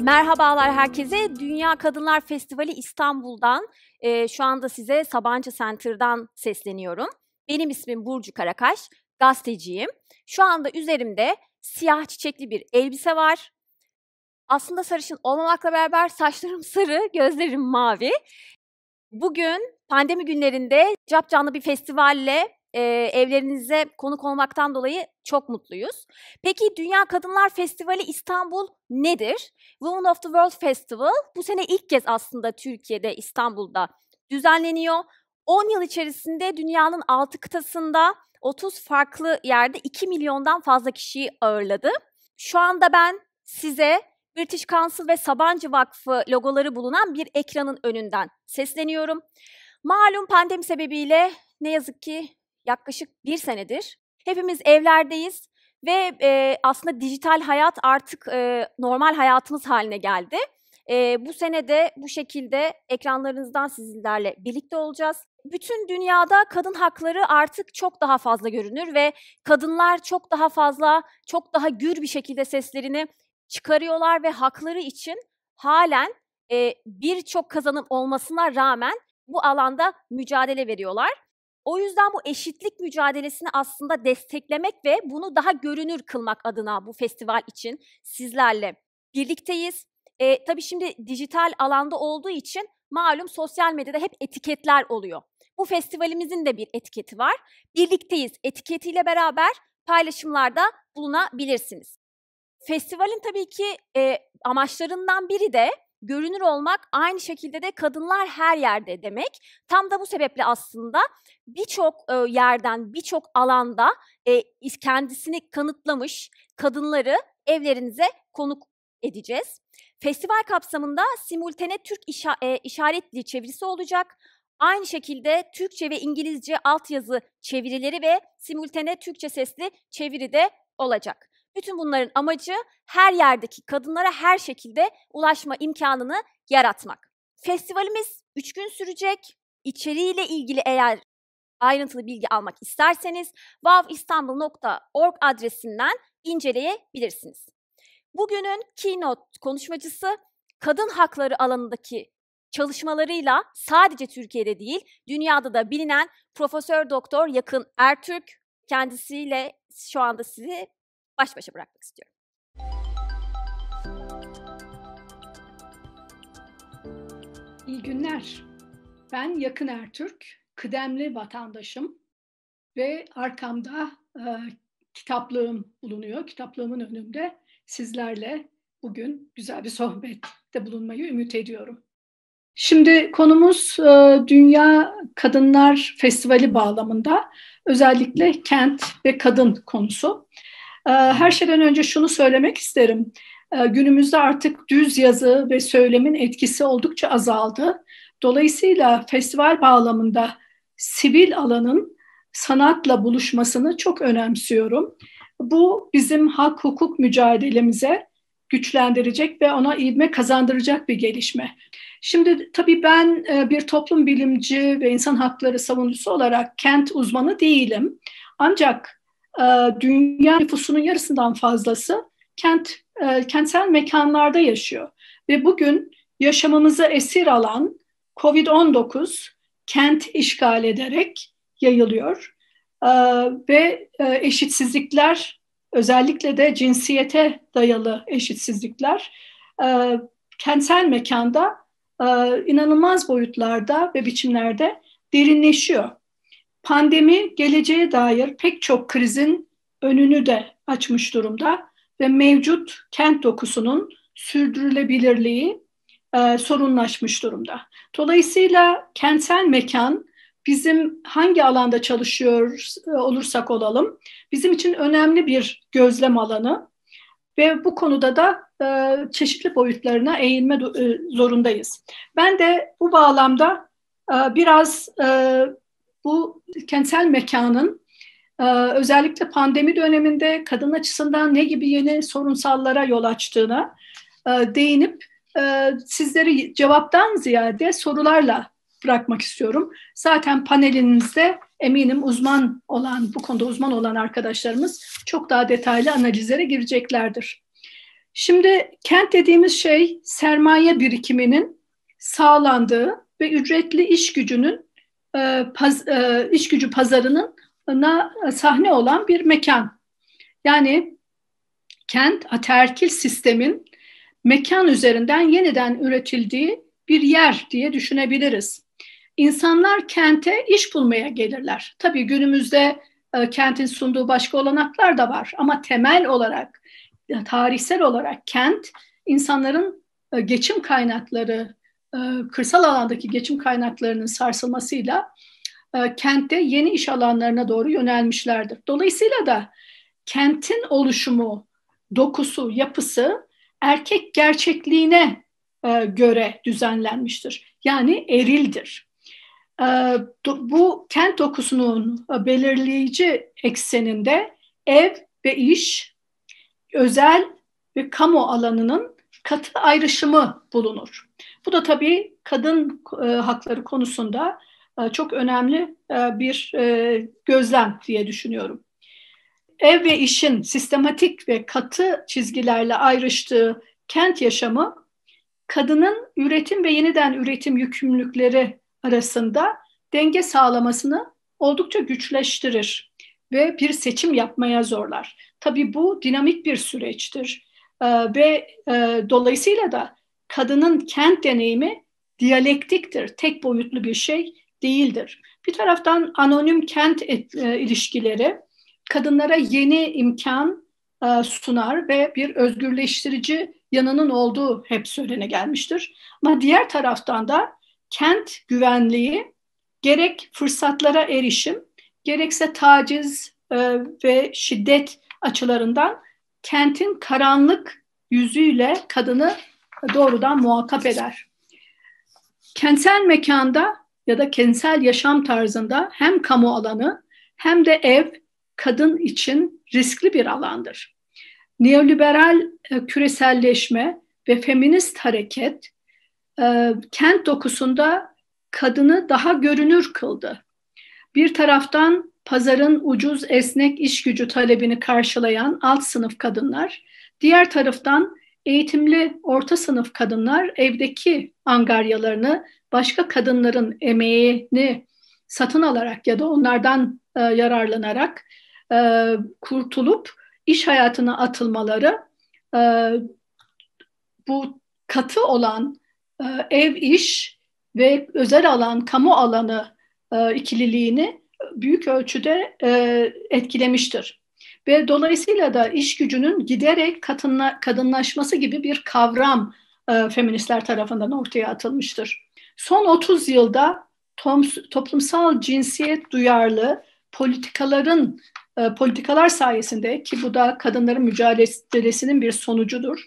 Merhabalar herkese. Dünya Kadınlar Festivali İstanbul'dan, şu anda size Sabancı Center'dan sesleniyorum. Benim ismim Burcu Karakaş, gazeteciyim. Şu anda üzerimde siyah çiçekli bir elbise var. Aslında sarışın olmamakla beraber saçlarım sarı, gözlerim mavi. Bugün pandemi günlerinde capcanlı bir festivalle evlerinize konuk olmaktan dolayı çok mutluyuz. Peki Dünya Kadınlar Festivali İstanbul nedir? Women of the World Festival bu sene ilk kez aslında Türkiye'de, İstanbul'da düzenleniyor. 10 yıl içerisinde dünyanın 6 kıtasında 30 farklı yerde 2 milyondan fazla kişiyi ağırladı. Şu anda ben size British Council ve Sabancı Vakfı logoları bulunan bir ekranın önünden sesleniyorum. Malum pandemi sebebiyle ne yazık ki yaklaşık bir senedir hepimiz evlerdeyiz ve aslında dijital hayat artık normal hayatımız haline geldi. Bu sene de bu şekilde ekranlarınızdan sizlerle birlikte olacağız. Bütün dünyada kadın hakları artık çok daha fazla görünür ve kadınlar çok daha fazla, çok daha gür bir şekilde seslerini çıkarıyorlar ve hakları için halen birçok kazanım olmasına rağmen bu alanda mücadele veriyorlar. O yüzden bu eşitlik mücadelesini aslında desteklemek ve bunu daha görünür kılmak adına bu festival için sizlerle birlikteyiz. Tabii şimdi dijital alanda olduğu için malum sosyal medyada hep etiketler oluyor. Bu festivalimizin de bir etiketi var. Birlikteyiz etiketiyle beraber paylaşımlarda bulunabilirsiniz. Festivalin tabii ki amaçlarından biri de görünür olmak, aynı şekilde de kadınlar her yerde demek. Tam da bu sebeple aslında birçok yerden, birçok alanda kendisini kanıtlamış kadınları evlerinize konuk edeceğiz. Festival kapsamında simultane Türk işaret dili çevirisi olacak. Aynı şekilde Türkçe ve İngilizce altyazı çevirileri ve simultane Türkçe sesli çeviri de olacak. Bütün bunların amacı her yerdeki kadınlara her şekilde ulaşma imkanını yaratmak. Festivalimiz 3 gün sürecek. İçeriğiyle ilgili eğer ayrıntılı bilgi almak isterseniz wavistanbul.org adresinden inceleyebilirsiniz. Bugünün keynote konuşmacısı kadın hakları alanındaki çalışmalarıyla sadece Türkiye'de değil, dünyada da bilinen Profesör Doktor Yakın Ertürk. Kendisiyle şu anda sizi baş başa bırakmak istiyorum. İyi günler. Ben Yakın Ertürk, kıdemli vatandaşım ve arkamda kitaplığım bulunuyor. Kitaplığımın önünde sizlerle bugün güzel bir sohbette bulunmayı ümit ediyorum. Şimdi konumuz Dünya Kadınlar Festivali bağlamında özellikle kent ve kadın konusu. Her şeyden önce şunu söylemek isterim. Günümüzde artık düz yazı ve söylemin etkisi oldukça azaldı. Dolayısıyla festival bağlamında sivil alanın sanatla buluşmasını çok önemsiyorum. Bu bizim hak hukuk mücadelemize güçlendirecek ve ona ivme kazandıracak bir gelişme. Şimdi tabii ben bir toplum bilimci ve insan hakları savunucusu olarak kent uzmanı değilim. Ancak dünya nüfusunun yarısından fazlası kentsel mekanlarda yaşıyor. Ve bugün yaşamımızı esir alan COVID-19 kent işgal ederek yayılıyor. Ve eşitsizlikler, özellikle de cinsiyete dayalı eşitsizlikler kentsel mekanda inanılmaz boyutlarda ve biçimlerde derinleşiyor. Pandemi geleceğe dair pek çok krizin önünü de açmış durumda ve mevcut kent dokusunun sürdürülebilirliği sorunlaşmış durumda. Dolayısıyla kentsel mekan bizim hangi alanda çalışıyor olursak olalım bizim için önemli bir gözlem alanı ve bu konuda da çeşitli boyutlarına eğilme zorundayız. Ben de bu bağlamda biraz bu kentsel mekanın özellikle pandemi döneminde kadın açısından ne gibi yeni sorunsallara yol açtığına değinip sizleri cevaptan ziyade sorularla bırakmak istiyorum. Zaten panelinizde eminim bu konuda uzman olan arkadaşlarımız çok daha detaylı analizlere gireceklerdir. Şimdi kent dediğimiz şey sermaye birikiminin sağlandığı ve ücretli iş gücünün iş gücü pazarının sahne olan bir mekan. Yani kent ataerkil sistemin mekan üzerinden yeniden üretildiği bir yer diye düşünebiliriz. İnsanlar kente iş bulmaya gelirler. Tabii günümüzde kentin sunduğu başka olanaklar da var ama temel olarak, tarihsel olarak kent insanların geçim kaynakları, kırsal alandaki geçim kaynaklarının sarsılmasıyla kentte yeni iş alanlarına doğru yönelmişlerdir. Dolayısıyla da kentin oluşumu, dokusu, yapısı erkek gerçekliğine göre düzenlenmiştir. Yani erildir. Bu kent dokusunun belirleyici ekseninde ev ve iş, özel ve kamu alanının katı ayrışımı bulunur. Bu da tabii kadın hakları konusunda çok önemli bir gözlem diye düşünüyorum. Ev ve işin sistematik ve katı çizgilerle ayrıştığı kent yaşamı, kadının üretim ve yeniden üretim yükümlülükleri arasında denge sağlamasını oldukça güçleştirir ve bir seçim yapmaya zorlar. Tabii bu dinamik bir süreçtir ve dolayısıyla da kadının kent deneyimi diyalektiktir, tek boyutlu bir şey değildir. Bir taraftan anonim kent ilişkileri kadınlara yeni imkan sunar ve bir özgürleştirici yanının olduğu hep söylene gelmiştir. Ama diğer taraftan da kent güvenliği gerek fırsatlara erişim, gerekse taciz ve şiddet açılarından kentin karanlık yüzüyle kadını doğrudan muhatap eder. Kentsel mekanda ya da kentsel yaşam tarzında hem kamu alanı hem de ev kadın için riskli bir alandır. Neoliberal küreselleşme ve feminist hareket kent dokusunda kadını daha görünür kıldı. Bir taraftan pazarın ucuz, esnek iş gücü talebini karşılayan alt sınıf kadınlar, diğer taraftan eğitimli orta sınıf kadınlar evdeki angaryalarını başka kadınların emeğini satın alarak ya da onlardan yararlanarak kurtulup iş hayatına atılmaları bu katı olan ev iş ve özel alan kamu alanı ikililiğini büyük ölçüde etkilemiştir. Ve dolayısıyla da iş gücünün giderek kadınlaşması gibi bir kavram feministler tarafından ortaya atılmıştır. Son 30 yılda toplumsal cinsiyet duyarlı politikalar sayesinde, ki bu da kadınların mücadelesinin bir sonucudur,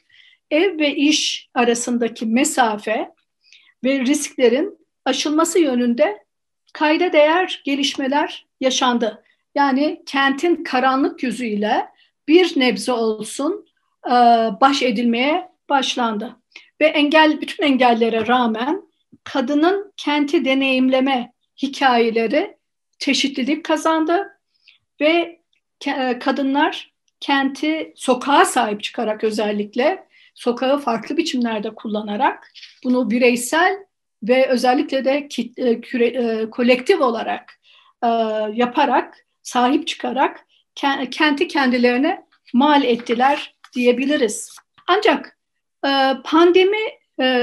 ev ve iş arasındaki mesafe ve risklerin aşılması yönünde kayda değer gelişmeler yaşandı. Yani kentin karanlık yüzüyle bir nebze olsun baş edilmeye başlandı. Ve bütün engellere rağmen kadının kenti deneyimleme hikayeleri çeşitlilik kazandı ve kadınlar kenti sokağa sahip çıkarak, özellikle sokağı farklı biçimlerde kullanarak, bunu bireysel ve özellikle de kolektif olarak yaparak, sahip çıkarak kenti kendilerine mal ettiler diyebiliriz. Ancak pandemi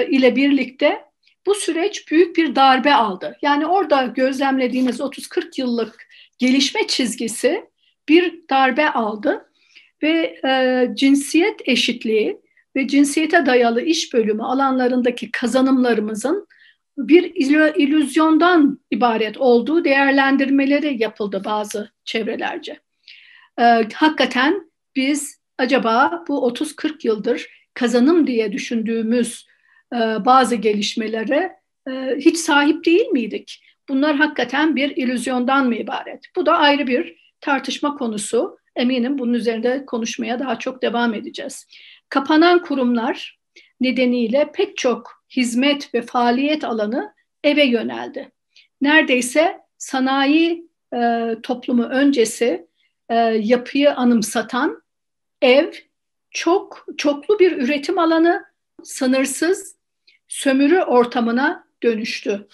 ile birlikte bu süreç büyük bir darbe aldı. Yani orada gözlemlediğiniz 30-40 yıllık gelişme çizgisi bir darbe aldı ve cinsiyet eşitliği ve cinsiyete dayalı iş bölümü alanlarındaki kazanımlarımızın bir illüzyondan ibaret olduğu değerlendirmeleri yapıldı bazı çevrelerce. Hakikaten biz acaba bu 30-40 yıldır kazanım diye düşündüğümüz bazı gelişmelere hiç sahip değil miydik? Bunlar hakikaten bir illüzyondan mı ibaret? Bu da ayrı bir tartışma konusu. Eminim bunun üzerinde konuşmaya daha çok devam edeceğiz. Kapanan kurumlar nedeniyle pek çok hizmet ve faaliyet alanı eve yöneldi. Neredeyse sanayi toplumu öncesi yapıyı anımsatan ev çoklu bir üretim alanı, sınırsız sömürü ortamına dönüştü.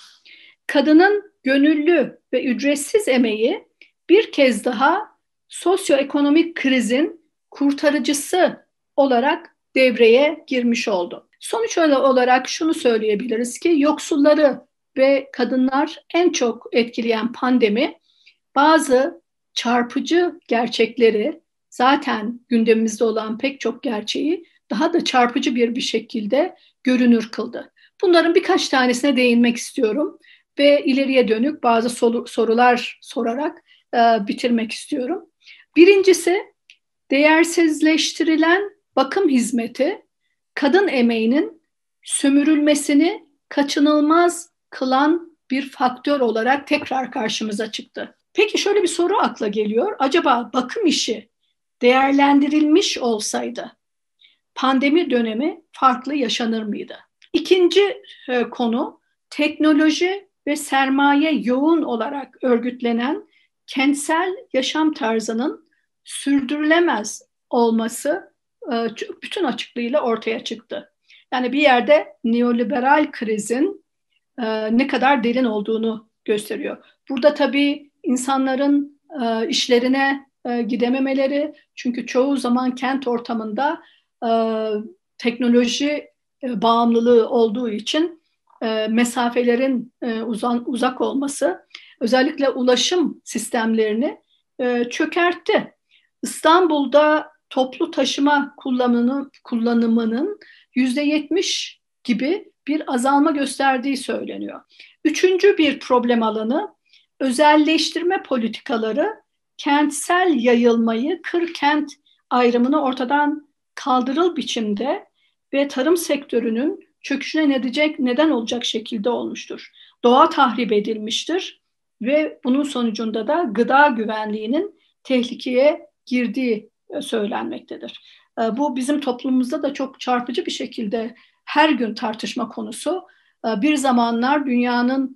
Kadının gönüllü ve ücretsiz emeği bir kez daha sosyoekonomik krizin kurtarıcısı olarak devreye girmiş oldu. Sonuç olarak şunu söyleyebiliriz ki yoksulları ve kadınlar en çok etkileyen pandemi bazı çarpıcı gerçekleri, zaten gündemimizde olan pek çok gerçeği daha da çarpıcı bir şekilde görünür kıldı. Bunların birkaç tanesine değinmek istiyorum ve ileriye dönük bazı sorular sorarak bitirmek istiyorum. Birincisi, değersizleştirilen bakım hizmeti kadın emeğinin sömürülmesini kaçınılmaz kılan bir faktör olarak tekrar karşımıza çıktı. Peki şöyle bir soru akla geliyor. Acaba bakım işi değerlendirilmiş olsaydı pandemi dönemi farklı yaşanır mıydı? İkinci konu, teknoloji ve sermaye yoğun olarak örgütlenen kentsel yaşam tarzının sürdürülemez olması bütün açıklığıyla ortaya çıktı. Yani bir yerde neoliberal krizin ne kadar derin olduğunu gösteriyor. Burada tabii insanların işlerine gidememeleri, çünkü çoğu zaman kent ortamında teknoloji bağımlılığı olduğu için mesafelerin uzak olması özellikle ulaşım sistemlerini çökertti. İstanbul'da toplu taşıma kullanımının %70 gibi bir azalma gösterdiği söyleniyor. Üçüncü bir problem alanı, özelleştirme politikaları kentsel yayılmayı, kır-kent ayrımını ortadan kaldırıl biçimde ve tarım sektörünün çöküşüne neden olacak şekilde olmuştur. Doğa tahrip edilmiştir ve bunun sonucunda da gıda güvenliğinin tehlikeye girdiği söylenmektedir. Bu bizim toplumumuzda da çok çarpıcı bir şekilde her gün tartışma konusu. Bir zamanlar dünyanın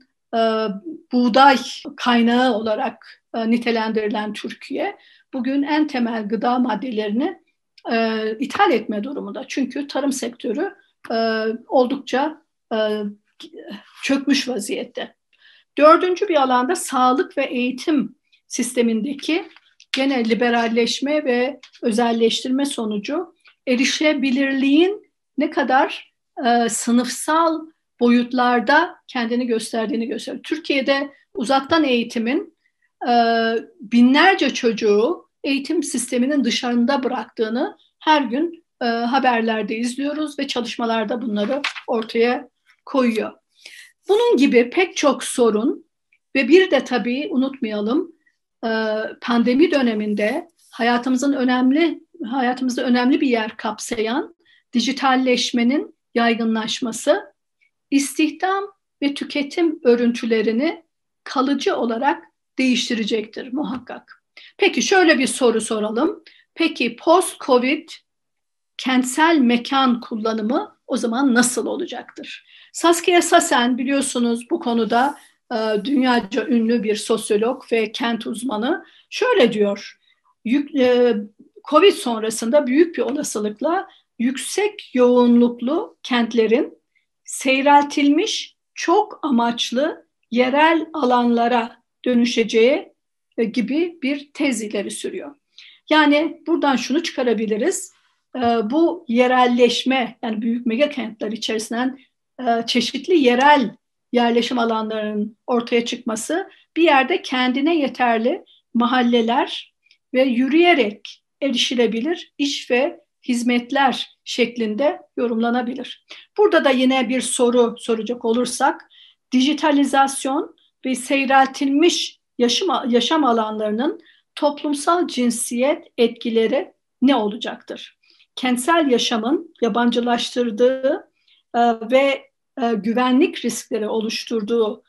buğday kaynağı olarak nitelendirilen Türkiye, bugün en temel gıda maddelerini ithal etme durumunda. Çünkü tarım sektörü oldukça çökmüş vaziyette. Dördüncü bir alanda sağlık ve eğitim sistemindeki gene liberalleşme ve özelleştirme sonucu erişebilirliğin ne kadar sınıfsal boyutlarda kendini gösterdiğini gösteriyor. Türkiye'de uzaktan eğitimin binlerce çocuğu eğitim sisteminin dışarında bıraktığını her gün haberlerde izliyoruz ve çalışmalarda bunları ortaya koyuyor. Bunun gibi pek çok sorun ve bir de tabii unutmayalım, pandemi döneminde hayatımızda önemli bir yer kapsayan dijitalleşmenin yaygınlaşması, istihdam ve tüketim örüntülerini kalıcı olarak değiştirecektir muhakkak. Peki şöyle bir soru soralım. Peki post-Covid kentsel mekan kullanımı o zaman nasıl olacaktır? Saskia Sassen biliyorsunuz bu konuda dünyaca ünlü bir sosyolog ve kent uzmanı. Şöyle diyor, Covid sonrasında büyük bir olasılıkla yüksek yoğunluklu kentlerin seyreltilmiş çok amaçlı yerel alanlara dönüşeceği gibi bir tez ileri sürüyor. Yani buradan şunu çıkarabiliriz. Bu yerelleşme, yani büyük mega kentler içerisinden çeşitli yerel yerleşim alanlarının ortaya çıkması, bir yerde kendine yeterli mahalleler ve yürüyerek erişilebilir iş ve hizmetler şeklinde yorumlanabilir. Burada da yine bir soru soracak olursak, dijitalizasyon ve seyreltilmiş yaşam alanlarının toplumsal cinsiyet etkileri ne olacaktır? Kentsel yaşamın yabancılaştırdığı ve güvenlik riskleri oluşturduğu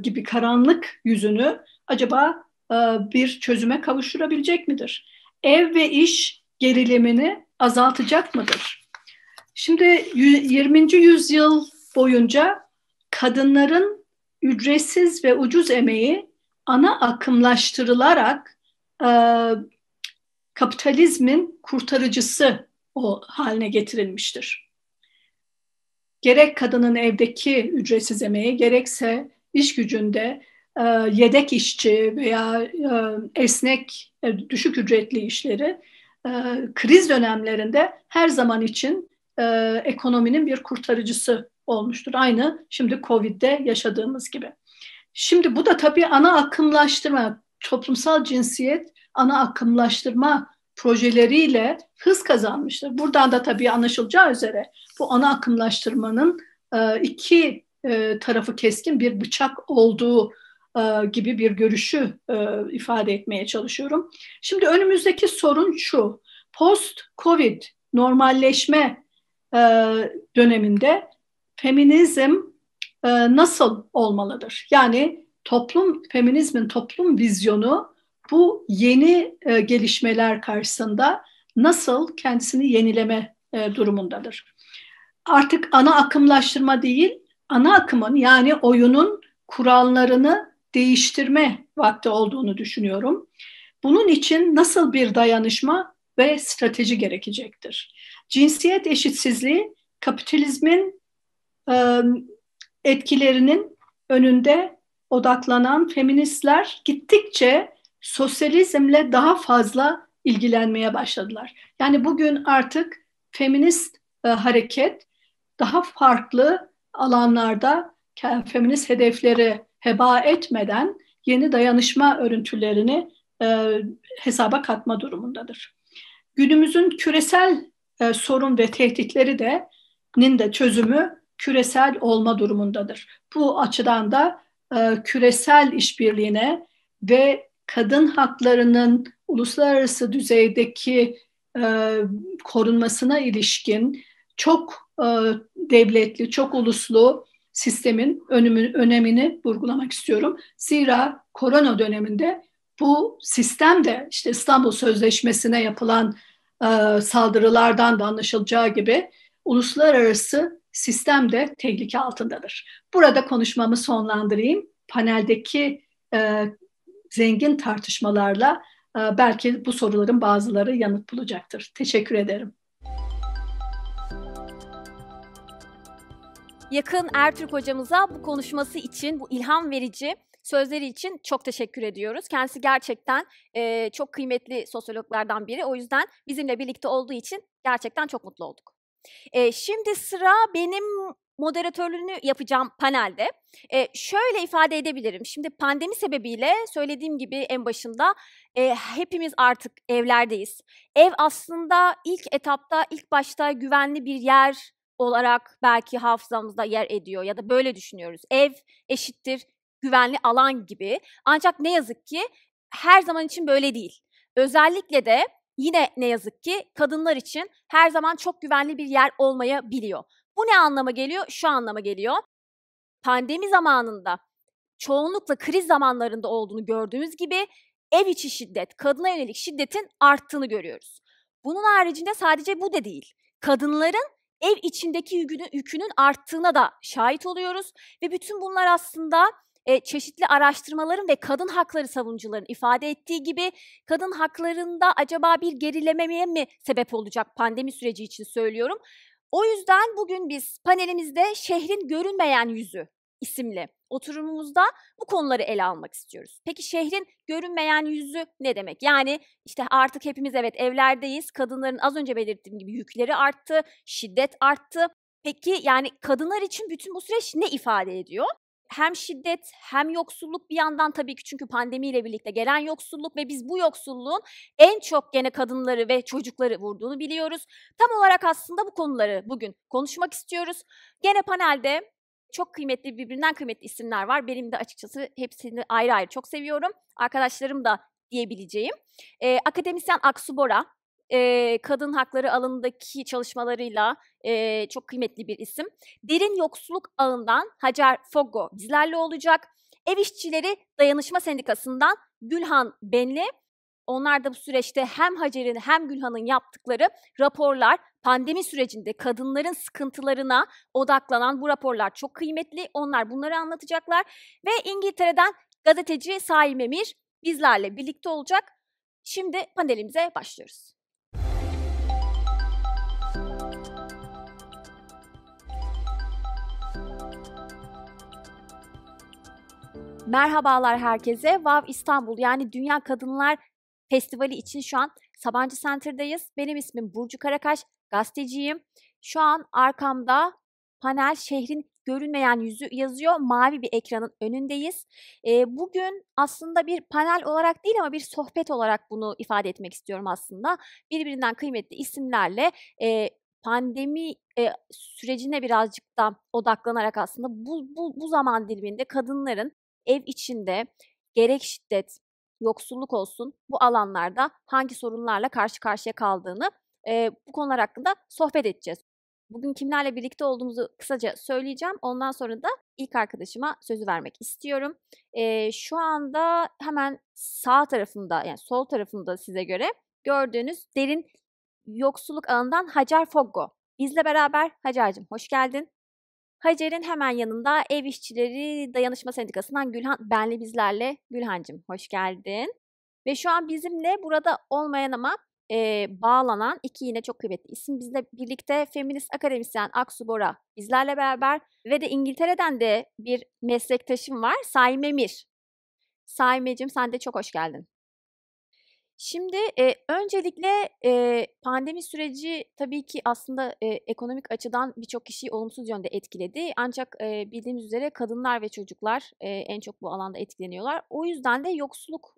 gibi karanlık yüzünü acaba bir çözüme kavuşturabilecek midir? Ev ve iş gerilimini azaltacak mıdır? Şimdi 20. yüzyıl boyunca kadınların ücretsiz ve ucuz emeği ana akımlaştırılarak kapitalizmin kurtarıcısı o haline getirilmiştir. Gerek kadının evdeki ücretsiz emeği, gerekse iş gücünde yedek işçi veya esnek, düşük ücretli işleri kriz dönemlerinde her zaman için ekonominin bir kurtarıcısı olmuştur. Aynı şimdi Covid'de yaşadığımız gibi. Şimdi bu da tabii ana akımlaştırma, toplumsal cinsiyet ana akımlaştırma projeleriyle hız kazanmıştır. Buradan da tabii anlaşılacağı üzere bu ana akımlaştırmanın iki tarafı keskin bir bıçak olduğu gibi bir görüşü ifade etmeye çalışıyorum. Şimdi önümüzdeki sorun şu: post-Covid normalleşme döneminde feminizm nasıl olmalıdır? Yani feminizmin toplum vizyonu bu yeni gelişmeler karşısında nasıl kendisini yenileme durumundadır? Artık ana akımlaştırma değil, ana akımın yani oyunun kurallarını değiştirme vakti olduğunu düşünüyorum. Bunun için nasıl bir dayanışma ve strateji gerekecektir? Cinsiyet eşitsizliği kapitalizmin etkilerinin önünde odaklanan feministler gittikçe sosyalizmle daha fazla ilgilenmeye başladılar. Yani bugün artık feminist hareket daha farklı alanlarda feminist hedefleri heba etmeden yeni dayanışma örüntülerini hesaba katma durumundadır. Günümüzün küresel sorun ve tehditleri de çözümü küresel olma durumundadır. Bu açıdan da küresel işbirliğine ve kadın haklarının uluslararası düzeydeki korunmasına ilişkin çok devletli, çok uluslu sistemin önemini vurgulamak istiyorum. Zira korona döneminde bu sistem de işte İstanbul Sözleşmesi'ne yapılan saldırılardan da anlaşılacağı gibi uluslararası sistem de tehlike altındadır. Burada konuşmamı sonlandırayım. Paneldeki zengin tartışmalarla belki bu soruların bazıları yanıt bulacaktır. Teşekkür ederim. Yakın Ertürk hocamıza bu konuşması için, bu ilham verici sözleri için çok teşekkür ediyoruz. Kendisi gerçekten çok kıymetli sosyologlardan biri. O yüzden bizimle birlikte olduğu için gerçekten çok mutlu olduk. Şimdi sıra benim moderatörlüğünü yapacağım panelde. Şöyle ifade edebilirim. Şimdi pandemi sebebiyle söylediğim gibi en başında hepimiz artık evlerdeyiz. Ev aslında ilk başta güvenli bir yer olarak belki hafızamızda yer ediyor ya da böyle düşünüyoruz. Ev eşittir güvenli alan gibi. Ancak ne yazık ki her zaman için böyle değil. Özellikle de yine ne yazık ki kadınlar için her zaman çok güvenli bir yer olmayabiliyor. Bu ne anlama geliyor? Şu anlama geliyor. Pandemi zamanında, çoğunlukla kriz zamanlarında olduğunu gördüğümüz gibi ev içi şiddet, kadına yönelik şiddetin arttığını görüyoruz. Bunun haricinde sadece bu da değil. Kadınların ev içindeki yükünün arttığına da şahit oluyoruz ve bütün bunlar aslında çeşitli araştırmaların ve kadın hakları savunucuların ifade ettiği gibi kadın haklarında acaba bir gerilemeye mi sebep olacak pandemi süreci için söylüyorum. O yüzden bugün biz panelimizde Şehrin Görünmeyen Yüzü isimli oturumumuzda bu konuları ele almak istiyoruz. Peki şehrin görünmeyen yüzü ne demek? Yani işte artık hepimiz evet evlerdeyiz. Kadınların az önce belirttiğim gibi yükleri arttı, şiddet arttı. Peki yani kadınlar için bütün bu süreç ne ifade ediyor? Hem şiddet hem yoksulluk bir yandan tabii ki çünkü pandemiyle birlikte gelen yoksulluk ve biz bu yoksulluğun en çok gene kadınları ve çocukları vurduğunu biliyoruz. Tam olarak aslında bu konuları bugün konuşmak istiyoruz. Gene panelde çok kıymetli, birbirinden kıymetli isimler var. Benim de açıkçası hepsini ayrı ayrı çok seviyorum. Arkadaşlarım da diyebileceğim. Akademisyen Aksu Bora, kadın hakları alanındaki çalışmalarıyla çok kıymetli bir isim. Derin Yoksulluk Ağı'ndan Hacer Foggo bizlerle olacak. Ev İşçileri Dayanışma Sendikası'ndan Gülhan Benli. Onlar da bu süreçte hem Hacer'in hem Gülhan'ın yaptıkları raporlar, pandemi sürecinde kadınların sıkıntılarına odaklanan bu raporlar çok kıymetli. Onlar bunları anlatacaklar. Ve İngiltere'den gazeteci Saim Emir bizlerle birlikte olacak. Şimdi panelimize başlıyoruz. Merhabalar herkese. Wow İstanbul yani Dünya Kadınlar Festivali için şu an Sabancı Center'dayız. Benim ismim Burcu Karakaş, gazeteciyim. Şu an arkamda panel şehrin görünmeyen yüzü yazıyor. Mavi bir ekranın önündeyiz. Bugün aslında bir panel olarak değil ama bir sohbet olarak bunu ifade etmek istiyorum aslında. Birbirinden kıymetli isimlerle pandemi sürecine birazcık da odaklanarak aslında bu zaman diliminde kadınların ev içinde gerek şiddet, yoksulluk olsun bu alanlarda hangi sorunlarla karşı karşıya kaldığını bu konular hakkında sohbet edeceğiz. Bugün kimlerle birlikte olduğumuzu kısaca söyleyeceğim. Ondan sonra da ilk arkadaşıma sözü vermek istiyorum. Şu anda hemen sağ tarafında yani sol tarafında size göre gördüğünüz derin yoksulluk ağından Hacer Foggo. Bizle beraber Hacer'cim hoş geldin. Hacer'in hemen yanında Ev İşçileri Dayanışma Sendikası'ndan Gülhan Benli bizlerle. Gülhancığım hoş geldin. Ve şu an bizimle burada olmayan ama bağlanan iki yine çok kıymetli isim bizle birlikte feminist akademisyen Aksu Bora bizlerle beraber ve de İngiltere'den de bir meslektaşım var Saime Mir. Saimeciğim sen de çok hoş geldin. Şimdi, öncelikle, pandemi süreci tabii ki aslında, ekonomik açıdan birçok kişiyi olumsuz yönde etkiledi. Ancak, bildiğimiz üzere kadınlar ve çocuklar, en çok bu alanda etkileniyorlar. O yüzden de yoksulluk,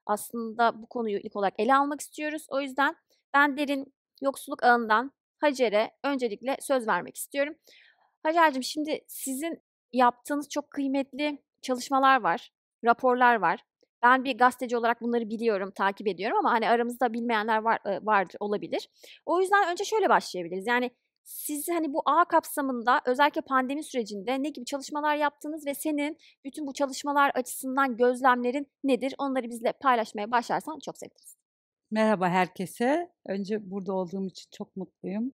aslında bu konuyu ilk olarak ele almak istiyoruz. O yüzden ben derin yoksulluk ağından Hacer'e öncelikle söz vermek istiyorum. Hacer'cim şimdi sizin yaptığınız çok kıymetli çalışmalar var, raporlar var. Ben bir gazeteci olarak bunları biliyorum, takip ediyorum ama, hani, aramızda bilmeyenler vardır, olabilir. O yüzden önce şöyle başlayabiliriz. Yani, siz, hani, bu ağ kapsamında özellikle pandemi sürecinde ne gibi çalışmalar yaptınız ve senin bütün bu çalışmalar açısından gözlemlerin nedir? Onları bizle paylaşmaya başlarsan çok seviniriz. Merhaba herkese. Önce burada olduğum için çok mutluyum.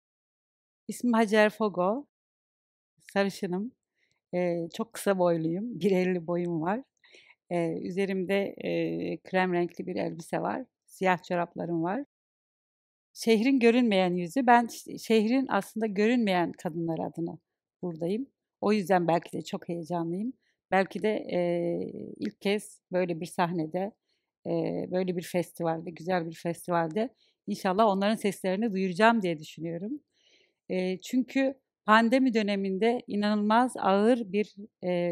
İsmim Hacer Fogo. Sarışınım. Çok kısa boyluyum. 1,50 boyum var. Üzerimde krem renkli bir elbise var. Siyah çoraplarım var. Şehrin görünmeyen yüzü. Ben şehrin aslında görünmeyen kadınlar adına buradayım. O yüzden belki de çok heyecanlıyım. Belki de ilk kez böyle bir sahnede, böyle bir festivalde, güzel bir festivalde inşallah onların seslerini duyuracağım diye düşünüyorum. Çünkü pandemi döneminde inanılmaz ağır bir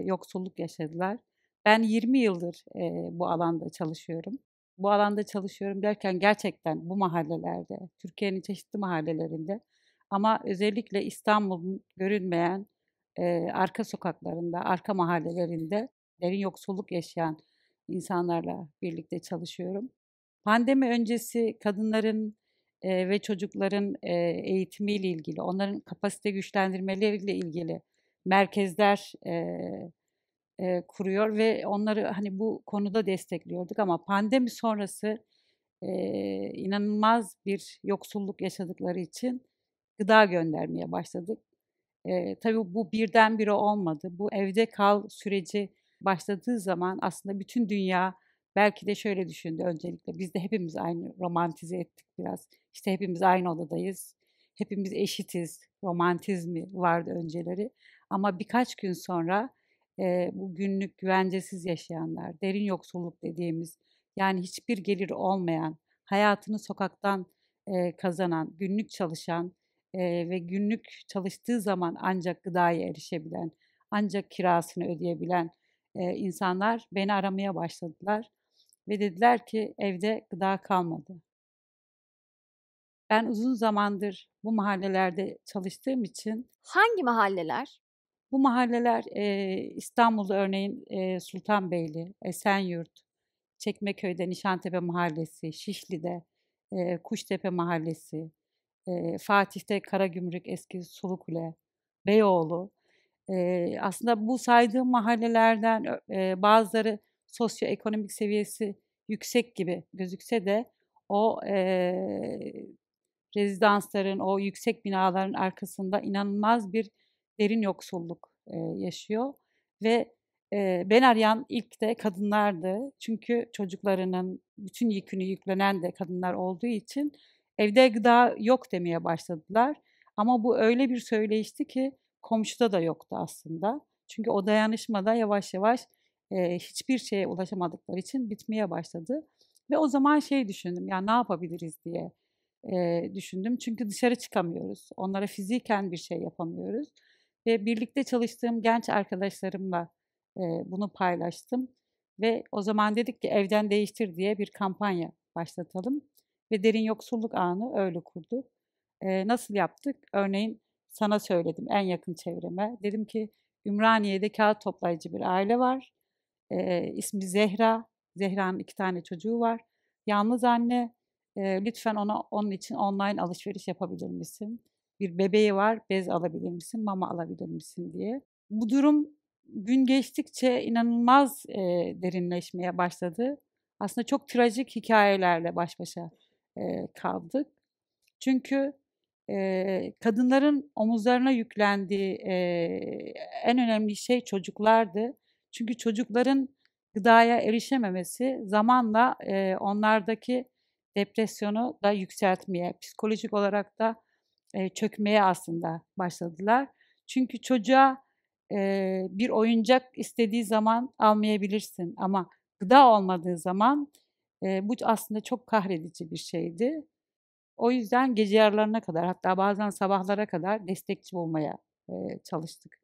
yoksulluk yaşadılar. Ben 20 yıldır bu alanda çalışıyorum. Bu alanda çalışıyorum derken gerçekten bu mahallelerde, Türkiye'nin çeşitli mahallelerinde ama özellikle İstanbul'un görünmeyen arka sokaklarında, arka mahallelerinde derin yoksulluk yaşayan insanlarla birlikte çalışıyorum. Pandemi öncesi kadınların ve çocukların eğitimiyle ilgili, onların kapasite güçlendirmeleriyle ilgili merkezler kuruyor ve onları hani bu konuda destekliyorduk ama pandemi sonrası inanılmaz bir yoksulluk yaşadıkları için gıda göndermeye başladık. Tabii bu birdenbire olmadı. Bu evde kal süreci başladığı zaman aslında bütün dünya belki de şöyle düşündü öncelikle. Biz de hepimiz aynı romantize ettik biraz. İşte hepimiz aynı odadayız. Hepimiz eşitiz. Romantizmi vardı önceleri. Ama birkaç gün sonra bu günlük güvencesiz yaşayanlar, derin yoksulluk dediğimiz yani hiçbir gelir olmayan, hayatını sokaktan kazanan, günlük çalışan ve günlük çalıştığı zaman ancak gıdaya erişebilen, ancak kirasını ödeyebilen insanlar beni aramaya başladılar ve dediler ki evde gıda kalmadı. Ben uzun zamandır bu mahallelerde çalıştığım için Hangi mahalleler? bu mahalleler İstanbul'da örneğin Sultanbeyli, Esenyurt, Çekmeköy'de Nişantepe Mahallesi, Şişli'de Kuştepe Mahallesi, Fatih'te Karagümrük, eski Sulukule, Beyoğlu. Aslında bu saydığım mahallelerden bazıları sosyoekonomik seviyesi yüksek gibi gözükse de o rezidansların, o yüksek binaların arkasında inanılmaz bir derin yoksulluk yaşıyor ve Beni arayan ilk de kadınlardı. Çünkü çocuklarının bütün yükünü yüklenen de kadınlar olduğu için evde gıda yok demeye başladılar. Ama bu öyle bir söyleyişti ki komşuda da yoktu aslında. Çünkü o dayanışma da yavaş yavaş hiçbir şeye ulaşamadıkları için bitmeye başladı. Ve o zaman şey düşündüm, ya ne yapabiliriz diye düşündüm. Çünkü dışarı çıkamıyoruz. Onlara fiziken bir şey yapamıyoruz. Ve birlikte çalıştığım genç arkadaşlarımla bunu paylaştım. Ve o zaman dedik ki evden değiştir diye bir kampanya başlatalım. Ve derin yoksulluk ağını öyle kurduk. Nasıl yaptık? Örneğin sana söyledim en yakın çevreme. Dedim ki Ümraniye'de kağıt toplayıcı bir aile var. İsmi Zehra. Zehra'nın 2 tane çocuğu var. Yalnız anne. Lütfen onun için online alışveriş yapabilir misin? Bir bebeği var, bez alabilir misin, mama alabilir misin diye. Bu durum gün geçtikçe inanılmaz derinleşmeye başladı. Aslında çok trajik hikayelerle baş başa kaldık. Çünkü kadınların omuzlarına yüklendiği en önemli şey çocuklardı. Çünkü çocukların gıdaya erişememesi zamanla onlardaki depresyonu da yükseltmeye, psikolojik olarak da çökmeye aslında başladılar. Çünkü çocuğa bir oyuncak istediği zaman almayabilirsin ama gıda olmadığı zaman bu aslında çok kahredici bir şeydi. O yüzden gece yarılarına kadar hatta bazen sabahlara kadar destekçi olmaya çalıştık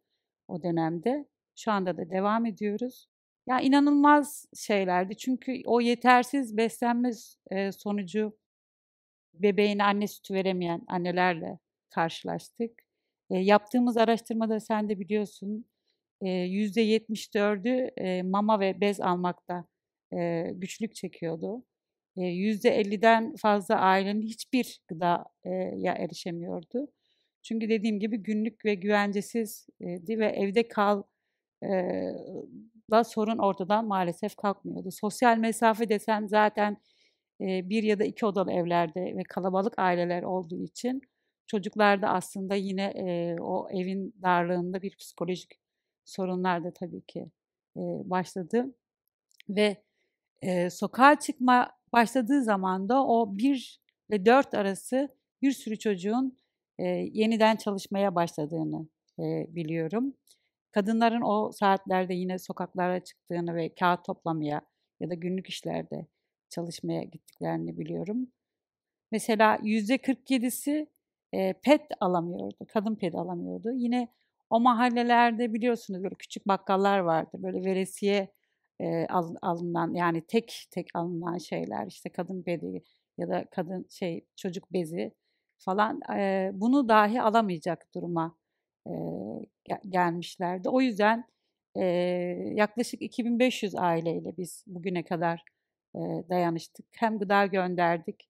o dönemde. Şu anda da devam ediyoruz. Ya inanılmaz şeylerdi çünkü o yetersiz beslenme sonucu bebeğine anne sütü veremeyen annelerle karşılaştık. Yaptığımız araştırmada sen de biliyorsun %74'ü mama ve bez almakta güçlük çekiyordu. %50'den fazla ailenin hiçbir gıdaya erişemiyordu. Çünkü dediğim gibi günlük ve güvencesizdi ve evde kal sorun ortadan maalesef kalkmıyordu. Sosyal mesafe desen zaten 1 ya da 2 odalı evlerde ve kalabalık aileler olduğu için çocuklarda aslında yine o evin darlığında bir psikolojik sorunlar da tabii ki başladı ve sokağa çıkma başladığı zaman da o 1 ile 4 arası bir sürü çocuğun yeniden çalışmaya başladığını biliyorum. Kadınların o saatlerde yine sokaklara çıktığını ve kağıt toplamaya ya da günlük işlerde çalışmaya gittiklerini biliyorum. Mesela %47'si ped alamıyordu, kadın ped alamıyordu. Yine o mahallelerde biliyorsunuz böyle küçük bakkallar vardı. Böyle veresiye alınan yani tek tek alınan şeyler işte kadın pedi ya da kadın çocuk bezi falan bunu dahi alamayacak duruma gelmişlerdi. O yüzden yaklaşık 2500 aileyle biz bugüne kadar dayanıştık. Hem gıda gönderdik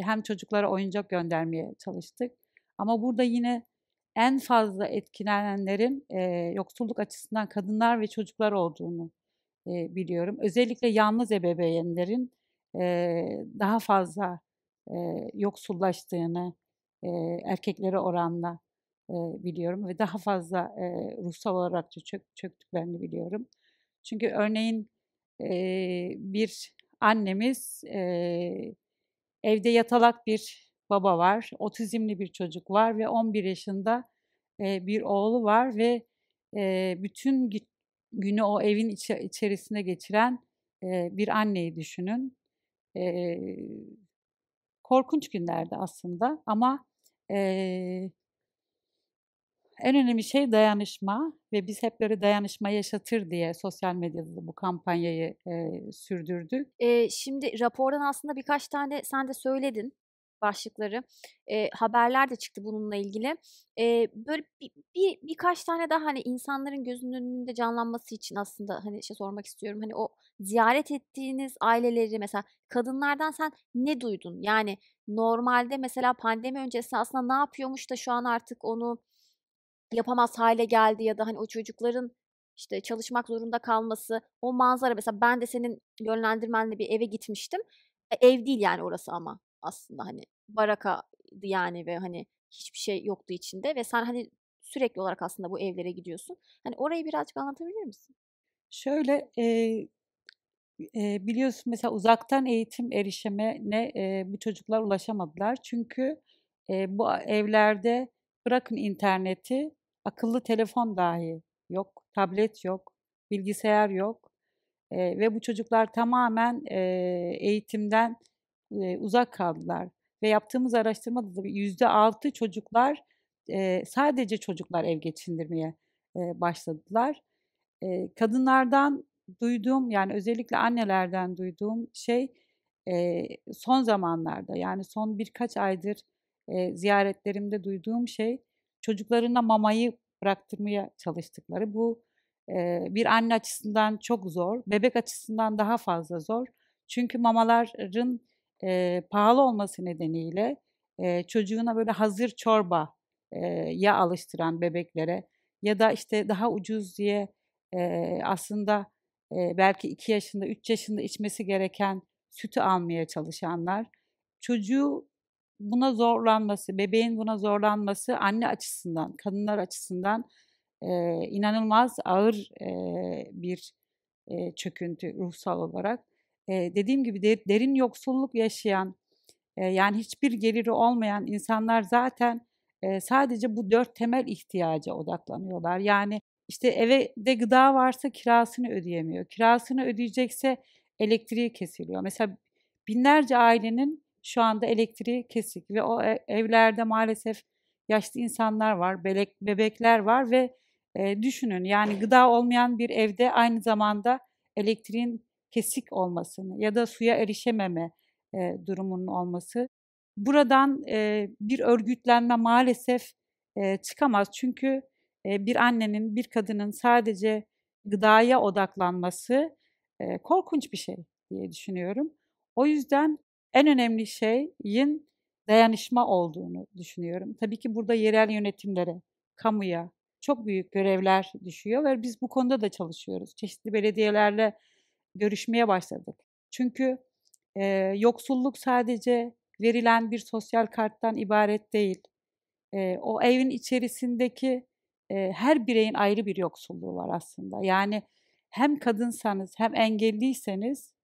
hem çocuklara oyuncak göndermeye çalıştık. Ama burada yine en fazla etkilenenlerin yoksulluk açısından kadınlar ve çocuklar olduğunu biliyorum. Özellikle yalnız ebeveynlerin daha fazla yoksullaştığını erkeklere oranla biliyorum ve daha fazla ruhsal olarak da çöktüklerini biliyorum. Çünkü örneğin bir annemiz evde yatalak bir baba var, otizmli bir çocuk var ve 11 yaşında bir oğlu var ve bütün günü o evin içerisinde geçiren bir anneyi düşünün. Eee, Korkunç günlerdi aslında ama eee, en önemli şey dayanışma ve biz hep böyle dayanışma yaşatır diye sosyal medyada da bu kampanyayı sürdürdük. Şimdi rapordan aslında birkaç tane sen de söyledin başlıkları. Haberler de çıktı bununla ilgili. Böyle birkaç tane daha, hani, insanların gözünün önünde canlanması için aslında, hani, sormak istiyorum. Hani, o ziyaret ettiğiniz aileleri mesela kadınlardan sen ne duydun? Yani normalde mesela pandemi öncesi aslında ne yapıyormuş da şu an artık onu yapamaz hâle geldi ya da, hani, o çocukların, işte, çalışmak zorunda kalması, o manzara mesela ben de senin yönlendirmenle bir eve gitmiştim. Ev değil yani orası ama aslında, hani, barakaydı yani ve, hani, hiçbir şey yoktu içinde ve sen, hani, sürekli olarak aslında bu evlere gidiyorsun. Hani orayı birazcık anlatabilir misin? Şöyle, biliyorsun mesela uzaktan eğitim erişimine, bu çocuklar ulaşamadılar. Çünkü, bu evlerde bırakın interneti, akıllı telefon dahi yok, tablet yok, bilgisayar yok, ve bu çocuklar tamamen, eğitimden, uzak kaldılar ve yaptığımız araştırmada da %6 çocuklar, sadece çocuklar ev geçindirmeye, başladılar. Kadınlardan duyduğum, yani, özellikle annelerden duyduğum şey, son zamanlarda, yani, son birkaç aydır, ziyaretlerimde duyduğum şey, çocuklarına mamayı bıraktırmaya çalıştıkları. Bu, bir anne açısından çok zor, bebek açısından daha fazla zor. Çünkü mamaların, pahalı olması nedeniyle, çocuğuna böyle hazır çorba ya alıştıran bebeklere ya da, işte, daha ucuz diye aslında, belki 2 yaşında, 3 yaşında içmesi gereken sütü almaya çalışanlar, çocuğu buna zorlanması, bebeğin buna zorlanması anne açısından, kadınlar açısından, inanılmaz ağır, bir, çöküntü ruhsal olarak. Dediğim gibi derin yoksulluk yaşayan, yani hiçbir geliri olmayan insanlar zaten, sadece bu 4 temel ihtiyaca odaklanıyorlar. Yani, işte, evde gıda varsa kirasını ödeyemiyor. Kirasını ödeyecekse elektriği kesiliyor. Mesela binlerce ailenin şu anda elektriği kesik ve o evlerde maalesef yaşlı insanlar var, bebekler var ve, düşünün, yani, gıda olmayan bir evde aynı zamanda elektriğin kesik olmasını ya da suya erişememe, durumunun olması. Buradan, bir örgütlenme maalesef, çıkamaz. Çünkü, bir annenin, bir kadının sadece gıdaya odaklanması, korkunç bir şey diye düşünüyorum. O yüzden en önemli şeyin dayanışma olduğunu düşünüyorum. Tabii ki burada yerel yönetimlere, kamuya çok büyük görevler düşüyor ve biz bu konuda da çalışıyoruz. Çeşitli belediyelerle görüşmeye başladık. Çünkü, yoksulluk sadece verilen bir sosyal karttan ibaret değil. O evin içerisindeki, her bireyin ayrı bir yoksulluğu var aslında. Yani hem kadınsanız hem engelliyseniz,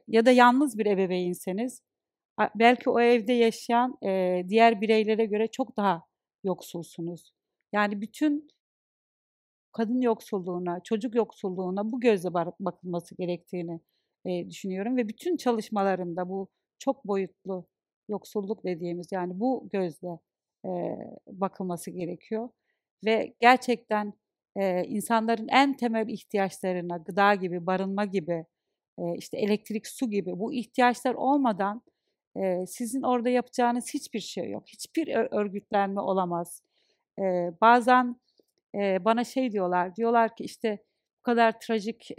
ya da yalnız bir ebeveynseniz belki o evde yaşayan, diğer bireylere göre çok daha yoksulsunuz. Yani bütün kadın yoksulluğuna, çocuk yoksulluğuna bu gözle bakılması gerektiğini, düşünüyorum ve bütün çalışmalarımda bu çok boyutlu yoksulluk dediğimiz, yani, bu gözle, bakılması gerekiyor ve gerçekten, insanların en temel ihtiyaçlarına, gıda gibi, barınma gibi, işte, elektrik, su gibi bu ihtiyaçlar olmadan, sizin orada yapacağınız hiçbir şey yok. Hiçbir örgütlenme olamaz. Bazen bana şey diyorlar ki, işte, "Bu kadar trajik,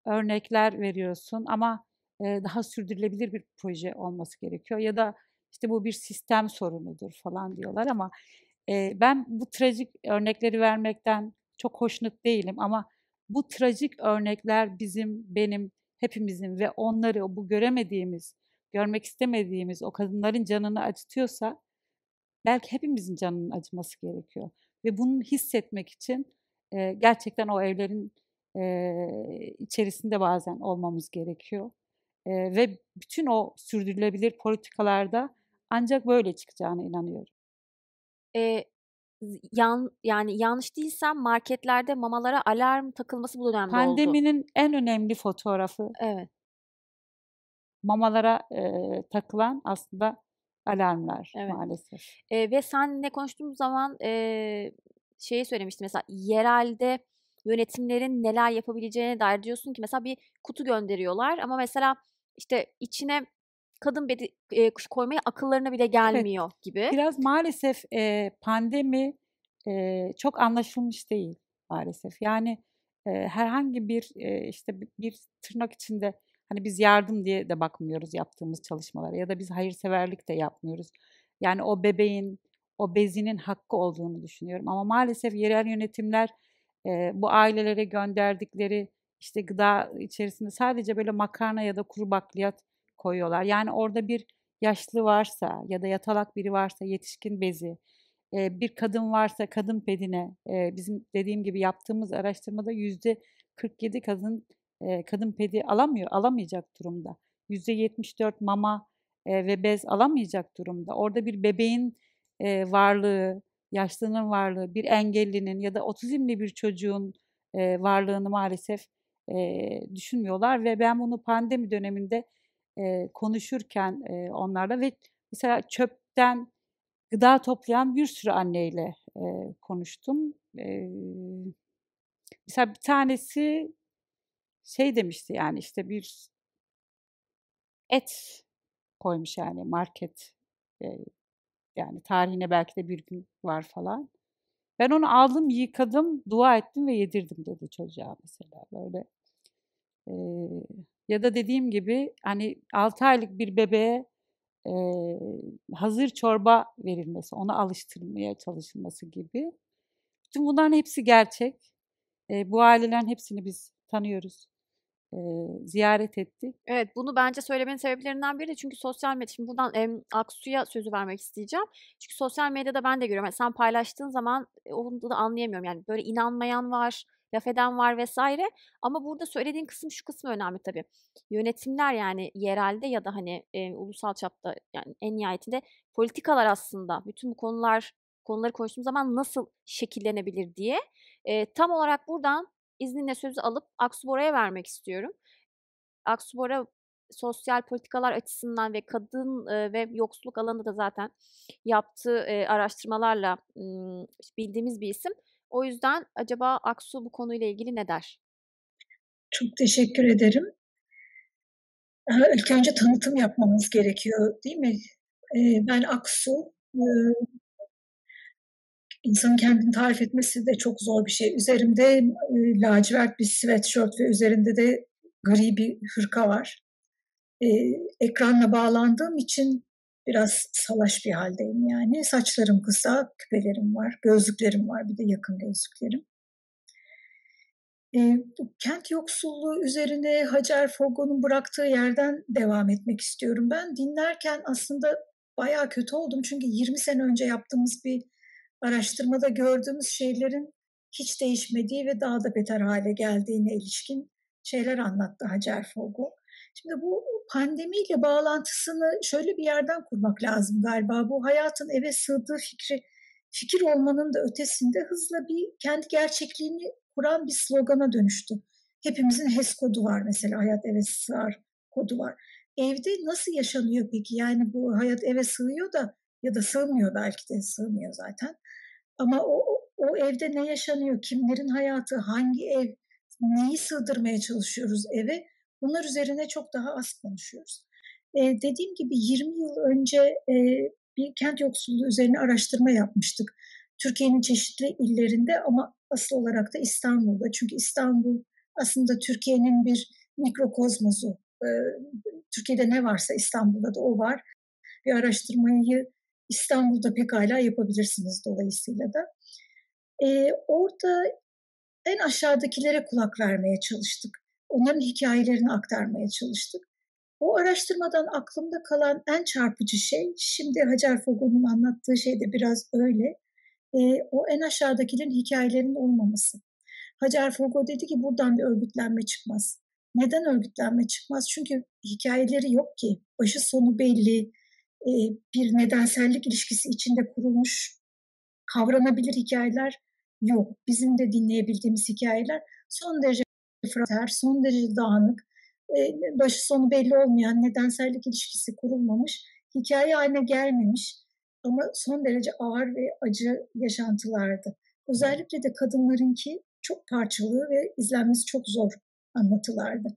örnekler veriyorsun ama, daha sürdürülebilir bir proje olması gerekiyor ya da, işte, bu bir sistem sorunudur." falan diyorlar ama, ben bu trajik örnekleri vermekten çok hoşnut değilim ama bu trajik örnekler bizim, benim, hepimizin ve onları, bu göremediğimiz, görmek istemediğimiz o kadınların canını acıtıyorsa belki hepimizin canının acıması gerekiyor ve bunu hissetmek için, gerçekten o evlerin, içerisinde bazen olmamız gerekiyor, ve bütün o sürdürülebilir politikalarda ancak böyle çıkacağına inanıyorum. Eee, yani yanlış değilsem marketlerde mamalara alarm takılması bu dönemde oldu. Pandeminin en önemli fotoğrafı Evet, mamalara, takılan aslında alarmlar evet. maalesef. Ve seninle konuştuğumuz zaman, şeyi söylemiştin mesela yerelde yönetimlerin neler yapabileceğine dair diyorsun ki mesela bir kutu gönderiyorlar ama mesela, işte, içine kadın bedi koymaya akıllarına bile Evet. gelmiyor gibi. Biraz maalesef, pandemi, çok anlaşılmış değil maalesef. Yani, herhangi bir, işte, bir tırnak içinde, hani, biz yardım diye de bakmıyoruz yaptığımız çalışmalara ya da biz hayırseverlik de yapmıyoruz. Yani o bebeğin, o bezinin hakkı olduğunu düşünüyorum ama maalesef yerel yönetimler, bu ailelere gönderdikleri, işte, gıda içerisinde sadece böyle makarna ya da kuru bakliyat koyuyorlar. Yani orada bir yaşlı varsa ya da yatalak biri varsa yetişkin bezi, bir kadın varsa kadın pedine, bizim dediğim gibi yaptığımız araştırmada %47 kadın pedi alamayacak durumda. %74 mama ve bez alamayacak durumda. Orada bir bebeğin varlığı, yaşlının varlığı, bir engellinin ya da otizmli bir çocuğun varlığını maalesef düşünmüyorlar ve ben bunu pandemi döneminde konuşurken onlarla ve mesela çöpten gıda toplayan bir sürü anneyle konuştum. Mesela bir tanesi şey demişti, yani işte bir et koymuş, yani market, yani tarihine belki de bir gün var falan. Ben onu aldım, yıkadım, dua ettim ve yedirdim dedi çocuğa mesela böyle. Ya da dediğim gibi hani 6 aylık bir bebeğe hazır çorba verilmesi, onu alıştırmaya çalışılması gibi. Bütün bunların hepsi gerçek. Bu ailelerin hepsini biz tanıyoruz. Ziyaret ettik. Evet, bunu bence söylemenin sebeplerinden biri de çünkü sosyal medya. Şimdi buradan Aksu'ya sözü vermek isteyeceğim. Çünkü sosyal medyada ben de görüyorum. Yani sen paylaştığın zaman onu da anlayamıyorum. Yani böyle inanmayan var, laf eden var vesaire. Ama burada söylediğin kısım şu kısmı önemli tabii. Yönetimler yani yerelde ya da hani ulusal çapta yani en nihayetinde politikalar aslında bütün bu konuları konuştuğumuz zaman nasıl şekillenebilir diye tam olarak buradan izninle sözü alıp Aksu Bora'ya vermek istiyorum. Aksu Bora sosyal politikalar açısından ve kadın, ve yoksulluk alanında da zaten yaptığı, araştırmalarla, bildiğimiz bir isim. O yüzden acaba Aksu bu konuyla ilgili ne der? Çok teşekkür ederim. İlk önce tanıtım yapmamız gerekiyor, değil mi? Ben Aksu. İnsanın kendini tarif etmesi de çok zor bir şey. Üzerimde lacivert bir sweatshirt ve üzerinde de gri bir hırka var. Ekranla bağlandığım için biraz salaş bir haldeyim yani. Saçlarım kısa, küpelerim var, gözlüklerim var, bir de yakın gözlüklerim. Bu kent yoksulluğu üzerine Hacer Fogo'nun bıraktığı yerden devam etmek istiyorum. Ben dinlerken aslında bayağı kötü oldum. Çünkü 20 sene önce yaptığımız bir araştırmada gördüğümüz şeylerin hiç değişmediği ve daha da beter hale geldiğine ilişkin şeyler anlattı Hacer Fogo. Şimdi bu pandemiyle bağlantısını şöyle bir yerden kurmak lazım galiba. Bu hayatın eve sığdığı fikir olmanın da ötesinde hızla bir kendi gerçekliğini kuran bir slogana dönüştü. Hepimizin HES kodu var mesela, hayat eve sığar kodu var. Evde nasıl yaşanıyor peki? Yani bu hayat eve sığıyor da ya da sığmıyor, belki de sığmıyor zaten. Ama o evde ne yaşanıyor? Kimlerin hayatı? Hangi ev? Neyi sığdırmaya çalışıyoruz eve? Bunlar üzerine çok daha az konuşuyoruz. Dediğim gibi 20 yıl önce bir kent yoksulluğu üzerine araştırma yapmıştık. Türkiye'nin çeşitli illerinde ama asıl olarak da İstanbul'da. Çünkü İstanbul aslında Türkiye'nin bir mikrokozmosu. Türkiye'de ne varsa İstanbul'da da o var. Bir araştırmayı İstanbul'da pekala yapabilirsiniz dolayısıyla da. Orada en aşağıdakilere kulak vermeye çalıştık. Onların hikayelerini aktarmaya çalıştık. O araştırmadan aklımda kalan en çarpıcı şey, şimdi Hacer Fogo'nun anlattığı şey de biraz öyle. O en aşağıdakilerin hikayelerinin olmaması. Hacer Fogo dedi ki buradan bir örgütlenme çıkmaz. Neden örgütlenme çıkmaz? Çünkü hikayeleri yok ki. Başı sonu belli, bir nedensellik ilişkisi içinde kurulmuş, kavranabilir hikayeler yok. Bizim de dinleyebildiğimiz hikayeler son derece frater, son derece dağınık, başı sonu belli olmayan, nedensellik ilişkisi kurulmamış, hikaye haline gelmemiş ama son derece ağır ve acı yaşantılardı. Özellikle de kadınlarınki çok parçalı ve izlenmesi çok zor anlatılardı.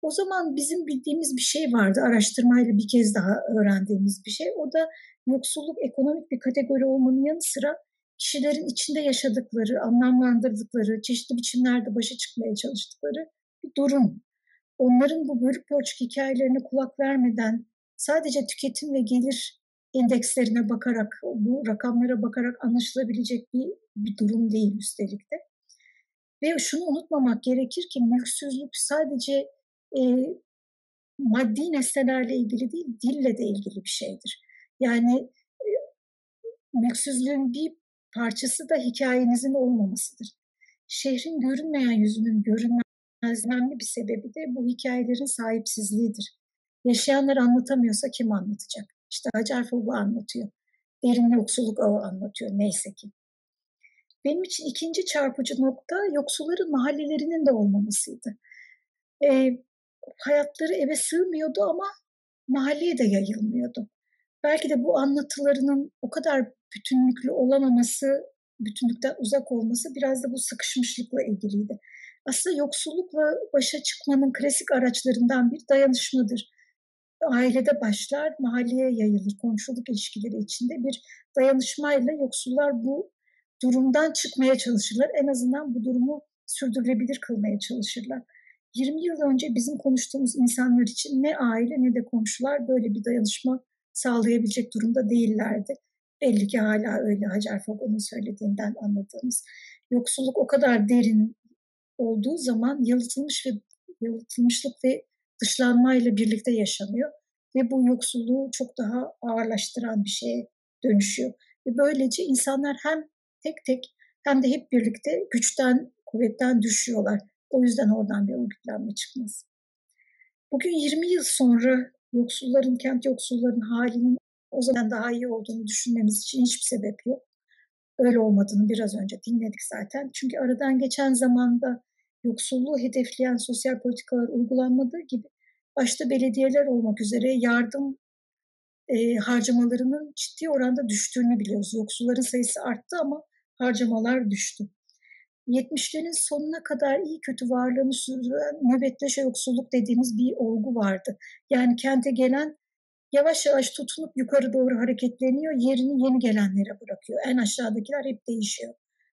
O zaman bizim bildiğimiz bir şey vardı, araştırmayla bir kez daha öğrendiğimiz bir şey. O da yoksulluk ekonomik bir kategori olmanın yanı sıra kişilerin içinde yaşadıkları, anlamlandırdıkları, çeşitli biçimlerde başa çıkmaya çalıştıkları bir durum. Onların bu bölük pörçük hikayelerine kulak vermeden sadece tüketim ve gelir endekslerine bakarak, bu rakamlara bakarak anlaşılabilecek bir durum değil üstelik de. Ve şunu unutmamak gerekir ki mülksüzlük sadece maddi nesnelerle ilgili değil, dille de ilgili bir şeydir. Yani mülksüzlüğün bir parçası da hikayenizin olmamasıdır. Şehrin görünmeyen yüzünün görünmez önemli bir sebebi de bu hikayelerin sahipsizliğidir. Yaşayanlar anlatamıyorsa kim anlatacak? İşte Hacer Fogu anlatıyor. Derin yoksulluk ağı anlatıyor neyse ki. Benim için ikinci çarpıcı nokta yoksulların mahallelerinin de olmamasıydı. Hayatları eve sığmıyordu ama mahalleye de yayılmıyordu. Belki de bu anlatılarının o kadar bütünlüklü olamaması, bütünlükten uzak olması biraz da bu sıkışmışlıkla ilgiliydi. Aslında yoksullukla başa çıkmanın klasik araçlarından bir dayanışmadır. Ailede başlar, mahalleye yayılır, komşuluk ilişkileri içinde bir dayanışmayla yoksullar bu durumdan çıkmaya çalışırlar. En azından bu durumu sürdürülebilir kılmaya çalışırlar. 20 yıl önce bizim konuştuğumuz insanlar için ne aile ne de komşular böyle bir dayanışma sağlayabilecek durumda değillerdi. Belli ki hala öyle Hacer Fogo'nun söylediğinden anladığımız. Yoksulluk o kadar derin olduğu zaman yalıtılmışlık ve dışlanmayla birlikte yaşanıyor. Ve bu yoksulluğu çok daha ağırlaştıran bir şeye dönüşüyor. Ve böylece insanlar hem tek tek hem de hep birlikte güçten, kuvvetten düşüyorlar. O yüzden oradan bir örgütlenme çıkmaz. Bugün 20 yıl sonra kent yoksulların halinin o zaman daha iyi olduğunu düşünmemiz için hiçbir sebep yok. Öyle olmadığını biraz önce dinledik zaten. Çünkü aradan geçen zamanda yoksulluğu hedefleyen sosyal politikalar uygulanmadığı gibi başta belediyeler olmak üzere yardım harcamalarının ciddi oranda düştüğünü biliyoruz. Yoksulların sayısı arttı ama harcamalar düştü. 70'lerin sonuna kadar iyi kötü varlığını sürdüren nöbetleşe yoksulluk dediğimiz bir olgu vardı. Yani kente gelen yavaş yavaş tutunup yukarı doğru hareketleniyor, yerini yeni gelenlere bırakıyor. En aşağıdakiler hep değişiyor.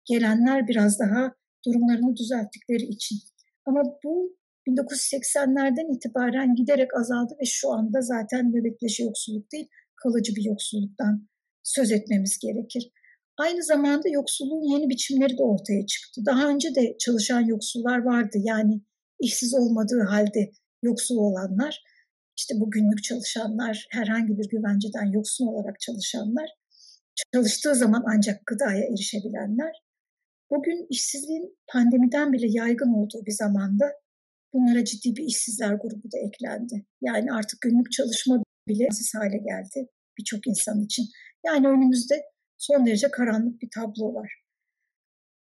Gelenler biraz daha durumlarını düzelttikleri için. Ama bu 1980'lerden itibaren giderek azaldı ve şu anda zaten nöbetleşe yoksulluk değil, kalıcı bir yoksulluktan söz etmemiz gerekir. Aynı zamanda yoksulluğun yeni biçimleri de ortaya çıktı. Daha önce de çalışan yoksullar vardı. Yani işsiz olmadığı halde yoksul olanlar, işte bu günlük çalışanlar, herhangi bir güvenceden yoksun olarak çalışanlar, çalıştığı zaman ancak gıdaya erişebilenler. Bugün işsizliğin pandemiden bile yaygın olduğu bir zamanda bunlara ciddi bir işsizler grubu da eklendi. Yani artık günlük çalışma bile aziz hale geldi birçok insan için. Yani önümüzde son derece karanlık bir tablo var.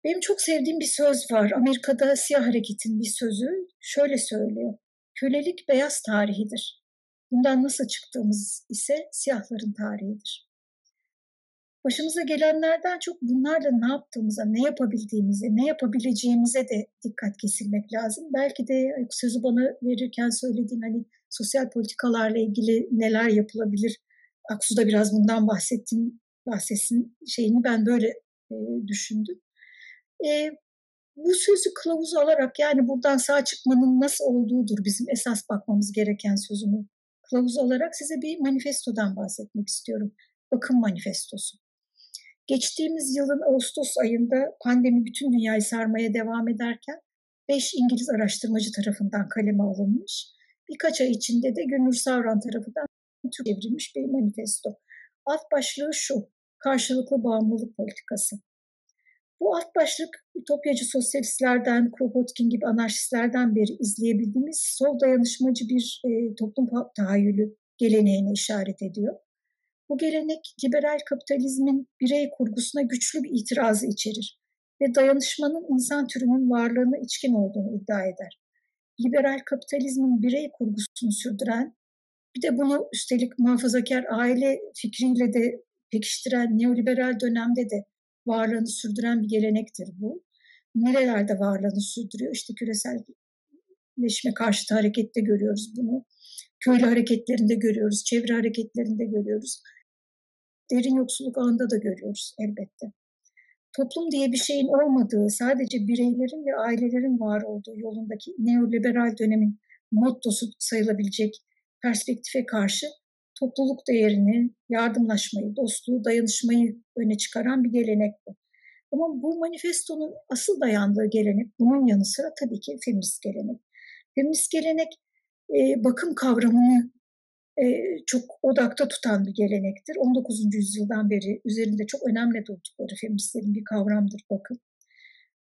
Benim çok sevdiğim bir söz var. Amerika'da siyah hareketin bir sözü şöyle söylüyor. Kölelik beyaz tarihidir. Bundan nasıl çıktığımız ise siyahların tarihidir. Başımıza gelenlerden çok bunlarla ne yaptığımıza, ne yapabildiğimize, ne yapabileceğimize de dikkat kesilmek lazım. Belki de sözü bana verirken söylediğin hani sosyal politikalarla ilgili neler yapılabilir. Aksu da biraz bundan bahsetsin şeyini ben böyle düşündüm. Bu sözü kılavuzu alarak yani buradan sağ çıkmanın nasıl olduğudur bizim esas bakmamız gereken sözünü kılavuzu alarak size bir manifestodan bahsetmek istiyorum. Bakım manifestosu. Geçtiğimiz yılın Ağustos ayında pandemi bütün dünyayı sarmaya devam ederken 5 İngiliz araştırmacı tarafından kaleme alınmış. Birkaç ay içinde de Gönül Savran tarafından Türkçe'ye çevrilmiş bir manifesto. Alt başlığı şu, karşılıklı bağımlılık politikası. Bu alt başlık ütopyacı sosyalistlerden, Kropotkin gibi anarşistlerden beri izleyebildiğimiz sol dayanışmacı bir toplum tahayyülü geleneğine işaret ediyor. Bu gelenek liberal kapitalizmin birey kurgusuna güçlü bir itirazı içerir ve dayanışmanın insan türünün varlığına içkin olduğunu iddia eder. Liberal kapitalizmin birey kurgusunu sürdüren, bir de bunu üstelik muhafazakar aile fikriyle de pekiştiren neoliberal dönemde de varlığını sürdüren bir gelenektir bu. Nerelerde varlığını sürdürüyor? İşte küreselleşme karşıtı harekette görüyoruz bunu. Köylü hareketlerinde görüyoruz, çevre hareketlerinde görüyoruz. Derin yoksulluk ağında da görüyoruz elbette. Toplum diye bir şeyin olmadığı, sadece bireylerin ve ailelerin var olduğu yolundaki neoliberal dönemin mottosu sayılabilecek perspektife karşı topluluk değerini, yardımlaşmayı, dostluğu, dayanışmayı öne çıkaran bir gelenek bu. Ama bu manifestonun asıl dayandığı gelenek, bunun yanı sıra tabii ki feminist gelenek. Feminist gelenek bakım kavramını çok odakta tutan bir gelenektir. 19. yüzyıldan beri üzerinde çok önemli durdukları feministlerin bir kavramdır bakım.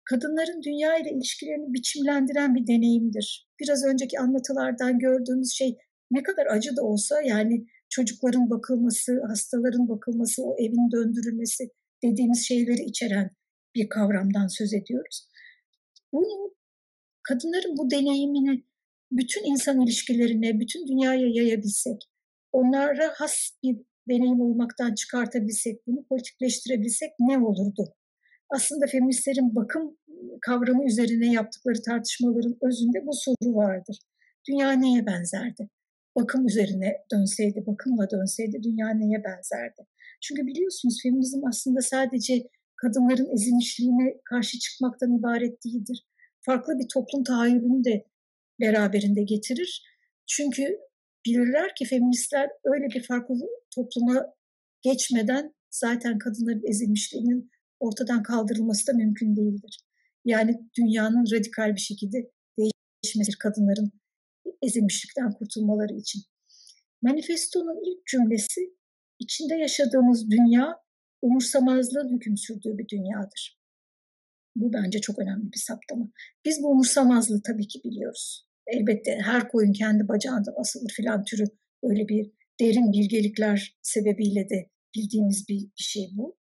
Kadınların dünya ile ilişkilerini biçimlendiren bir deneyimdir. Biraz önceki anlatılardan gördüğümüz şey ne kadar acı da olsa, yani çocukların bakılması, hastaların bakılması, o evin döndürülmesi dediğimiz şeyleri içeren bir kavramdan söz ediyoruz. Bunu, kadınların bu deneyimini bütün insan ilişkilerine, bütün dünyaya yayabilsek, onlara has bir deneyim olmaktan çıkartabilsek, bunu politikleştirebilsek ne olurdu? Aslında feministlerin bakım kavramı üzerine yaptıkları tartışmaların özünde bu soru vardır. Dünya neye benzerdi? Bakım üzerine dönseydi, bakımla dönseydi dünya neye benzerdi? Çünkü biliyorsunuz feminizm aslında sadece kadınların ezilmişliğine karşı çıkmaktan ibaret değildir. Farklı bir toplum tahayyülünü de beraberinde getirir. Çünkü bilirler ki feministler öyle bir farklı topluma geçmeden zaten kadınların ezilmişliğinin ortadan kaldırılması da mümkün değildir. Yani dünyanın radikal bir şekilde değişmesi kadınların ezilmişlikten kurtulmaları için. Manifestonun ilk cümlesi, içinde yaşadığımız dünya umursamazlığın hüküm sürdüğü bir dünyadır. Bu bence çok önemli bir saptama. Biz bu umursamazlığı tabii ki biliyoruz. Elbette her koyun kendi bacağından asılır filan türü öyle bir derin bilgelikler sebebiyle de bildiğimiz bir şey bu.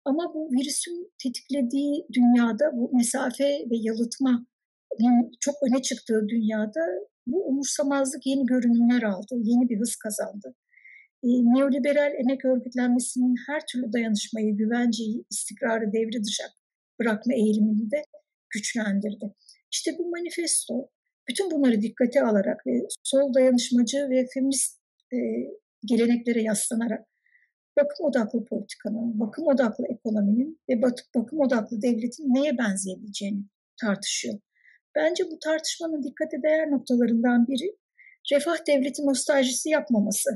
Ama bu virüsün tetiklediği dünyada, bu mesafe ve yalıtmanın çok öne çıktığı dünyada bu umursamazlık yeni görünümler aldı, yeni bir hız kazandı. Neoliberal emek örgütlenmesinin her türlü dayanışmayı, güvenceyi, istikrarı devre dışı bırakma eğilimini de güçlendirdi. İşte bu manifesto bütün bunları dikkate alarak ve sol dayanışmacı ve feminist geleneklere yaslanarak bakım odaklı politikanın, bakım odaklı ekonominin ve bakım odaklı devletin neye benzeyebileceğini tartışıyor. Bence bu tartışmanın dikkate değer noktalarından biri refah devleti nostaljisi yapmaması,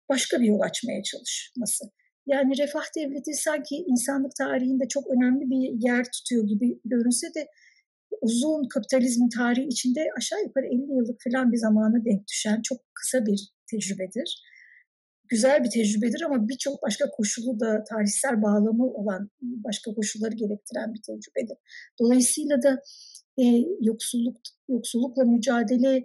başka bir yol açmaya çalışması. Yani refah devleti sanki insanlık tarihinde çok önemli bir yer tutuyor gibi görünse de uzun kapitalizm tarihi içinde aşağı yukarı 50 yıllık falan bir zamana denk düşen çok kısa bir tecrübedir. Güzel bir tecrübedir ama birçok başka koşulu da tarihsel bağlamı olan başka koşulları gerektiren bir tecrübedir. Dolayısıyla da yoksullukla mücadele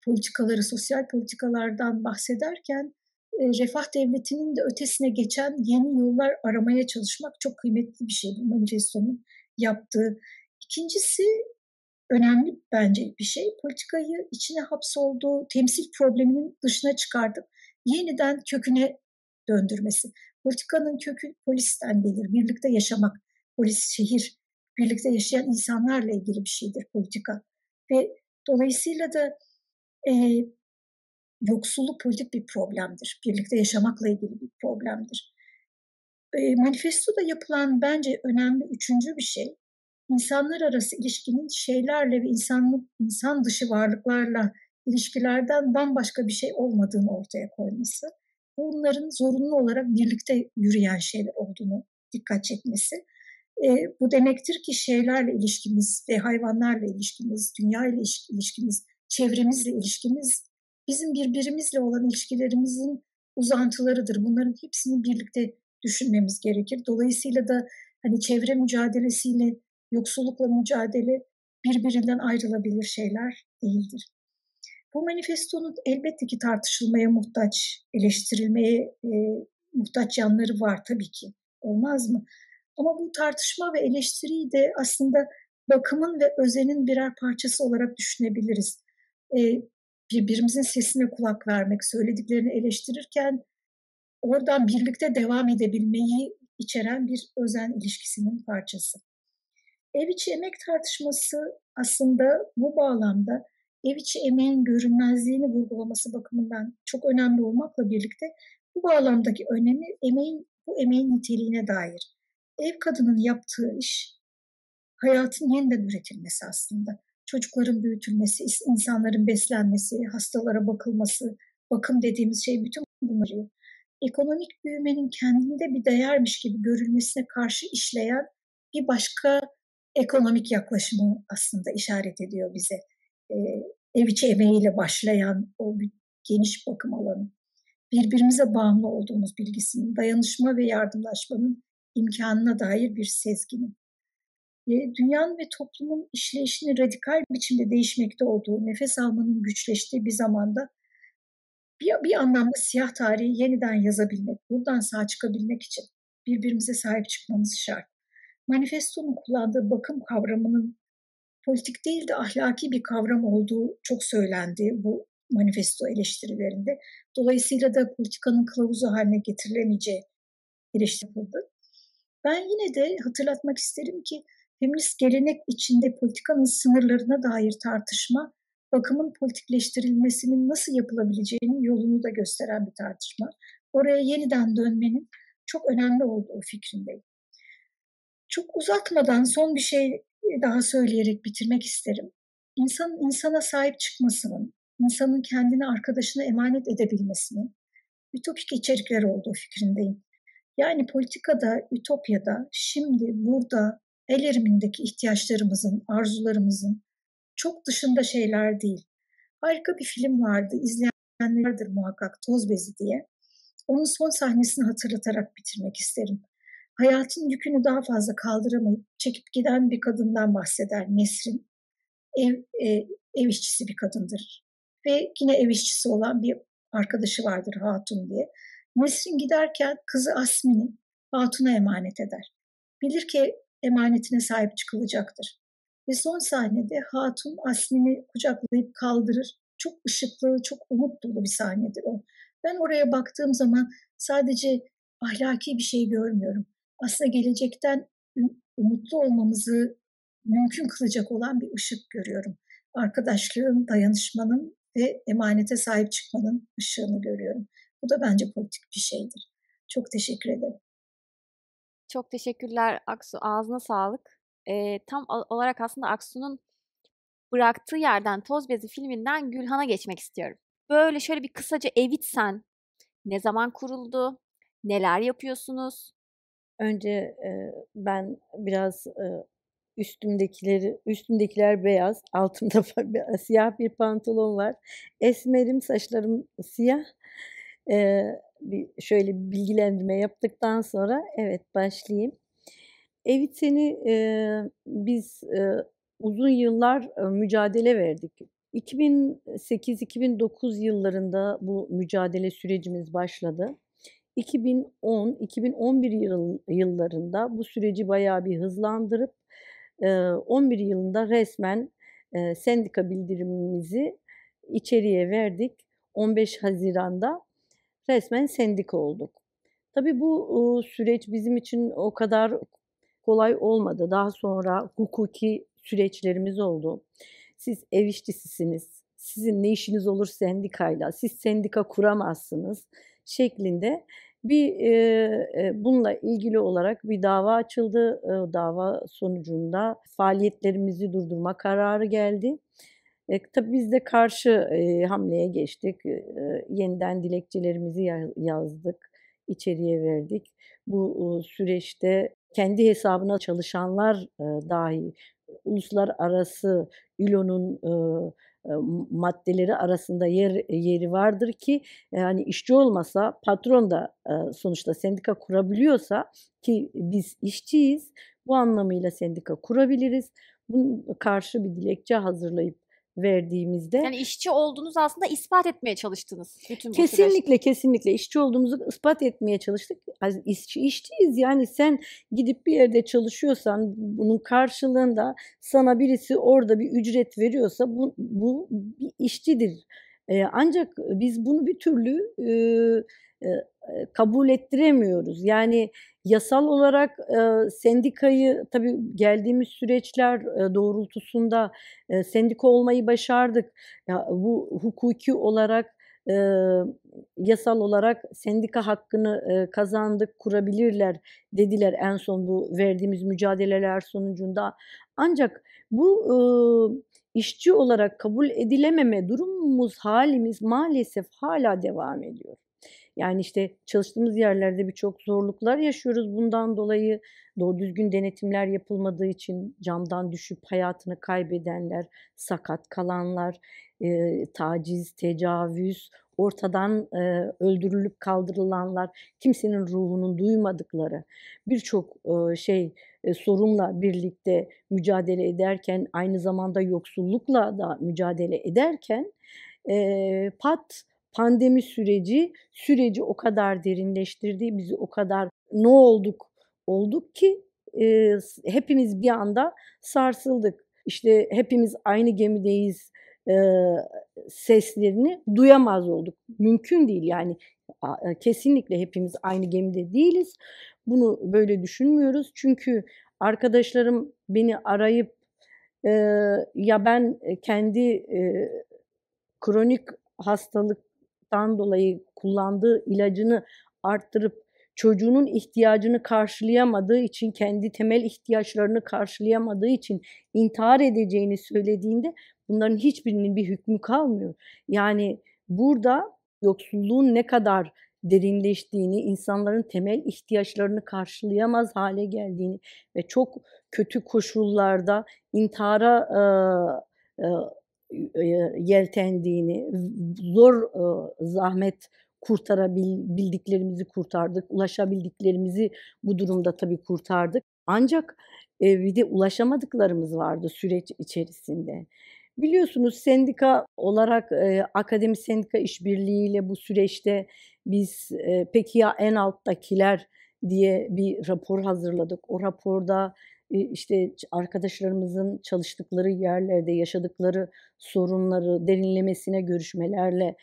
politikaları, sosyal politikalardan bahsederken refah devletinin de ötesine geçen yeni yollar aramaya çalışmak çok kıymetli bir şey bu manifestonun yaptığı. İkincisi önemli bence bir şey, politikayı içine hapsolduğu temsil probleminin dışına çıkartıp yeniden köküne döndürmesi. Politikanın kökü polisten gelir, birlikte yaşamak, polis, şehir, birlikte yaşayan insanlarla ilgili bir şeydir politika. Ve dolayısıyla da yoksulluk politik bir problemdir, birlikte yaşamakla ilgili bir problemdir. Manifestoda yapılan bence önemli üçüncü bir şey, İnsanlar arası ilişkinin şeylerle ve insan dışı varlıklarla ilişkilerden bambaşka bir şey olmadığını ortaya koyması, bunların zorunlu olarak birlikte yürüyen şeyler olduğunu dikkat çekmesi. Bu demektir ki şeylerle ilişkimiz ve hayvanlarla ilişkimiz, dünyayla ilişkimiz, çevremizle ilişkimiz, bizim birbirimizle olan ilişkilerimizin uzantılarıdır. Bunların hepsini birlikte düşünmemiz gerekir. Dolayısıyla da hani çevre mücadelesiyle yoksullukla mücadele birbirinden ayrılabilir şeyler değildir. Bu manifestonun elbette ki tartışılmaya muhtaç, eleştirilmeye muhtaç yanları var tabii ki. Olmaz mı? Ama bu tartışma ve eleştiriyi de aslında bakımın ve özenin birer parçası olarak düşünebiliriz. Birbirimizin sesine kulak vermek, söylediklerini eleştirirken oradan birlikte devam edebilmeyi içeren bir özen ilişkisinin parçası. Ev içi emek tartışması aslında bu bağlamda ev içi emeğin görünmezliğini vurgulaması bakımından çok önemli olmakla birlikte bu bağlamdaki önemi bu emeğin niteliğine dair. Ev kadının yaptığı iş hayatın yeniden üretilmesi aslında. Çocukların büyütülmesi, insanların beslenmesi, hastalara bakılması, bakım dediğimiz şey bütün bunları. Ekonomik büyümenin kendinde bir değermiş gibi görülmesine karşı işleyen bir başka ekonomik yaklaşımı aslında işaret ediyor bize. Ev içi emeğiyle başlayan o geniş bakım alanı, birbirimize bağımlı olduğumuz bilgisinin, dayanışma ve yardımlaşmanın imkanına dair bir sezginin, dünyanın ve toplumun işleyişini radikal biçimde değişmekte olduğu, nefes almanın güçleştiği bir zamanda bir anlamda siyah tarihi yeniden yazabilmek, buradan sağ çıkabilmek için birbirimize sahip çıkmamız şart. Manifestonun kullandığı bakım kavramının politik değil de ahlaki bir kavram olduğu çok söylendi bu manifesto eleştirilerinde. Dolayısıyla da politikanın kılavuzu haline getirilemeyeceği eleştirildi. Ben yine de hatırlatmak isterim ki feminist gelenek içinde politikanın sınırlarına dair tartışma, bakımın politikleştirilmesinin nasıl yapılabileceğinin yolunu da gösteren bir tartışma. Oraya yeniden dönmenin çok önemli olduğu fikrindeyim. Çok uzatmadan son bir şey daha söyleyerek bitirmek isterim. İnsanın insana sahip çıkmasının, insanın kendini arkadaşına emanet edebilmesinin ütopik içerikler olduğu fikrindeyim. Yani politikada, ütopyada, şimdi, burada, el erimindeki ihtiyaçlarımızın, arzularımızın çok dışında şeyler değil. Harika bir film vardı, izleyenler vardır muhakkak, Toz Bezi diye. Onun son sahnesini hatırlatarak bitirmek isterim. Hayatın yükünü daha fazla kaldıramayıp çekip giden bir kadından bahseder Nesrin. Ev işçisi bir kadındır. Ve yine ev işçisi olan bir arkadaşı vardır Hatun diye. Nesrin giderken kızı Asmin'i Hatun'a emanet eder. Bilir ki emanetine sahip çıkılacaktır. Ve son sahnede Hatun Asmin'i kucaklayıp kaldırır. Çok ışıklı, çok umut dolu bir sahnedir o. Ben oraya baktığım zaman sadece ahlaki bir şey görmüyorum. Aslında gelecekten umutlu olmamızı mümkün kılacak olan bir ışık görüyorum. Arkadaşlığın, dayanışmanın ve emanete sahip çıkmanın ışığını görüyorum. Bu da bence politik bir şeydir. Çok teşekkür ederim. Çok teşekkürler Aksu. Ağzına sağlık. Tam olarak aslında Aksu'nun bıraktığı yerden Toz Bezi filminden Gülhan'a geçmek istiyorum. Böyle şöyle bir kısaca Evitsen ne zaman kuruldu? Neler yapıyorsunuz? Önce ben biraz üstümdekiler beyaz, altımda siyah bir pantolon var. Esmerim, saçlarım siyah. Şöyle bir bilgilendirme yaptıktan sonra evet başlayayım. Evitsen'i biz uzun yıllar mücadele verdik. 2008-2009 yıllarında bu mücadele sürecimiz başladı. 2010-2011 yıllarında bu süreci bayağı bir hızlandırıp 11 yılında resmen sendika bildirimimizi içeriye verdik. 15 Haziran'da resmen sendika olduk. Tabii bu süreç bizim için o kadar kolay olmadı. Daha sonra hukuki süreçlerimiz oldu. Siz ev işçisisiniz, sizin ne işiniz olur sendikayla, siz sendika kuramazsınız şeklinde bununla ilgili olarak bir dava açıldı. Dava sonucunda faaliyetlerimizi durdurma kararı geldi. Tabii biz de karşı hamleye geçtik. Yeniden dilekçelerimizi yazdık, içeriye verdik. Bu süreçte kendi hesabına çalışanlar dahi uluslararası ILO'nun maddeleri arasında yeri vardır ki yani işçi olmasa patron da sonuçta sendika kurabiliyorsa ki biz işçiyiz bu anlamıyla sendika kurabiliriz. Bunun karşı bir dilekçe hazırlayıp verdiğimizde Yani işçi olduğunuzu aslında ispat etmeye çalıştınız bütün bu süreçte. kesinlikle işçi olduğumuzu ispat etmeye çalıştık. İşçiyiz yani sen gidip bir yerde çalışıyorsan bunun karşılığında sana birisi orada bir ücret veriyorsa bu bir işçidir. Ancak biz bunu bir türlü kabul ettiremiyoruz. Yani yasal olarak sendikayı tabii geldiğimiz süreçler doğrultusunda sendika olmayı başardık. Ya, bu hukuki olarak yasal olarak sendika hakkını kazandık, kurabilirler dediler en son bu verdiğimiz mücadeleler sonucunda. Ancak bu işçi olarak kabul edilememe durumumuz, halimiz maalesef hala devam ediyor. Yani işte çalıştığımız yerlerde birçok zorluklar yaşıyoruz. Bundan dolayı doğru düzgün denetimler yapılmadığı için camdan düşüp hayatını kaybedenler, sakat kalanlar, taciz, tecavüz, ortadan öldürülüp kaldırılanlar, kimsenin ruhunun duymadıkları birçok sorunla birlikte mücadele ederken, aynı zamanda yoksullukla da mücadele ederken pandemi süreci o kadar derinleştirdi, bizi o kadar ne olduk ki hepimiz bir anda sarsıldık. İşte hepimiz aynı gemideyiz seslerini duyamaz olduk. Mümkün değil yani kesinlikle hepimiz aynı gemide değiliz. Bunu böyle düşünmüyoruz. Çünkü arkadaşlarım beni arayıp ya ben kendi kronik hastalıktan dolayı kullandığı ilacını arttırıp çocuğunun ihtiyacını karşılayamadığı için, kendi temel ihtiyaçlarını karşılayamadığı için intihar edeceğini söylediğinde bunların hiçbirinin bir hükmü kalmıyor. Yani burada yoksulluğun ne kadar derinleştiğini, insanların temel ihtiyaçlarını karşılayamaz hale geldiğini ve çok kötü koşullarda intihara yeltendiğini, zor zahmet kurtarabildiklerimizi kurtardık, ulaşabildiklerimizi bu durumda tabii kurtardık. Ancak bir de ulaşamadıklarımız vardı süreç içerisinde. Biliyorsunuz sendika olarak akademi sendika işbirliğiyle bu süreçte biz peki ya en alttakiler diye bir rapor hazırladık. O raporda işte arkadaşlarımızın çalıştıkları yerlerde yaşadıkları sorunları derinlemesine görüşmelerle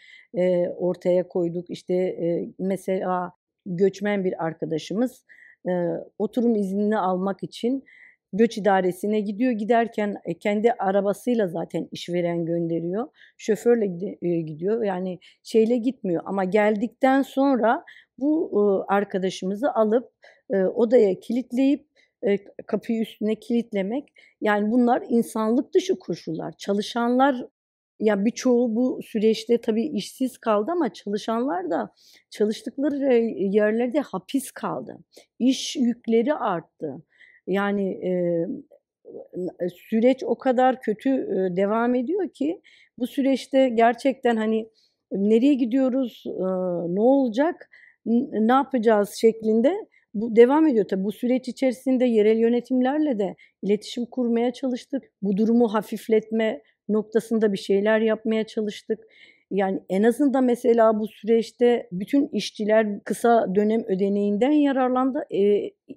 ortaya koyduk. İşte mesela göçmen bir arkadaşımız oturum iznini almak için göç idaresine gidiyor. Giderken kendi arabasıyla zaten işveren gönderiyor. Şoförle gidiyor. Yani şeyle gitmiyor ama geldikten sonra bu arkadaşımızı alıp odaya kilitleyip kapıyı üstüne kilitlemek, yani bunlar insanlık dışı koşullar. Çalışanlar ya birçoğu bu süreçte tabii işsiz kaldı ama çalışanlar da çalıştıkları yerlerde hapis kaldı. İş yükleri arttı. Yani süreç o kadar kötü devam ediyor ki bu süreçte gerçekten hani nereye gidiyoruz, ne olacak, ne yapacağız şeklinde bu devam ediyor. Tabii bu süreç içerisinde yerel yönetimlerle de iletişim kurmaya çalıştık. Bu durumu hafifletme noktasında bir şeyler yapmaya çalıştık. Yani en azından mesela bu süreçte bütün işçiler kısa dönem ödeneğinden yararlandı.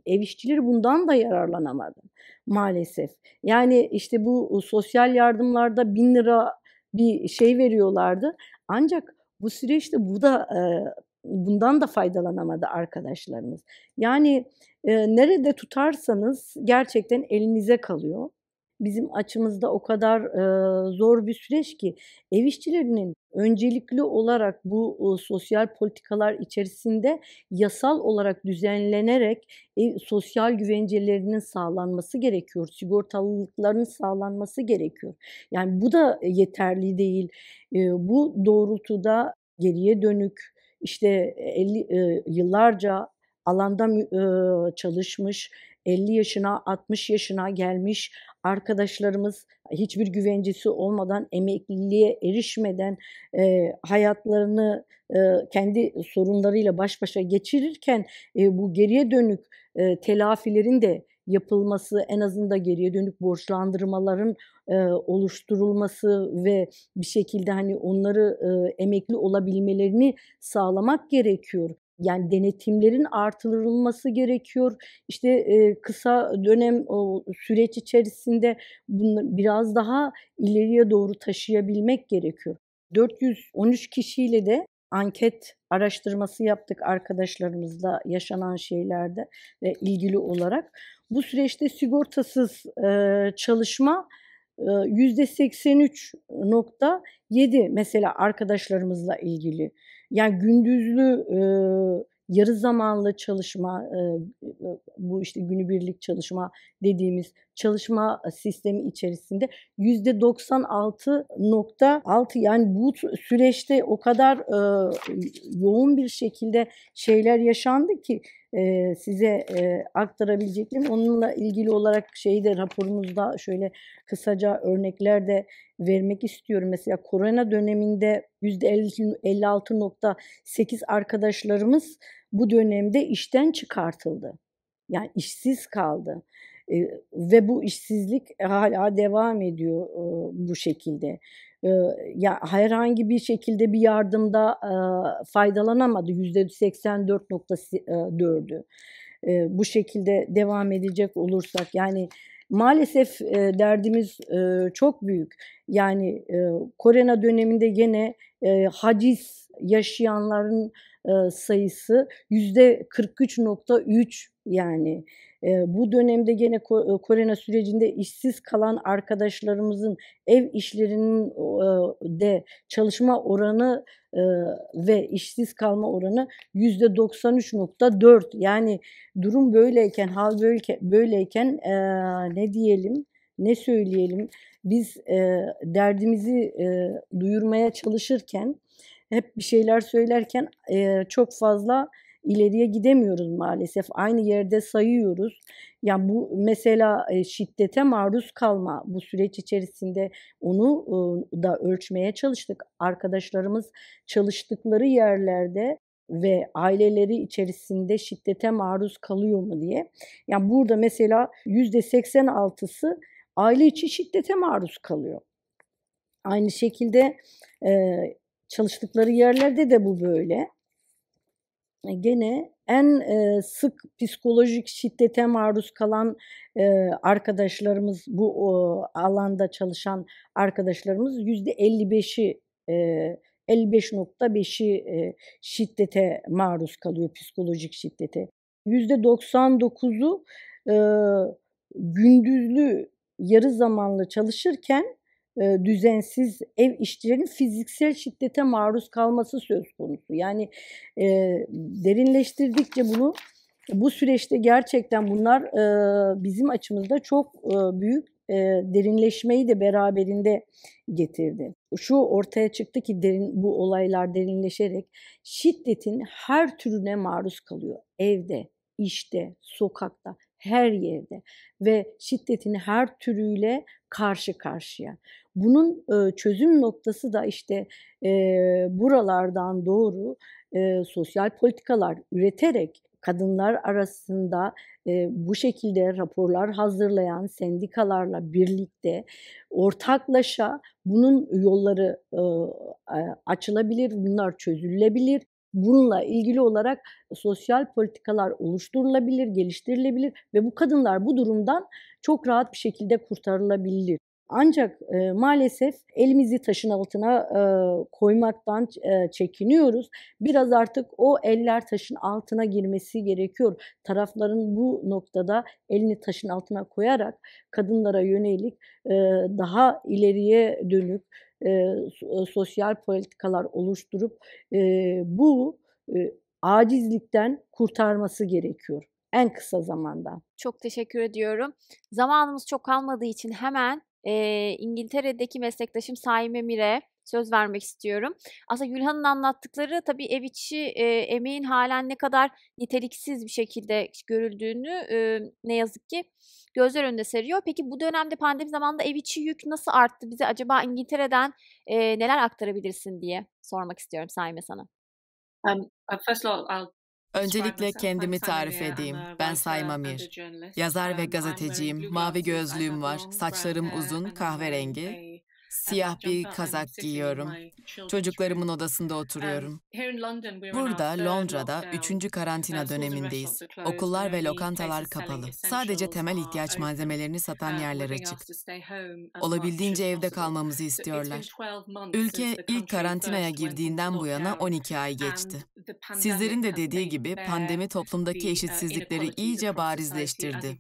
Ev işçileri bundan da yararlanamadı maalesef. Yani işte bu sosyal yardımlarda 1.000 lira bir şey veriyorlardı. Ancak bu süreçte bu da bundan da faydalanamadı arkadaşlarımız. Yani nerede tutarsanız gerçekten elinize kalıyor. Bizim açımızda o kadar zor bir süreç ki ev işçilerinin öncelikli olarak bu sosyal politikalar içerisinde yasal olarak düzenlenerek sosyal güvencelerinin sağlanması gerekiyor. Sigortalılıklarının sağlanması gerekiyor. Yani bu da yeterli değil. Bu doğrultuda geriye dönük işte 50 yıllarca alanda çalışmış, 50 yaşına, 60 yaşına gelmiş arkadaşlarımız hiçbir güvencesi olmadan, emekliliğe erişmeden hayatlarını kendi sorunlarıyla baş başa geçirirken bu geriye dönük telafilerin de yapılması, en azından geriye dönük borçlandırmaların oluşturulması ve bir şekilde hani onları emekli olabilmelerini sağlamak gerekiyor. Yani denetimlerin artırılması gerekiyor. İşte kısa dönem o süreç içerisinde bunu biraz daha ileriye doğru taşıyabilmek gerekiyor. 413 kişiyle de anket araştırması yaptık arkadaşlarımızla yaşanan şeylerde ilgili olarak. Bu süreçte sigortasız çalışma %83.7 mesela arkadaşlarımızla ilgili. Yani gündüzlü yarı zamanlı çalışma, bu işte günübirlik çalışma dediğimiz çalışma sistemi içerisinde %96.6 yani bu süreçte o kadar yoğun bir şekilde şeyler yaşandı ki size aktarabileceklerim. Onunla ilgili olarak raporumuzda şöyle kısaca örnekler de vermek istiyorum. Mesela korona döneminde %56.8 arkadaşlarımız bu dönemde işten çıkartıldı. Yani işsiz kaldı. Ve bu işsizlik hala devam ediyor bu şekilde. Ya herhangi bir şekilde bir yardımda faydalanamadı %84.4'ü. Bu şekilde devam edecek olursak yani maalesef derdimiz çok büyük. Yani korona döneminde gene haciz yaşayanların sayısı %43.3 yani. Bu dönemde gene korona sürecinde işsiz kalan arkadaşlarımızın ev işlerinin de çalışma oranı ve işsiz kalma oranı %93.4 yani durum böyleyken, hal böyleyken ne diyelim, ne söyleyelim? Biz derdimizi duyurmaya çalışırken, hep bir şeyler söylerken çok fazla ileriye gidemiyoruz maalesef. Aynı yerde sayıyoruz. Yani bu mesela şiddete maruz kalma bu süreç içerisinde onu da ölçmeye çalıştık. Arkadaşlarımız çalıştıkları yerlerde ve aileleri içerisinde şiddete maruz kalıyor mu diye. Yani burada mesela %86'sı aile içi şiddete maruz kalıyor. Aynı şekilde çalıştıkları yerlerde de bu böyle. Gene en sık psikolojik şiddete maruz kalan arkadaşlarımız, bu alanda çalışan arkadaşlarımız %55'i 55.5'i şiddete maruz kalıyor, psikolojik şiddete. %99'u gündüzlü yarı zamanlı çalışırken düzensiz ev işçilerinin fiziksel şiddete maruz kalması söz konusu. Yani derinleştirdikçe bu süreçte gerçekten bunlar bizim açımızda çok büyük derinleşmeyi de beraberinde getirdi. Şu ortaya çıktı ki bu olaylar derinleşerek şiddetin her türüne maruz kalıyor. Evde, işte, sokakta, her yerde ve şiddetin her türüyle karşı karşıya. Bunun çözüm noktası da işte buralardan doğru sosyal politikalar üreterek kadınlar arasında bu şekilde raporlar hazırlayan sendikalarla birlikte ortaklaşa bunun yolları açılabilir, bunlar çözülebilir. Bununla ilgili olarak sosyal politikalar oluşturulabilir, geliştirilebilir ve bu kadınlar bu durumdan çok rahat bir şekilde kurtarılabilir. Ancak maalesef elimizi taşın altına koymaktan çekiniyoruz. Biraz artık o eller taşın altına girmesi gerekiyor. Tarafların bu noktada elini taşın altına koyarak kadınlara yönelik daha ileriye dönük sosyal politikalar oluşturup bu acizlikten kurtarması gerekiyor en kısa zamanda. Çok teşekkür ediyorum. Zamanımız çok kalmadığı için hemen İngiltere'deki meslektaşım Saime Mir'e söz vermek istiyorum. Aslında Gülhan'ın anlattıkları tabii ev içi emeğin halen ne kadar niteliksiz bir şekilde görüldüğünü ne yazık ki gözler önünde seriyor. Peki bu dönemde pandemi zamanında ev içi yük nasıl arttı? Bize acaba İngiltere'den neler aktarabilirsin diye sormak istiyorum Saime sana. Öncelikle kendimi tarif edeyim. Ben Saime Mir. Yazar ve gazeteciyim. Mavi gözlüğüm var. Saçlarım uzun, kahverengi. Siyah bir kazak giyiyorum. Çocuklarımın odasında oturuyorum. Burada, Londra'da 3. karantina dönemindeyiz. Okullar ve lokantalar kapalı. Sadece temel ihtiyaç malzemelerini satan yerler açık. Olabildiğince evde kalmamızı istiyorlar. Ülke ilk karantinaya girdiğinden bu yana 12 ay geçti. Sizlerin de dediği gibi pandemi toplumdaki eşitsizlikleri iyice barizleştirdi.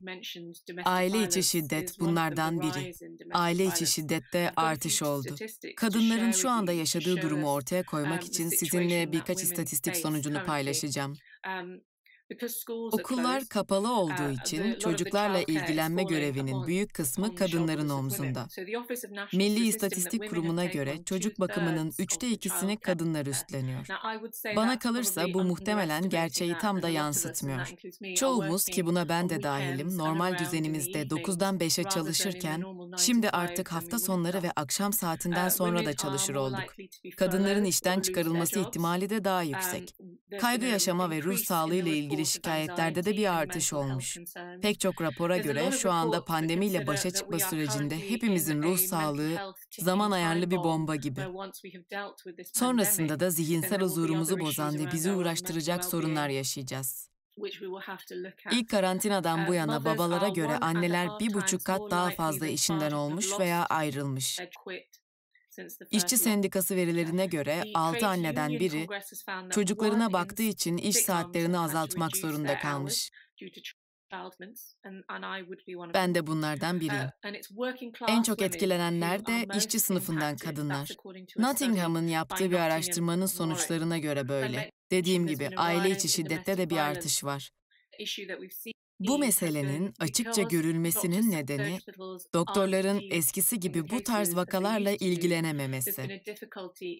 Aile içi şiddet bunlardan biri. Aile içi şiddette artış artış oldu. Kadınların şu anda yaşadığı durumu ortaya koymak için sizinle birkaç istatistik sonucunu paylaşacağım. Okullar kapalı olduğu için çocuklarla ilgilenme görevinin büyük kısmı kadınların omzunda. Milli İstatistik Kurumu'na göre çocuk bakımının 2/3'ünü kadınlar üstleniyor. Bana kalırsa bu muhtemelen gerçeği tam da yansıtmıyor. Çoğumuz, ki buna ben de dahilim, normal düzenimizde 9'dan 5'e çalışırken şimdi artık hafta sonları ve akşam saatinden sonra da çalışır olduk. Kadınların işten çıkarılması ihtimali de daha yüksek. Kaygı yaşama ve ruh sağlığı ile ilgili şikayetlerde de bir artış olmuş. Pek çok rapora göre şu anda pandemiyle başa çıkma sürecinde hepimizin ruh sağlığı zaman ayarlı bir bomba gibi. Sonrasında da zihinsel huzurumuzu bozan ve bizi uğraştıracak sorunlar yaşayacağız. İlk karantinadan bu yana babalara göre anneler 1,5 kat daha fazla işinden olmuş veya ayrılmış. İşçi Sendikası verilerine göre 6 anneden biri çocuklarına baktığı için iş saatlerini azaltmak zorunda kalmış. Ben de bunlardan biriyim. En çok etkilenenler de işçi sınıfından kadınlar. Nottingham'ın yaptığı bir araştırmanın sonuçlarına göre böyle. Dediğim gibi aile içi şiddette de bir artış var. Bu meselenin açıkça görülmesinin nedeni doktorların eskisi gibi bu tarz vakalarla ilgilenememesi.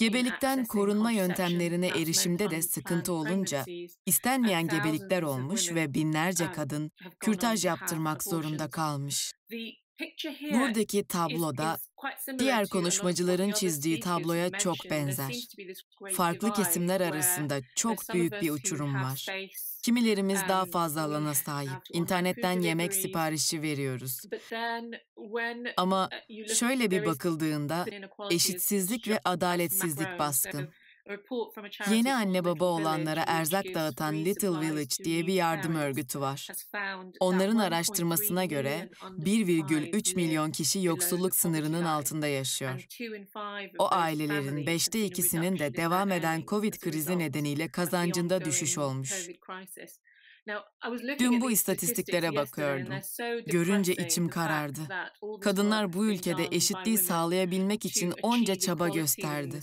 Gebelikten korunma yöntemlerine erişimde de sıkıntı olunca istenmeyen gebelikler olmuş ve binlerce kadın kürtaj yaptırmak zorunda kalmış. Buradaki tabloda diğer konuşmacıların çizdiği tabloya çok benzer. Farklı kesimler arasında çok büyük bir uçurum var. Kimilerimiz daha fazla alana sahip. İnternetten yemek siparişi veriyoruz. Ama şöyle bir bakıldığında eşitsizlik ve adaletsizlik baskın. Yeni anne baba olanlara erzak dağıtan Little Village diye bir yardım örgütü var. Onların araştırmasına göre 1,3 milyon kişi yoksulluk sınırının altında yaşıyor. O ailelerin 5'te 2'sinin de devam eden Covid krizi nedeniyle kazancında düşüş olmuş. Dün bu istatistiklere bakıyordum. Görünce içim karardı. Kadınlar bu ülkede eşitliği sağlayabilmek için onca çaba gösterdi.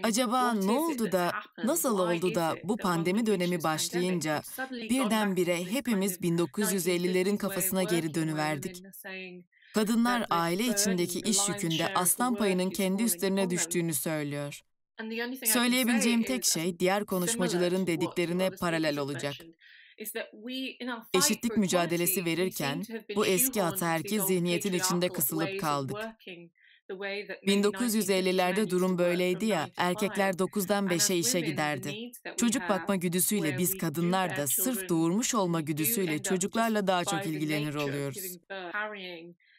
Acaba ne oldu da, nasıl oldu da bu pandemi dönemi başlayınca birdenbire hepimiz 1950'lerin kafasına geri dönüverdik? Kadınlar aile içindeki iş yükünde aslan payının kendi üstlerine düştüğünü söylüyor. Söyleyebileceğim tek şey diğer konuşmacıların dediklerine paralel olacak. Eşitlik mücadelesi verirken bu eski ataerkil zihniyetin içinde kısılıp kaldık. 1950'lerde durum böyleydi ya, erkekler 9'dan 5'e işe giderdi. Çocuk bakma güdüsüyle biz kadınlar da sırf doğurmuş olma güdüsüyle çocuklarla daha çok ilgilenir oluyoruz.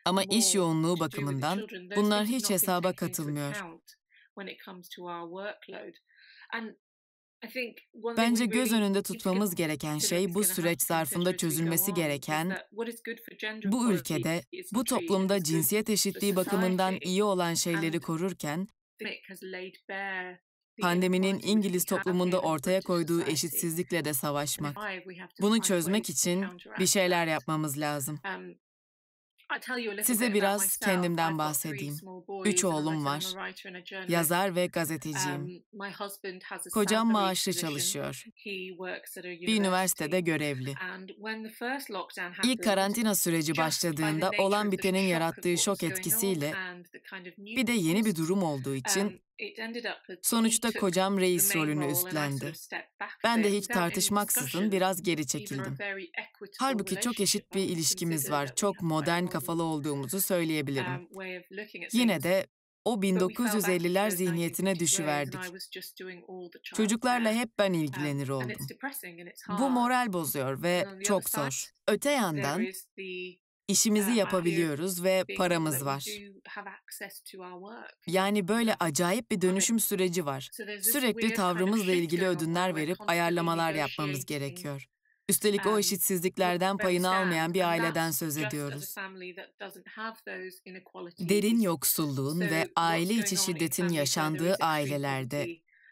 Ama iş yoğunluğu bakımından bunlar hiç hesaba katılmıyor. Bence göz önünde tutmamız gereken şey bu süreç zarfında çözülmesi gereken, bu ülkede, bu toplumda cinsiyet eşitliği bakımından iyi olan şeyleri korurken, pandeminin İngiliz toplumunda ortaya koyduğu eşitsizlikle de savaşmak. Bunu çözmek için bir şeyler yapmamız lazım. Size biraz kendimden bahsedeyim. 3 oğlum var. Yazar ve gazeteciyim. Kocam maaşlı çalışıyor. Bir üniversitede görevli. İlk karantina süreci başladığında olan bitenin yarattığı şok etkisiyle bir de yeni bir durum olduğu için sonuçta kocam reis rolünü üstlendi. Ben de hiç tartışmaksızın biraz geri çekildim. Halbuki çok eşit bir ilişkimiz var. Çok modern kafalı olduğumuzu söyleyebilirim. Yine de o 1950'ler zihniyetine düşüverdik. Çocuklarla hep ben ilgilenir oldum. Bu moral bozuyor ve çok zor. Öte yandan İşimizi yapabiliyoruz ve paramız var. Yani böyle acayip bir dönüşüm süreci var. Sürekli tavrımızla ilgili ödünler verip ayarlamalar yapmamız gerekiyor. Üstelik o eşitsizliklerden payını almayan bir aileden söz ediyoruz. Derin yoksulluğun ve aile içi şiddetin yaşandığı ailelerde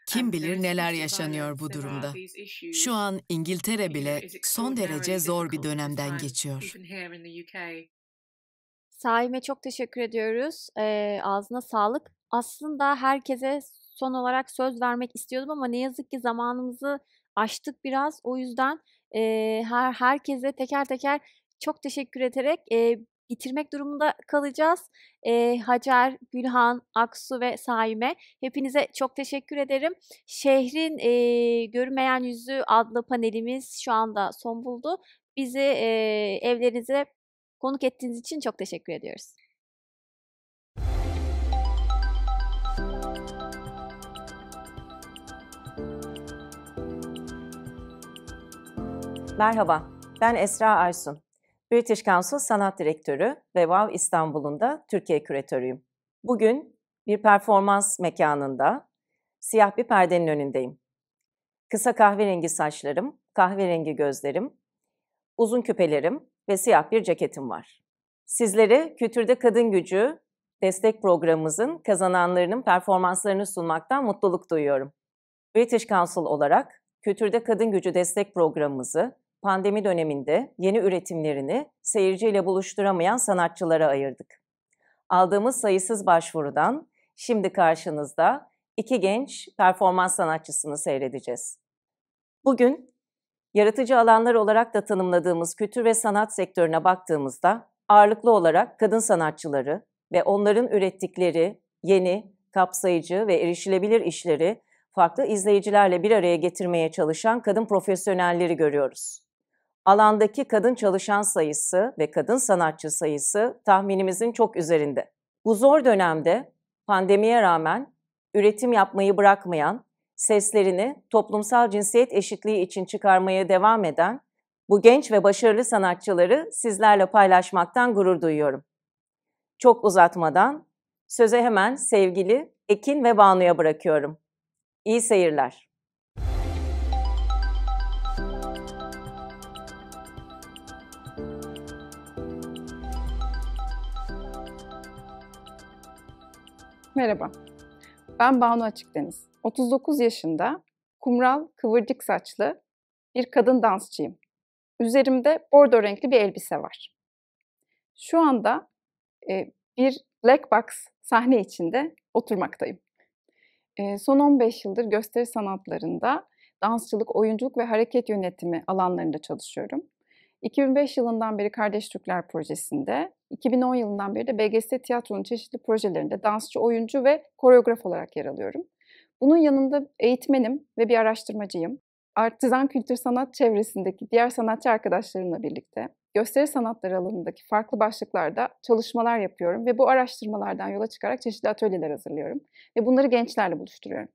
kim bilir neler yaşanıyor bu durumda. Şu an İngiltere bile son derece zor bir dönemden geçiyor. Saime çok teşekkür ediyoruz. Ağzına sağlık. Aslında herkese son olarak söz vermek istiyordum ama ne yazık ki zamanımızı aştık biraz. O yüzden herkese teker teker çok teşekkür ederek bitirmek durumunda kalacağız. Hacer, Gülhan, Aksu ve Saime, hepinize çok teşekkür ederim. Şehrin Görünmeyen Yüzü adlı panelimiz şu anda son buldu. Bizi evlerinize konuk ettiğiniz için çok teşekkür ediyoruz. Merhaba, ben Esra Aysun. British Council Sanat Direktörü ve WOW İstanbul'un da Türkiye Küratörüyüm. Bugün bir performans mekanında siyah bir perdenin önündeyim. Kısa kahverengi saçlarım, kahverengi gözlerim, uzun küpelerim ve siyah bir ceketim var. Sizlere Kültürde Kadın Gücü destek programımızın kazananlarının performanslarını sunmaktan mutluluk duyuyorum. British Council olarak Kültürde Kadın Gücü destek programımızı pandemi döneminde yeni üretimlerini seyirciyle buluşturamayan sanatçılara ayırdık. Aldığımız sayısız başvurudan şimdi karşınızda 2 genç performans sanatçısını seyredeceğiz. Bugün yaratıcı alanlar olarak da tanımladığımız kültür ve sanat sektörüne baktığımızda ağırlıklı olarak kadın sanatçıları ve onların ürettikleri yeni, kapsayıcı ve erişilebilir işleri farklı izleyicilerle bir araya getirmeye çalışan kadın profesyonelleri görüyoruz. Alandaki kadın çalışan sayısı ve kadın sanatçı sayısı tahminimizin çok üzerinde. Bu zor dönemde pandemiye rağmen üretim yapmayı bırakmayan, seslerini toplumsal cinsiyet eşitliği için çıkarmaya devam eden bu genç ve başarılı sanatçıları sizlerle paylaşmaktan gurur duyuyorum. Çok uzatmadan söze hemen sevgili Ekin ve Banu'ya bırakıyorum. İyi seyirler. Merhaba, ben Banu Açıkdeniz. 39 yaşında, kumral, kıvırcık saçlı bir kadın dansçıyım. Üzerimde bordo renkli bir elbise var. Şu anda bir black box sahne içinde oturmaktayım. Son 15 yıldır gösteri sanatlarında dansçılık, oyunculuk ve hareket yönetimi alanlarında çalışıyorum. 2005 yılından beri Kardeş Türkler projesinde, 2010 yılından beri de BGS Tiyatro'nun çeşitli projelerinde dansçı, oyuncu ve koreograf olarak yer alıyorum. Bunun yanında eğitmenim ve bir araştırmacıyım. Artizan kültür sanat çevresindeki diğer sanatçı arkadaşlarımla birlikte gösteri sanatları alanındaki farklı başlıklarda çalışmalar yapıyorum ve bu araştırmalardan yola çıkarak çeşitli atölyeler hazırlıyorum ve bunları gençlerle buluşturuyorum.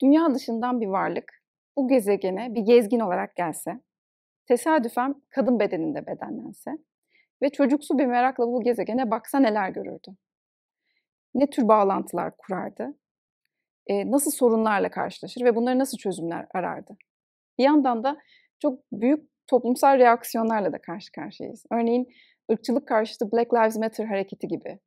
Dünya dışından bir varlık bu gezegene bir gezgin olarak gelse, tesadüfen kadın bedeninde bedenlense ve çocuksu bir merakla bu gezegene baksa neler görürdü? Ne tür bağlantılar kurardı? Nasıl sorunlarla karşılaşır ve bunları nasıl çözümler arardı? Bir yandan da çok büyük toplumsal reaksiyonlarla da karşı karşıyayız. Örneğin ırkçılık karşıtı Black Lives Matter hareketi gibi,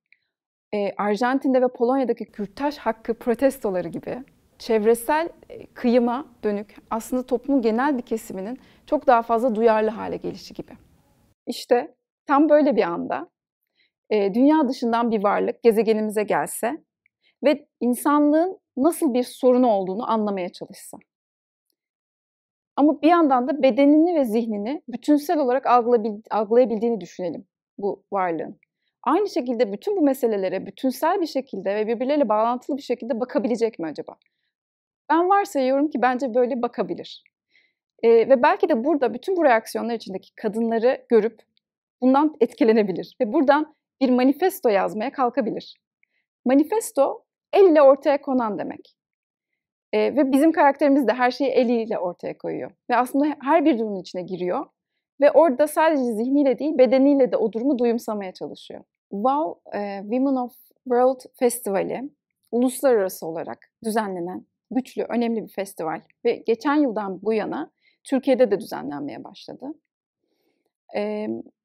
Arjantin'de ve Polonya'daki kürtaj hakkı protestoları gibi çevresel kıyıma dönük aslında toplumun genel bir kesiminin çok daha fazla duyarlı hale gelişi gibi. İşte tam böyle bir anda dünya dışından bir varlık gezegenimize gelse ve insanlığın nasıl bir sorunu olduğunu anlamaya çalışsa. Ama bir yandan da bedenini ve zihnini bütünsel olarak algılayabildiğini düşünelim bu varlığın. Aynı şekilde bütün bu meselelere bütünsel bir şekilde ve birbirleriyle bağlantılı bir şekilde bakabilecek mi acaba? Ben varsayıyorum ki bence böyle bakabilir. Ve belki de burada bütün bu reaksiyonlar içindeki kadınları görüp bundan etkilenebilir. Ve buradan bir manifesto yazmaya kalkabilir. Manifesto el ile ortaya konan demek. Ve bizim karakterimiz de her şeyi eliyle ortaya koyuyor. Ve aslında her bir durumun içine giriyor. Ve orada sadece zihniyle değil bedeniyle de o durumu duyumsamaya çalışıyor. WOW Women of World Festivali uluslararası olarak düzenlenen güçlü, önemli bir festival. Ve geçen yıldan bu yana Türkiye'de de düzenlenmeye başladı.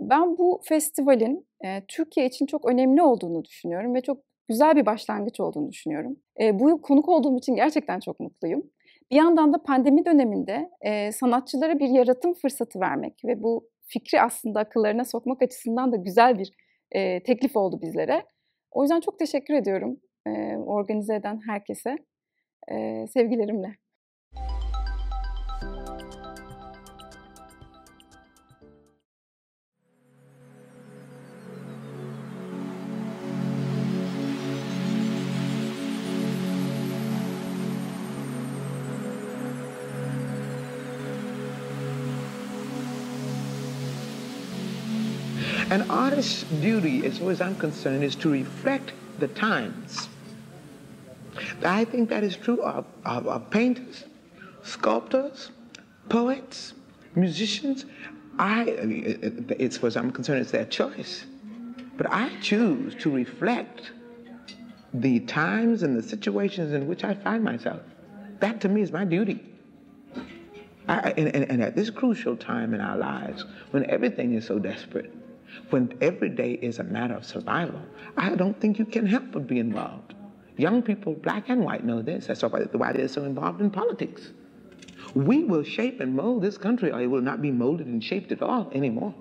Ben bu festivalin Türkiye için çok önemli olduğunu düşünüyorum ve çok güzel bir başlangıç olduğunu düşünüyorum. Bu yıl konuk olduğum için gerçekten çok mutluyum. Bir yandan da pandemi döneminde sanatçılara bir yaratım fırsatı vermek ve bu fikri aslında akıllarına sokmak açısından da güzel bir teklif oldu bizlere. O yüzden çok teşekkür ediyorum organize eden herkese. Sevgilerimle. An artist's duty, as far as I'm concerned, is to reflect the times. I think that is true of painters, sculptors, poets, musicians. As far as I'm concerned, it's their choice. But I choose to reflect the times and the situations in which I find myself. That, to me, is my duty. And at this crucial time in our lives, when everything is so desperate, when every day is a matter of survival, I don't think you can help but be involved. Young people, black and white, know this. That's why they're so involved in politics. We will shape and mold this country, or it will not be molded and shaped at all anymore.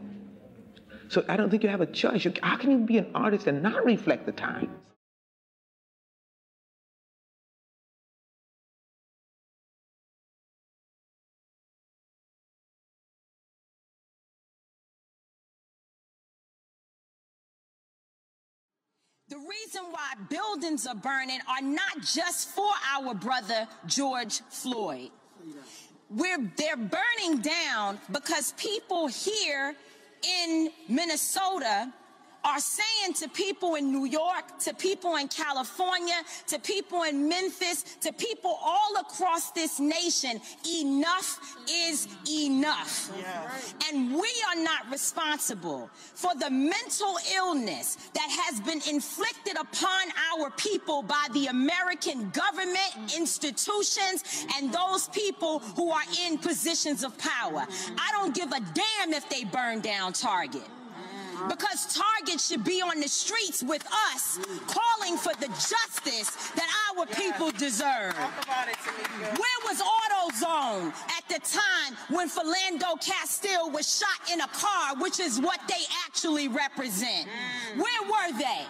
So I don't think you have a choice. How can you be an artist and not reflect the times? The reason why buildings are burning are not just for our brother George Floyd. They're burning down because people here in Minnesota are saying to people in New York, to people in California, to people in Memphis, to people all across this nation, enough is enough. Yeah. And we are not responsible for the mental illness that has been inflicted upon our people by the American government, institutions, and those people who are in positions of power. I don't give a damn if they burn down Target. Because Target should be on the streets with us, calling for the justice that our people deserve. Where was AutoZone at the time when Philando Castile was shot in a car, which is what they actually represent? Where were they?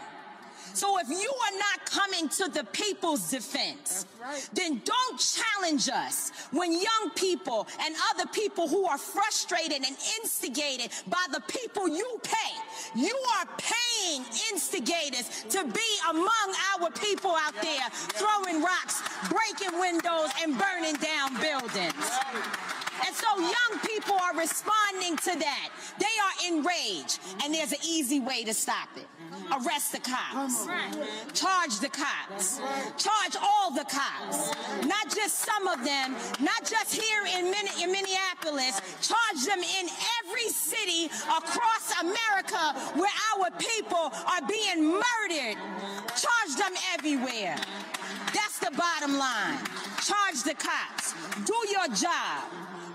So if you are not coming to the people's defense, then don't challenge us when young people and other people who are frustrated and instigated by the people you pay. You are paying instigators to be among our people out there, throwing rocks, breaking windows, and burning down buildings. And so young people are responding to that. They are enraged, and there's an easy way to stop it. Arrest the cops. Charge the cops. Charge all the cops. Not just some of them, not just here in Minneapolis. Charge them in every city across America where our people are being murdered. Charge them everywhere. That's the bottom line. Charge the cops. Do your job.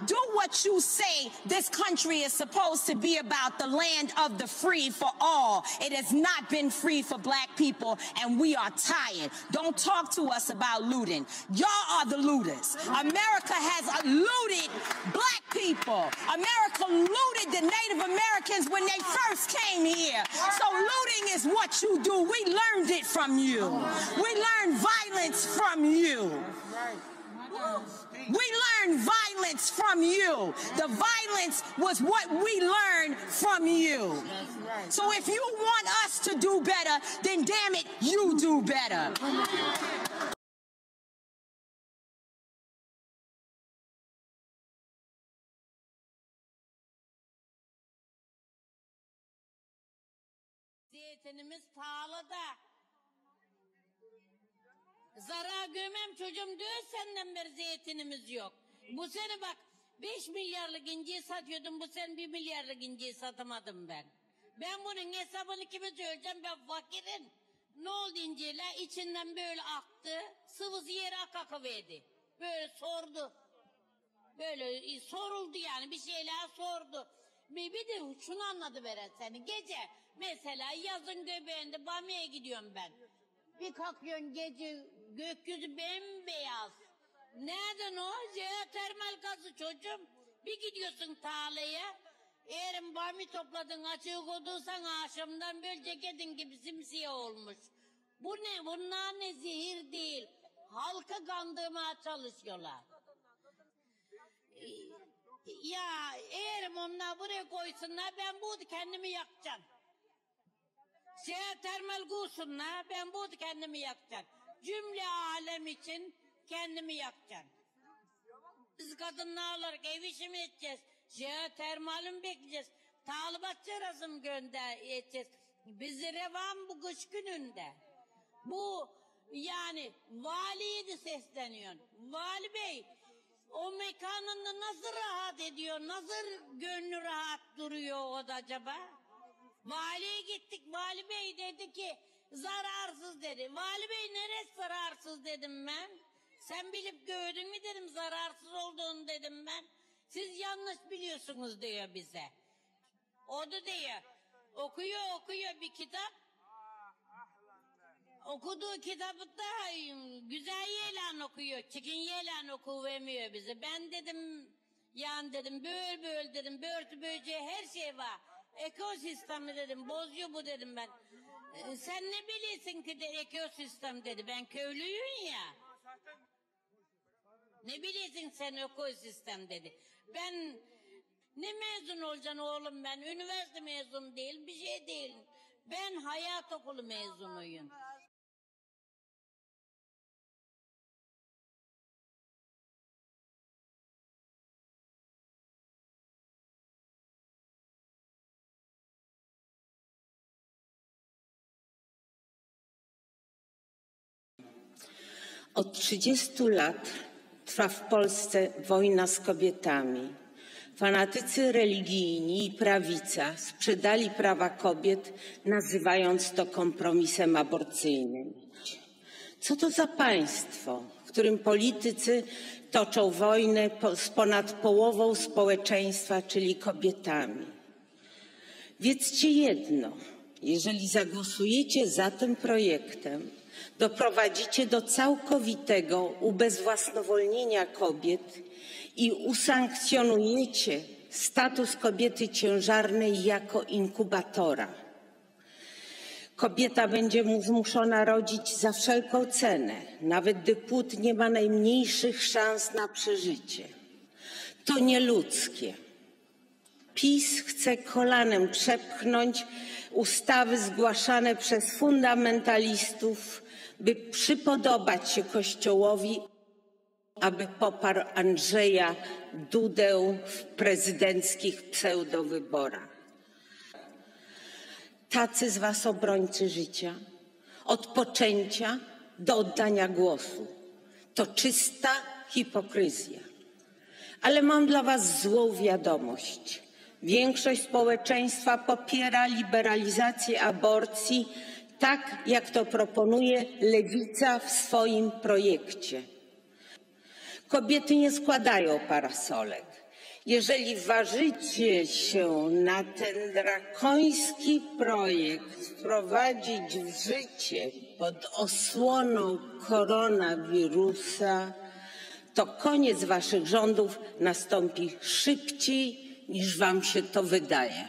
Do what you say this country is supposed to be about, the land of the free for all. It has not been free for black people, and we are tired. Don't talk to us about looting. Y'all are the looters. America has looted black people. America looted the Native Americans when they first came here. So looting is what you do. We learned it from you. We learned violence from you. We learned violence from you. The violence was what we learned from you. So if you want us to do better, then damn it, you do better. Zeytinimiz pahalı da. Zarar gömem çocuğum diyor, senden beri zeytinimiz yok. Bu sene bak 5 milyarlık inciyi satıyordum, bu sene 1 milyarlık inciyi satamadım ben. Ben bunun hesabını kime söyleyeceğim, ben fakirim. Ne oldu inciyle? İçinden böyle aktı, sıvısı yere akıverdi. Böyle sordu. Böyle soruldu yani, bir şeyler sordu. Bir de şunu anladı veren seni. Gece mesela yazın göbeğinde Bamya'ya gidiyorum ben. Bir kalkıyorsun gece, gökyüzü bembeyaz. Nereden o? Jeotermal gazı çocuğum. Bir gidiyorsun tarlaya, Eğerim bami topladın, açığı koyduysan akşamdan böyle ceketin gibi simsiyah olmuş. Bu ne? Bunlar ne? Zehir değil. Halka kandırmaya çalışıyorlar. Ya eğerim onlar buraya koysunlar, ben burada kendimi yakacağım. Termal kursunlar, ben burada kendimi yakacağım. Cümle alem için kendimi yakacağım. Biz kadınlar olarak ev işi mi edeceğiz? Termal'i mi bekleyeceğiz? Talibat cerası edeceğiz? Bizi revan bu kış gününde. Bu yani valiye de sesleniyor. Vali Bey, o mekanında nasıl rahat ediyor? Nasıl gönlü rahat duruyor o da acaba? Valiye gittik. Vali Bey dedi ki zararsız dedi. Vali Bey neresi zararsız dedim ben. Sen bilip gördün mü dedim, zararsız olduğunu dedim ben. Siz yanlış biliyorsunuz diyor bize. O da diyor. Okuyor bir kitap. Okuduğu kitabı da güzel yeğlen okuyor. Çirkin yeğlen okuyamıyor bize. Ben dedim yani dedim böyle dedim. Börtü böceği her şey var. Ekosistemi dedim bozuyor bu dedim ben. Sen ne biliyorsun ki de ekosistem dedi. Ben köylüyüm ya. Ne biliyorsun sen ekosistem dedi. Ben ne mezun olacaksın oğlum ben? Üniversite mezunu değil, bir şey değil. Ben hayat okulu mezunuyum. Od 30 lat trwa w Polsce wojna z kobietami. Fanatycy religijni i prawica sprzedali prawa kobiet, nazywając to kompromisem aborcyjnym. Co to za państwo, w którym politycy toczą wojnę z ponad połową społeczeństwa, czyli kobietami? Wiedzcie jedno, jeżeli zagłosujecie za tym projektem, doprowadzicie do całkowitego ubezwłasnowolnienia kobiet i usankcjonujecie status kobiety ciężarnej jako inkubatora. Kobieta będzie zmuszona rodzić za wszelką cenę, nawet gdy płód nie ma najmniejszych szans na przeżycie. To nieludzkie. PiS chce kolanem przepchnąć ustawy zgłaszane przez fundamentalistów, by przypodobać się Kościołowi, aby poparł Andrzeja Dudę w prezydenckich pseudowyborach. Tacy z was obrońcy życia, od poczęcia do oddania głosu. To czysta hipokryzja. Ale mam dla was złą wiadomość. Większość społeczeństwa popiera liberalizację aborcji, tak jak to proponuje Lewica w swoim projekcie. Kobiety nie składają parasolek. Jeżeli ważycie się na ten drakoński projekt wprowadzić w życie pod osłoną koronawirusa, to koniec waszych rządów nastąpi szybciej, niż wam się to wydaje.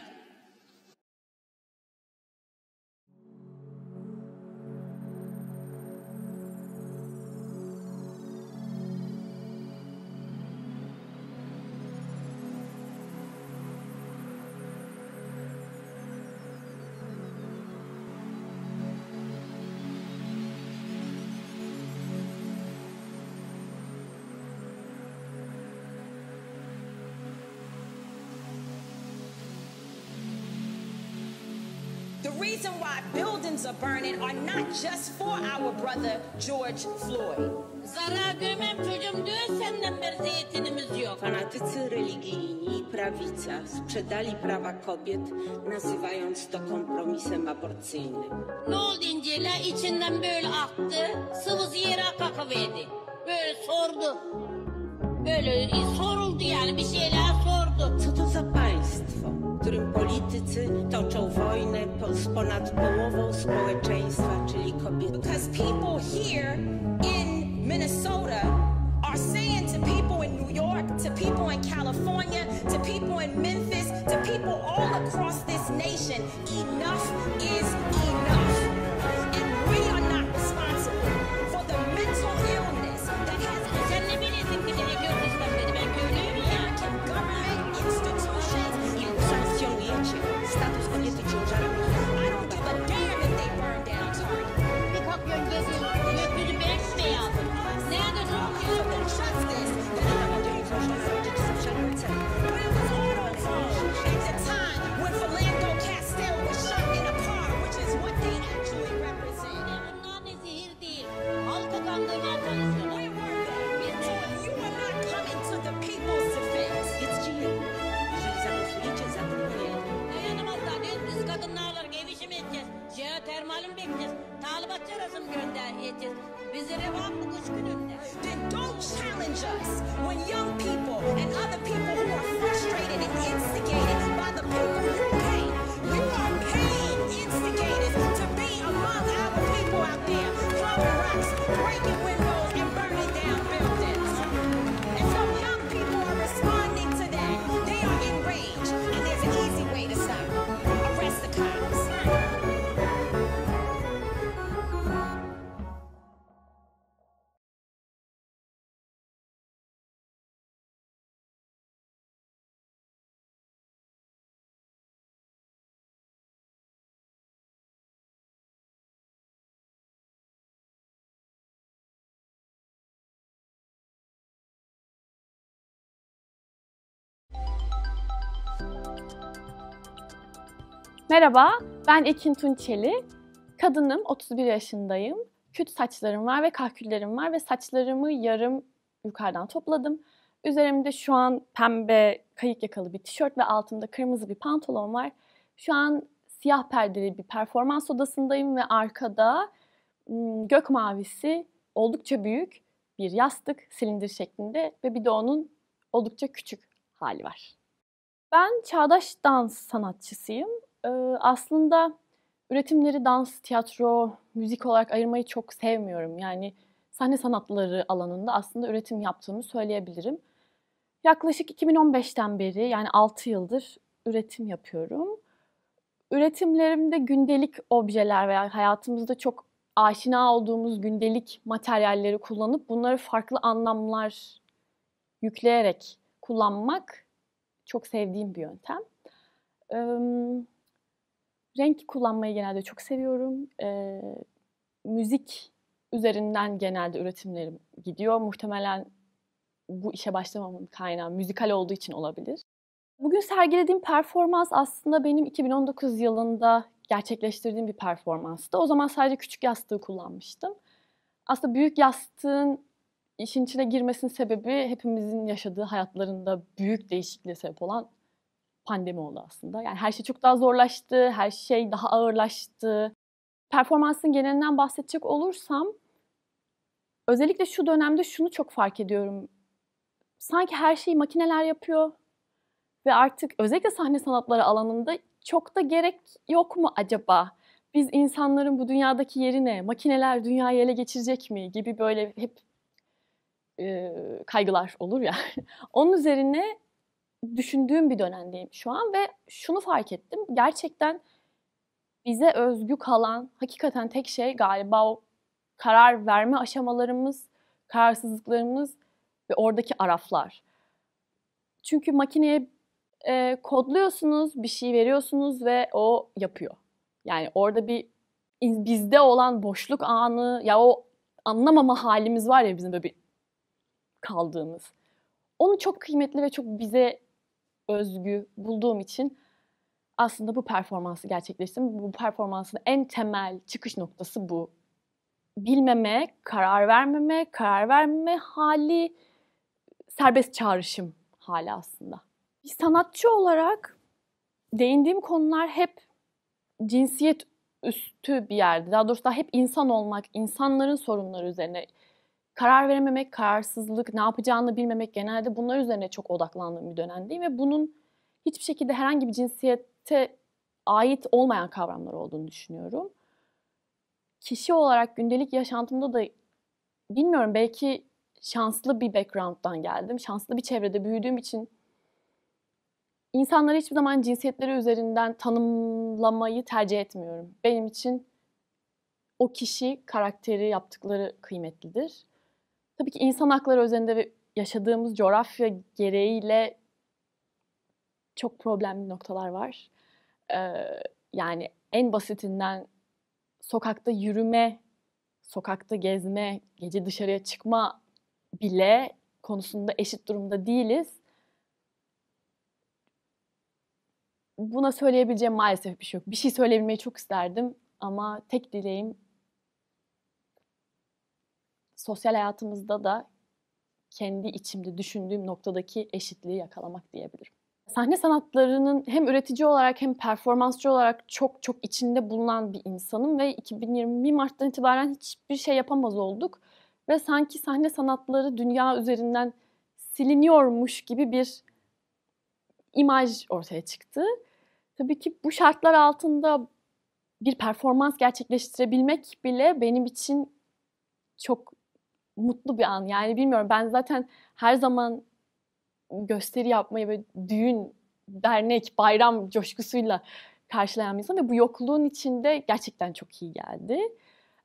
The reason why buildings are burning are not just for our brother George Floyd. Zarar görmem çocuğum diyor, senden beri zeytinimiz yok. Fanatycy religijni i prawica sprzedali prawa kobiet, nazywając to kompromisem aborcyjnym. Ne oldu İncil'e? İçinden böyle aktı, sıvısı yere kakıverdi. Böyle sordu. Böyle soruldu yani, bir şeyler sordu. Co to za państwo, w którym politycy toczą wojnę z ponad połową społeczeństwa, czyli kobiety? Because people here in Minnesota are saying to people in New York, to people in California, to people in Memphis, to people all across this nation, enough is enough. And we are not responsible for the mental illness that has Sen ne bilirsin ki beni Kürdistan dedi, ben köylüyüm ya. American government institutions. Status kobiety ciężarami. I don't give a damn if they burn down Target. Bir kalkıyorsun geziyorsun, gökyüzü bembeyaz. Nerede For the justice that Where was AutoZone at the time when Philando Castile was shot in a car, which is what they actually represent? bunlar ne zehir değil. Halkı kandırmaya çalışıyorlar. Where were they? You are not coming to the people's defense. Dayanamazlar diyoruz, biz kadınlar olarak ev işi mi edeceğiz? Jeotermal mi bekleyeceğiz? Talibatçı arası mı göndereceğiz? Bizi revan bu kış gününde. Then don't challenge us when young people and other people who are frustrated and instigated by the people you pay. You are paying instigators to be among our people out there, throwing rocks, breaking windows, and burning down buildings. And so young people are responding to that. They are enraged, and there's an easy way to stop. Arrest the cops. Merhaba, ben Ekin Tunçeli. Kadınım, 31 yaşındayım. Küt saçlarım var ve kahküllerim var ve saçlarımı yarım yukarıdan topladım. Üzerimde şu an pembe kayık yakalı bir tişört ve altımda kırmızı bir pantolon var. Şu an siyah perdeli bir performans odasındayım ve arkada gök mavisi oldukça büyük bir yastık silindir şeklinde ve bir de onun oldukça küçük hali var. Ben çağdaş dans sanatçısıyım. Aslında üretimleri dans, tiyatro, müzik olarak ayırmayı çok sevmiyorum. Yani sahne sanatları alanında aslında üretim yaptığımı söyleyebilirim. Yaklaşık 2015'ten beri yani 6 yıldır üretim yapıyorum. Üretimlerimde gündelik objeler veya hayatımızda çok aşina olduğumuz gündelik materyalleri kullanıp bunları farklı anlamlar yükleyerek kullanmak çok sevdiğim bir yöntem. Renk kullanmayı genelde çok seviyorum. Müzik üzerinden genelde üretimlerim gidiyor. Muhtemelen bu işe başlamamın kaynağı müzikal olduğu için olabilir. Bugün sergilediğim performans aslında benim 2019 yılında gerçekleştirdiğim bir performanstı. O zaman sadece küçük yastığı kullanmıştım. Aslında büyük yastığın işin içine girmesinin sebebi hepimizin yaşadığı hayatlarında büyük değişikliğe sebep olan pandemi oldu aslında. Yani her şey çok daha zorlaştı, her şey daha ağırlaştı. Performansın genelinden bahsedecek olursam, özellikle şu dönemde şunu çok fark ediyorum. Sanki her şeyi makineler yapıyor ve artık özellikle sahne sanatları alanında çok da gerek yok mu acaba? Biz insanların bu dünyadaki yeri ne? Makineler dünyayı ele geçirecek mi? Gibi böyle hep kaygılar olur ya. Onun üzerine düşündüğüm bir dönemdeyim şu an ve şunu fark ettim. Gerçekten bize özgü kalan hakikaten tek şey galiba o karar verme aşamalarımız, kararsızlıklarımız ve oradaki araflar. Çünkü makineye kodluyorsunuz, bir şey veriyorsunuz ve o yapıyor. Yani orada bir bizde olan boşluk anı, ya o anlamama halimiz var ya bizim böyle bir kaldığımız. Onu çok kıymetli ve çok bize özgü bulduğum için aslında bu performansı gerçekleştirdim. Bu performansın en temel çıkış noktası bu. Bilmeme, karar vermeme hali, serbest çağrışım hali aslında. Bir sanatçı olarak değindiğim konular hep cinsiyet üstü bir yerde. Daha doğrusu hep insan olmak, insanların sorunları üzerine. Karar verememek, kararsızlık, ne yapacağını bilmemek, genelde bunlar üzerine çok odaklandığım bir dönemdeyim ve bunun hiçbir şekilde herhangi bir cinsiyete ait olmayan kavramlar olduğunu düşünüyorum. Kişi olarak gündelik yaşantımda da bilmiyorum, belki şanslı bir background'dan geldim, şanslı bir çevrede büyüdüğüm için İnsanları hiçbir zaman cinsiyetleri üzerinden tanımlamayı tercih etmiyorum. Benim için o kişi, karakteri, yaptıkları kıymetlidir. Tabii ki insan hakları özelinde ve yaşadığımız coğrafya gereğiyle çok problemli noktalar var. Yani en basitinden sokakta yürüme, sokakta gezme, gece dışarıya çıkma bile konusunda eşit durumda değiliz. Buna söyleyebileceğim maalesef bir şey yok. Bir şey söyleyebilmeyi çok isterdim ama tek dileğim sosyal hayatımızda da kendi içimde düşündüğüm noktadaki eşitliği yakalamak diyebilirim. Sahne sanatlarının hem üretici olarak hem performansçı olarak çok çok içinde bulunan bir insanım ve 2021 Mart'tan itibaren hiçbir şey yapamaz olduk. Ve sanki sahne sanatları dünya üzerinden siliniyormuş gibi bir imaj ortaya çıktı. Tabii ki bu şartlar altında bir performans gerçekleştirebilmek bile benim için çok mutlu bir an. Yani bilmiyorum, ben zaten her zaman gösteri yapmayı ve düğün, dernek, bayram coşkusuyla karşılayan bir insan ve bu yokluğun içinde gerçekten çok iyi geldi.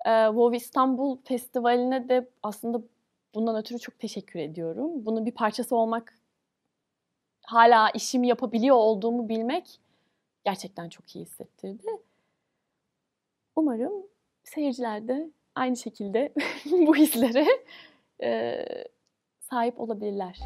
WoW İstanbul Festivali'ne de aslında bundan ötürü çok teşekkür ediyorum. Bunun bir parçası olmak, hala işimi yapabiliyor olduğumu bilmek gerçekten çok iyi hissettirdi. Umarım seyirciler de aynı şekilde bu hislere sahip olabilirler.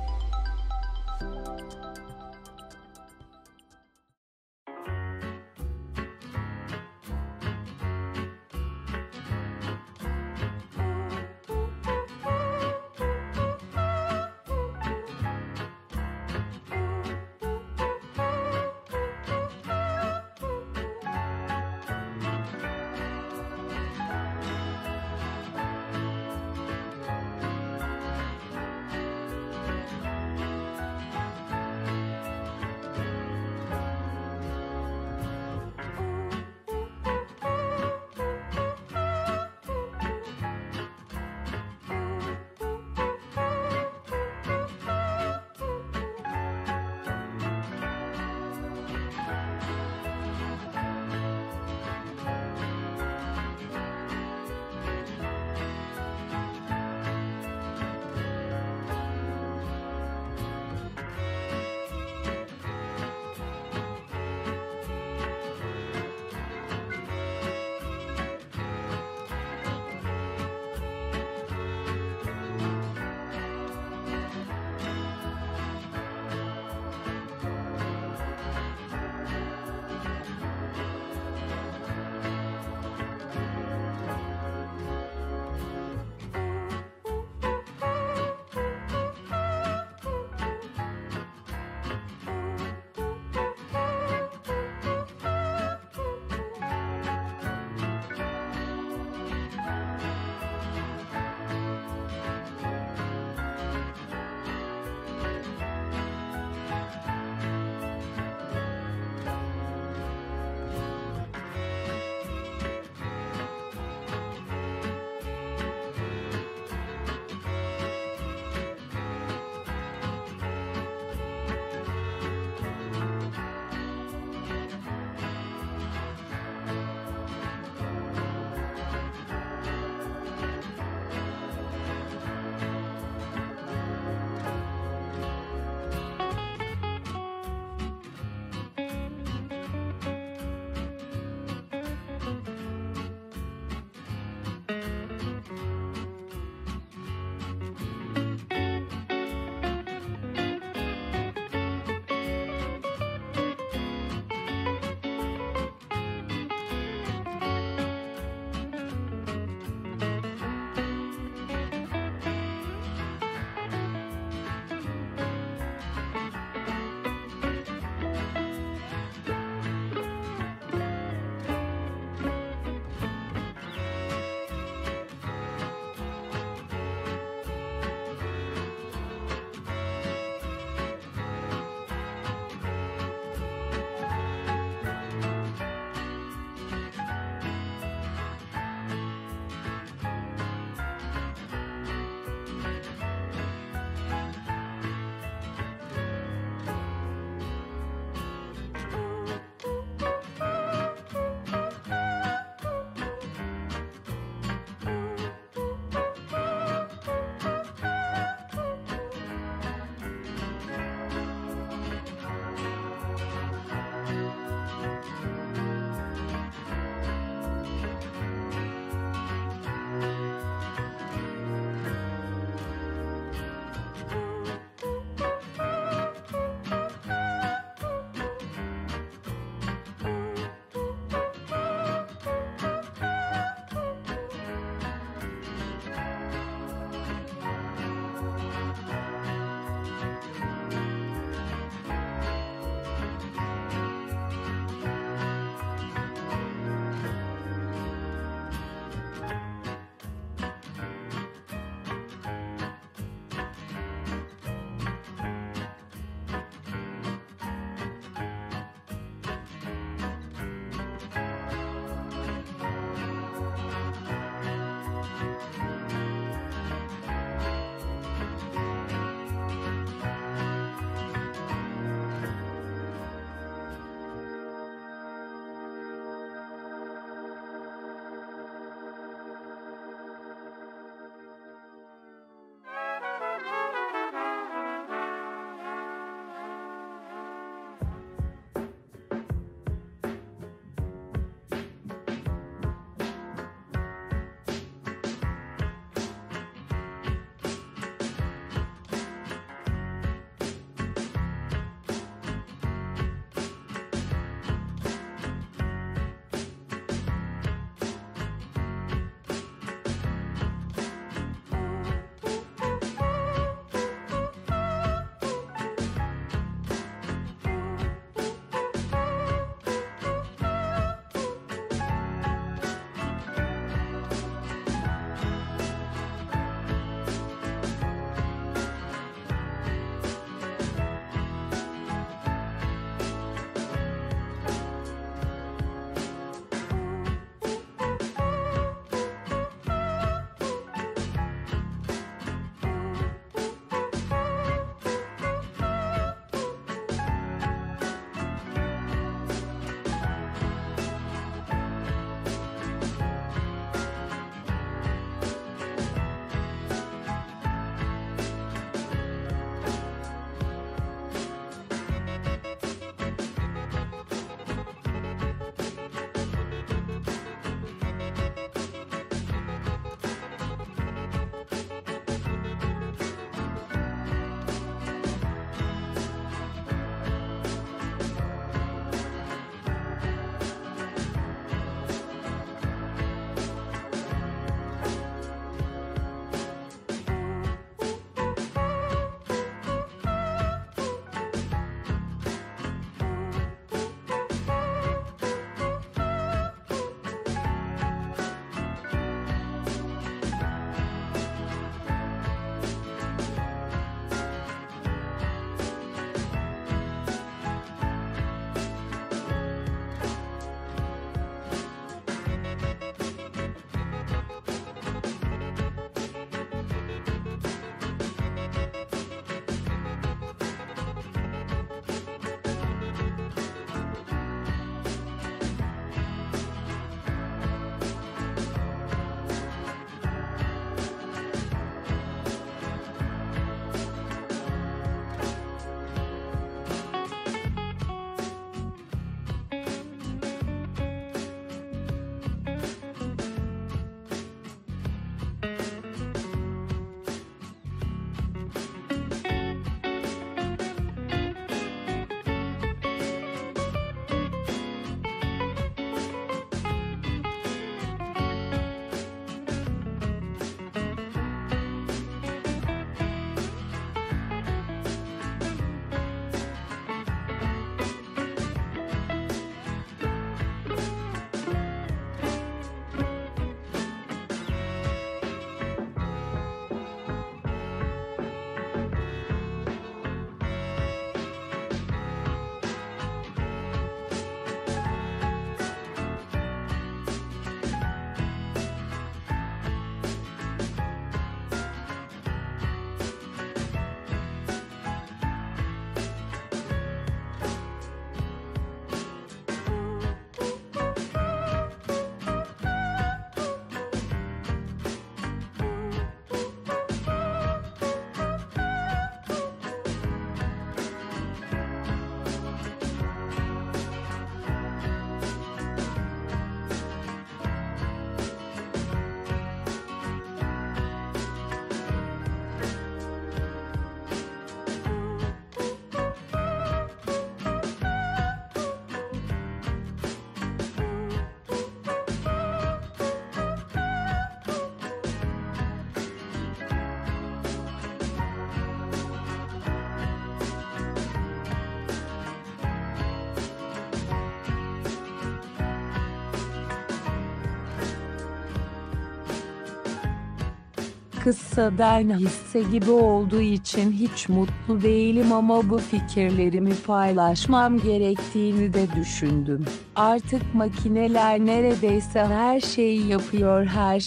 Kıssadan hisse gibi olduğu için hiç mutlu değilim ama bu fikirlerimi paylaşmam gerektiğini de düşündüm. Artık makineler neredeyse her şeyi yapıyor, her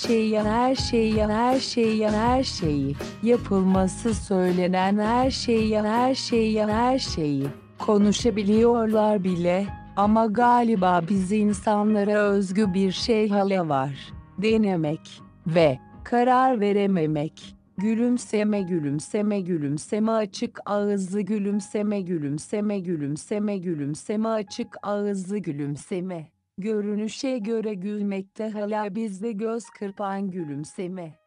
şeyi. Yapılması söylenen her şeyi. Konuşabiliyorlar bile ama galiba biz insanlara özgü bir şey hala var. Denemek ve karar verememek. Gülümseme açık ağızlı gülümseme açık ağızlı gülümseme. Görünüşe göre gülmekte hala bizde göz kırpan gülümseme.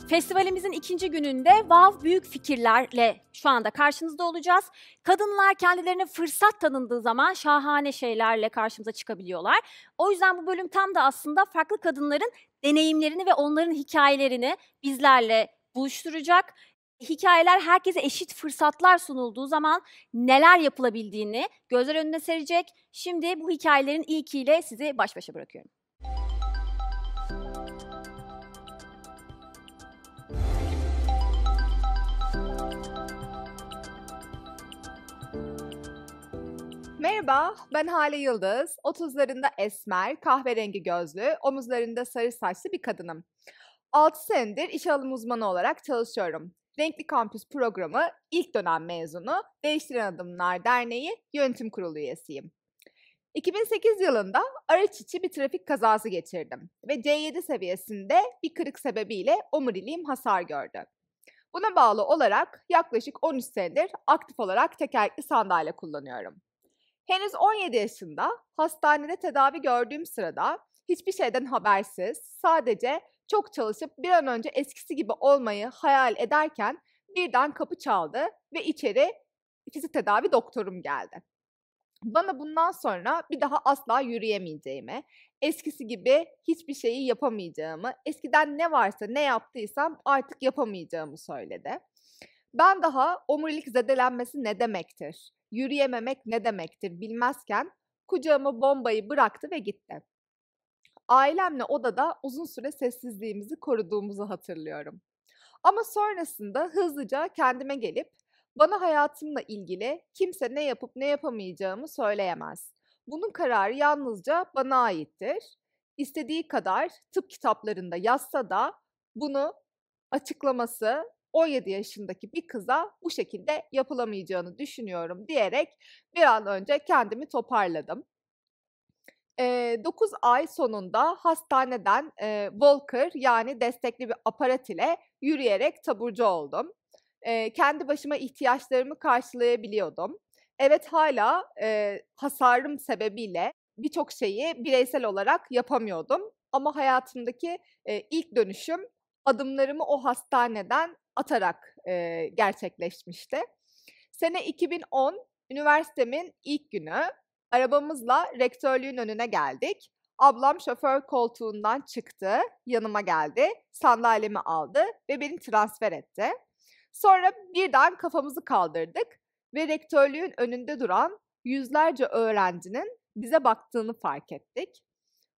Festivalimizin ikinci gününde Wow Büyük Fikirlerle şu anda karşınızda olacağız. Kadınlar kendilerine fırsat tanındığı zaman şahane şeylerle karşımıza çıkabiliyorlar. O yüzden bu bölüm tam da aslında farklı kadınların deneyimlerini ve onların hikayelerini bizlerle buluşturacak. Hikayeler herkese eşit fırsatlar sunulduğu zaman neler yapılabildiğini gözler önüne serecek. Şimdi bu hikayelerin ilkiyle sizi baş başa bırakıyorum. Merhaba, ben Hale Yıldız. 30'larında esmer, kahverengi gözlü, omuzlarında sarı saçlı bir kadınım. 6 senedir işe alım uzmanı olarak çalışıyorum. Renkli Kampüs programı ilk dönem mezunu, Değiştiren Adımlar Derneği Yönetim Kurulu üyesiyim. 2008 yılında araç içi bir trafik kazası geçirdim ve C7 seviyesinde bir kırık sebebiyle omuriliğim hasar gördü. Buna bağlı olarak yaklaşık 13 senedir aktif olarak tekerlekli sandalye kullanıyorum. Henüz 17 yaşında hastanede tedavi gördüğüm sırada hiçbir şeyden habersiz, sadece çok çalışıp bir an önce eskisi gibi olmayı hayal ederken birden kapı çaldı ve içeri fizik tedavi doktorum geldi. Bana bundan sonra bir daha asla yürüyemeyeceğimi, eskisi gibi hiçbir şeyi yapamayacağımı, eskiden ne varsa ne yaptıysam artık yapamayacağımı söyledi. Ben daha omurilik zedelenmesi ne demektir, yürüyememek ne demektir bilmezken kucağıma bombayı bıraktı ve gitti. Ailemle odada uzun süre sessizliğimizi koruduğumuzu hatırlıyorum. Ama sonrasında hızlıca kendime gelip bana hayatımla ilgili kimse ne yapıp ne yapamayacağımı söyleyemez. Bunun kararı yalnızca bana aittir. İstediği kadar tıp kitaplarında yazsa da bunu açıklaması 17 yaşındaki bir kıza bu şekilde yapılamayacağını düşünüyorum diyerek bir an önce kendimi toparladım. 9 ay sonunda hastaneden walker yani destekli bir aparat ile yürüyerek taburcu oldum. Kendi başıma ihtiyaçlarımı karşılayabiliyordum. Evet hala hasarım sebebiyle birçok şeyi bireysel olarak yapamıyordum. Ama hayatımdaki ilk dönüşüm adımlarımı o hastaneden atarak gerçekleşmişti. Sene 2010, üniversitemin ilk günü. Arabamızla rektörlüğün önüne geldik. Ablam şoför koltuğundan çıktı, yanıma geldi, sandalyemi aldı ve beni transfer etti. Sonra birden kafamızı kaldırdık ve rektörlüğün önünde duran yüzlerce öğrencinin bize baktığını fark ettik.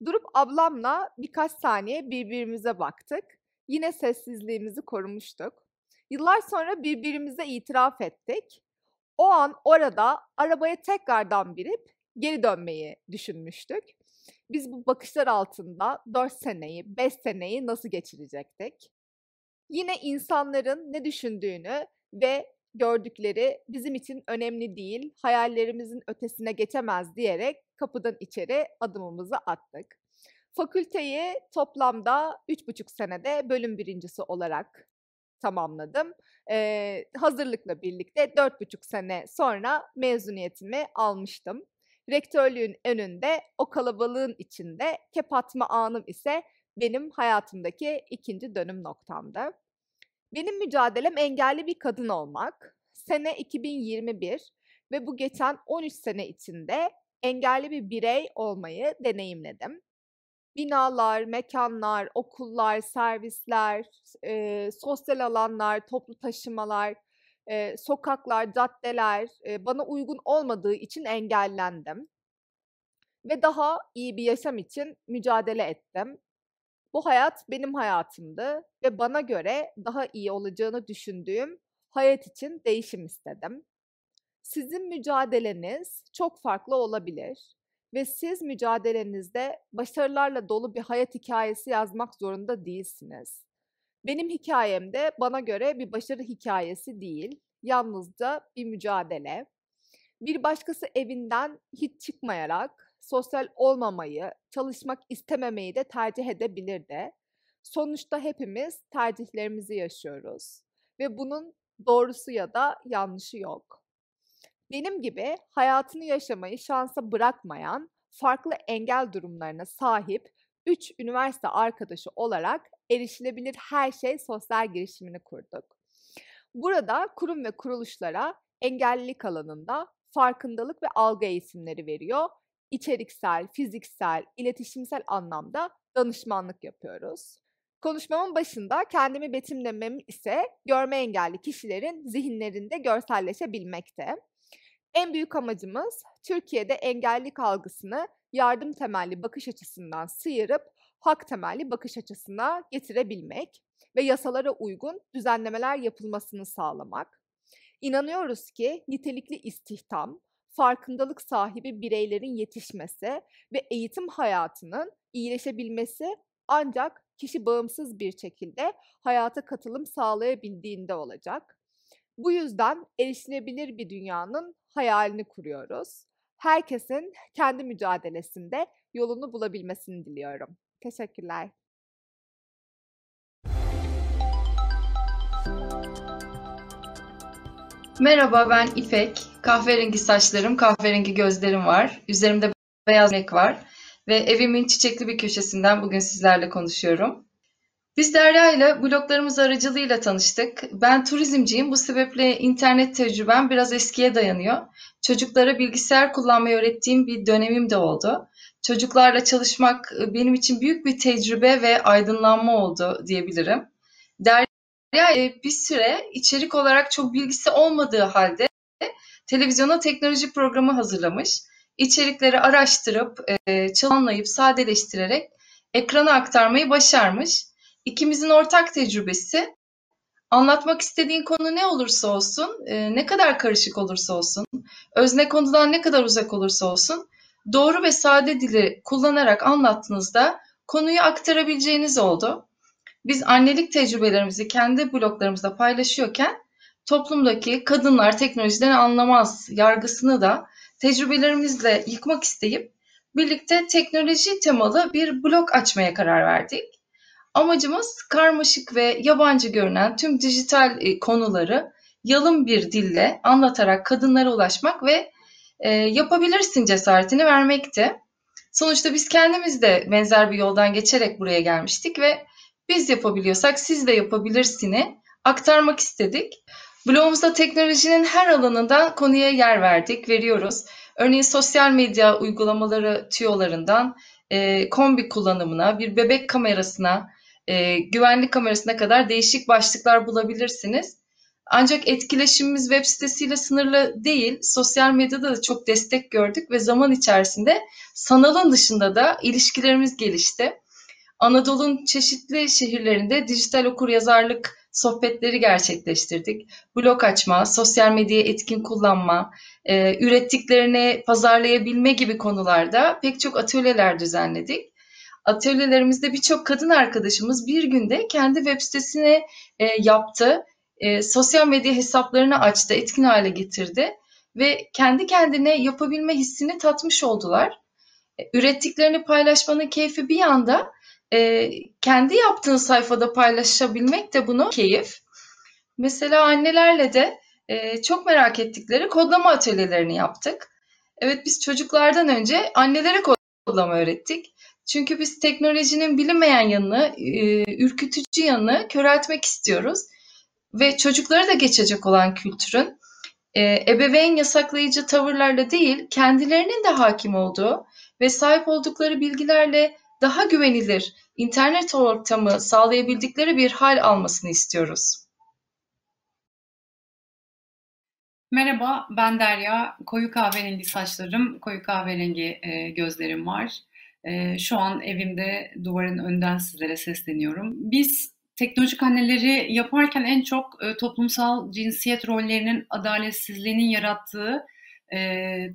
Durup ablamla birkaç saniye birbirimize baktık. Yine sessizliğimizi korumuştuk. Yıllar sonra birbirimize itiraf ettik. O an orada arabaya tekrardan binip geri dönmeyi düşünmüştük. Biz bu bakışlar altında 4 seneyi, 5 seneyi nasıl geçirecektik? Yine insanların ne düşündüğünü ve gördükleri bizim için önemli değil, hayallerimizin ötesine geçemez diyerek kapıdan içeri adımımızı attık. Fakülteyi toplamda 3,5 senede bölüm birincisi olarak tamamladım. Hazırlıkla birlikte 4,5 sene sonra mezuniyetimi almıştım. Rektörlüğün önünde, o kalabalığın içinde kep atma anım ise benim hayatımdaki ikinci dönüm noktamdı. Benim mücadelem engelli bir kadın olmak. Sene 2021 ve bu geçen 13 sene içinde engelli bir birey olmayı deneyimledim. Binalar, mekanlar, okullar, servisler, sosyal alanlar, toplu taşımalar, sokaklar, caddeler bana uygun olmadığı için engellendim. Ve daha iyi bir yaşam için mücadele ettim. Bu hayat benim hayatımdı ve bana göre daha iyi olacağını düşündüğüm hayat için değişim istedim. Sizin mücadeleniz çok farklı olabilir ve siz mücadelenizde başarılarla dolu bir hayat hikayesi yazmak zorunda değilsiniz. Benim hikayem de bana göre bir başarı hikayesi değil, yalnızca bir mücadele. Bir başkası evinden hiç çıkmayarak sosyal olmamayı, çalışmak istememeyi de tercih edebilirdi. Sonuçta hepimiz tercihlerimizi yaşıyoruz ve bunun doğrusu ya da yanlışı yok. Benim gibi hayatını yaşamayı şansa bırakmayan, farklı engel durumlarına sahip 3 üniversite arkadaşı olarak erişilebilir her şey sosyal girişimini kurduk. Burada kurum ve kuruluşlara engellilik alanında farkındalık ve algı eğitimleri veriyor. İçeriksel, fiziksel, iletişimsel anlamda danışmanlık yapıyoruz. Konuşmamın başında kendimi betimlemem ise görme engelli kişilerin zihinlerinde görselleşebilmekte. En büyük amacımız Türkiye'de engellilik algısını yardım temelli bakış açısından sıyırıp hak temelli bakış açısına getirebilmek ve yasalara uygun düzenlemeler yapılmasını sağlamak. İnanıyoruz ki nitelikli istihdam, farkındalık sahibi bireylerin yetişmesi ve eğitim hayatının iyileşebilmesi ancak kişi bağımsız bir şekilde hayata katılım sağlayabildiğinde olacak. Bu yüzden erişilebilir bir dünyanın hayalini kuruyoruz. Herkesin kendi mücadelesinde yolunu bulabilmesini diliyorum. Teşekkürler. Merhaba, ben İpek. Kahverengi saçlarım, kahverengi gözlerim var. Üzerimde beyaz renkler var. Ve evimin çiçekli bir köşesinden bugün sizlerle konuşuyorum. Biz Derya ile bloglarımız aracılığıyla tanıştık. Ben turizmciyim. Bu sebeple internet tecrübem biraz eskiye dayanıyor. Çocuklara bilgisayar kullanmayı öğrettiğim bir dönemim de oldu. Çocuklarla çalışmak benim için büyük bir tecrübe ve aydınlanma oldu diyebilirim. Derya bir süre içerik olarak çok bilgisi olmadığı halde televizyona teknoloji programı hazırlamış. İçerikleri araştırıp, anlayıp, sadeleştirerek ekrana aktarmayı başarmış. İkimizin ortak tecrübesi, anlatmak istediğin konu ne olursa olsun, ne kadar karışık olursa olsun, özne konudan ne kadar uzak olursa olsun, doğru ve sade dili kullanarak anlattığınızda konuyu aktarabileceğiniz oldu. Biz annelik tecrübelerimizi kendi bloglarımızda paylaşıyorken toplumdaki kadınlar teknolojiden anlamaz yargısını da tecrübelerimizle yıkmak isteyip birlikte teknoloji temalı bir blog açmaya karar verdik. Amacımız karmaşık ve yabancı görünen tüm dijital konuları yalın bir dille anlatarak kadınlara ulaşmak ve yapabilirsin cesaretini vermekti. Sonuçta biz kendimiz de benzer bir yoldan geçerek buraya gelmiştik ve biz yapabiliyorsak siz de yapabilirsini aktarmak istedik. Blogumuzda teknolojinin her alanından konuya yer verdik, veriyoruz. Örneğin sosyal medya uygulamaları tüyolarından kombi kullanımına, bir bebek kamerasına, güvenlik kamerasına kadar değişik başlıklar bulabilirsiniz. Ancak etkileşimimiz web sitesiyle sınırlı değil, sosyal medyada da çok destek gördük ve zaman içerisinde sanalın dışında da ilişkilerimiz gelişti. Anadolu'nun çeşitli şehirlerinde dijital okuryazarlık sohbetleri gerçekleştirdik. Blog açma, sosyal medyayı etkin kullanma, ürettiklerini pazarlayabilme gibi konularda pek çok atölyeler düzenledik. Atölyelerimizde birçok kadın arkadaşımız bir günde kendi web sitesini yaptı, sosyal medya hesaplarını açtı, etkin hale getirdi ve kendi kendine yapabilme hissini tatmış oldular. Ürettiklerini paylaşmanın keyfi bir yanda, kendi yaptığın sayfada paylaşabilmek de bunu keyif. Mesela annelerle de çok merak ettikleri kodlama atölyelerini yaptık. Evet, biz çocuklardan önce annelere kodlama öğrettik. Çünkü biz teknolojinin bilinmeyen yanını, ürkütücü yanını köreltmek istiyoruz. Ve çocuklara da geçecek olan kültürün ebeveyn yasaklayıcı tavırlarla değil, kendilerinin de hakim olduğu ve sahip oldukları bilgilerle daha güvenilir internet ortamı sağlayabildikleri bir hal almasını istiyoruz. Merhaba, ben Derya. Koyu kahverengi saçlarım, koyu kahverengi gözlerim var. Şu an evimde duvarın önden sizlere sesleniyorum. Biz teknolojik anneleri yaparken en çok toplumsal cinsiyet rollerinin adaletsizliğinin yarattığı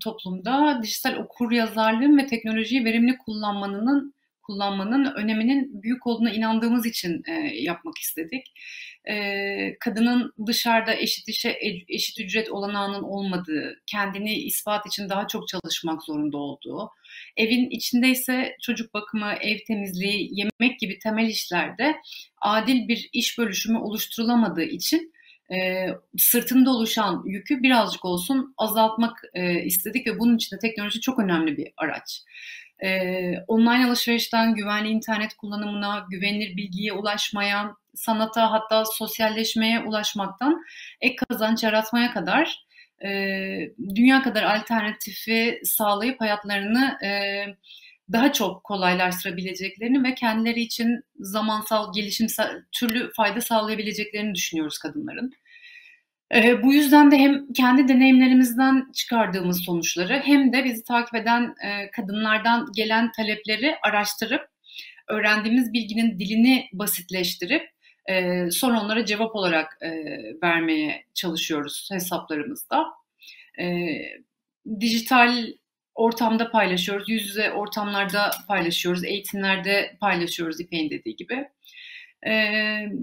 toplumda dijital okuryazarlığın ve teknolojiyi verimli kullanmanın öneminin büyük olduğuna inandığımız için yapmak istedik. Kadının dışarıda eşit işe eşit ücret olanağının olmadığı, kendini ispat için daha çok çalışmak zorunda olduğu, evin içinde ise çocuk bakımı, ev temizliği, yemek gibi temel işlerde adil bir iş bölüşümü oluşturulamadığı için sırtında oluşan yükü birazcık olsun azaltmak istedik ve bunun için de teknoloji çok önemli bir araç. Online alışverişten güvenli internet kullanımına, güvenilir bilgiye ulaşmaya, sanata hatta sosyalleşmeye ulaşmaktan ek kazanç yaratmaya kadar dünya kadar alternatifi sağlayıp hayatlarını daha çok kolaylaştırabileceklerini ve kendileri için zamansal, gelişimsel türlü fayda sağlayabileceklerini düşünüyoruz kadınların. Bu yüzden de hem kendi deneyimlerimizden çıkardığımız sonuçları hem de bizi takip eden kadınlardan gelen talepleri araştırıp öğrendiğimiz bilginin dilini basitleştirip sonra onlara cevap olarak vermeye çalışıyoruz hesaplarımızda. Dijital ortamda paylaşıyoruz, yüz yüze ortamlarda paylaşıyoruz, eğitimlerde paylaşıyoruz İpek'in dediği gibi.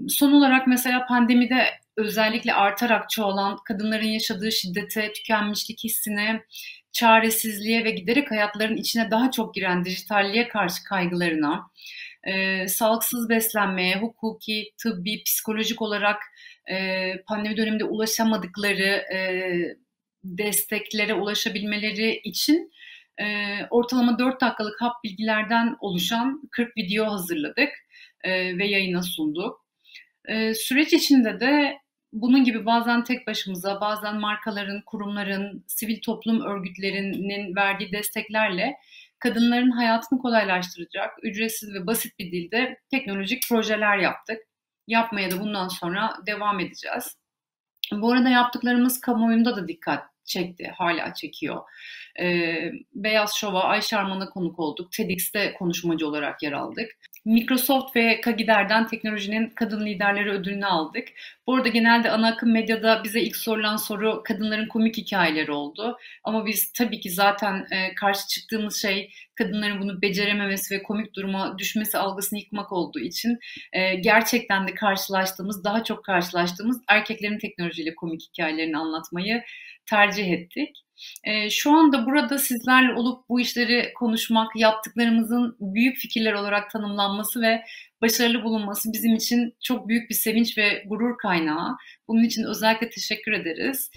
Son olarak mesela pandemide özellikle artarak çoğalan kadınların yaşadığı şiddete, tükenmişlik hissine, çaresizliğe ve giderek hayatların içine daha çok giren dijitalliğe karşı kaygılarına, sağlıksız beslenmeye, hukuki, tıbbi, psikolojik olarak pandemi döneminde ulaşamadıkları desteklere ulaşabilmeleri için ortalama 4 dakikalık hap bilgilerden oluşan 40 video hazırladık ve yayına sunduk. Süreç içinde de bunun gibi bazen tek başımıza, bazen markaların, kurumların, sivil toplum örgütlerinin verdiği desteklerle kadınların hayatını kolaylaştıracak, ücretsiz ve basit bir dilde teknolojik projeler yaptık. Yapmaya da bundan sonra devam edeceğiz. Bu arada yaptıklarımız kamuoyunda da dikkat çekti, hala çekiyor. Beyaz Şov'a, Ayşe Arman'a konuk olduk. TEDx'te konuşmacı olarak yer aldık. Microsoft ve Kagider'den teknolojinin kadın liderleri ödülünü aldık. Bu arada genelde ana akım medyada bize ilk sorulan soru kadınların komik hikayeleri oldu. Ama biz tabii ki zaten karşı çıktığımız şey kadınların bunu becerememesi ve komik duruma düşmesi algısını yıkmak olduğu için gerçekten de daha çok karşılaştığımız erkeklerin teknolojiyle komik hikayelerini anlatmayı tercih ettik. Şu anda burada sizlerle olup bu işleri konuşmak, yaptıklarımızın büyük fikirler olarak tanımlanması ve başarılı bulunması bizim için çok büyük bir sevinç ve gurur kaynağı. Bunun için özellikle teşekkür ederiz.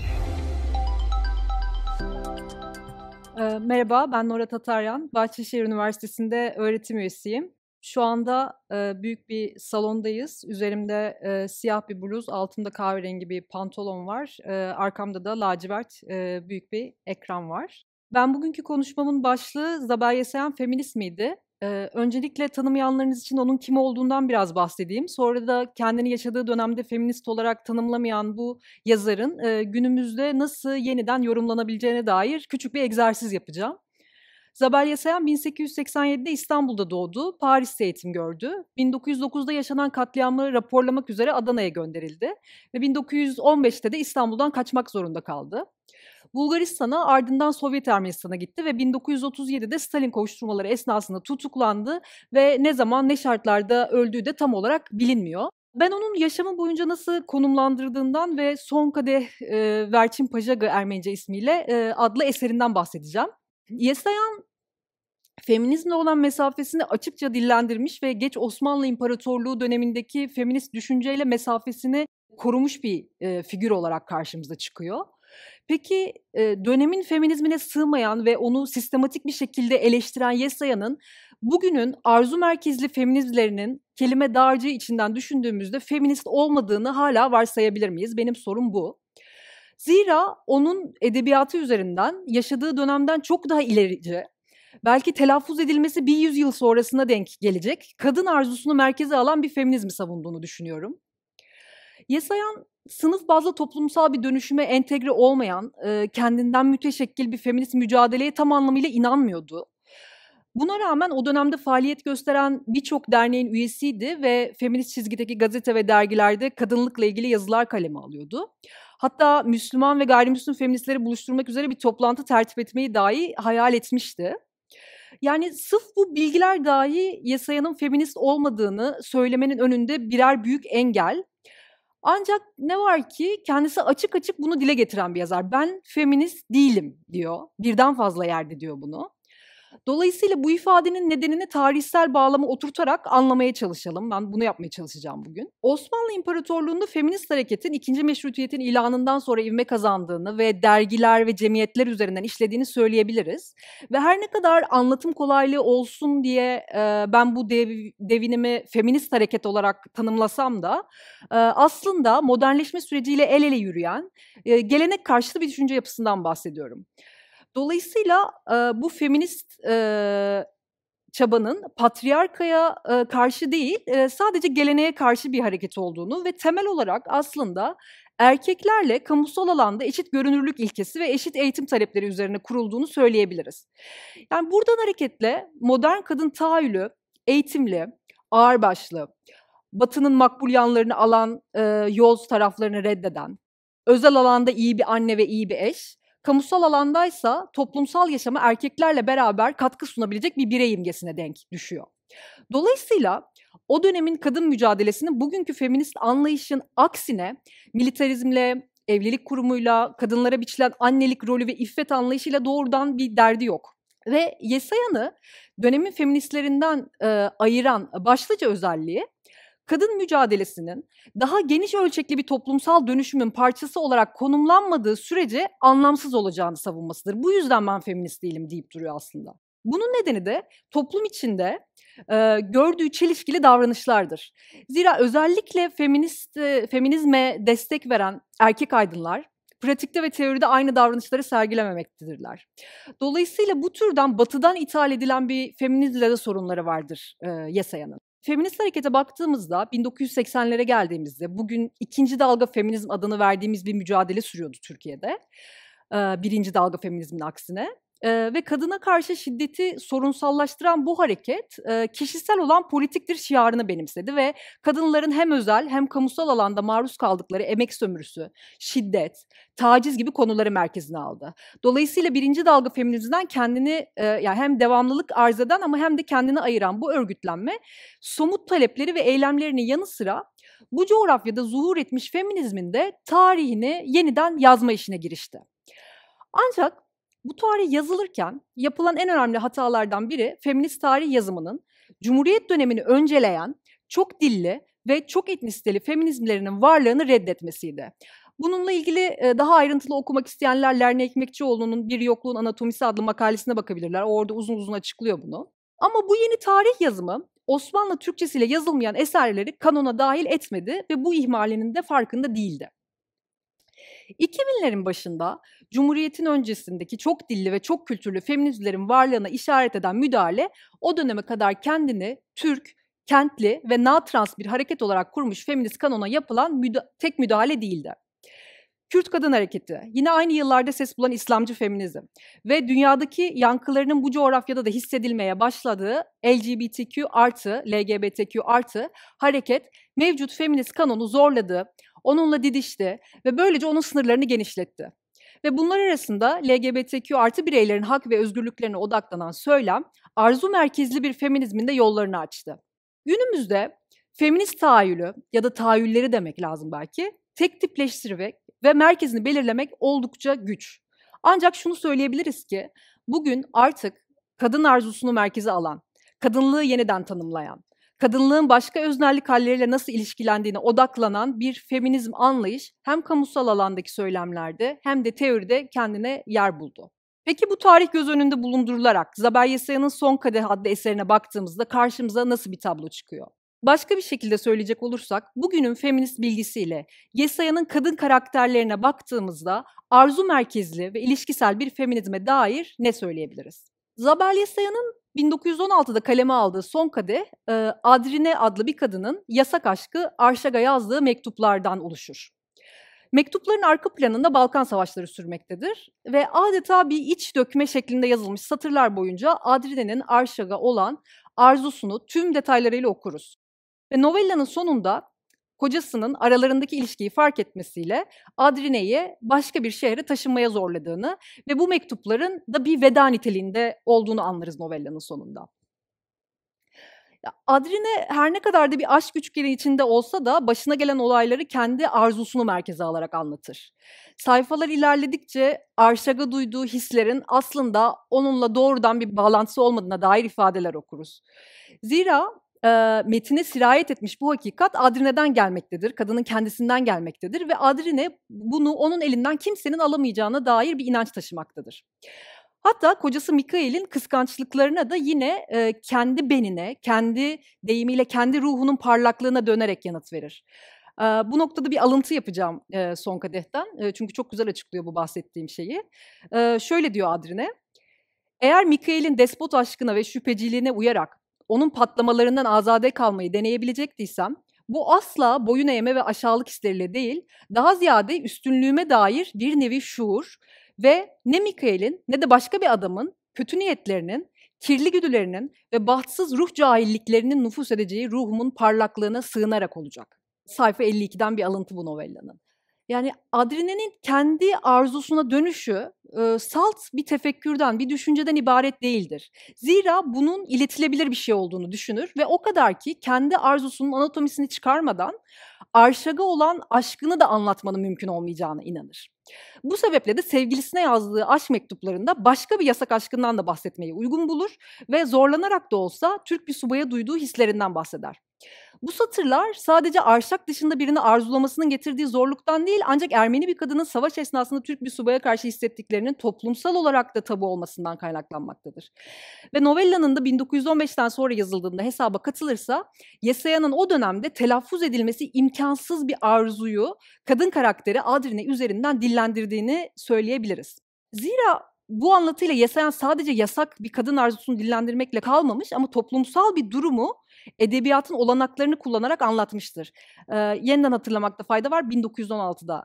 Merhaba, ben Nora Tataryan. Bahçeşehir Üniversitesi'nde öğretim üyesiyim. Şu anda büyük bir salondayız. Üzerimde siyah bir bluz, altımda kahverengi bir pantolon var. Arkamda da lacivert büyük bir ekran var. Ben bugünkü konuşmamın başlığı Zabel Yesayan feminizmiydi. Öncelikle tanımayanlarınız için onun kim olduğundan biraz bahsedeyim. Sonra da kendini yaşadığı dönemde feminist olarak tanımlamayan bu yazarın günümüzde nasıl yeniden yorumlanabileceğine dair küçük bir egzersiz yapacağım. Zabel Yesayan 1887'de İstanbul'da doğdu, Paris'te eğitim gördü. 1909'da yaşanan katliamı raporlamak üzere Adana'ya gönderildi ve 1915'te de İstanbul'dan kaçmak zorunda kaldı. Bulgaristan'a, ardından Sovyet Ermenistan'a gitti ve 1937'de Stalin kovuşturmaları esnasında tutuklandı ve ne zaman ne şartlarda öldüğü de tam olarak bilinmiyor. Ben onun yaşamı boyunca nasıl konumlandırdığından ve Son Kadeh Verçin Pajaga Ermenice ismiyle adlı eserinden bahsedeceğim. Yesayan, feminizmle olan mesafesini açıkça dillendirmiş ve geç Osmanlı İmparatorluğu dönemindeki feminist düşünceyle mesafesini korumuş bir figür olarak karşımıza çıkıyor. Peki dönemin feminizmine sığmayan ve onu sistematik bir şekilde eleştiren Yesayan'ın bugünün arzu merkezli feminizmlerinin kelime dağarcığı içinden düşündüğümüzde feminist olmadığını hala varsayabilir miyiz? Benim sorum bu. Zira onun edebiyatı üzerinden yaşadığı dönemden çok daha ilerici, belki telaffuz edilmesi bir yüzyıl sonrasına denk gelecek kadın arzusunu merkeze alan bir feminizmi savunduğunu düşünüyorum. Yesayan sınıf bazlı toplumsal bir dönüşüme entegre olmayan, kendinden müteşekkil bir feminist mücadeleye tam anlamıyla inanmıyordu. Buna rağmen o dönemde faaliyet gösteren birçok derneğin üyesiydi ve feminist çizgideki gazete ve dergilerde kadınlıkla ilgili yazılar kaleme alıyordu. Hatta Müslüman ve gayrimüslim feministleri buluşturmak üzere bir toplantı tertip etmeyi dahi hayal etmişti. Yani sırf bu bilgiler dahi Yesaya'nın feminist olmadığını söylemenin önünde birer büyük engel. Ancak ne var ki kendisi açık açık bunu dile getiren bir yazar. Ben feminist değilim diyor. Birden fazla yerde diyor bunu. Dolayısıyla bu ifadenin nedenini tarihsel bağlama oturtarak anlamaya çalışalım. Ben bunu yapmaya çalışacağım bugün. Osmanlı İmparatorluğu'nda feminist hareketin 2. Meşrutiyetin ilanından sonra ivme kazandığını ve dergiler ve cemiyetler üzerinden işlediğini söyleyebiliriz. Ve her ne kadar anlatım kolaylığı olsun diye ben bu devinimi feminist hareket olarak tanımlasam da aslında modernleşme süreciyle el ele yürüyen gelenek karşıtı bir düşünce yapısından bahsediyorum. Dolayısıyla bu feminist çabanın patriarkaya karşı değil, sadece geleneğe karşı bir hareket olduğunu ve temel olarak aslında erkeklerle kamusal alanda eşit görünürlük ilkesi ve eşit eğitim talepleri üzerine kurulduğunu söyleyebiliriz. Yani buradan hareketle modern kadın tahayyülü eğitimli, ağırbaşlı, Batı'nın makbul yanlarını alan yoz taraflarını reddeden, özel alanda iyi bir anne ve iyi bir eş, kamusal alandaysa toplumsal yaşama erkeklerle beraber katkı sunabilecek bir birey imgesine denk düşüyor. Dolayısıyla o dönemin kadın mücadelesinin bugünkü feminist anlayışın aksine militarizmle, evlilik kurumuyla, kadınlara biçilen annelik rolü ve iffet anlayışıyla doğrudan bir derdi yok. Ve Yesaya'nı dönemin feministlerinden ayıran başlıca özelliği, kadın mücadelesinin daha geniş ölçekli bir toplumsal dönüşümün parçası olarak konumlanmadığı sürece anlamsız olacağını savunmasıdır. Bu yüzden ben feminist değilim deyip duruyor aslında. Bunun nedeni de toplum içinde gördüğü çelişkili davranışlardır. Zira özellikle feminizme destek veren erkek aydınlar, pratikte ve teoride aynı davranışları sergilememektedirler. Dolayısıyla bu türden batıdan ithal edilen bir feminizmle de sorunları vardır Yesaya'nın. Feminist harekete baktığımızda 1980'lere geldiğimizde bugün ikinci dalga feminizm adını verdiğimiz bir mücadele sürüyordu Türkiye'de. Birinci dalga feminizmin aksine. Ve kadına karşı şiddeti sorunsallaştıran bu hareket kişisel olan politiktir şiarını benimsedi ve kadınların hem özel hem kamusal alanda maruz kaldıkları emek sömürüsü, şiddet, taciz gibi konuları merkezine aldı. Dolayısıyla birinci dalga feminizmden kendini yani hem devamlılık arz eden ama hem de kendini ayıran bu örgütlenme somut talepleri ve eylemlerinin yanı sıra bu coğrafyada zuhur etmiş feminizmin de tarihini yeniden yazma işine girişti. Ancak bu tarih yazılırken yapılan en önemli hatalardan biri feminist tarih yazımının Cumhuriyet dönemini önceleyen çok dilli ve çok etnisiteli feminizmlerinin varlığını reddetmesiydi. Bununla ilgili daha ayrıntılı okumak isteyenler Lerna Ekmekçioğlu'nun Bir Yokluğun Anatomisi adlı makalesine bakabilirler. Orada uzun uzun açıklıyor bunu. Ama bu yeni tarih yazımı Osmanlı Türkçesiyle yazılmayan eserleri kanona dahil etmedi ve bu ihmalinin de farkında değildi. 2000'lerin başında Cumhuriyet'in öncesindeki çok dilli ve çok kültürlü feminizmlerin varlığına işaret eden müdahale o döneme kadar kendini Türk, kentli ve na-trans bir hareket olarak kurmuş feminist kanona yapılan tek müdahale değildi. Kürt Kadın Hareketi, yine aynı yıllarda ses bulan İslamcı feminizm ve dünyadaki yankılarının bu coğrafyada da hissedilmeye başladığı LGBTQ+, LGBTQ+ hareket mevcut feminist kanonu zorladı, onunla didişti ve böylece onun sınırlarını genişletti. Ve bunlar arasında LGBTQ+ bireylerin hak ve özgürlüklerine odaklanan söylem, arzu merkezli bir feminizmin de yollarını açtı. Günümüzde feminist tahayyülü ya da tahayyülleri demek lazım belki, tek tipleştirmek ve merkezini belirlemek oldukça güç. Ancak şunu söyleyebiliriz ki, bugün artık kadın arzusunu merkeze alan, kadınlığı yeniden tanımlayan, kadınlığın başka öznellik halleriyle nasıl ilişkilendiğine odaklanan bir feminizm anlayış hem kamusal alandaki söylemlerde hem de teoride kendine yer buldu. Peki bu tarih göz önünde bulundurularak Zabel Yesaya'nın Son Kadeh adlı eserine baktığımızda karşımıza nasıl bir tablo çıkıyor? Başka bir şekilde söyleyecek olursak, bugünün feminist bilgisiyle Yesaya'nın kadın karakterlerine baktığımızda arzu merkezli ve ilişkisel bir feminizme dair ne söyleyebiliriz? Zabel Yesaya'nın 1916'da kaleme aldığı Son Kadeh, Adrine adlı bir kadının yasak aşkı Arşak'a yazdığı mektuplardan oluşur. Mektupların arka planında Balkan Savaşları sürmektedir ve adeta bir iç dökme şeklinde yazılmış satırlar boyunca Adrine'nin Arşak'a olan arzusunu tüm detaylarıyla okuruz. Ve novellanın sonunda kocasının aralarındaki ilişkiyi fark etmesiyle Adrine'yi başka bir şehre taşınmaya zorladığını ve bu mektupların da bir veda niteliğinde olduğunu anlarız novellanın sonunda. Adrine her ne kadar da bir aşk üçgeni içinde olsa da başına gelen olayları kendi arzusunu merkeze alarak anlatır. Sayfalar ilerledikçe Arşak'a duyduğu hislerin aslında onunla doğrudan bir bağlantısı olmadığına dair ifadeler okuruz. Zira metine sirayet etmiş bu hakikat Adrine'den gelmektedir, kadının kendisinden gelmektedir ve Adrine bunu onun elinden kimsenin alamayacağına dair bir inanç taşımaktadır. Hatta kocası Mikael'in kıskançlıklarına da yine kendi benine, kendi deyimiyle kendi ruhunun parlaklığına dönerek yanıt verir. Bu noktada bir alıntı yapacağım Son Kadeh'ten. Çünkü çok güzel açıklıyor bu bahsettiğim şeyi. Şöyle diyor Adrine, eğer Mikael'in despot aşkına ve şüpheciliğine uyarak onun patlamalarından azade kalmayı deneyebilecektiysem, bu asla boyun eğme ve aşağılık hisleriyle değil, daha ziyade üstünlüğüme dair bir nevi şuur ve ne Mikael'in ne de başka bir adamın kötü niyetlerinin, kirli güdülerinin ve bahtsız ruh cahilliklerinin nüfuz edeceği ruhumun parlaklığına sığınarak olacak. Sayfa 52'den bir alıntı bu novellanın. Yani Adrine'nin kendi arzusuna dönüşü salt bir tefekkürden, bir düşünceden ibaret değildir. Zira bunun iletilebilir bir şey olduğunu düşünür ve o kadar ki kendi arzusunun anatomisini çıkarmadan Arşak'a olan aşkını da anlatmanın mümkün olmayacağına inanır. Bu sebeple de sevgilisine yazdığı aşk mektuplarında başka bir yasak aşkından da bahsetmeyi uygun bulur ve zorlanarak da olsa Türk bir subaya duyduğu hislerinden bahseder. Bu satırlar sadece Arşak dışında birini arzulamasının getirdiği zorluktan değil, ancak Ermeni bir kadının savaş esnasında Türk bir subaya karşı hissettiklerinin toplumsal olarak da tabu olmasından kaynaklanmaktadır. Ve novellanın da 1915'ten sonra yazıldığında hesaba katılırsa, Yesaya'nın o dönemde telaffuz edilmesi imkansız bir arzuyu kadın karakteri Adrine üzerinden dillendirdiğini söyleyebiliriz. Zira bu anlatıyla Yesayan sadece yasak bir kadın arzusunu dillendirmekle kalmamış ama toplumsal bir durumu edebiyatın olanaklarını kullanarak anlatmıştır. Yeniden hatırlamakta fayda var, 1916'da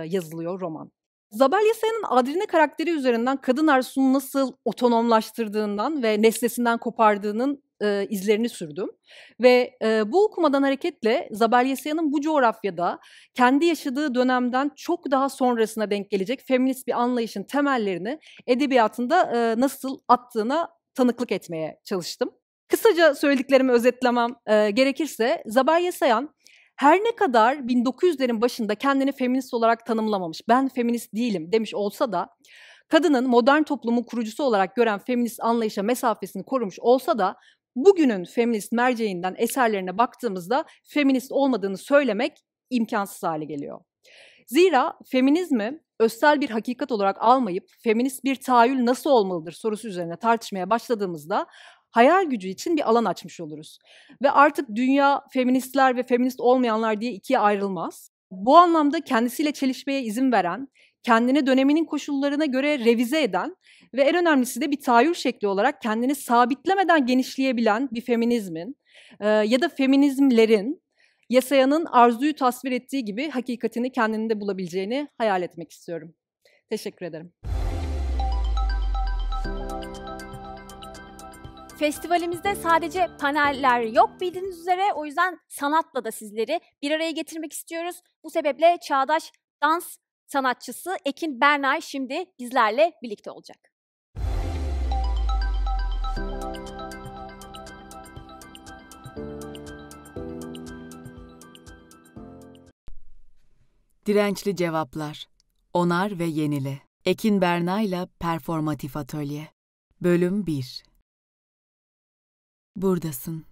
yazılıyor roman. Zabel Yesaya'nın Adrine karakteri üzerinden kadın arzusunu nasıl otonomlaştırdığından ve nesnesinden kopardığının izlerini sürdüm. Ve bu okumadan hareketle Zabel Yesaya'nın bu coğrafyada kendi yaşadığı dönemden çok daha sonrasına denk gelecek feminist bir anlayışın temellerini edebiyatında nasıl attığına tanıklık etmeye çalıştım. Kısaca söylediklerimi özetlemem gerekirse Zabel Yesayan her ne kadar 1900'lerin başında kendini feminist olarak tanımlamamış, ben feminist değilim demiş olsa da kadının modern toplumun kurucusu olarak gören feminist anlayışa mesafesini korumuş olsa da bugünün feminist merceğinden eserlerine baktığımızda feminist olmadığını söylemek imkansız hale geliyor. Zira feminizmi özsel bir hakikat olarak almayıp feminist bir tahayyül nasıl olmalıdır sorusu üzerine tartışmaya başladığımızda hayal gücü için bir alan açmış oluruz. Ve artık dünya feministler ve feminist olmayanlar diye ikiye ayrılmaz. Bu anlamda kendisiyle çelişmeye izin veren, kendini döneminin koşullarına göre revize eden ve en önemlisi de bir tahayyül şekli olarak kendini sabitlemeden genişleyebilen bir feminizmin ya da feminizmlerin Yesaya'nın arzuyu tasvir ettiği gibi hakikatini kendinde bulabileceğini hayal etmek istiyorum. Teşekkür ederim. Festivalimizde sadece paneller yok bildiğiniz üzere, o yüzden sanatla da sizleri bir araya getirmek istiyoruz. Bu sebeple çağdaş dans sanatçısı Ekin Bernay şimdi bizlerle birlikte olacak. Dirençli cevaplar, onar ve yenile. Ekin Bernay'la Performatif Atölye. Bölüm 1. Buradasın.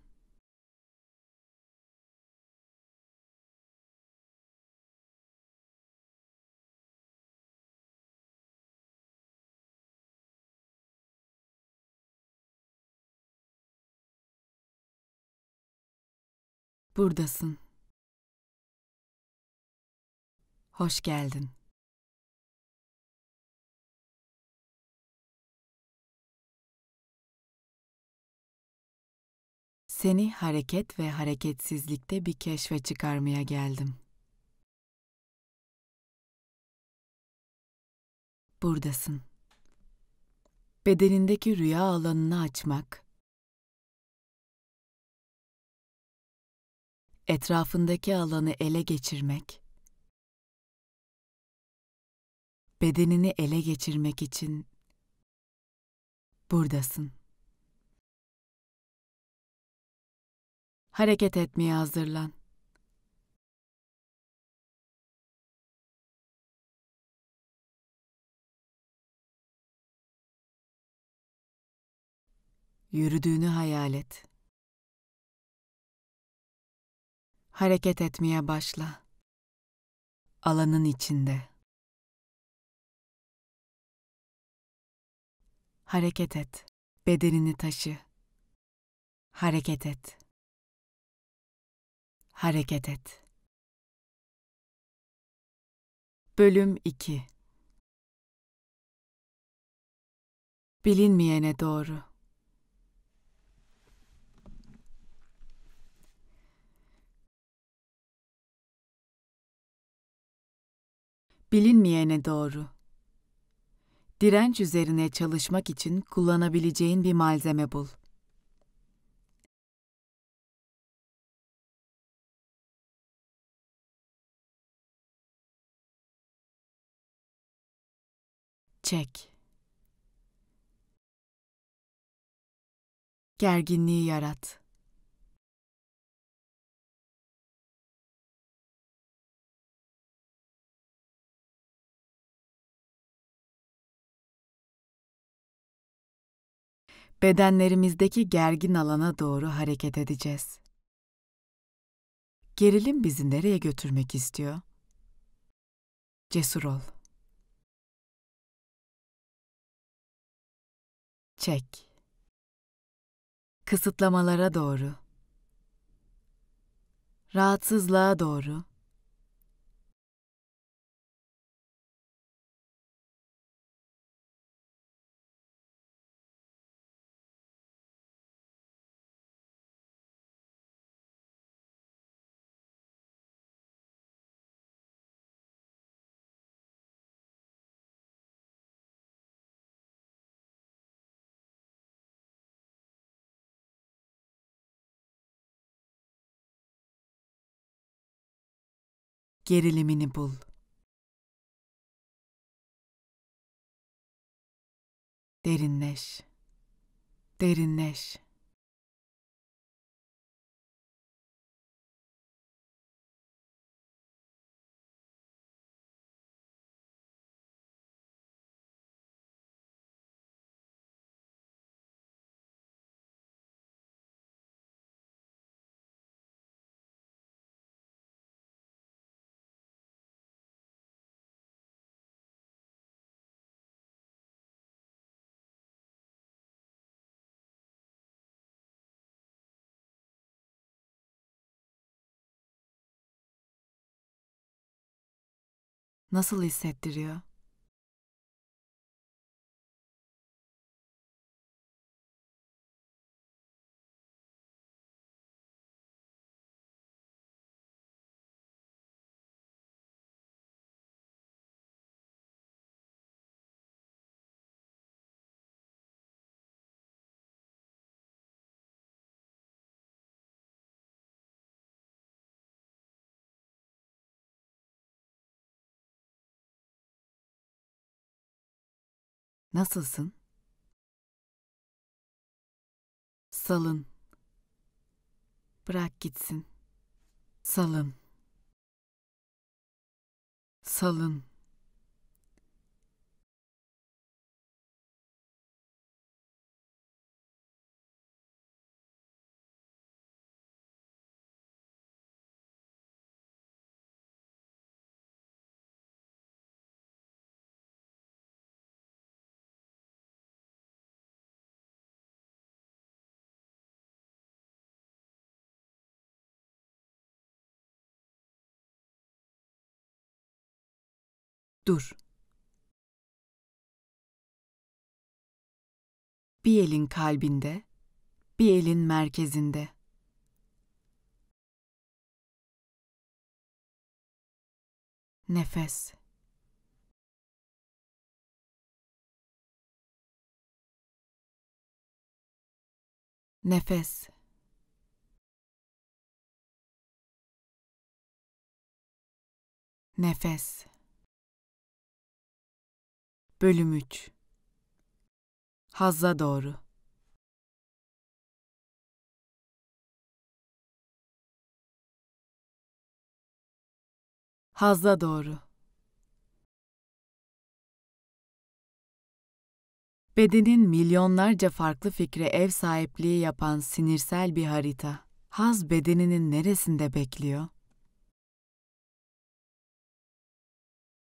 Buradasın. Hoş geldin. Seni hareket ve hareketsizlikte bir keşfe çıkarmaya geldim. Buradasın. Bedenindeki rüya alanını açmak, etrafındaki alanı ele geçirmek, bedenini ele geçirmek için buradasın. Hareket etmeye hazırlan. Yürüdüğünü hayal et. Hareket etmeye başla. Alanın içinde. Hareket et. Bedenini taşı. Hareket et. Hareket et. Bölüm 2. Bilinmeyene doğru. Bilinmeyene doğru. Direnç üzerine çalışmak için kullanabileceğin bir malzeme bul. Çek. Gerginliği yarat. Bedenlerimizdeki gergin alana doğru hareket edeceğiz. Gerilim bizi nereye götürmek istiyor? Cesur ol. Çek. Kısıtlamalara doğru. Rahatsızlığa doğru. Gerilimini bul. Derinleş. Derinleş. Nasıl hissettiriyor? Nasılsın? Salın. Bırak gitsin. Salın. Salın. Dur. Bir elin kalbinde, bir elin merkezinde. Nefes. Nefes. Nefes. Bölüm 3. Hazza doğru. Hazza doğru. Bedenin milyonlarca farklı fikre ev sahipliği yapan sinirsel bir harita. Haz bedeninin neresinde bekliyor?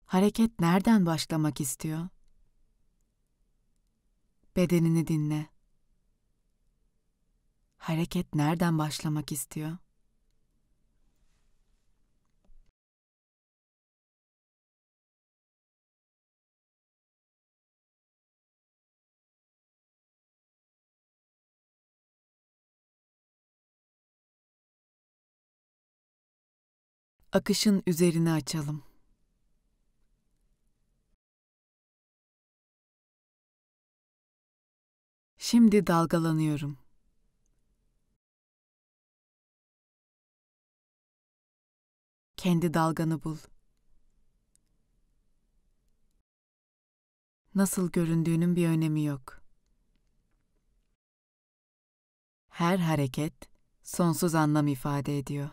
Hareket nereden başlamak istiyor? Bedenini dinle. Hareket nereden başlamak istiyor? Akışın üzerine açalım. Şimdi dalgalanıyorum. Kendi dalganı bul. Nasıl göründüğünün bir önemi yok. Her hareket sonsuz anlam ifade ediyor.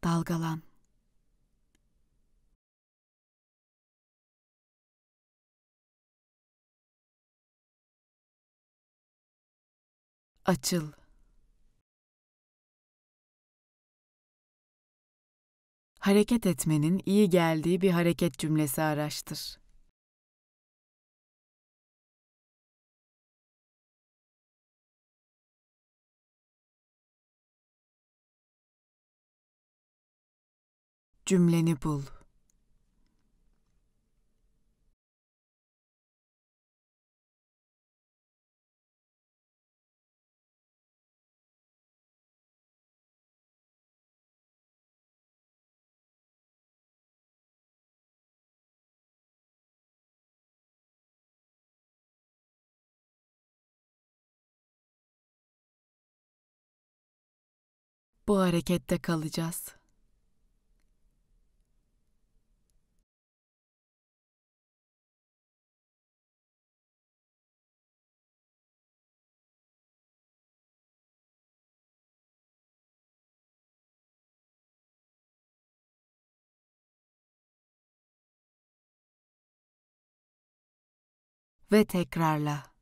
Dalgalan. Açıl. Hareket etmenin iyi geldiği bir hareket cümlesi araştır. Cümleni bul. Bu harekette kalacağız. Ve tekrarla.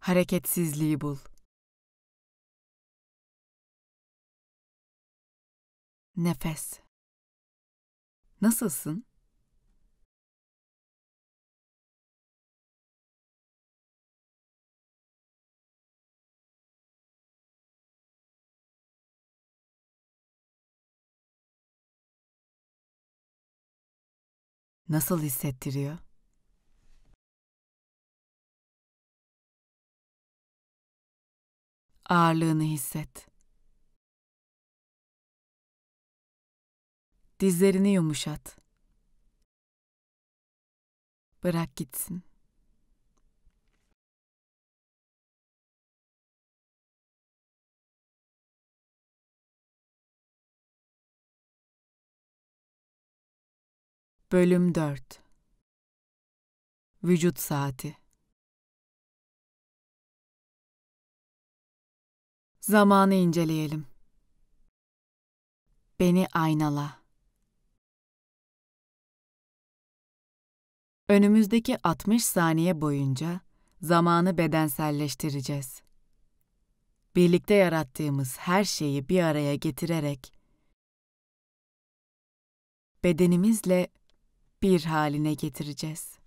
Hareketsizliği bul. Nefes. Nasılsın? Nasıl hissettiriyor? Ağırlığını hisset. Dizlerini yumuşat. Bırak gitsin. Bölüm 4. Vücut saati. Zamanı inceleyelim. Beni aynala. Önümüzdeki 60 saniye boyunca zamanı bedenselleştireceğiz. Birlikte yarattığımız her şeyi bir araya getirerek bedenimizle bir haline getireceğiz.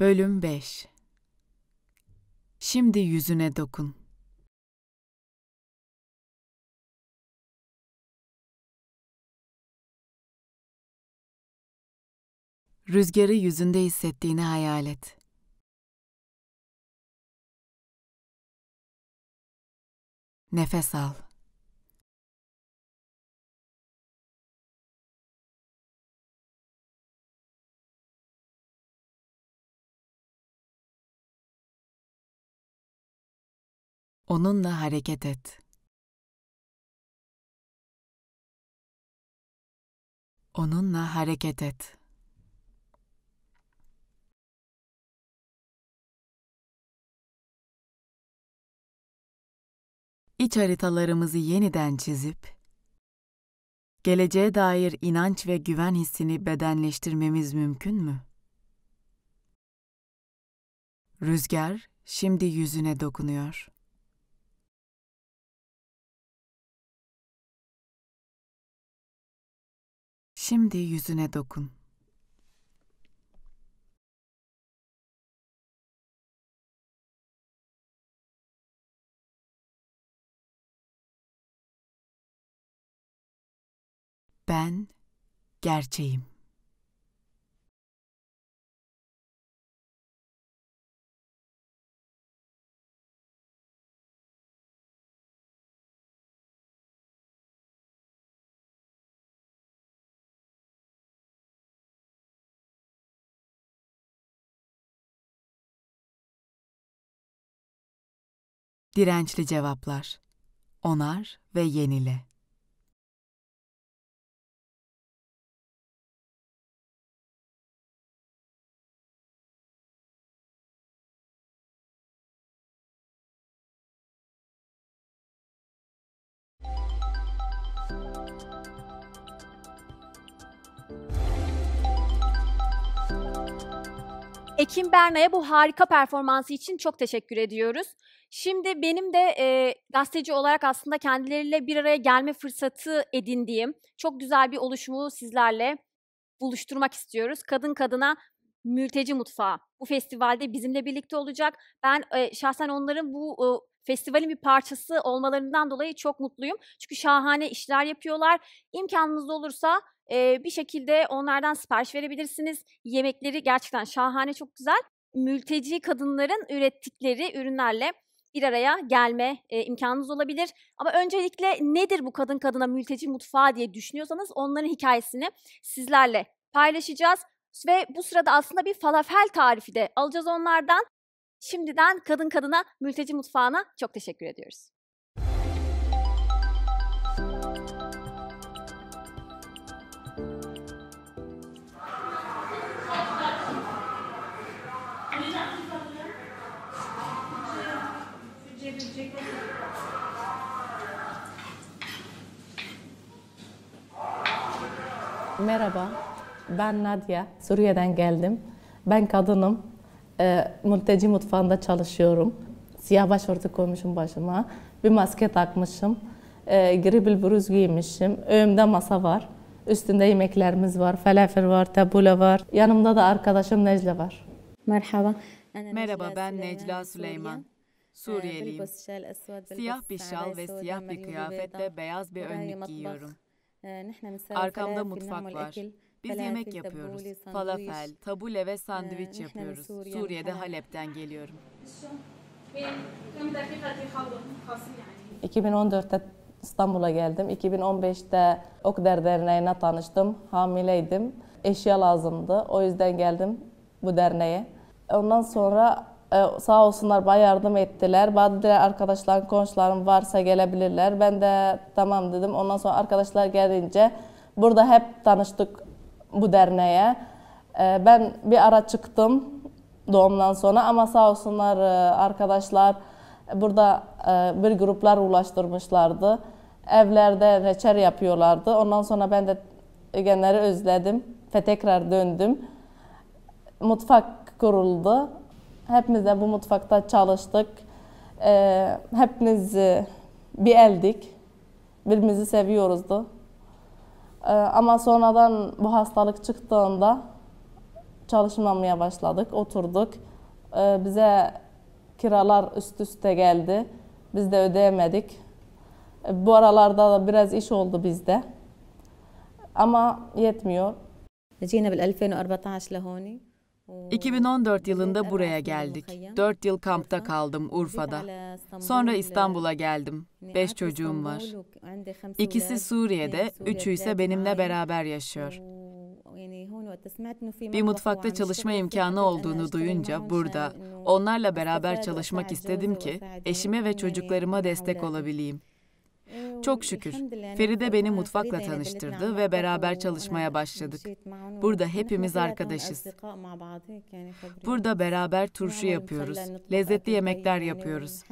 Bölüm 5. Şimdi yüzüne dokun. Rüzgarı yüzünde hissettiğini hayal et. Nefes al. Onunla hareket et. Onunla hareket et. İç haritalarımızı yeniden çizip, geleceğe dair inanç ve güven hissini bedenleştirmemiz mümkün mü? Rüzgar şimdi yüzüne dokunuyor. Şimdi yüzüne dokun. Ben gerçeğim. Dirençli cevaplar. Onar ve yenile. Ekim Berna'ya bu harika performansı için çok teşekkür ediyoruz. Şimdi benim de gazeteci olarak aslında kendileriyle bir araya gelme fırsatı edindiğim çok güzel bir oluşumu sizlerle buluşturmak istiyoruz. Kadın Kadına Mülteci Mutfağı. Bu festivalde bizimle birlikte olacak. Ben şahsen onların bu festivalin bir parçası olmalarından dolayı çok mutluyum. Çünkü şahane işler yapıyorlar. İmkanınız olursa bir şekilde onlardan sipariş verebilirsiniz. Yemekleri gerçekten şahane, çok güzel. Mülteci kadınların ürettikleri ürünlerle bir araya gelme imkanınız olabilir. Ama öncelikle nedir bu Kadın Kadına Mülteci Mutfağı diye düşünüyorsanız onların hikayesini sizlerle paylaşacağız. Ve bu sırada aslında bir falafel tarifi de alacağız onlardan. Şimdiden Kadın Kadına Mülteci Mutfağı'na çok teşekkür ediyoruz. Merhaba, ben Nadia. Suriye'den geldim. Ben kadınım. Mülteci mutfağında çalışıyorum. Siyah başörtü koymuşum başıma. Bir maske takmışım. Gri bir bluz giymişim. Önümde masa var. Üstünde yemeklerimiz var. Falafel var, tabule var. Yanımda da arkadaşım Necla var. Merhaba. Merhaba, ben Necla Süleyman. Suriyeliyim. Siyah bir şal ve siyah bir kıyafetle beyaz bir önlük giyiyorum. Arkamda mutfak var. Biz yemek yapıyoruz. Falafel, tabule ve sandviç yapıyoruz. Suriye'de Halep'ten geliyorum. 2014'te İstanbul'a geldim. 2015'te Okder Derneği'ne tanıştım. Hamileydim. Eşya lazımdı. O yüzden geldim bu derneğe. Ondan sonra sağ olsunlar bayağı yardım ettiler. Bazı arkadaşlarım, komşularım varsa gelebilirler. Ben de tamam dedim. Ondan sonra arkadaşlar gelince burada hep tanıştık bu derneğe. Ben bir ara çıktım doğumdan sonra ama sağ olsunlar arkadaşlar burada bir gruplar ulaştırmışlardı. Evlerde reçel yapıyorlardı. Ondan sonra ben de genleri özledim ve tekrar döndüm. Mutfak kuruldu. Hepimiz de bu mutfakta çalıştık. Hepimiz bir eldik. Birbirimizi seviyoruzdu. Ama sonradan bu hastalık çıktığında çalışmamaya başladık, oturduk. Bize kiralar üst üste geldi. Biz de ödeyemedik. Bu aralarda da biraz iş oldu bizde. Ama yetmiyor. 2014 yılında buraya geldik. 4 yıl kampta kaldım Urfa'da. Sonra İstanbul'a geldim. 5 çocuğum var. İkisi Suriye'de, 3'ü ise benimle beraber yaşıyor. Bir mutfakta çalışma imkanı olduğunu duyunca burada, onlarla beraber çalışmak istedim ki eşime ve çocuklarıma destek olabileyim. Çok şükür. Feride beni mutfakla tanıştırdı ve beraber çalışmaya başladık. Burada hepimiz arkadaşız. Burada beraber turşu yapıyoruz. Lezzetli yemekler yapıyoruz.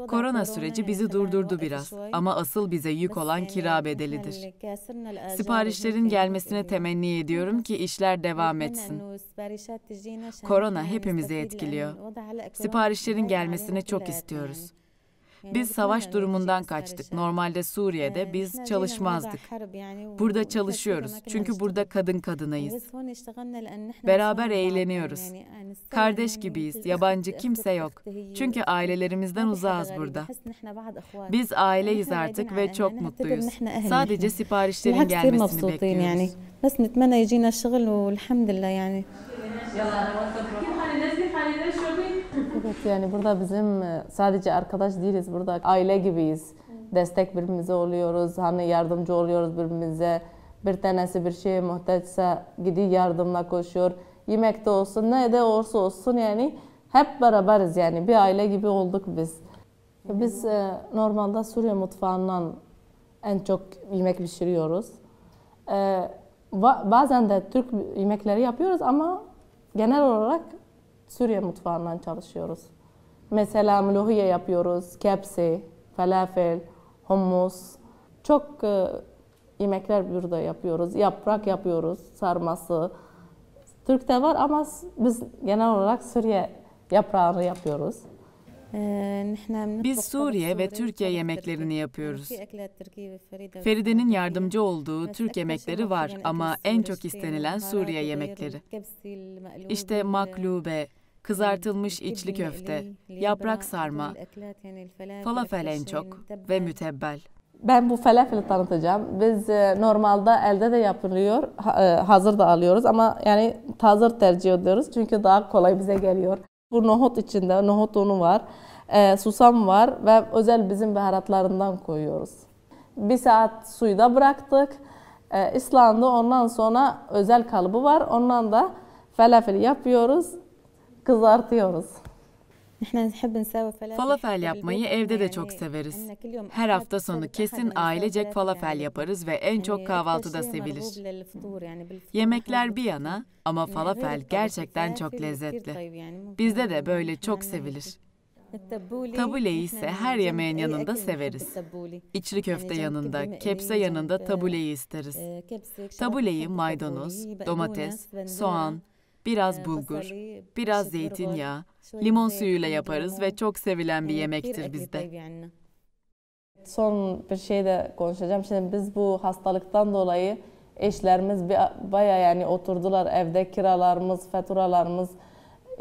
Korona süreci bizi durdurdu biraz ama asıl bize yük olan kira bedelidir. Siparişlerin gelmesini temenni ediyorum ki işler devam etsin. Korona hepimizi etkiliyor. Siparişlerin gelmesini çok istiyoruz. Biz savaş durumundan kaçtık. Normalde Suriye'de biz çalışmazdık. Burada çalışıyoruz. Çünkü burada kadın kadınayız. Beraber eğleniyoruz. Kardeş gibiyiz. Yabancı kimse yok. Çünkü ailelerimizden uzağız burada. Biz aileyiz artık ve çok mutluyuz. Sadece siparişlerin gelmesini bekliyoruz. بس نتمنى يجينا الشغل والحمد لله يعني. Evet, yani burada bizim sadece arkadaş değiliz, burada aile gibiyiz. Destek birbirimize oluyoruz, hani yardımcı oluyoruz birbirimize. Bir tanesi bir şeye muhtaçsa gidiyor yardımla koşuyor. Yemekte olsun, ne de olursa olsun yani hep beraberiz yani bir aile gibi olduk biz. Biz normalde Suriye mutfağından en çok yemek pişiriyoruz. Bazen de Türk yemekleri yapıyoruz ama genel olarak Suriye mutfağından çalışıyoruz. Mesela muluhiye yapıyoruz, kepsi, falafel, hummus. Çok yemekler burada yapıyoruz. Yaprak yapıyoruz, sarması. Türk'te var ama biz genel olarak Suriye yaprağını yapıyoruz. Biz Suriye ve Türkiye yemeklerini yapıyoruz. Feride'nin yardımcı olduğu Türk yemekleri var ama en çok istenilen Suriye yemekleri. İşte maklube, kızartılmış içli köfte, yaprak sarma, falafel en çok ve mütebbel. Ben bu falafeli tanıtacağım. Biz normalde elde de yapılıyor, hazır da alıyoruz ama yani hazır tercih ediyoruz çünkü daha kolay bize geliyor. Bu nohut içinde, nohut unu var, susam var ve özel bizim baharatlarından koyuyoruz. Bir saat suyda bıraktık, ıslandı, ondan sonra özel kalıbı var, ondan da falafel yapıyoruz, kızartıyoruz. Falafel yapmayı evde de çok severiz. Her hafta sonu kesin ailecek falafel yaparız ve en çok kahvaltıda sevilir. Yemekler bir yana ama falafel gerçekten çok lezzetli. Bizde de böyle çok sevilir. Tabuleyi ise her yemeğin yanında severiz. İçli köfte yanında, kepse yanında tabuleyi isteriz. Tabuleyi maydanoz, domates, soğan, biraz bulgur, biraz zeytinyağı, limon suyuyla yaparız ve çok sevilen bir yemektir bizde. Son bir şey de konuşacağım. Şimdi biz bu hastalıktan dolayı eşlerimiz bayağı yani oturdular evde, kiralarımız, faturalarımız,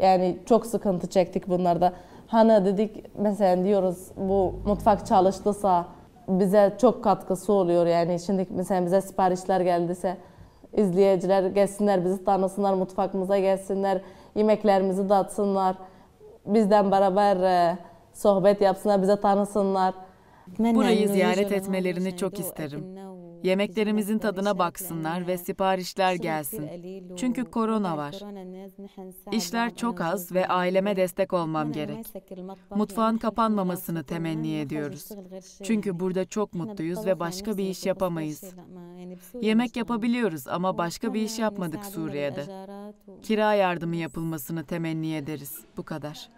yani çok sıkıntı çektik bunlarda. Hani dedik mesela diyoruz bu mutfak çalıştıysa bize çok katkısı oluyor yani. Şimdi mesela bize siparişler geldiyse izleyiciler gelsinler, bizi tanısınlar, mutfağımıza gelsinler, yemeklerimizi datsınlar, bizden beraber sohbet yapsınlar, bize tanısınlar. Burayı ziyaret etmelerini çok isterim. Yemeklerimizin tadına baksınlar ve siparişler gelsin. Çünkü korona var. İşler çok az ve aileme destek olmam gerek. Mutfağın kapanmamasını temenni ediyoruz. Çünkü burada çok mutluyuz ve başka bir iş yapamayız. Yemek yapabiliyoruz ama başka bir iş yapmadık Suriye'de. Kira yardımı yapılmasını temenni ederiz. Bu kadar.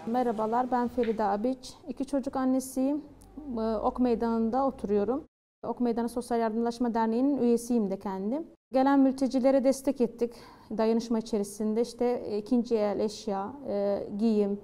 Merhabalar, ben Feride Abiç. 2 çocuk annesiyim. Ok Meydanı'nda oturuyorum. Ok Meydanı Sosyal Yardımlaşma Derneği'nin üyesiyim de kendim. Gelen mültecilere destek ettik. Dayanışma içerisinde işte ikinci el eşya, giyim,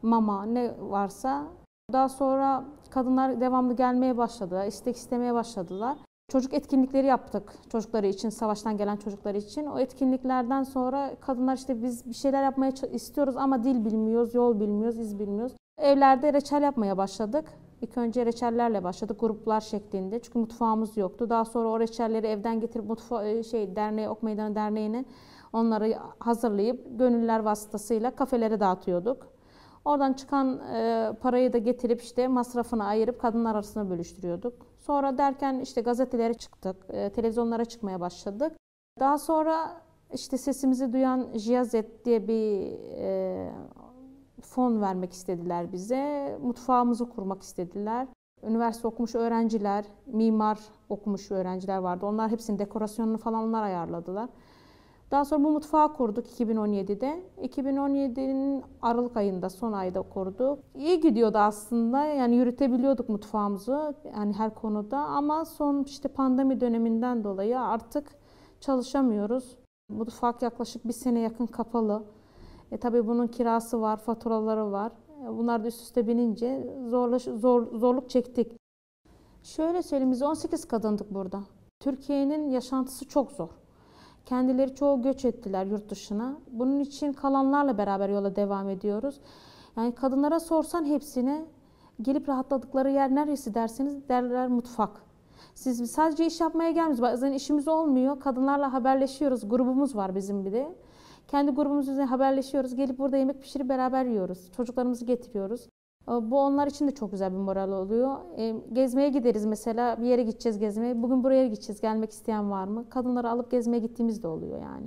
mama ne varsa. Daha sonra kadınlar devamlı gelmeye başladı, istek istemeye başladılar. Çocuk etkinlikleri yaptık çocukları için, savaştan gelen çocukları için. O etkinliklerden sonra kadınlar işte biz bir şeyler yapmaya istiyoruz ama dil bilmiyoruz, yol bilmiyoruz, iz bilmiyoruz. Evlerde reçel yapmaya başladık. İlk önce reçellerle başladık gruplar şeklinde. Çünkü mutfağımız yoktu. Daha sonra o reçelleri evden getirip derneğe, Ok Meydanı Derneği'ne onları hazırlayıp gönüllüler vasıtasıyla kafelere dağıtıyorduk. Oradan çıkan parayı da getirip işte masrafını ayırıp kadınlar arasında bölüştürüyorduk. Sonra derken işte gazetelere çıktık, televizyonlara çıkmaya başladık. Daha sonra işte sesimizi duyan Jiyazet diye bir fon vermek istediler bize. Mutfağımızı kurmak istediler. Üniversite okumuş öğrenciler, mimar okumuş öğrenciler vardı. Onlar hepsinin dekorasyonunu falan onlar ayarladılar. Daha sonra bu mutfağı kurduk 2017'de. 2017'nin Aralık ayında, son ayda kurduk. İyi gidiyordu aslında. Yani yürütebiliyorduk mutfağımızı yani her konuda ama son işte pandemi döneminden dolayı artık çalışamıyoruz. Mutfak yaklaşık 1 sene yakın kapalı. Tabii bunun kirası var, faturaları var. Bunlar da üst üste binince zorluk çektik. Şöyle söyleyeyim, biz 18 kadındık burada. Türkiye'nin yaşantısı çok zor. Kendileri çoğu göç ettiler yurt dışına. Bunun için kalanlarla beraber yola devam ediyoruz. Yani kadınlara sorsan hepsine gelip rahatladıkları yer neresi derseniz derler mutfak. Siz sadece iş yapmaya gelmiyoruz. Bazen işimiz olmuyor. Kadınlarla haberleşiyoruz. Grubumuz var bizim bir de. Kendi grubumuz üzerine haberleşiyoruz. Gelip burada yemek pişirip beraber yiyoruz. Çocuklarımızı getiriyoruz. Bu onlar için de çok güzel bir moral oluyor. Gezmeye gideriz mesela, bir yere gideceğiz gezmeye. Bugün buraya gideceğiz, gelmek isteyen var mı? Kadınları alıp gezmeye gittiğimiz de oluyor yani.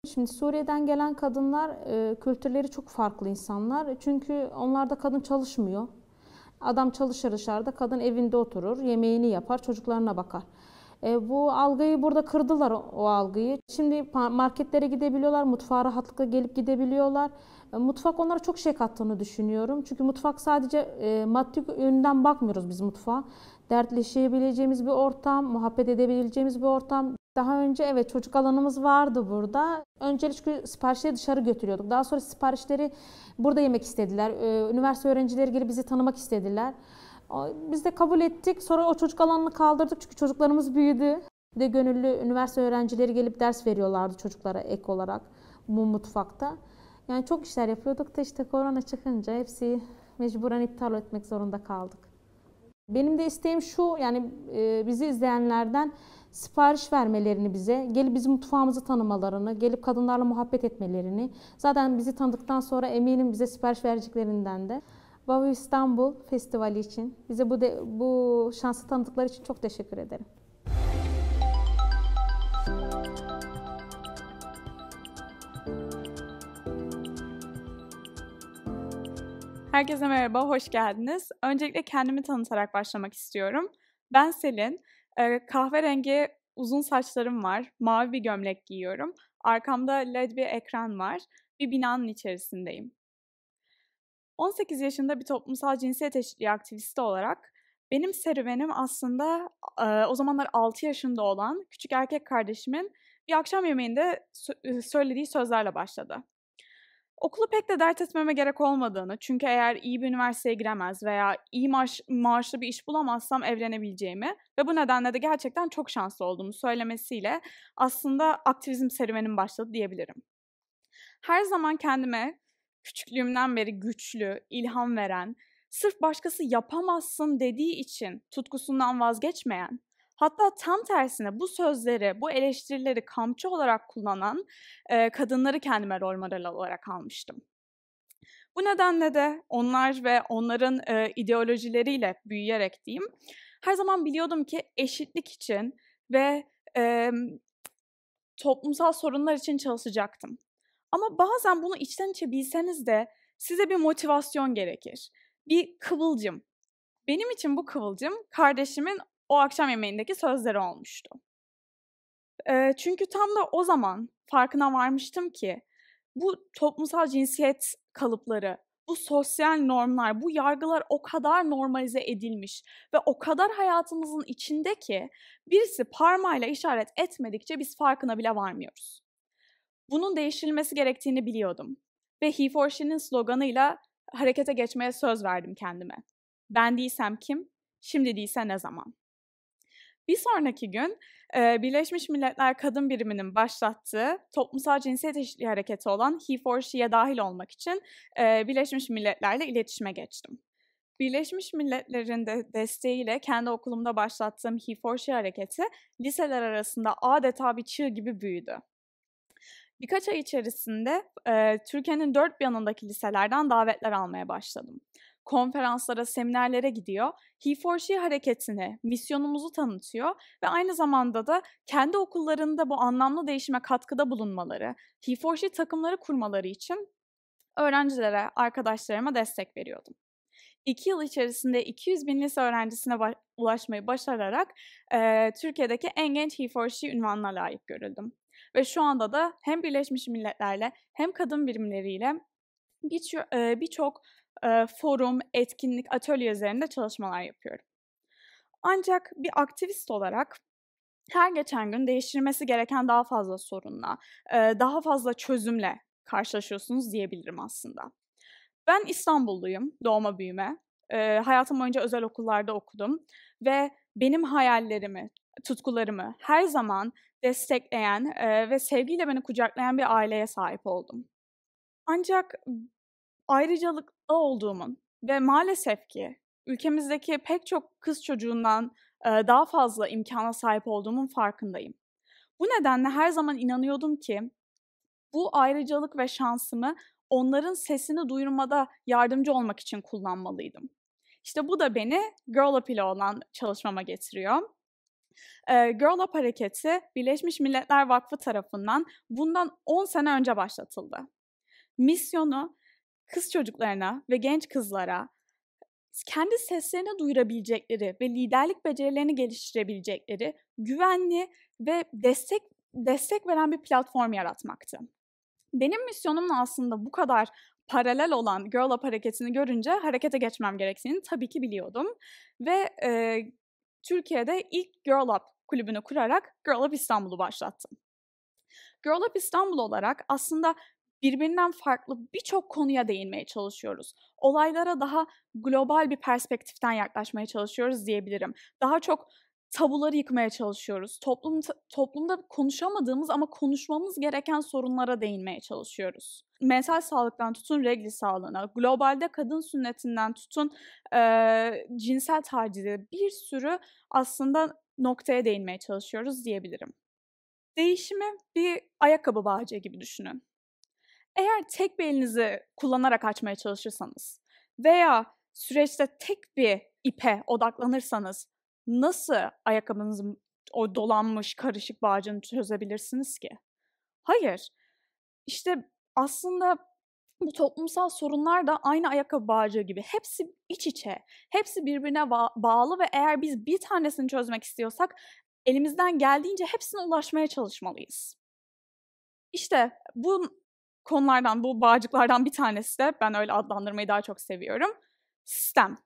Şimdi Suriye'den gelen kadınlar kültürleri çok farklı insanlar. Çünkü onlarda kadın çalışmıyor. Adam çalışır dışarıda, kadın evinde oturur, yemeğini yapar, çocuklarına bakar. Bu algıyı burada kırdılar, o algıyı. Şimdi marketlere gidebiliyorlar, mutfağa rahatlıkla gelip gidebiliyorlar. Mutfak onlara çok şey kattığını düşünüyorum. Çünkü mutfak sadece maddi yönden bakmıyoruz biz mutfağa. Dertleşebileceğimiz bir ortam, muhabbet edebileceğimiz bir ortam. Daha önce evet çocuk alanımız vardı burada. Öncelikle siparişleri dışarı götürüyorduk. Daha sonra siparişleri burada yemek istediler. Üniversite öğrencileri gelip bizi tanımak istediler. Biz de kabul ettik. Sonra o çocuk alanını kaldırdık çünkü çocuklarımız büyüdü. Bir de gönüllü üniversite öğrencileri gelip ders veriyorlardı çocuklara ek olarak bu mutfakta. Yani çok işler yapıyorduk da işte korona çıkınca hepsi mecburen iptal etmek zorunda kaldık. Benim de isteğim şu, yani bizi izleyenlerden sipariş vermelerini bize, gelip bizim mutfağımızı tanımalarını, gelip kadınlarla muhabbet etmelerini. Zaten bizi tanıdıktan sonra eminim bize sipariş vereceklerinden de. WOW İstanbul Festivali için, bize bu şansı tanıdıkları için çok teşekkür ederim. Herkese merhaba, hoş geldiniz. Öncelikle kendimi tanıtarak başlamak istiyorum. Ben Selin, kahverengi uzun saçlarım var, mavi bir gömlek giyiyorum. Arkamda LED bir ekran var. Bir binanın içerisindeyim. 18 yaşında bir toplumsal cinsiyet eşitliği aktivisti olarak benim serüvenim aslında o zamanlar 6 yaşında olan küçük erkek kardeşimin bir akşam yemeğinde söylediği sözlerle başladı. Okulu pek de dert etmeme gerek olmadığını, çünkü eğer iyi bir üniversiteye giremez veya iyi maaşlı bir iş bulamazsam evlenebileceğimi ve bu nedenle de gerçekten çok şanslı olduğumu söylemesiyle aslında aktivizm serüvenim başladı diyebilirim. Her zaman kendime küçüklüğümden beri güçlü, ilham veren, sırf başkası yapamazsın dediği için tutkusundan vazgeçmeyen, hatta tam tersine bu sözleri, bu eleştirileri kamçı olarak kullanan kadınları kendime rol model olarak almıştım. Bu nedenle de onlar ve onların ideolojileriyle büyüyerek diyeyim, her zaman biliyordum ki eşitlik için ve toplumsal sorunlar için çalışacaktım. Ama bazen bunu içten içe bilseniz de size bir motivasyon gerekir. Bir kıvılcım. Benim için bu kıvılcım kardeşimin o akşam yemeğindeki sözleri olmuştu. Çünkü tam da o zaman farkına varmıştım ki bu toplumsal cinsiyet kalıpları, bu sosyal normlar, bu yargılar o kadar normalize edilmiş ve o kadar hayatımızın içinde ki birisi parmağıyla işaret etmedikçe biz farkına bile varmıyoruz. Bunun değiştirilmesi gerektiğini biliyordum ve He for She'nin sloganıyla harekete geçmeye söz verdim kendime. Ben değilsem kim, şimdi değilse ne zaman? Bir sonraki gün Birleşmiş Milletler Kadın Biriminin başlattığı toplumsal cinsiyet eşitliği hareketi olan He for She'ye dahil olmak için Birleşmiş Milletler'le iletişime geçtim. Birleşmiş Milletler'in de desteğiyle kendi okulumda başlattığım He for She hareketi liseler arasında adeta bir çığ gibi büyüdü. Birkaç ay içerisinde Türkiye'nin dört bir yanındaki liselerden davetler almaya başladım. Konferanslara, seminerlere gidiyor, He for She hareketini, misyonumuzu tanıtıyor ve aynı zamanda da kendi okullarında bu anlamlı değişime katkıda bulunmaları, He for She takımları kurmaları için öğrencilere, arkadaşlarıma destek veriyordum. 2 yıl içerisinde 200.000 lise öğrencisine ulaşmayı başararak Türkiye'deki en genç He for She ünvanına layık görüldüm. Ve şu anda da hem Birleşmiş Milletler'le hem kadın birimleriyle birçok forum, etkinlik, atölye üzerinde çalışmalar yapıyorum. Ancak bir aktivist olarak her geçen gün değiştirilmesi gereken daha fazla sorunla, daha fazla çözümle karşılaşıyorsunuz diyebilirim aslında. Ben İstanbulluyum, doğma büyüme. Hayatım boyunca özel okullarda okudum ve benim hayallerimi, tutkularımı her zaman destekleyen ve sevgiyle beni kucaklayan bir aileye sahip oldum. Ancak ayrıcalıklı olduğumun ve maalesef ki ülkemizdeki pek çok kız çocuğundan daha fazla imkana sahip olduğumun farkındayım. Bu nedenle her zaman inanıyordum ki bu ayrıcalık ve şansımı onların sesini duyurmada yardımcı olmak için kullanmalıydım. İşte bu da beni Girl Up ile olan çalışmama getiriyor. Girl Up hareketi Birleşmiş Milletler Vakfı tarafından bundan 10 sene önce başlatıldı. Misyonu kız çocuklarına ve genç kızlara kendi seslerini duyurabilecekleri ve liderlik becerilerini geliştirebilecekleri güvenli ve destek veren bir platform yaratmaktı. Benim misyonumla aslında bu kadar paralel olan Girl Up hareketini görünce harekete geçmem gerektiğini tabii ki biliyordum. Ve Türkiye'de ilk Girl Up kulübünü kurarak Girl Up İstanbul'u başlattım. Girl Up İstanbul olarak aslında birbirinden farklı birçok konuya değinmeye çalışıyoruz. Olaylara daha global bir perspektiften yaklaşmaya çalışıyoruz diyebilirim. Daha çok tabuları yıkmaya çalışıyoruz. Toplumda konuşamadığımız ama konuşmamız gereken sorunlara değinmeye çalışıyoruz. Mental sağlıktan tutun regl sağlığına, globalde kadın sünnetinden tutun cinsel tacize bir sürü aslında noktaya değinmeye çalışıyoruz diyebilirim. Değişimi bir ayakkabı bağcığı gibi düşünün. Eğer tek bir elinizi kullanarak açmaya çalışırsanız veya süreçte tek bir ipe odaklanırsanız nasıl ayakkabınızın o dolanmış, karışık bağcığını çözebilirsiniz ki? Hayır. İşte aslında bu toplumsal sorunlar da aynı ayakkabı bağcığı gibi. Hepsi iç içe, hepsi birbirine bağlı ve eğer biz bir tanesini çözmek istiyorsak elimizden geldiğince hepsine ulaşmaya çalışmalıyız. İşte bu konulardan, bu bağcıklardan bir tanesi de, ben öyle adlandırmayı daha çok seviyorum, STEM.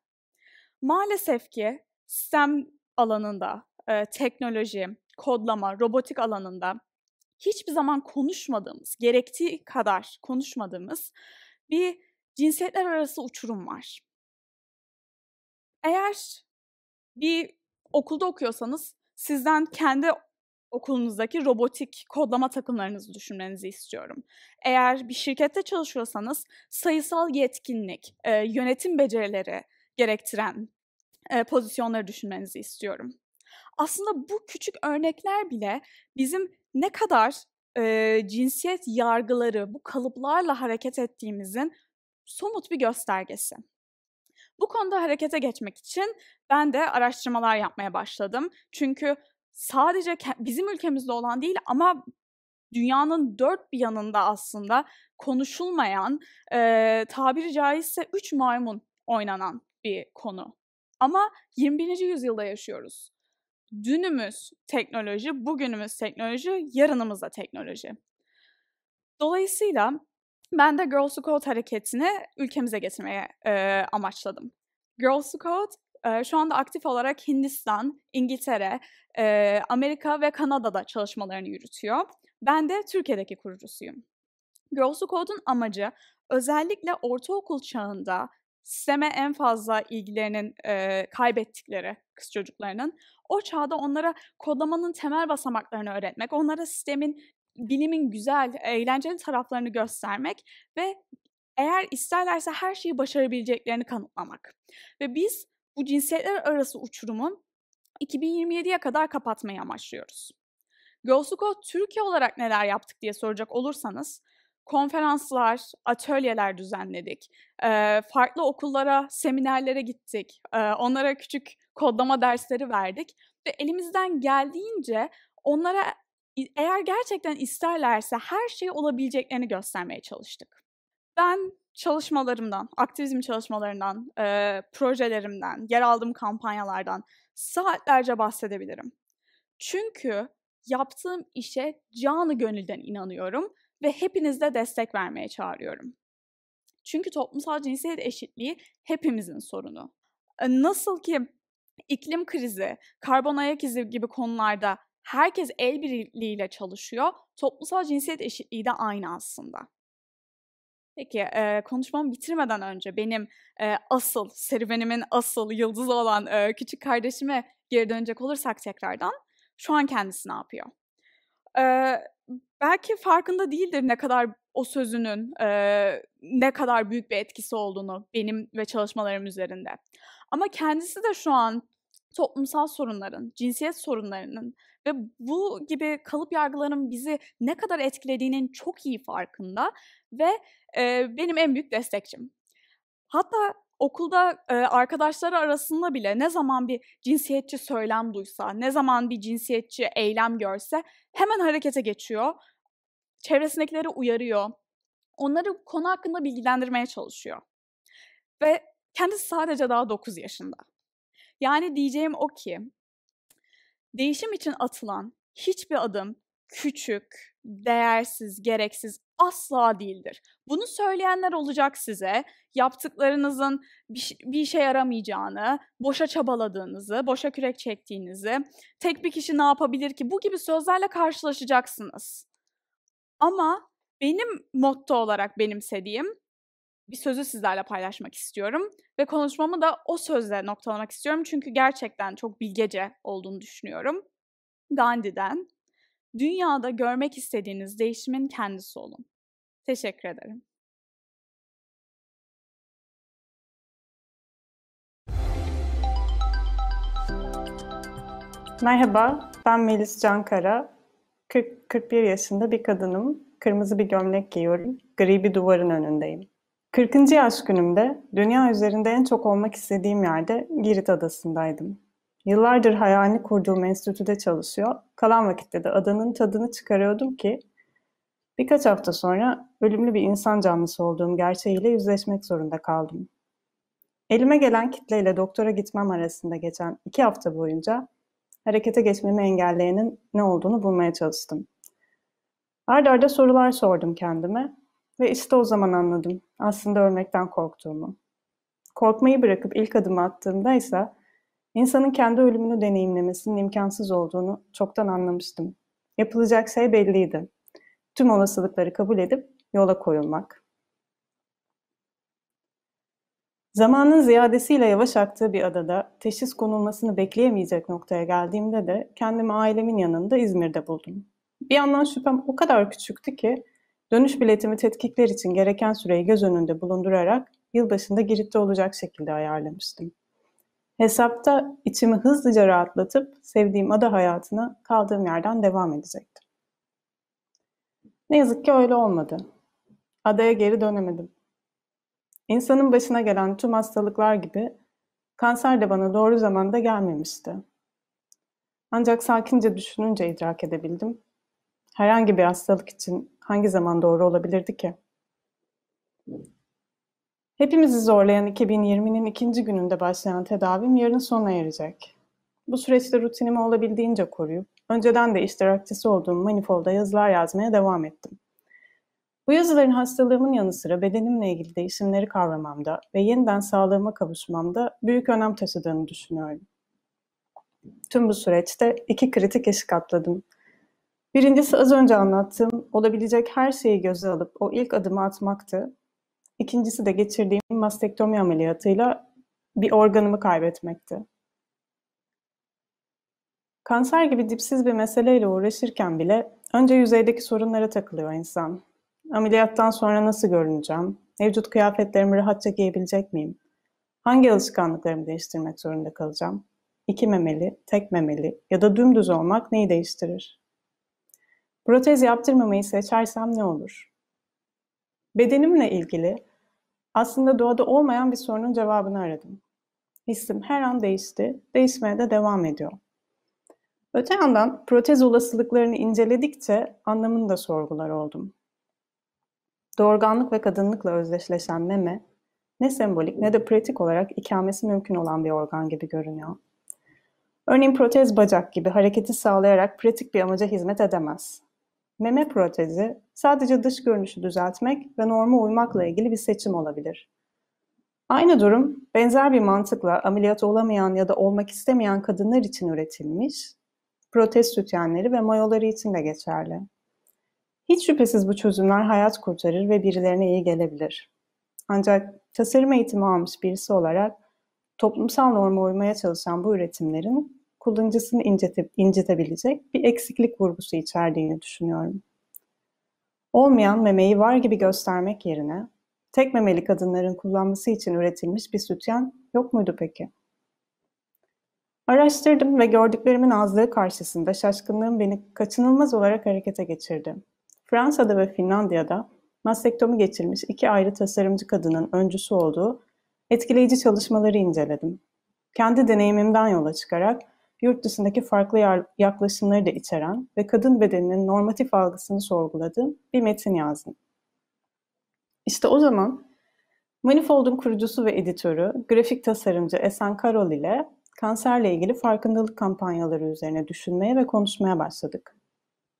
Maalesef ki STEM alanında, teknoloji, kodlama, robotik alanında hiçbir zaman konuşmadığımız, gerektiği kadar konuşmadığımız bir cinsiyetler arası uçurum var. Eğer bir okulda okuyorsanız sizden kendi okulunuzdaki robotik kodlama takımlarınızı düşünmenizi istiyorum. Eğer bir şirkette çalışıyorsanız sayısal yetkinlik, yönetim becerileri gerektiren pozisyonları düşünmenizi istiyorum. Aslında bu küçük örnekler bile bizim ne kadar cinsiyet yargıları, bu kalıplarla hareket ettiğimizin somut bir göstergesi. Bu konuda harekete geçmek için ben de araştırmalar yapmaya başladım. Çünkü sadece bizim ülkemizde olan değil ama dünyanın dört bir yanında aslında konuşulmayan, tabiri caizse 3 maymun oynanan bir konu. Ama 21. yüzyılda yaşıyoruz. Dünümüz teknoloji, bugünümüz teknoloji, yarınımız da teknoloji. Dolayısıyla ben de Girls Who Code hareketini ülkemize getirmeye amaçladım. Girls Who Code şu anda aktif olarak Hindistan, İngiltere, Amerika ve Kanada'da çalışmalarını yürütüyor. Ben de Türkiye'deki kurucusuyum. Girls Who Code'un amacı özellikle ortaokul çağında STEM'e en fazla ilgilerinin kaybettikleri kız çocuklarının, o çağda onlara kodlamanın temel basamaklarını öğretmek, onlara STEM'in, bilimin güzel, eğlenceli taraflarını göstermek ve eğer isterlerse her şeyi başarabileceklerini kanıtlamak. Ve biz bu cinsiyetler arası uçurumu 2027'ye kadar kapatmayı amaçlıyoruz. Girls Who Code Türkiye olarak neler yaptık diye soracak olursanız, konferanslar, atölyeler düzenledik, farklı okullara, seminerlere gittik, onlara küçük kodlama dersleri verdik ve elimizden geldiğince onlara eğer gerçekten isterlerse her şey olabileceklerini göstermeye çalıştık. Ben çalışmalarımdan, aktivizm çalışmalarından, projelerimden, yer aldığım kampanyalardan saatlerce bahsedebilirim. Çünkü yaptığım işe canı gönülden inanıyorum ve hepinizde destek vermeye çağırıyorum. Çünkü toplumsal cinsiyet eşitliği hepimizin sorunu. Nasıl ki iklim krizi, karbon ayak izi gibi konularda herkes el birliğiyle çalışıyor, toplumsal cinsiyet eşitliği de aynı aslında. Peki, konuşmamı bitirmeden önce benim serüvenimin asıl yıldızı olan küçük kardeşime geri dönecek olursak tekrardan, şu an kendisi ne yapıyor? Belki farkında değildir ne kadar o sözünün ne kadar büyük bir etkisi olduğunu benim ve çalışmalarım üzerinde. Ama kendisi de şu an toplumsal sorunların, cinsiyet sorunlarının ve bu gibi kalıp yargıların bizi ne kadar etkilediğinin çok iyi farkında ve benim en büyük destekçim. Hatta okulda arkadaşları arasında bile ne zaman bir cinsiyetçi söylem duysa, ne zaman bir cinsiyetçi eylem görse hemen harekete geçiyor, çevresindekileri uyarıyor, onları konu hakkında bilgilendirmeye çalışıyor. Ve kendisi sadece daha 9 yaşında. Yani diyeceğim o ki, değişim için atılan hiçbir adım küçük, değersiz, gereksiz asla değildir. Bunu söyleyenler olacak size, yaptıklarınızın bir işe yaramayacağını, boşa çabaladığınızı, boşa kürek çektiğinizi, tek bir kişi ne yapabilir ki, bu gibi sözlerle karşılaşacaksınız. Ama benim motto olarak benimsediğim bir sözü sizlerle paylaşmak istiyorum ve konuşmamı da o sözle noktalamak istiyorum çünkü gerçekten çok bilgece olduğunu düşünüyorum. Gandhi'den, dünyada görmek istediğiniz değişimin kendisi olun. Teşekkür ederim. Merhaba, ben Melis Cankara. 41 yaşında bir kadınım. Kırmızı bir gömlek giyiyorum. Gri bir duvarın önündeyim. 40. yaş günümde dünya üzerinde en çok olmak istediğim yerde Girit Adası'ndaydım. Yıllardır hayalini kurduğum enstitüde çalışıyor, kalan vakitte de adanın tadını çıkarıyordum ki birkaç hafta sonra ölümlü bir insan canlısı olduğum gerçeğiyle yüzleşmek zorunda kaldım. Elime gelen kitleyle doktora gitmem arasında geçen 2 hafta boyunca harekete geçmemi engelleyenin ne olduğunu bulmaya çalıştım. Ard arda sorular sordum kendime ve işte o zaman anladım aslında ölmekten korktuğumu. Korkmayı bırakıp ilk adımı attığımda ise insanın kendi ölümünü deneyimlemesinin imkansız olduğunu çoktan anlamıştım. Yapılacak şey belliydi. Tüm olasılıkları kabul edip yola koyulmak. Zamanın ziyadesiyle yavaş aktığı bir adada teşhis konulmasını bekleyemeyecek noktaya geldiğimde de kendimi ailemin yanında İzmir'de buldum. Bir yandan şüphem o kadar küçüktü ki dönüş biletimi tetkikler için gereken süreyi göz önünde bulundurarak yılbaşında Girit'te olacak şekilde ayarlamıştım. Hesapta içimi hızlıca rahatlatıp sevdiğim ada hayatına kaldığım yerden devam edecektim. Ne yazık ki öyle olmadı. Adaya geri dönemedim. İnsanın başına gelen tüm hastalıklar gibi kanser de bana doğru zamanda gelmemişti. Ancak sakince düşününce idrak edebildim. Herhangi bir hastalık için hangi zaman doğru olabilirdi ki? Hepimizi zorlayan 2020'nin ikinci gününde başlayan tedavim yarın sona erecek. Bu süreçte rutinimi olabildiğince koruyup, önceden de iştirakçısı olduğum Manifold'a yazılar yazmaya devam ettim. Bu yazıların hastalığımın yanı sıra bedenimle ilgili değişimleri kavramamda ve yeniden sağlığıma kavuşmamda büyük önem taşıdığını düşünüyorum. Tüm bu süreçte 2 kritik eşik atladım. Birincisi az önce anlattığım olabilecek her şeyi göze alıp o ilk adımı atmaktı. İkincisi de geçirdiğim mastektomi ameliyatıyla bir organımı kaybetmekti. Kanser gibi dipsiz bir meseleyle uğraşırken bile önce yüzeydeki sorunlara takılıyor insan. Ameliyattan sonra nasıl görüneceğim? Mevcut kıyafetlerimi rahatça giyebilecek miyim? Hangi alışkanlıklarımı değiştirmek zorunda kalacağım? 2 memeli, tek memeli ya da dümdüz olmak neyi değiştirir? Protez yaptırmamayı seçersem ne olur? Bedenimle ilgili aslında doğada olmayan bir sorunun cevabını aradım. Hissim her an değişti, değişmeye de devam ediyor. Öte yandan protez olasılıklarını inceledikçe anlamını da sorgular oldum. Doğurganlık ve kadınlıkla özdeşleşen meme, ne sembolik ne de pratik olarak ikamesi mümkün olan bir organ gibi görünüyor. Örneğin protez bacak gibi hareketi sağlayarak pratik bir amaca hizmet edemez. Meme protezi sadece dış görünüşü düzeltmek ve norma uymakla ilgili bir seçim olabilir. Aynı durum benzer bir mantıkla ameliyat olamayan ya da olmak istemeyen kadınlar için üretilmiş protez sütyenleri ve mayoları için de geçerli. Hiç şüphesiz bu çözümler hayat kurtarır ve birilerine iyi gelebilir. Ancak tasarım eğitimi almış birisi olarak toplumsal norma uymaya çalışan bu üretimlerin kullanıcısını incitebilecek bir eksiklik vurgusu içerdiğini düşünüyorum. Olmayan memeyi var gibi göstermek yerine tek memeli kadınların kullanması için üretilmiş bir sütyen yok muydu peki? Araştırdım ve gördüklerimin azlığı karşısında şaşkınlığım beni kaçınılmaz olarak harekete geçirdi. Fransa'da ve Finlandiya'da mastektomi geçirmiş 2 ayrı tasarımcı kadının öncüsü olduğu etkileyici çalışmaları inceledim. Kendi deneyimimden yola çıkarak yurt dışındaki farklı yaklaşımları da içeren ve kadın bedeninin normatif algısını sorguladığım bir metin yazdım. İşte o zaman Manifold'un kurucusu ve editörü, grafik tasarımcı Esen Karol ile kanserle ilgili farkındalık kampanyaları üzerine düşünmeye ve konuşmaya başladık.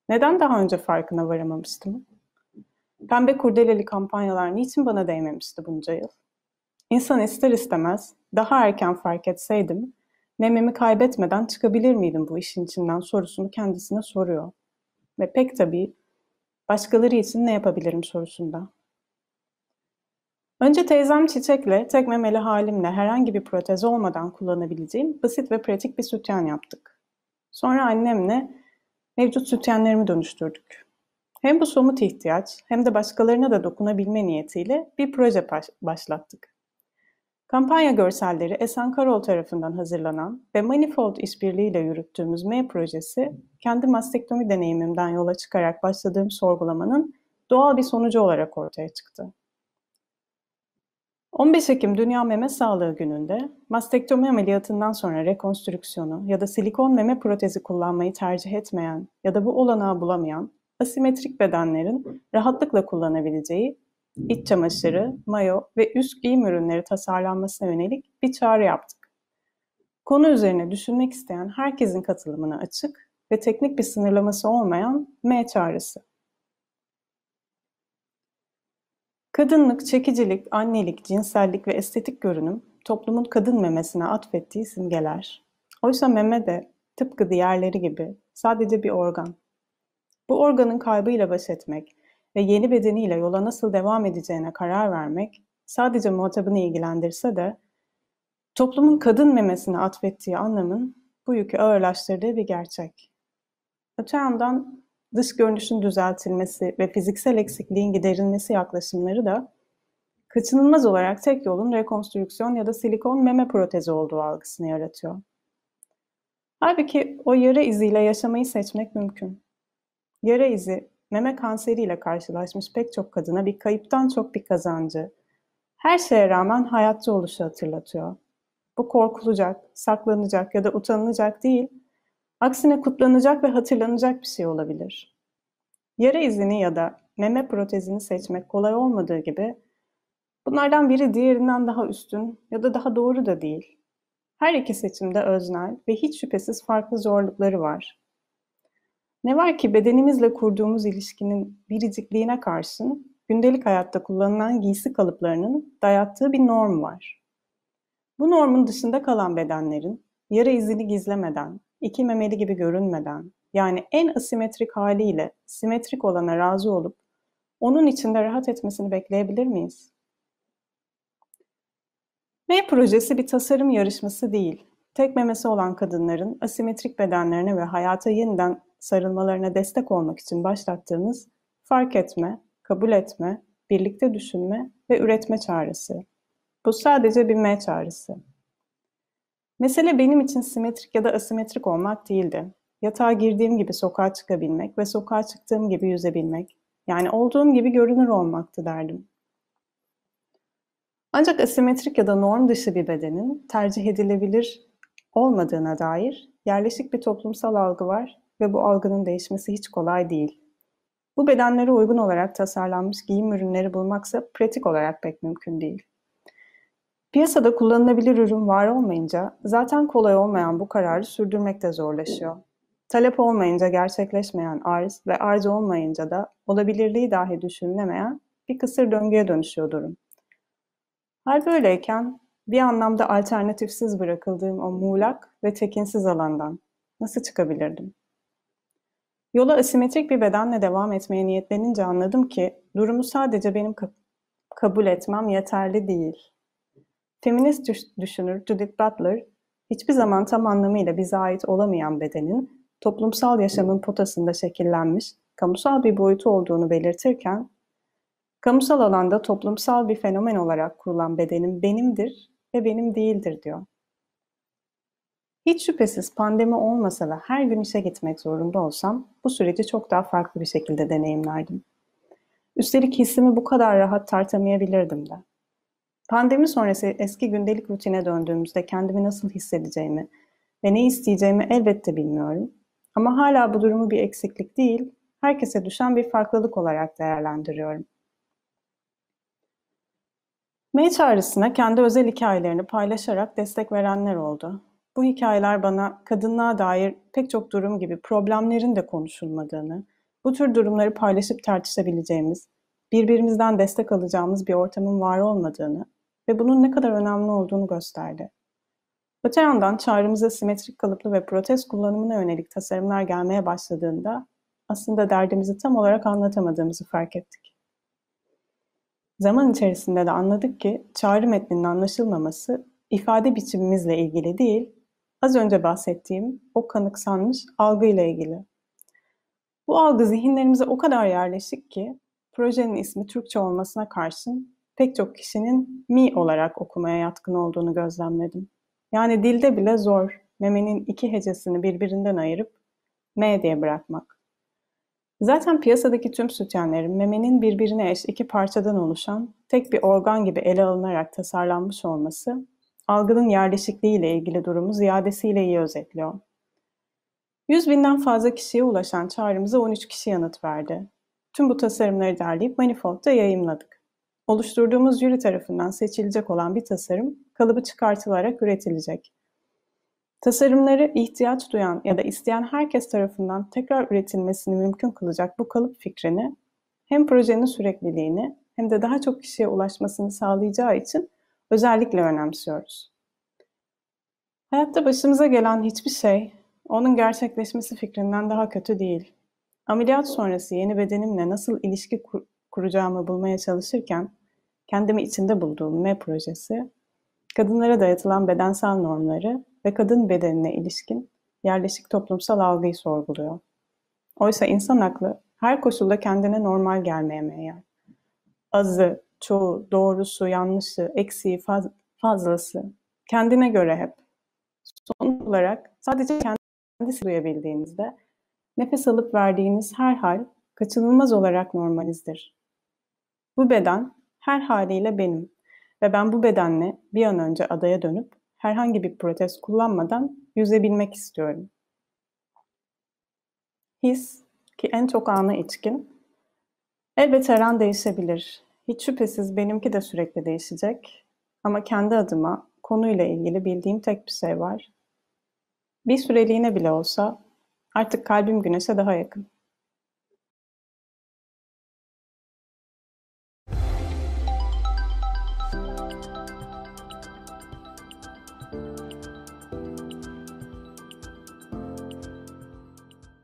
Neden daha önce farkına varamamıştım? Pembe kurdeleli kampanyalar niçin bana değmemişti bunca yıl? İnsan ister istemez daha erken fark etseydim, mememi kaybetmeden çıkabilir miydim bu işin içinden sorusunu kendisine soruyor. Ve pek tabii başkaları için ne yapabilirim sorusunda. Önce teyzem Çiçek'le tek memeli halimle herhangi bir protez olmadan kullanabileceğim basit ve pratik bir sütyen yaptık. Sonra annemle mevcut sütyenlerimi dönüştürdük. Hem bu somut ihtiyaç hem de başkalarına da dokunabilme niyetiyle bir proje başlattık. Kampanya görselleri Esen Karol tarafından hazırlanan ve Manifold işbirliğiyle yürüttüğümüz M projesi, kendi mastektomi deneyimimden yola çıkarak başladığım sorgulamanın doğal bir sonucu olarak ortaya çıktı. 15 Ekim Dünya Meme Sağlığı Günü'nde mastektomi ameliyatından sonra rekonstrüksiyonu ya da silikon meme protezi kullanmayı tercih etmeyen ya da bu olanağı bulamayan asimetrik bedenlerin rahatlıkla kullanabileceği iç çamaşırı, mayo ve üst giyim ürünleri tasarlanmasına yönelik bir çağrı yaptık. Konu üzerine düşünmek isteyen herkesin katılımına açık ve teknik bir sınırlaması olmayan M çağrısı. Kadınlık, çekicilik, annelik, cinsellik ve estetik görünüm toplumun kadın memesine atfettiği simgeler. Oysa meme de tıpkı diğerleri gibi sadece bir organ. Bu organın kaybıyla baş etmek ve yeni bedeniyle yola nasıl devam edeceğine karar vermek sadece muhatabını ilgilendirse de toplumun kadın memesine atfettiği anlamın bu yükü ağırlaştırdığı bir gerçek. Öte yandan dış görünüşün düzeltilmesi ve fiziksel eksikliğin giderilmesi yaklaşımları da kaçınılmaz olarak tek yolun rekonstrüksiyon ya da silikon meme protezi olduğu algısını yaratıyor. Halbuki o yara iziyle yaşamayı seçmek mümkün. Yara izi, meme kanseriyle karşılaşmış pek çok kadına bir kayıptan çok bir kazancı, her şeye rağmen hayatta oluşu hatırlatıyor. Bu korkulacak, saklanacak ya da utanılacak değil, aksine kutlanacak ve hatırlanacak bir şey olabilir. Yara izini ya da meme protezini seçmek kolay olmadığı gibi, bunlardan biri diğerinden daha üstün ya da daha doğru da değil. Her iki seçimde öznel ve hiç şüphesiz farklı zorlukları var. Ne var ki bedenimizle kurduğumuz ilişkinin biricikliğine karşın gündelik hayatta kullanılan giysi kalıplarının dayattığı bir norm var. Bu normun dışında kalan bedenlerin yara izini gizlemeden, iki memeli gibi görünmeden, yani en asimetrik haliyle simetrik olana razı olup onun içinde rahat etmesini bekleyebilir miyiz? M projesi bir tasarım yarışması değil. Tek memesi olan kadınların asimetrik bedenlerine ve hayata yeniden sarılmalarına destek olmak için başlattığımız fark etme, kabul etme, birlikte düşünme ve üretme çağrısı. Bu sadece bir M çağrısı. Mesele benim için simetrik ya da asimetrik olmak değildi. Yatağa girdiğim gibi sokağa çıkabilmek ve sokağa çıktığım gibi yüzebilmek, yani olduğum gibi görünür olmaktı derdim. Ancak asimetrik ya da norm dışı bir bedenin tercih edilebilir olmadığına dair yerleşik bir toplumsal algı var ve bu algının değişmesi hiç kolay değil. Bu bedenlere uygun olarak tasarlanmış giyim ürünleri bulmaksa pratik olarak pek mümkün değil. Piyasada kullanılabilir ürün var olmayınca zaten kolay olmayan bu kararı sürdürmek de zorlaşıyor. Talep olmayınca gerçekleşmeyen arz ve arz olmayınca da olabilirliği dahi düşünülemeyen bir kısır döngüye dönüşüyor durum. Hal böyleyken bir anlamda alternatifsiz bırakıldığım o muğlak ve tekinsiz alandan nasıl çıkabilirdim? Yola asimetrik bir bedenle devam etmeye niyetlenince anladım ki durumu sadece benim kabul etmem yeterli değil. Feminist düşünür Judith Butler, hiçbir zaman tam anlamıyla bize ait olamayan bedenin toplumsal yaşamın potasında şekillenmiş, kamusal bir boyutu olduğunu belirtirken, kamusal alanda toplumsal bir fenomen olarak kurulan bedenim benimdir ve benim değildir diyor. Hiç şüphesiz pandemi olmasa ve her gün işe gitmek zorunda olsam bu süreci çok daha farklı bir şekilde deneyimlerdim. Üstelik hissimi bu kadar rahat tartamayabilirdim de. Pandemi sonrası eski gündelik rutine döndüğümüzde kendimi nasıl hissedeceğimi ve ne isteyeceğimi elbette bilmiyorum. Ama hala bu durumu bir eksiklik değil, herkese düşen bir farklılık olarak değerlendiriyorum. M çağrısına kendi özel hikayelerini paylaşarak destek verenler oldu. Bu hikayeler bana kadınlığa dair pek çok durum gibi problemlerin de konuşulmadığını, bu tür durumları paylaşıp tartışabileceğimiz, birbirimizden destek alacağımız bir ortamın var olmadığını ve bunun ne kadar önemli olduğunu gösterdi. Öte yandan çağrımıza simetrik kalıplı ve protez kullanımına yönelik tasarımlar gelmeye başladığında aslında derdimizi tam olarak anlatamadığımızı fark ettik. Zaman içerisinde de anladık ki çağrı metninin anlaşılmaması ifade biçimimizle ilgili değil, az önce bahsettiğim o kanıksanmış algıyla ilgili. Bu algı zihinlerimize o kadar yerleşik ki projenin ismi Türkçe olmasına karşın pek çok kişinin mi olarak okumaya yatkın olduğunu gözlemledim. Yani dilde bile zor memenin iki hecesini birbirinden ayırıp M diye bırakmak. Zaten piyasadaki tüm sütyenlerin memenin birbirine eş iki parçadan oluşan tek bir organ gibi ele alınarak tasarlanmış olması, algının yerleşikliğiyle ilgili durumu ziyadesiyle iyi özetliyor. 100.000'den fazla kişiye ulaşan çağrımıza 13 kişi yanıt verdi. Tüm bu tasarımları derleyip Manifold'da yayımladık. Oluşturduğumuz jüri tarafından seçilecek olan bir tasarım, kalıbı çıkartılarak üretilecek. Tasarımları ihtiyaç duyan ya da isteyen herkes tarafından tekrar üretilmesini mümkün kılacak bu kalıp fikrini, hem projenin sürekliliğini hem de daha çok kişiye ulaşmasını sağlayacağı için özellikle önemsiyoruz. Hayatta başımıza gelen hiçbir şey onun gerçekleşmesi fikrinden daha kötü değil. Ameliyat sonrası yeni bedenimle nasıl ilişki kuracağımı bulmaya çalışırken kendimi içinde bulduğum M projesi, kadınlara dayatılan bedensel normları ve kadın bedenine ilişkin yerleşik toplumsal algıyı sorguluyor. Oysa insan aklı her koşulda kendine normal gelmeye meyyal. Azı, çoğu, doğrusu, yanlışı, eksiği, fazlası, kendine göre hep. Sonuç olarak sadece kendisi duyabildiğinizde nefes alıp verdiğiniz her hal kaçınılmaz olarak normalizdir. Bu beden her haliyle benim ve ben bu bedenle bir an önce adaya dönüp herhangi bir protez kullanmadan yüzebilmek istiyorum. His ki en çok ana içkin. Elbette her an değişebilir. Hiç şüphesiz benimki de sürekli değişecek. Ama kendi adıma konuyla ilgili bildiğim tek bir şey var. Bir süreliğine bile olsa artık kalbim güneşe daha yakın.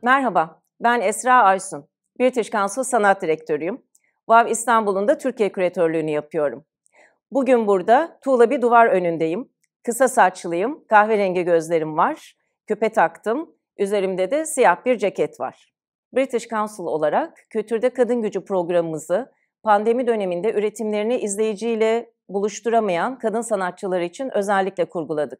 Merhaba, ben Esra Aysun. British Council Sanat Direktörüyüm. Wow İstanbul'un da Türkiye küratörlüğünü yapıyorum. Bugün burada tuğla bir duvar önündeyim. Kısa saçlıyım, kahverengi gözlerim var, küpe taktım, üzerimde de siyah bir ceket var. British Council olarak Kültürde Kadın Gücü programımızı pandemi döneminde üretimlerini izleyiciyle buluşturamayan kadın sanatçılar için özellikle kurguladık.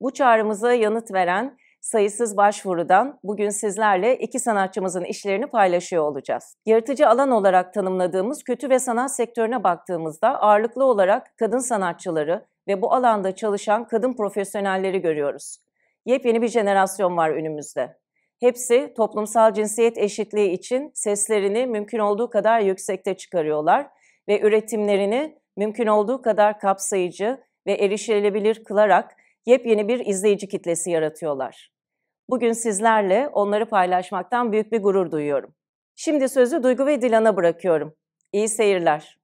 Bu çağrımıza yanıt veren sayısız başvurudan bugün sizlerle iki sanatçımızın işlerini paylaşıyor olacağız. Yaratıcı alan olarak tanımladığımız kültür ve sanat sektörüne baktığımızda ağırlıklı olarak kadın sanatçıları ve bu alanda çalışan kadın profesyonelleri görüyoruz. Yepyeni bir jenerasyon var önümüzde. Hepsi toplumsal cinsiyet eşitliği için seslerini mümkün olduğu kadar yüksekte çıkarıyorlar ve üretimlerini mümkün olduğu kadar kapsayıcı ve erişilebilir kılarak yepyeni bir izleyici kitlesi yaratıyorlar. Bugün sizlerle onları paylaşmaktan büyük bir gurur duyuyorum. Şimdi sözü Duygu ve Dilan'a bırakıyorum. İyi seyirler.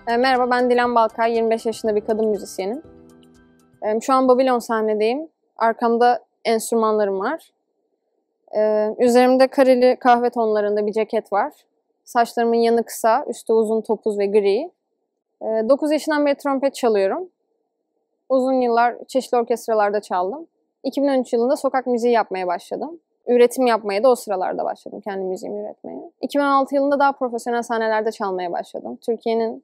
Merhaba, ben Dilan Balkay, 25 yaşında bir kadın müzisyenim. Şu an Babylon sahnedeyim. Arkamda enstrümanlarım var. Üzerimde kareli kahve tonlarında bir ceket var. Saçlarımın yanı kısa, üstü uzun topuz ve gri. 9 yaşından beri trompet çalıyorum. Uzun yıllar çeşitli orkestralarda çaldım. 2013 yılında sokak müziği yapmaya başladım. Üretim yapmaya da o sıralarda başladım, kendi müziğimi üretmeye. 2016 yılında daha profesyonel sahnelerde çalmaya başladım. Türkiye'nin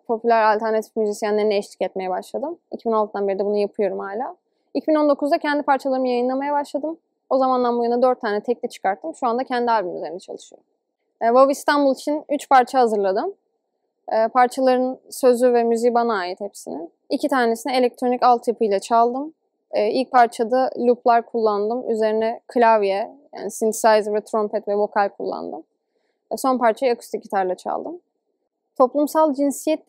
popüler alternatif müzisyenlerine eşlik etmeye başladım. 2016'dan beri de bunu yapıyorum hala. 2019'da kendi parçalarımı yayınlamaya başladım. O zamandan bu yana 4 tane tekli çıkarttım. Şu anda kendi albüm üzerine çalışıyorum. Wow İstanbul için 3 parça hazırladım. Parçaların sözü ve müziği bana ait hepsinin. 2 tanesini elektronik altyapıyla çaldım. İlk parçada looplar kullandım. Üzerine klavye, yani synthesizer ve trompet ve vokal kullandım. Son parçayı akustik gitarla çaldım. Toplumsal cinsiyet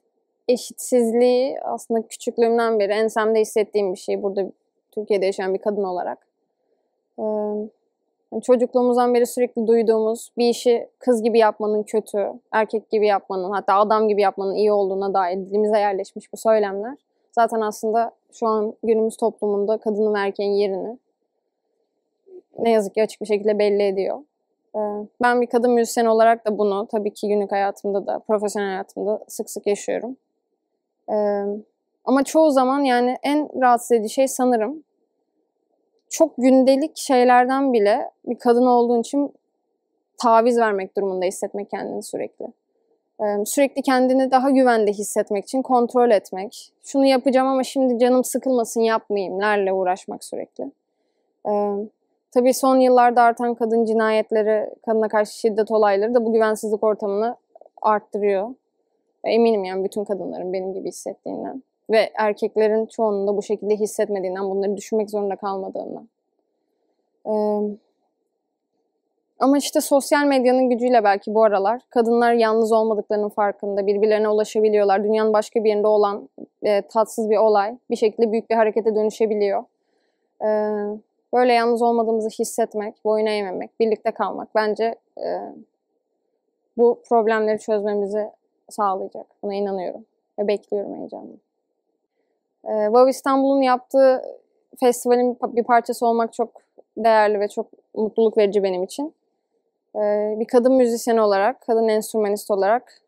eşitsizliği aslında küçüklüğümden beri ensemde hissettiğim bir şey. Burada Türkiye'de yaşayan bir kadın olarak. Çocukluğumuzdan beri sürekli duyduğumuz bir işi kız gibi yapmanın kötü, erkek gibi yapmanın, hatta adam gibi yapmanın iyi olduğuna dair dilimize yerleşmiş bu söylemler. Zaten aslında şu an günümüz toplumunda kadının ve erkeğin yerini ne yazık ki açık bir şekilde belli ediyor. Ben bir kadın müzisyen olarak da bunu tabii ki günlük hayatımda da, profesyonel hayatımda sık sık yaşıyorum. Ama çoğu zaman yani en rahatsız edici şey sanırım çok gündelik şeylerden bile bir kadın olduğun için taviz vermek durumunda hissetmek kendini sürekli. Sürekli kendini daha güvende hissetmek için kontrol etmek. Şunu yapacağım ama şimdi canım sıkılmasın yapmayayımlerle uğraşmak sürekli. Tabii son yıllarda artan kadın cinayetleri, kadına karşı şiddet olayları da bu güvensizlik ortamını arttırıyor. Eminim yani bütün kadınların benim gibi hissettiğinden. Ve erkeklerin çoğunun da bu şekilde hissetmediğinden, bunları düşünmek zorunda kalmadığından. Ama işte sosyal medyanın gücüyle belki bu aralar kadınlar yalnız olmadıklarının farkında, birbirlerine ulaşabiliyorlar. Dünyanın başka bir yerinde olan tatsız bir olay bir şekilde büyük bir harekete dönüşebiliyor. Böyle yalnız olmadığımızı hissetmek, boyun eğmemek, birlikte kalmak bence bu problemleri çözmemizi sağlayacak. Buna inanıyorum ve bekliyorum heyecanla. Wow İstanbul'un yaptığı festivalin bir parçası olmak çok değerli ve çok mutluluk verici benim için. Bir kadın müzisyen olarak, kadın enstrümanist olarak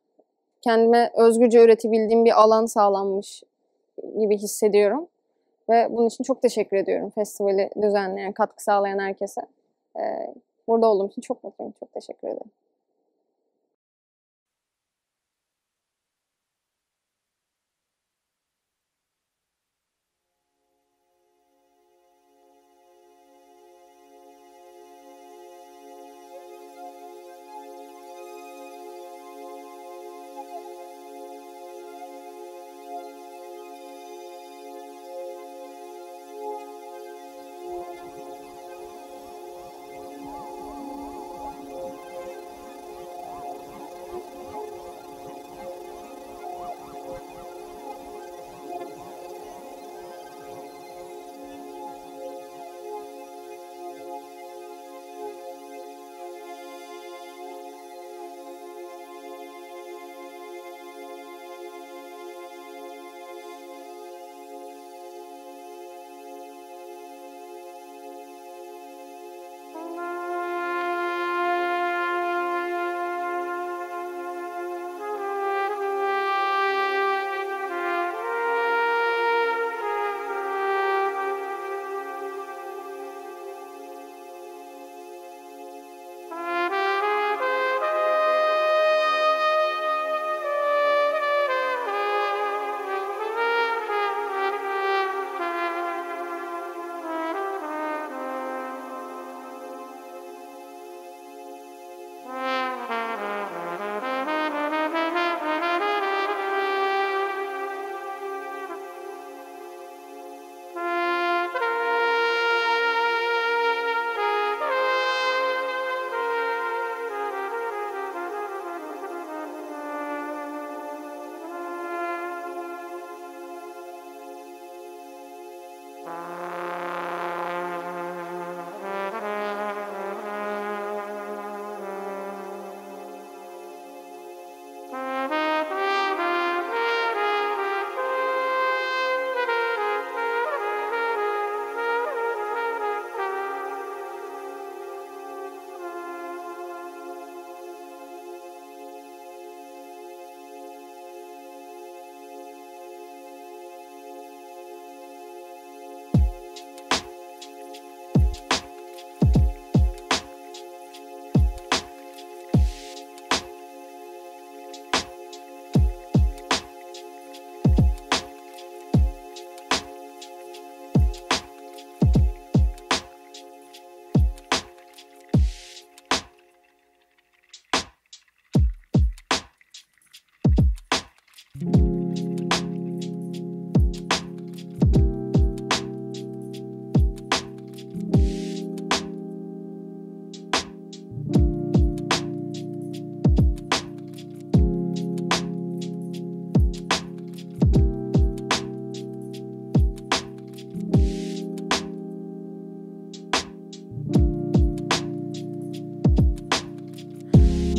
kendime özgürce üretebildiğim bir alan sağlanmış gibi hissediyorum. Ve bunun için çok teşekkür ediyorum festivali düzenleyen, katkı sağlayan herkese. Burada olduğum için çok mutluyum, çok teşekkür ederim.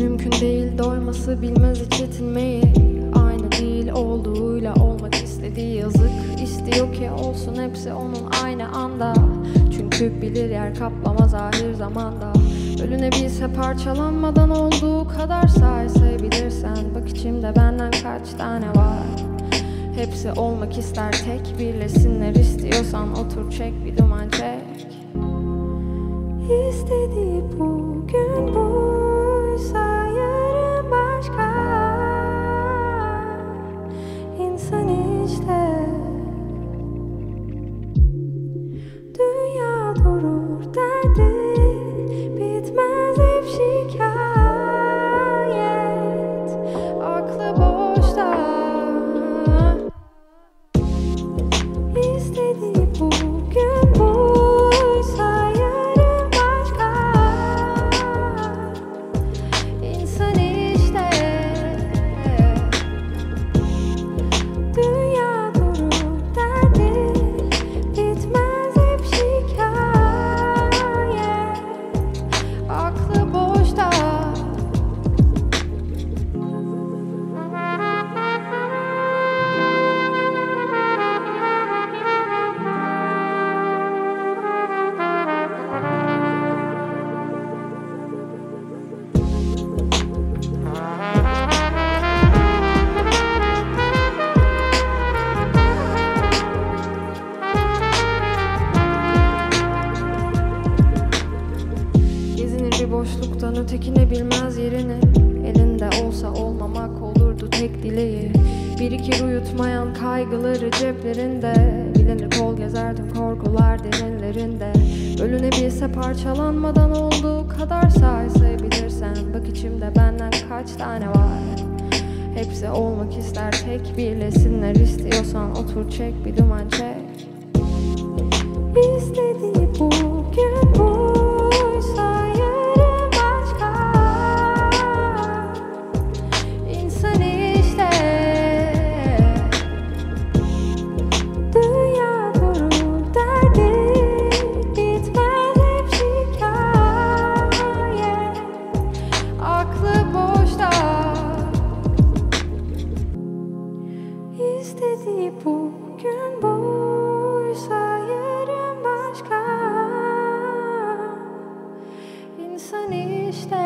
Mümkün değil doyması bilmez hiç yetinmeyi. Aynı değil olduğuyla olmak istediği yazık. İstiyor ki olsun hepsi onun aynı anda. Çünkü bilir yer kaplamaz ahir zamanda. Bölünebilse parçalanmadan olduğu kadar saysayabilirsen. Bak içimde benden kaç tane var. Hepsi olmak ister tek. Birleşsinler istiyorsan otur çek bir duman çek. İstediği bugün buysa yarın başka. İnsan işte. Dünya durur derdi. Bitmez hep şikayet. Aklı boşta. İstediği bugün buysa yarın başka. fikir uyutmayan kaygıları ceplerinde. Bilinir kol gezerdim korkular derinlerinde. Bölünebilse parçalanmadan olduğu kadar sayabilirsen. Bak içimde benden kaç tane var. Hepsi olmak ister tek birleşsinler. İstiyorsan otur çek bir duman çek. İstediği bugün buysa yarın başka. İnsan işte. Dünya durur derdi bitmez hep şikaye. Aklı boşta. İstediği bugün buysa yarın başka. İnsan işte.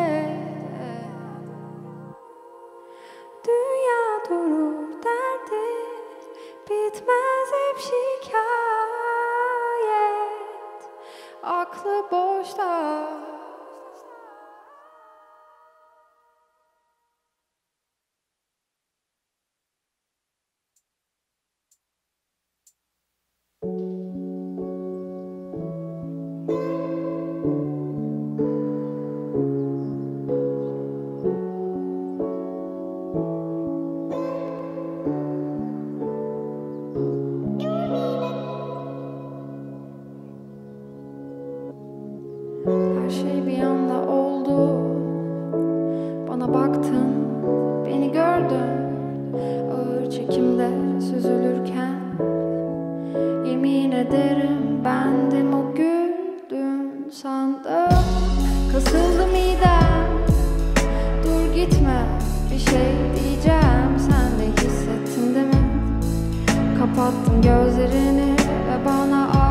Dünya durur derdi bitmez hep şikayet. Aklı boşta. Her şey bir anda oldu. Bana baktın, beni gördün. Ağır çekimde süzülürken. Yemin ederim bendim o güldüm sandım. Kasıldı midem. Dur gitme, bir şey diyeceğim. Sen de hissettin değil mi? Kapattım gözlerini ve bana aktı.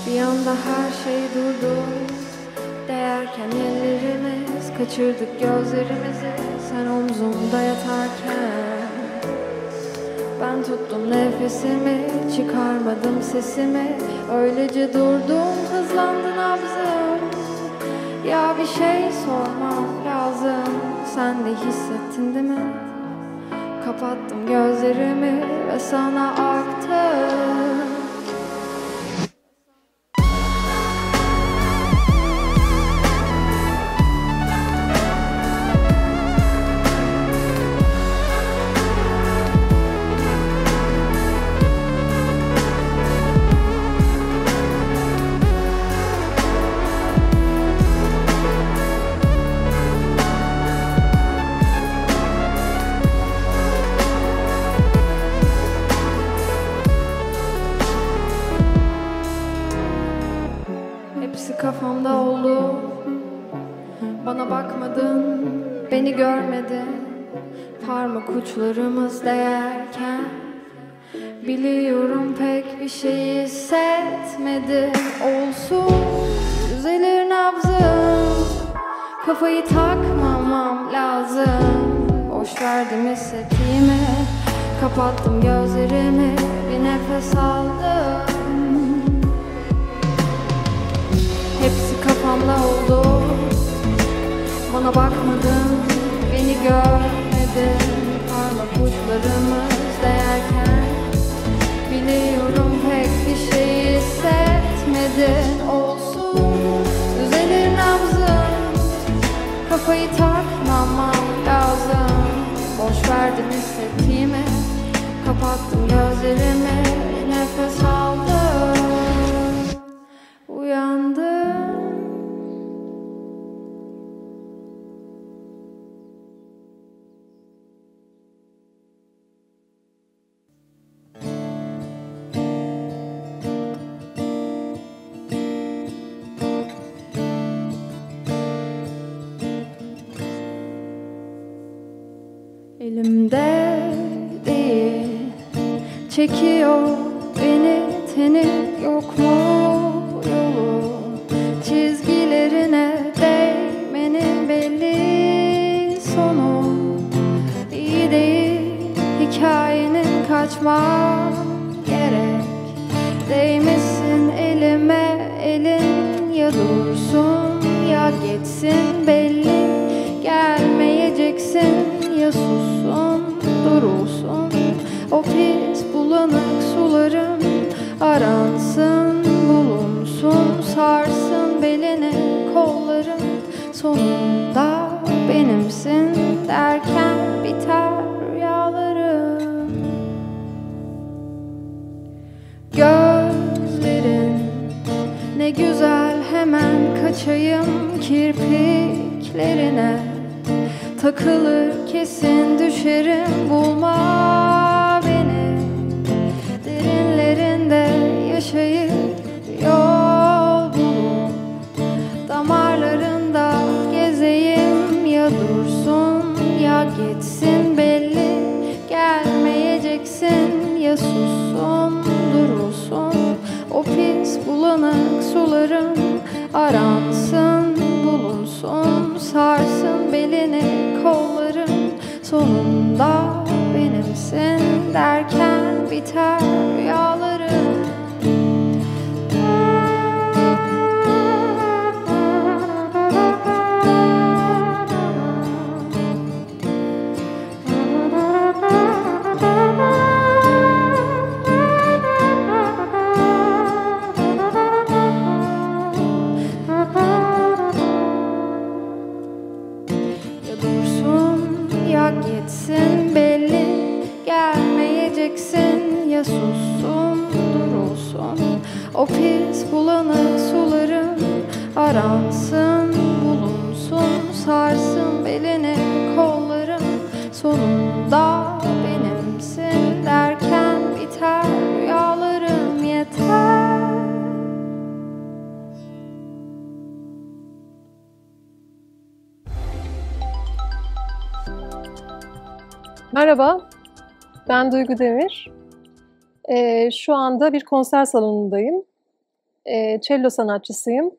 Bir anda her şey durdu. Değerken ellerimiz, kaçırdık gözlerimizi. Sen omzumda yatarken ben tuttum nefesimi, çıkarmadım sesimi. Öylece durdum, hızlandı nabzım. Ya bir şey sormam lazım. Sen de hissettin değil mi? Kapattım gözlerimi ve sana aktım. Hepsi kafamda oldu. Bana bakmadın, beni görmedin. Parmak uçlarımız değerken biliyorum pek bir şey hissetmedim. Olsun, düzelir nabzım. Kafayı takmamam lazım. Boş verdim hissettiğimi. Kapattım gözlerimi, bir nefes aldım. Hepsi kafamda oldu. Bana bakmadın, beni görmedin. Parmak uçlarımız değerken biliyorum pek bir şey hissetmedin. Olsun, düzelir nabzım. Kafayı takmamam lazım. Boş verdim hissettiğimi. Kapattım gözlerimi, nefes aldım. Uyandım. Elimde değil, çekiyor beni tenin, yok mu yolu? Çizgilerine değmenin belli sonu iyi değil, hikayenin kaçmam gerek. Değmesin elime elin, ya dursun ya geçsin belli. Gelmeyeceksin ya sussun durulsun. O pis bulanık suların aransın bulunsun. Sarsın belini kolların, sonunda benimsin derken biter rüyalarım. Gözlerin ne güzel, hemen kaçayım kirpiklerine. Takılır kesin düşerim, bulma beni. Derinlerinde yaşayıp yol bulup damarlarında gezeyim. Ya dursun ya geçsin belli. Gelmeyeceksin ya sussun durulsun. O pis bulanık suların aransın bulunsun. Sarsın belini kolların, sonunda benimsin derken biter rüyalarım. Geçsin belli, gelmeyeceksin ya sussun durulsun. O pis bulanık suların aransın bulunsun. Sarsın belini kolların, sonunda benimsin derken biter rüyalarım. Yeter. Merhaba, ben Duygu Demir. Şu anda bir konser salonundayım. Cello sanatçısıyım.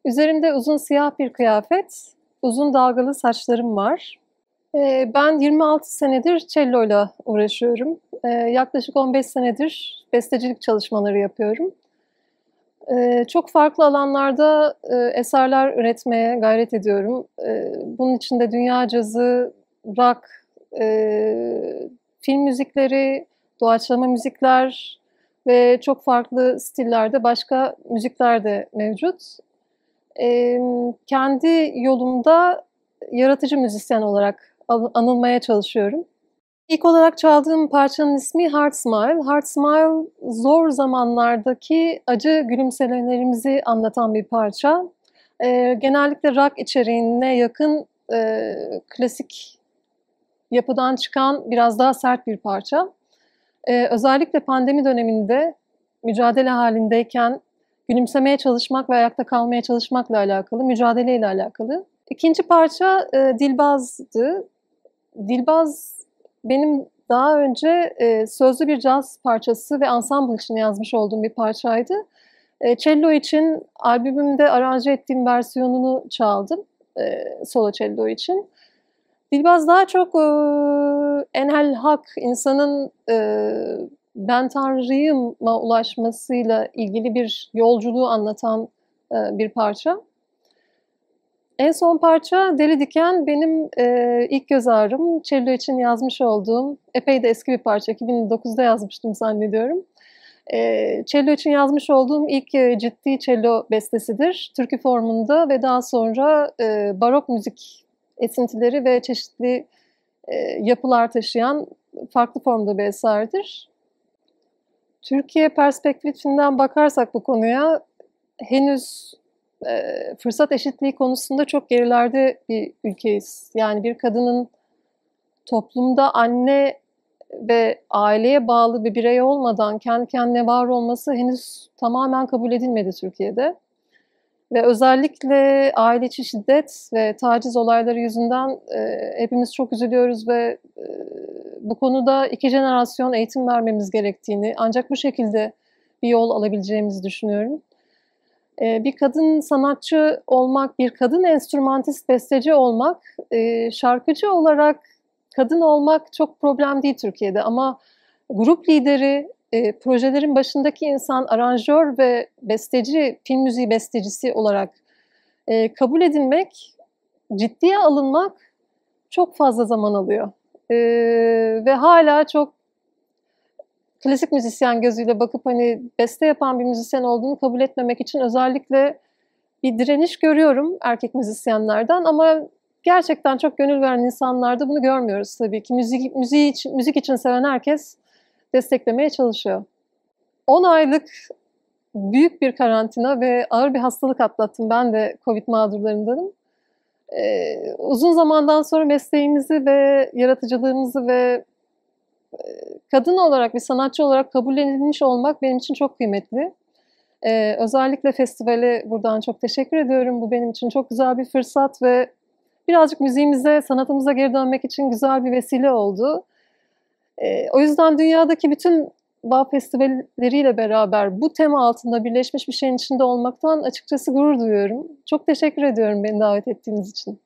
Üzerimde uzun siyah bir kıyafet, uzun dalgalı saçlarım var. Ben 26 senedir cello'yla uğraşıyorum. Yaklaşık 15 senedir bestecilik çalışmaları yapıyorum. Çok farklı alanlarda eserler üretmeye gayret ediyorum. Bunun içinde dünya cazı, rock, film müzikleri, doğaçlama müzikler ve çok farklı stillerde başka müzikler de mevcut. Kendi yolumda yaratıcı müzisyen olarak anılmaya çalışıyorum. İlk olarak çaldığım parçanın ismi Heart Smile. Heart Smile, zor zamanlardaki acı gülümsemelerimizi anlatan bir parça. Genellikle rock içeriğine yakın klasik yapıdan çıkan biraz daha sert bir parça. Özellikle pandemi döneminde mücadele halindeyken gülümsemeye çalışmak ve ayakta kalmaya çalışmakla alakalı, mücadeleyle alakalı. İkinci parça Dilbaz'dı. Dilbaz benim daha önce sözlü bir caz parçası ve ensemble için yazmış olduğum bir parçaydı. Cello için albümümde aranje ettiğim versiyonunu çaldım, solo cello için. Dilbaz daha çok enhel hak, insanın ben Tanrıyım'a ulaşmasıyla ilgili bir yolculuğu anlatan bir parça. En son parça Deli Diken benim ilk göz ağrım. Cello için yazmış olduğum, epey de eski bir parça. 2009'da yazmıştım zannediyorum. Cello için yazmış olduğum ilk ciddi cello bestesidir. Türkü formunda ve daha sonra barok müzik esintileri ve çeşitli yapılar taşıyan farklı formda bir eserdir. Türkiye perspektifinden bakarsak bu konuya henüz fırsat eşitliği konusunda çok gerilerde bir ülkeyiz. Yani bir kadının toplumda anne ve aileye bağlı bir birey olmadan kendi kendine var olması henüz tamamen kabul edilmedi Türkiye'de. Ve özellikle aile içi şiddet ve taciz olayları yüzünden hepimiz çok üzülüyoruz ve bu konuda 2 jenerasyon eğitim vermemiz gerektiğini, ancak bu şekilde bir yol alabileceğimizi düşünüyorum. Bir kadın sanatçı olmak, bir kadın enstrümantist, besteci olmak, şarkıcı olarak kadın olmak çok problem değil Türkiye'de. Ama grup lideri, projelerin başındaki insan, aranjör ve besteci, film müziği bestecisi olarak kabul edilmek, ciddiye alınmak çok fazla zaman alıyor. Ve hala çok klasik müzisyen gözüyle bakıp hani beste yapan bir müzisyen olduğunu kabul etmemek için özellikle bir direniş görüyorum erkek müzisyenlerden, ama gerçekten çok gönül veren insanlarda bunu görmüyoruz tabii ki. Müzik için seven herkes desteklemeye çalışıyor. 10 aylık büyük bir karantina ve ağır bir hastalık atlattım. Ben de Covid mağdurlarındanım. Uzun zamandan sonra mesleğimizi ve yaratıcılığımızı ve kadın olarak, bir sanatçı olarak kabul edilmiş olmak benim için çok kıymetli. Özellikle festivale buradan çok teşekkür ediyorum. Bu benim için çok güzel bir fırsat ve birazcık müziğimize, sanatımıza geri dönmek için güzel bir vesile oldu. O yüzden dünyadaki bütün bağ festivalleriyle beraber bu tema altında birleşmiş bir şeyin içinde olmaktan açıkçası gurur duyuyorum. Çok teşekkür ediyorum beni davet ettiğiniz için.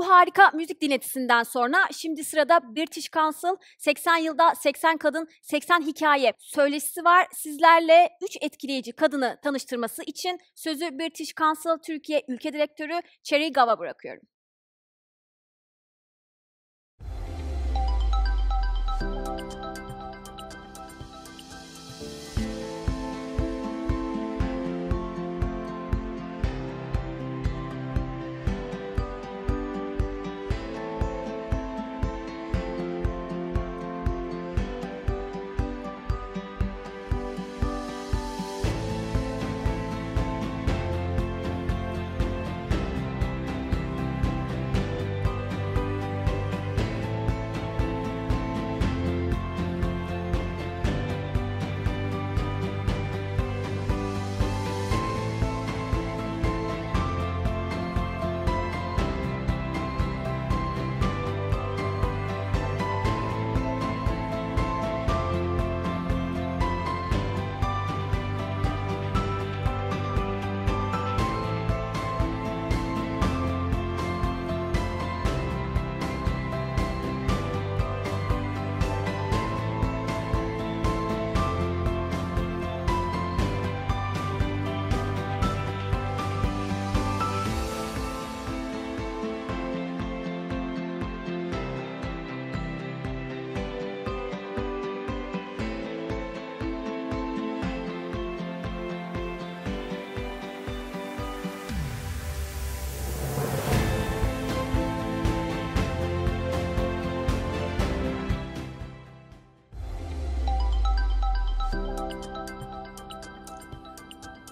harika müzik dinletisinden sonra şimdi sırada British Council 80 yılda 80 kadın 80 hikaye söyleşisi var. Sizlerle 3 etkileyici kadını tanıştırması için sözü British Council Türkiye Ülke Direktörü Cherry Gav'a bırakıyorum.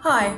Hi,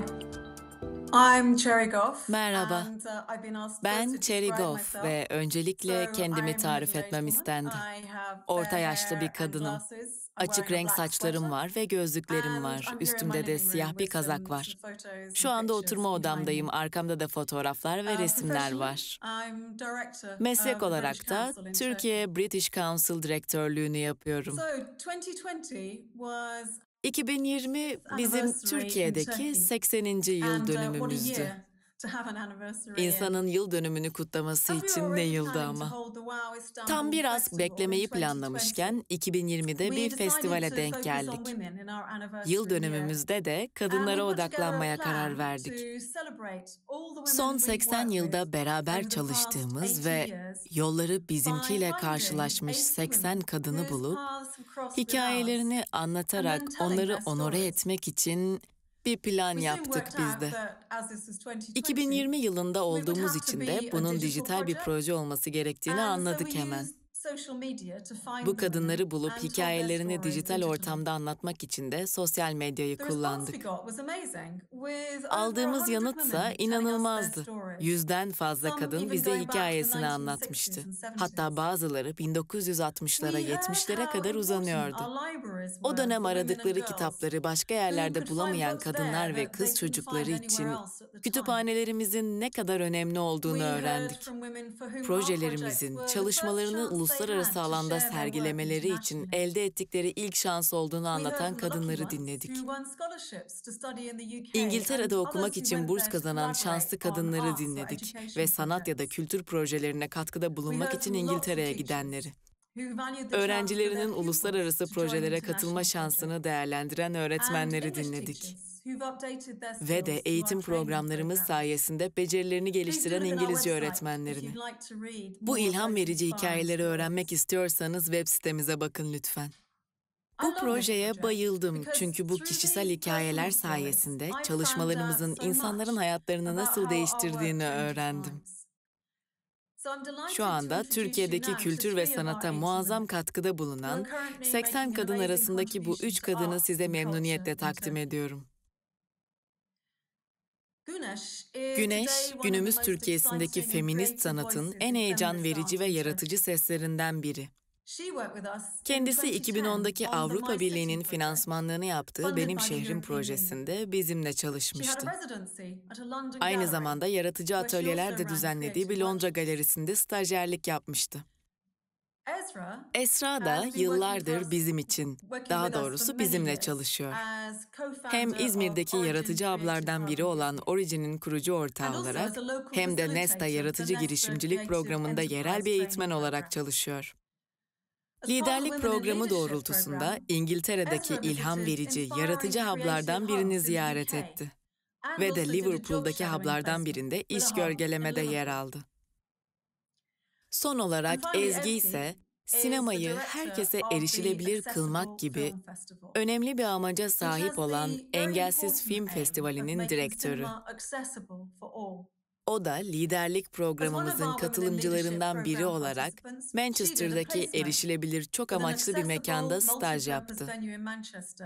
I'm Cherry Goff. Merhaba, I've been asked ben first to Cherry describe Goff myself. ve öncelikle So, kendimi I'm tarif middle-aged etmem woman. istendi. I have Orta fair yaşlı hair bir and kadınım. glasses. I'm Açık wearing a renk black saçlarım sweater. var ve gözlüklerim And var. I'm here in my Üstümde de living siyah room bir with kazak some var. photos Şu and anda pictures oturma behind me. odamdayım. Arkamda da fotoğraflar ve resimler Professionally, var. I'm director Meslek of the British olarak da Council in Turkey. Türkiye British Council direktörlüğünü yapıyorum. So, 2020 was 2020 bizim anniversary in Türkiye'deki Turkey. 80. yıl And what a dönümümüzdü. year to have an anniversary in. İnsanın yıl dönümünü kutlaması As we were için ne already yıldı planning to ama. hold the Wow İstanbul Tam biraz Festival in beklemeyi 2020, planlamışken 2020'de we bir decided festivale to denk focus on geldik. women in our anniversary Yıl year. dönümümüzde de And kadınlara we put together a odaklanmaya plan karar verdik. to celebrate all the women Son we've 80 worked with yılda beraber over the past çalıştığımız 80 ve years yolları bizimkiyle by finding karşılaşmış 80 80 women kadını whose bulup paths have crossed with ours hikayelerini and anlatarak then telling onları their onore stories. etmek için bir plan We soon yaptık worked biz out de. that as this is 2020, 2020 yılında we would olduğumuz have to için be de a bunun digital dijital bir project. proje olması gerektiğini And so anladık we hemen. used social media to find Bu the women kadınları bulup and told their hikayelerini stories dijital digitally. ortamda anlatmak için de sosyal medyayı The response we kullandık. got was amazing, with over Aldığımız 100 yanıtsa women telling us their inanılmazdı. stories. 100'den fazla Some kadın even bize going back to the hikayesini 1960s anlatmıştı. and 70s. Hatta bazıları 1960'lara, We heard 70'lere how kadar important uzanıyordu. our libraries O were dönem for women and aradıkları girls kitapları başka who yerlerde could find bulamayan books there kadınlar ve that they kız couldn't çocukları find için anywhere else at the time. kütüphanelerimizin ne kadar önemli olduğunu We heard öğrendik. from women for whom our projects Projelerimizin, were the first çalışmalarını chance they uluslararası had to alanda share their work sergilemeleri için internationally. elde ettikleri ilk şans olduğunu We heard anlatan from the lucky kadınları ones dinledik. who won scholarships to study in the UK İngiltere'de and okumak others who için went burs there to kazanan collaborate şanslı on kadınları arts or dinledik education ve sanat ya da projects. kültür projelerine katkıda We bulunmak heard için from lots of İngiltere'ye teachers gidenleri. who valued the chance for their Öğrencilerinin pupils uluslararası to join projelere katılma international şansını projects. değerlendiren And öğretmenleri English dinledik. teachers who've updated their Ve de skills through eğitim our training programlarımız programs. sayesinde becerilerini Please do geliştiren look at our İngilizce website if öğretmenlerini. you'd like to read Bu more of ilham those verici inspiring hikayeleri stories. öğrenmek istiyorsanız web sitemize bakın lütfen. I Bu love this projeye project bayıldım because çünkü bu through kişisel these hikayeler personal stories, sayesinde I found out çalışmalarımızın so insanların much hayatlarını about nasıl how our work değiştirdiğini changes öğrendim. lives. So I'm Şu delighted to anda introduce you Türkiye'deki now to kültür ve 3 of our sanata 80 muazzam women katkıda who are bulunan currently 80 making an kadın amazing arasındaki bu contribution 3 to kadını arts size and culture memnuniyetle in takdim Turkey. ediyorum. Güneş is today Güneş, one of the günümüz most Türkiye'sindeki exciting and feminist creative sanatın voices en in heyecan feminist verici art ve in yaratıcı Turkey. seslerinden biri. She worked with us in Kendisi 2010 2010'daki on the Avrupa My City Birliği'nin project, finansmanlığını yaptığı funded Benim by the Şehrim European Union. projesinde bizimle She had çalışmıştı. a residency at a London Aynı gallery zamanda yaratıcı where she atölyeler also de ran düzenlediği creative bir Londra workshops. galerisinde stajyerlik yapmıştı. Esra da yıllardır bizim için, daha doğrusu bizimle çalışıyor. Hem İzmir'deki yaratıcı hub'lardan biri olan Origin'in kurucu ortağı olarak hem de Nesta Yaratıcı Girişimcilik Programı'nda yerel bir eğitmen olarak çalışıyor. Liderlik programı doğrultusunda İngiltere'deki ilham verici yaratıcı hub'lardan birini ziyaret etti. Ve de Liverpool'daki hub'lardan birinde iş gölgelemede yer aldı. Son olarak Ezgi ise sinemayı herkese erişilebilir kılmak gibi önemli bir amaca sahip olan Engelsiz Film Festivali'nin direktörü. O da liderlik programımızın katılımcılarından biri olarak Manchester'daki erişilebilir çok amaçlı bir mekanda staj yaptı.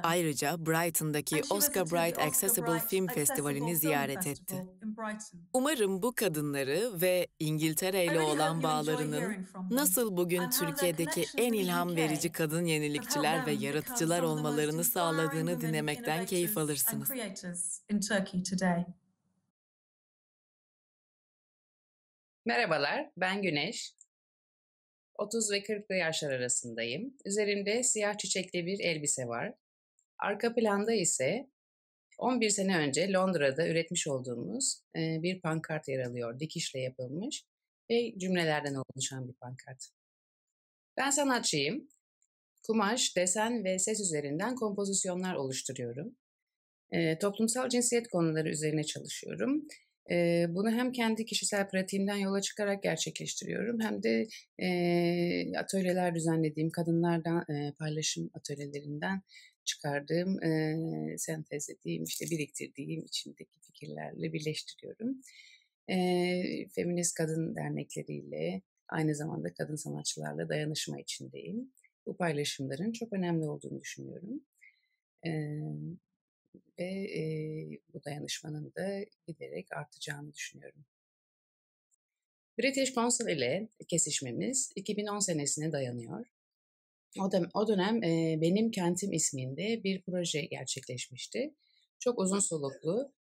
Ayrıca Brighton'daki Oscar Bright Accessible Film Festivali'ni ziyaret etti. Umarım bu kadınları ve İngiltere ile olan bağlarının nasıl bugün Türkiye'deki en ilham verici kadın yenilikçiler ve yaratıcılar olmalarını sağladığını dinlemekten keyif alırsınız. Merhabalar, ben Güneş. 30 ve 40 yaşlar arasındayım. Üzerimde siyah çiçekli bir elbise var. Arka planda ise 11 sene önce Londra'da üretmiş olduğumuz bir pankart yer alıyor. Dikişle yapılmış ve cümlelerden oluşan bir pankart. Ben sanatçıyım. Kumaş, desen ve ses üzerinden kompozisyonlar oluşturuyorum. Toplumsal cinsiyet konuları üzerine çalışıyorum. Bunu hem kendi kişisel pratiğimden yola çıkarak gerçekleştiriyorum hem de atölyeler düzenlediğim kadınlardan paylaşım atölyelerinden çıkardığım, sentezlediğim, işte biriktirdiğim içimdeki fikirlerle birleştiriyorum. Feminist kadın dernekleriyle aynı zamanda kadın sanatçılarla dayanışma içindeyim. Bu paylaşımların çok önemli olduğunu düşünüyorum. Ve bu dayanışmanın da giderek artacağını düşünüyorum. British Council ile kesişmemiz 2010 senesine dayanıyor. O dönem Benim Kentim isminde bir proje gerçekleşmişti. Çok uzun soluklu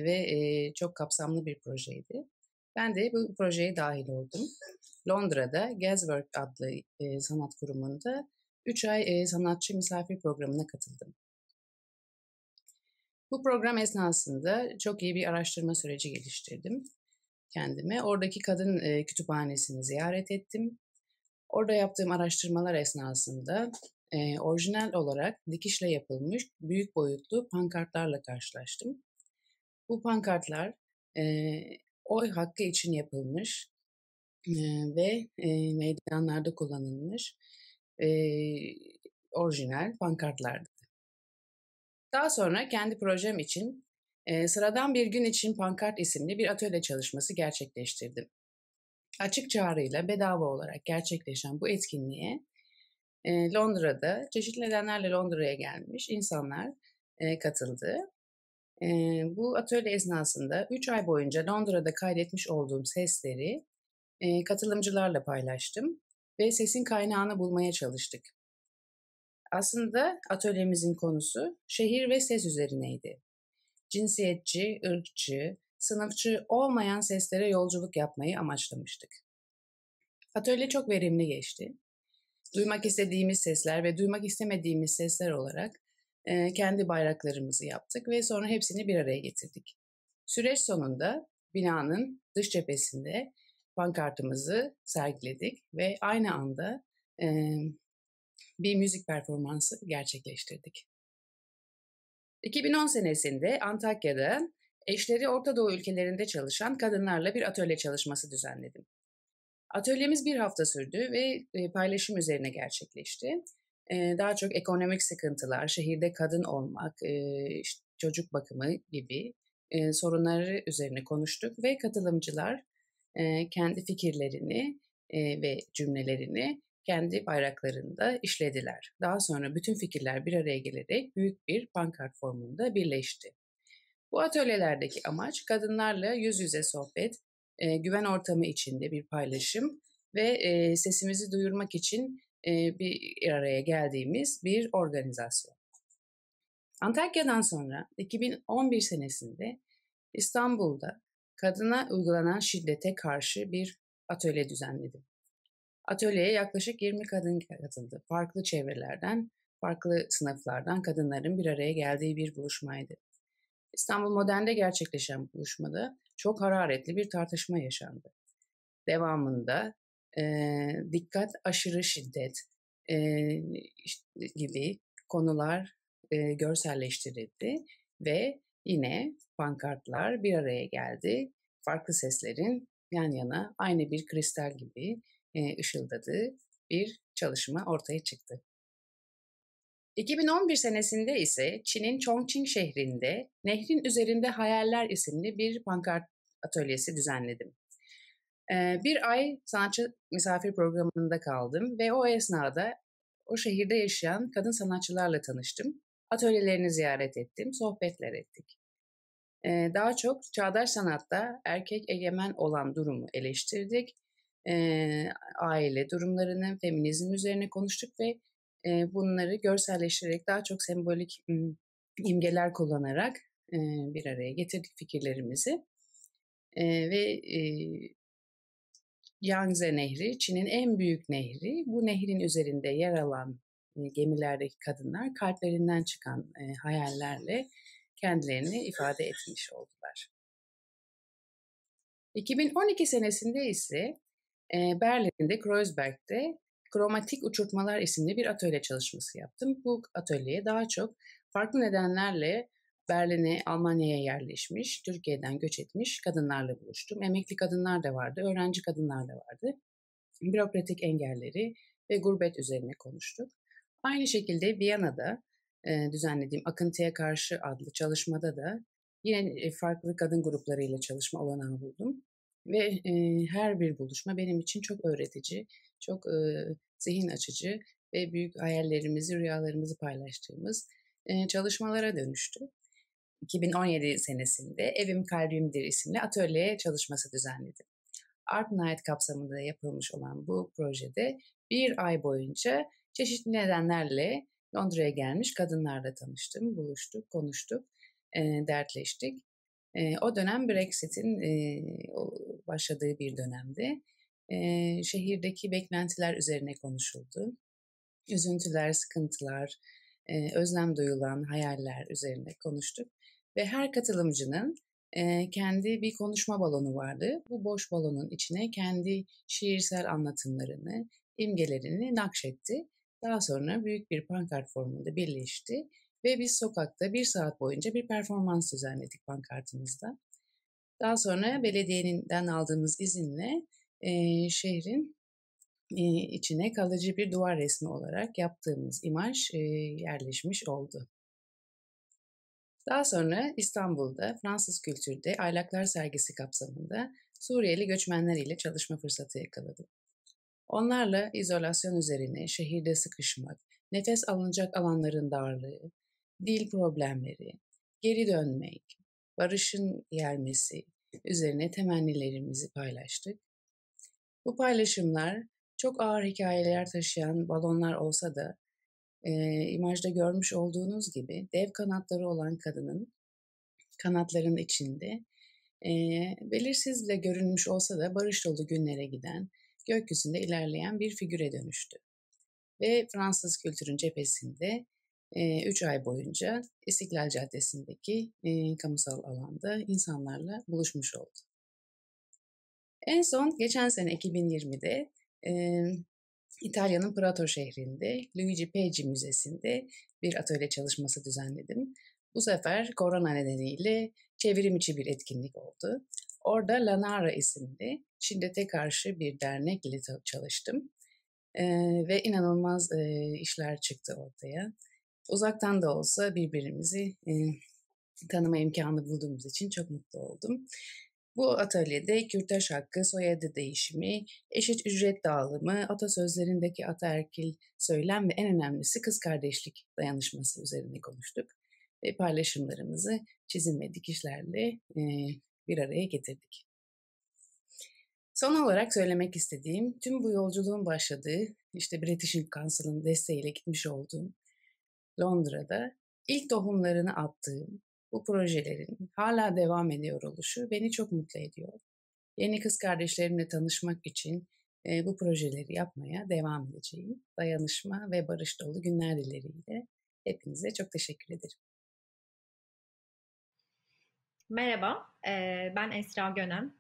ve çok kapsamlı bir projeydi. Ben de bu projeye dahil oldum. Londra'da Gaswork adlı sanat kurumunda 3 ay sanatçı misafir programına katıldım. Bu program esnasında çok iyi bir araştırma süreci geliştirdim kendime. Oradaki kadın kütüphanesini ziyaret ettim. Orada yaptığım araştırmalar esnasında orijinal olarak dikişle yapılmış büyük boyutlu pankartlarla karşılaştım. Bu pankartlar oy hakkı için yapılmış ve meydanlarda kullanılmış orijinal pankartlardı. Daha sonra kendi projem için Sıradan Bir Gün için Pankart isimli bir atölye çalışması gerçekleştirdim. Açık çağrıyla bedava olarak gerçekleşen bu etkinliğe Londra'da çeşitli nedenlerle Londra'ya gelmiş insanlar katıldı. Bu atölye esnasında 3 ay boyunca Londra'da kaydetmiş olduğum sesleri katılımcılarla paylaştım ve sesin kaynağını bulmaya çalıştık. Aslında atölyemizin konusu şehir ve ses üzerineydi. Cinsiyetçi, ırkçı, sınıfçı olmayan seslere yolculuk yapmayı amaçlamıştık. Atölye çok verimli geçti. Duymak istediğimiz sesler ve duymak istemediğimiz sesler olarak kendi bayraklarımızı yaptık ve sonra hepsini bir araya getirdik. Süreç sonunda binanın dış cephesinde pankartımızı sergiledik ve aynı anda bir müzik performansı gerçekleştirdik. 2010 senesinde Antakya'da eşleri Orta Doğu ülkelerinde çalışan kadınlarla bir atölye çalışması düzenledim. Atölyemiz bir hafta sürdü ve paylaşım üzerine gerçekleşti. Daha çok ekonomik sıkıntılar, şehirde kadın olmak, çocuk bakımı gibi sorunları üzerine konuştuk ve katılımcılar kendi fikirlerini ve cümlelerini kendi bayraklarında işlediler. Daha sonra bütün fikirler bir araya gelerek büyük bir pankart formunda birleşti. Bu atölyelerdeki amaç kadınlarla yüz yüze sohbet, güven ortamı içinde bir paylaşım ve sesimizi duyurmak için bir araya geldiğimiz bir organizasyon. Antakya'dan sonra 2011 senesinde İstanbul'da kadına uygulanan şiddete karşı bir atölye düzenledim. Atölyeye yaklaşık 20 kadın katıldı. Farklı çevrelerden, farklı sınıflardan kadınların bir araya geldiği bir buluşmaydı. İstanbul Modern'de gerçekleşen buluşmada çok hararetli bir tartışma yaşandı. Devamında dikkat, aşırı şiddet gibi konular görselleştirildi ve yine pankartlar bir araya geldi. Farklı seslerin yan yana aynı bir kristal gibi ışıldadığı bir çalışma ortaya çıktı. 2011 senesinde ise Çin'in Chongqing şehrinde Nehrin Üzerinde Hayaller isimli bir pankart atölyesi düzenledim. Bir ay sanatçı misafir programında kaldım ve o esnada o şehirde yaşayan kadın sanatçılarla tanıştım. Atölyelerini ziyaret ettim, sohbetler ettik. Daha çok çağdaş sanatta erkek egemen olan durumu eleştirdik. Aile durumlarını, feminizm üzerine konuştuk ve bunları görselleştirerek daha çok sembolik imgeler kullanarak bir araya getirdik fikirlerimizi. Ve Yangtze Nehri, Çin'in en büyük nehri. Bu nehrin üzerinde yer alan gemilerdeki kadınlar kalplerinden çıkan hayallerle kendilerini ifade etmiş oldular. 2012 senesinde ise Berlin'de Kreuzberg'de Kromatik Uçurtmalar isimli bir atölye çalışması yaptım. Bu atölyeye daha çok farklı nedenlerle Berlin'e, Almanya'ya yerleşmiş, Türkiye'den göç etmiş kadınlarla buluştum. Emekli kadınlar da vardı, öğrenci kadınlar da vardı. Bürokratik engelleri ve gurbet üzerine konuştuk. Aynı şekilde Viyana'da düzenlediğim Akıntıya Karşı adlı çalışmada da yine farklı kadın gruplarıyla çalışma olanağı buldum. Ve her bir buluşma benim için çok öğretici, çok zihin açıcı ve büyük hayallerimizi, rüyalarımızı paylaştığımız çalışmalara dönüştü. 2017 senesinde Evim Kalbimdir isimli atölye çalışması düzenledim. Art Night kapsamında yapılmış olan bu projede bir ay boyunca çeşitli nedenlerle Londra'ya gelmiş kadınlarla tanıştım, buluştuk, konuştuk, dertleştik. O dönem Brexit'in başladığı bir dönemde şehirdeki beklentiler üzerine konuşuldu. Üzüntüler, sıkıntılar, özlem duyulan hayaller üzerine konuştuk. Ve her katılımcının kendi bir konuşma balonu vardı. Bu boş balonun içine kendi şiirsel anlatımlarını, imgelerini nakşetti. Daha sonra büyük bir pankart formunda birleşti. Ve biz sokakta 1 saat boyunca bir performans düzenledik pankartımızda. Daha sonra belediyeden aldığımız izinle şehrin içine kalıcı bir duvar resmi olarak yaptığımız imaj yerleşmiş oldu. Daha sonra İstanbul'da Fransız Kültür'de Aylaklar sergisi kapsamında Suriyeli göçmenler ile çalışma fırsatı yakaladım. Onlarla izolasyon üzerine, şehirde sıkışmak, nefes alınacak alanların darlığı, dil problemleri, geri dönmek, barışın gelmesi üzerine temennilerimizi paylaştık. Bu paylaşımlar çok ağır hikayeler taşıyan balonlar olsa da imajda görmüş olduğunuz gibi dev kanatları olan kadının kanatlarının içinde belirsizle görünmüş olsa da barış dolu günlere giden, gökyüzünde ilerleyen bir figüre dönüştü. Ve Fransız Kültür'ün cephesinde 3 ay boyunca İstiklal Caddesi'ndeki kamusal alanda insanlarla buluşmuş oldu. En son geçen sene 2020'de İtalya'nın Prato şehrinde Luigi Peggi Müzesi'nde bir atölye çalışması düzenledim. Bu sefer korona nedeniyle çevrim içi bir etkinlik oldu. Orada Lanara isimli şiddete karşı bir dernekle çalıştım. Ve inanılmaz işler çıktı ortaya. Uzaktan da olsa birbirimizi tanıma imkanı bulduğumuz için çok mutlu oldum. Bu atölyede kürtaj hakkı, soyadı değişimi, eşit ücret dağılımı, atasözlerindeki ataerkil söylem ve en önemlisi kız kardeşlik dayanışması üzerine konuştuk. Ve paylaşımlarımızı çizim ve dikişlerle bir araya getirdik. Son olarak söylemek istediğim, tüm bu yolculuğun başladığı, işte British Council'ın desteğiyle gitmiş olduğum Londra'da ilk tohumlarını attığım bu projelerin hala devam ediyor oluşu beni çok mutlu ediyor. Yeni kız kardeşlerimle tanışmak için Bu projeleri yapmaya devam edeceğim. Dayanışma ve barış dolu günler dileriyle hepinize çok teşekkür ederim. Merhaba, ben Esra Gönem.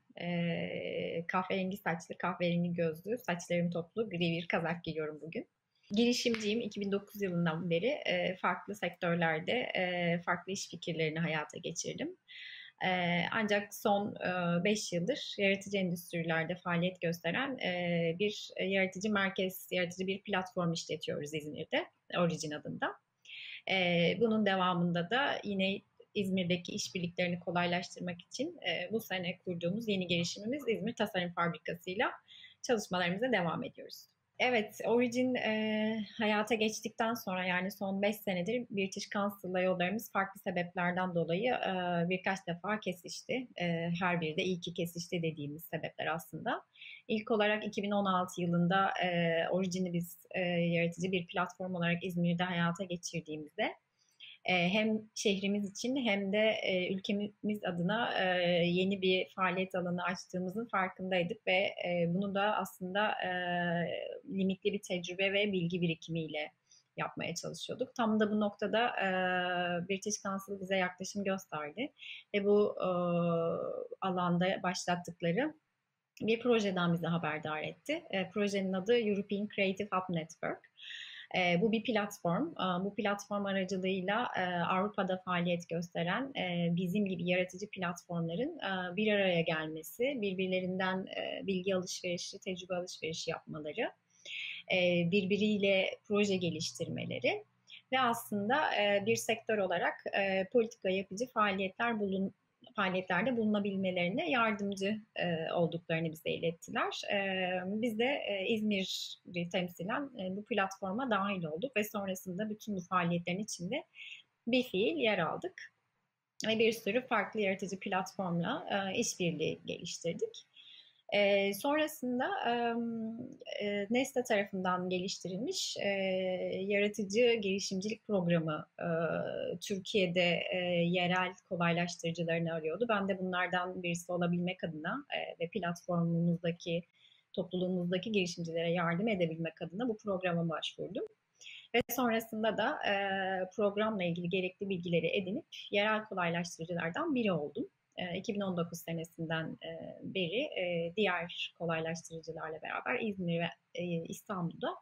Kahverengi saçlı, kahverengi gözlü, saçlarım toplu, gri bir kazak giyiyorum bugün. Girişimciyim. 2009 yılından beri farklı sektörlerde farklı iş fikirlerini hayata geçirdim. Ancak son 5 yıldır yaratıcı endüstrilerde faaliyet gösteren bir yaratıcı merkez, yaratıcı bir platform işletiyoruz İzmir'de, Origin adında. Bunun devamında da yine İzmir'deki işbirliklerini kolaylaştırmak için bu sene kurduğumuz yeni girişimimiz İzmir Tasarım Fabrikası'yla çalışmalarımıza devam ediyoruz. Evet, Origin hayata geçtikten sonra yani son 5 senedir British Council'la yollarımız farklı sebeplerden dolayı birkaç defa kesişti. Her biri de iyi ki kesişti dediğimiz sebepler aslında. İlk olarak 2016 yılında Origin'i biz yaratıcı bir platform olarak İzmir'de hayata geçirdiğimizde hem şehrimiz için hem de ülkemiz adına yeni bir faaliyet alanı açtığımızın farkındaydık ve bunu da aslında limitli bir tecrübe ve bilgi birikimiyle yapmaya çalışıyorduk. Tam da bu noktada British Council bize yaklaşım gösterdi ve bu alanda başlattıkları bir projeden bize haberdar etti. Projenin adı European Creative Hub Network. Bu bir platform. Bu platform aracılığıyla Avrupa'da faaliyet gösteren bizim gibi yaratıcı platformların bir araya gelmesi, birbirlerinden bilgi alışverişi, tecrübe alışverişi yapmaları, birbiriyle proje geliştirmeleri ve aslında bir sektör olarak politika yapıcı faaliyetlerde bulunabilmelerine yardımcı olduklarını bize ilettiler. Biz de İzmir'i temsilen bu platforma dahil olduk ve sonrasında bütün bu faaliyetlerin içinde bir fiil yer aldık. Ve bir sürü farklı yaratıcı platformla işbirliği geliştirdik. Sonrasında Nesta tarafından geliştirilmiş yaratıcı girişimcilik programı Türkiye'de yerel kolaylaştırıcılarını arıyordu. Ben de bunlardan birisi olabilmek adına ve platformumuzdaki, topluluğumuzdaki girişimcilere yardım edebilmek adına bu programa başvurdum. Ve sonrasında da programla ilgili gerekli bilgileri edinip yerel kolaylaştırıcılardan biri oldum. 2019 senesinden beri diğer kolaylaştırıcılarla beraber İzmir ve İstanbul'da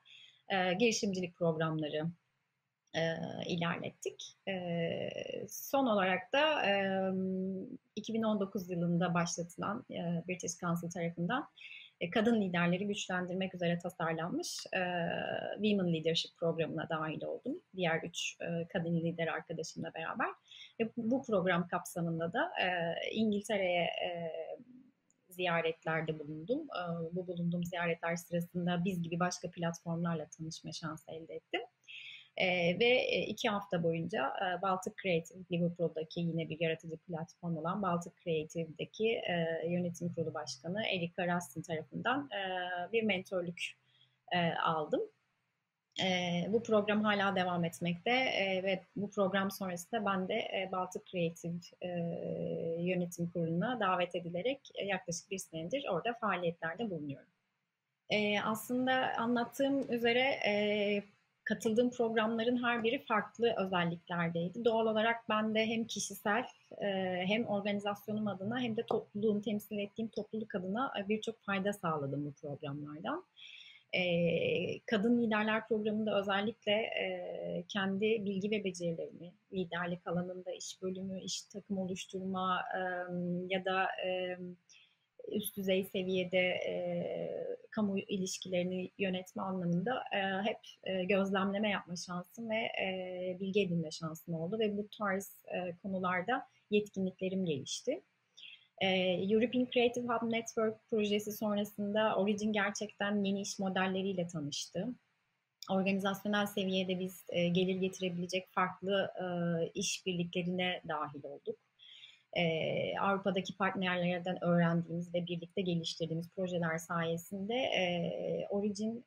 girişimcilik programları ilerlettik. Son olarak da 2019 yılında başlatılan British Council tarafından kadın liderleri güçlendirmek üzere tasarlanmış Women Leadership programına dahil oldum. Diğer 3 kadın lider arkadaşımla beraber. Ve bu program kapsamında da İngiltere'ye ziyaretlerde bulundum. Bu bulunduğum ziyaretler sırasında biz gibi başka platformlarla tanışma şansı elde ettim. Ve 2 hafta boyunca Baltic Creative, Liverpool'daki yine bir yaratıcı platform olan Baltic Creative'deki yönetim kurulu başkanı Erika Rastin tarafından bir mentörlük aldım. Bu program hala devam etmekte ve bu program sonrasında ben de Baltic Creative yönetim kuruluna davet edilerek yaklaşık 1 senedir orada faaliyetlerde bulunuyorum. Aslında anlattığım üzere katıldığım programların her biri farklı özelliklerdeydi. Doğal olarak ben de hem kişisel hem organizasyonum adına hem de topluluğun temsil ettiğim topluluk adına birçok fayda sağladım bu programlardan. Kadın Liderler Programı'nda özellikle kendi bilgi ve becerilerimi, liderlik alanında iş bölümü, iş takım oluşturma ya da üst düzey seviyede kamu ilişkilerini yönetme anlamında hep gözlemleme yapma şansım ve bilgi edinme şansım oldu ve bu tarz konularda yetkinliklerim gelişti. European Creative Hub Network projesi sonrasında Origin gerçekten yeni iş modelleriyle tanıştı. Organizasyonel seviyede biz gelir getirebilecek farklı işbirliklerine dahil olduk. Avrupa'daki partnerlerden öğrendiğimiz ve birlikte geliştirdiğimiz projeler sayesinde Origin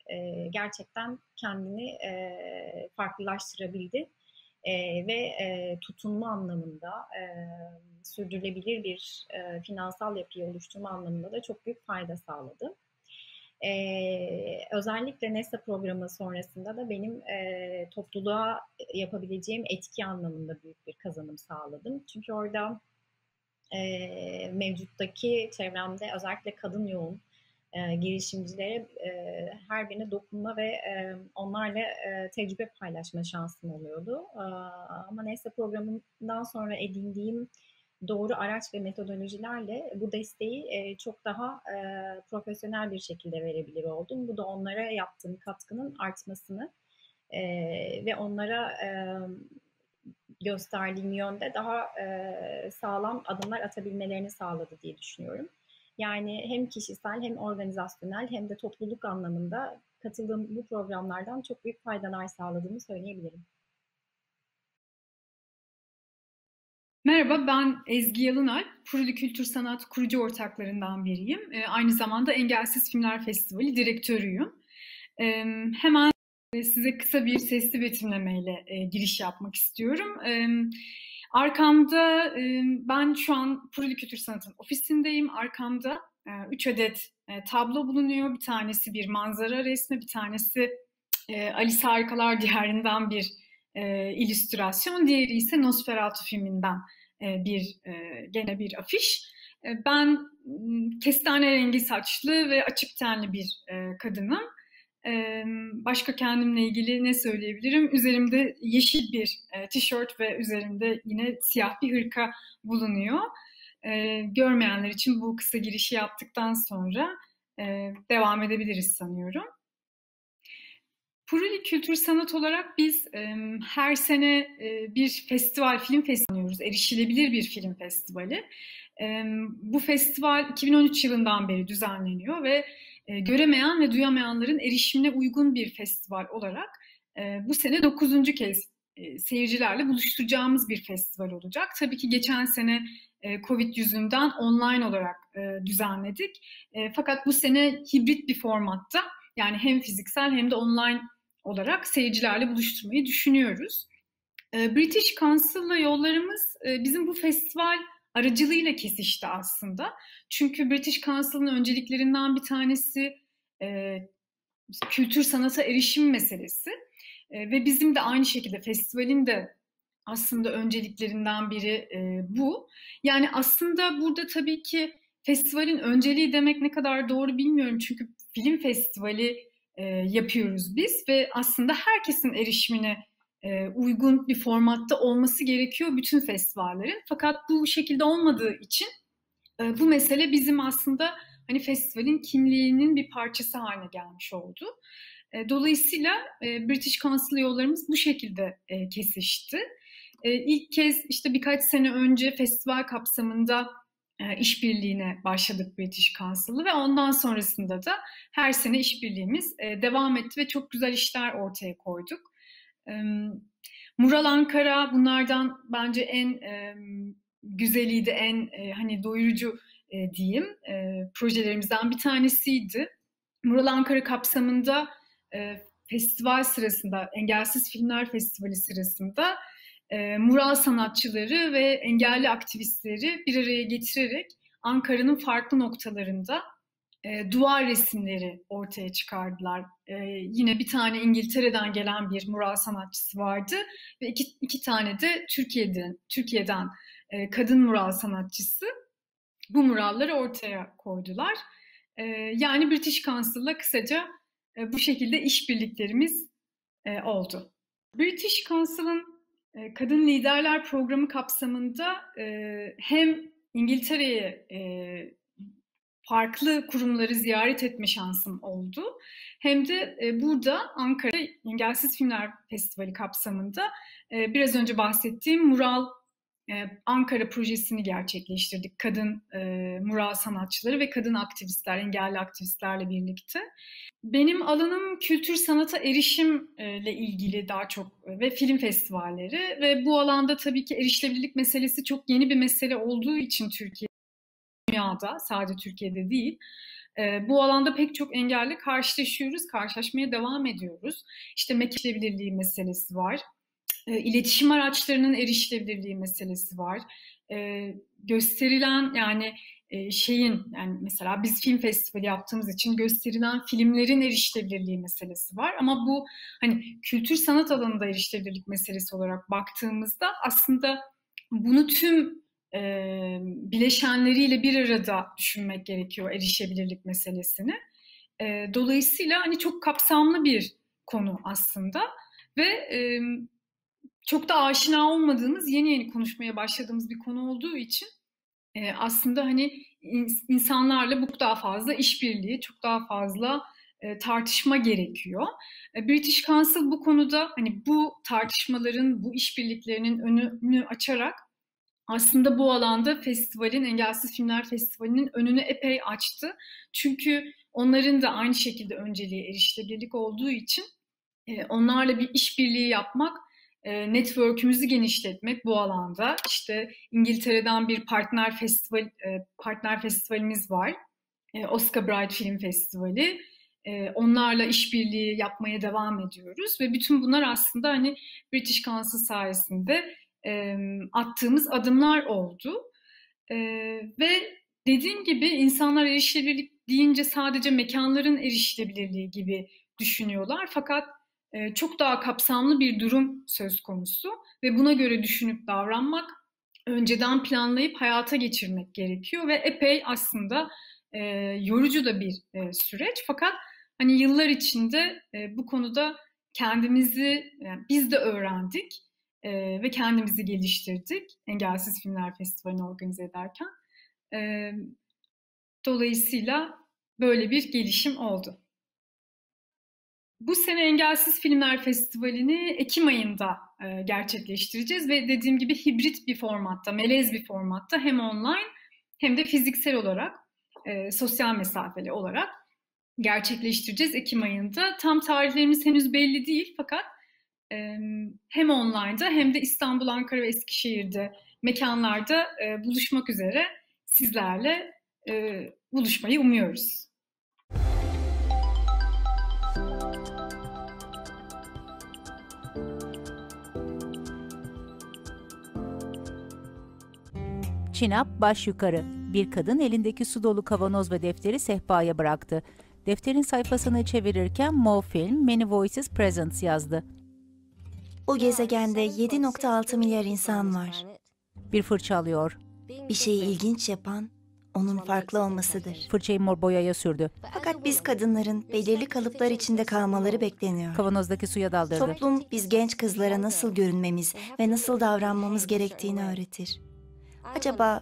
gerçekten kendini farklılaştırabildi ve tutunma anlamında sürdürülebilir bir finansal yapıyı oluşturma anlamında da çok büyük fayda sağladı. Özellikle Nesta programı sonrasında da benim topluluğa yapabileceğim etki anlamında büyük bir kazanım sağladım. Çünkü orada mevcuttaki çevremde özellikle kadın yoğun girişimcilere her birine dokunma ve onlarla tecrübe paylaşma şansım oluyordu. Ama Nesta programından sonra edindiğim doğru araç ve metodolojilerle bu desteği çok daha profesyonel bir şekilde verebilir oldum. Bu da onlara yaptığım katkının artmasını ve onlara gösterdiğim yönde daha sağlam adımlar atabilmelerini sağladı diye düşünüyorum. Yani hem kişisel hem organizasyonel hem de topluluk anlamında katıldığım bu programlardan çok büyük faydalar sağladığını söyleyebilirim. Merhaba, ben Ezgi Yalınalp, Puruli Kültür Sanat kurucu ortaklarından biriyim. Aynı zamanda Engelsiz Filmler Festivali direktörüyüm. Hemen size kısa bir sesli betimlemeyle giriş yapmak istiyorum. Arkamda, ben şu an Puruli Kültür Sanat'ın ofisindeyim. Arkamda 3 adet tablo bulunuyor. Bir tanesi bir manzara resmi, bir tanesi Alice Harikalar Diyarı'ndan bir illüstrasyon, diğeri ise Nosferatu filminden gene bir afiş. Ben kestane rengi saçlı ve açık tenli bir kadınım. Başka kendimle ilgili ne söyleyebilirim? Üzerimde yeşil bir tişört ve üzerimde yine siyah bir hırka bulunuyor. Görmeyenler için bu kısa girişi yaptıktan sonra devam edebiliriz sanıyorum. Puruli Kültür Sanat olarak biz her sene bir festival, film festivali yapıyoruz. Erişilebilir bir film festivali. Bu festival 2013 yılından beri düzenleniyor ve göremeyen ve duyamayanların erişimine uygun bir festival olarak bu sene 9. kez seyircilerle buluşturacağımız bir festival olacak. Tabii ki geçen sene Covid yüzünden online olarak düzenledik. Fakat bu sene hibrit bir formatta, yani hem fiziksel hem de online olarak seyircilerle buluşturmayı düşünüyoruz. British Council'la yollarımız bizim bu festival aracılığıyla kesişti aslında. Çünkü British Council'ın önceliklerinden bir tanesi kültür sanata erişim meselesi. Ve bizim de aynı şekilde festivalin de aslında önceliklerinden biri bu. Yani aslında burada tabii ki festivalin önceliği demek ne kadar doğru bilmiyorum. Çünkü film festivali yapıyoruz biz ve aslında herkesin erişimine uygun bir formatta olması gerekiyor bütün festivallerin. Fakat bu şekilde olmadığı için bu mesele bizim aslında hani festivalin kimliğinin bir parçası haline gelmiş oldu. Dolayısıyla British Council yollarımız bu şekilde kesişti. İlk kez işte birkaç sene önce festival kapsamında işbirliğine başladık British Council'ı ve ondan sonrasında da her sene işbirliğimiz devam etti ve çok güzel işler ortaya koyduk. Mural Ankara bunlardan bence en güzeliydi, en hani doyurucu diyeyim projelerimizden bir tanesiydi. Mural Ankara kapsamında festival sırasında, Engelsiz Filmler Festivali sırasında mural sanatçıları ve engelli aktivistleri bir araya getirerek Ankara'nın farklı noktalarında duvar resimleri ortaya çıkardılar. Yine bir tane İngiltere'den gelen bir mural sanatçısı vardı ve iki tane de Türkiye'den kadın mural sanatçısı bu muralları ortaya koydular. Yani British Council'la kısaca bu şekilde işbirliklerimiz oldu. British Council'ın Kadın Liderler Programı kapsamında hem İngiltere'ye farklı kurumları ziyaret etme şansım oldu. Hem de burada Ankara Engelsiz Filmler Festivali kapsamında biraz önce bahsettiğim Mural Ankara projesini gerçekleştirdik. Kadın mural sanatçıları ve kadın aktivistler, engelli aktivistlerle birlikte. Benim alanım kültür sanata erişimle ilgili daha çok ve film festivalleri ve bu alanda tabii ki erişilebilirlik meselesi çok yeni bir mesele olduğu için dünyada, sadece Türkiye'de değil, bu alanda pek çok engelle karşılaşmaya devam ediyoruz. İşte mekan erişilebilirliği meselesi var. iletişim araçlarının erişilebilirliği meselesi var. Gösterilen yani yani mesela biz film festivali yaptığımız için gösterilen filmlerin erişilebilirliği meselesi var. Ama bu hani kültür sanat alanında erişilebilirlik meselesi olarak baktığımızda aslında bunu tüm bileşenleriyle bir arada düşünmek gerekiyor erişebilirlik meselesini. Dolayısıyla hani çok kapsamlı bir konu aslında ve çok da aşina olmadığımız, yeni konuşmaya başladığımız bir konu olduğu için aslında hani insanlarla bu daha fazla işbirliği, çok daha fazla tartışma gerekiyor. British Council bu konuda hani bu tartışmaların, bu işbirliklerinin önünü açarak aslında bu alanda festivalin, Engelsiz Filmler Festivali'nin önünü epey açtı. Çünkü onların da aynı şekilde önceliği erişilebilirlik olduğu için onlarla bir işbirliği yapmak, network'ümüzü genişletmek bu alanda. İşte İngiltere'den bir partner festivalimiz var. Oscar Bright Film Festivali. Onlarla işbirliği yapmaya devam ediyoruz ve bütün bunlar aslında hani British Council sayesinde attığımız adımlar oldu. Ve dediğim gibi insanlar erişilebilirlik deyince sadece mekanların erişilebilirliği gibi düşünüyorlar. Fakat çok daha kapsamlı bir durum söz konusu ve buna göre düşünüp davranmak, önceden planlayıp hayata geçirmek gerekiyor ve epey aslında yorucu da bir süreç. Fakat hani yıllar içinde bu konuda kendimizi, yani biz de öğrendik ve kendimizi geliştirdik Engelsiz Filmler Festivali'ni organize ederken. Dolayısıyla böyle bir gelişim oldu. Bu sene Engelsiz Filmler Festivali'ni Ekim ayında gerçekleştireceğiz ve dediğim gibi hibrit bir formatta, melez bir formatta hem online hem de fiziksel olarak, sosyal mesafeli olarak gerçekleştireceğiz Ekim ayında. Tam tarihlerimiz henüz belli değil fakat hem online'da hem de İstanbul, Ankara ve Eskişehir'de mekanlarda buluşmak üzere sizlerle buluşmayı umuyoruz. Çinap baş yukarı. Bir kadın elindeki su dolu kavanoz ve defteri sehpaya bıraktı. Defterin sayfasını çevirirken Mo Film, Many Voices Presents yazdı. O gezegende 7.6 milyar insan var. Bir fırça alıyor. Bir şeyi ilginç yapan onun farklı olmasıdır. Fırçayı mor boyaya sürdü. Fakat biz kadınların belirli kalıplar içinde kalmaları bekleniyor. Kavanozdaki suya daldırdı. Toplum biz genç kızlara nasıl görünmemiz ve nasıl davranmamız gerektiğini öğretir. Acaba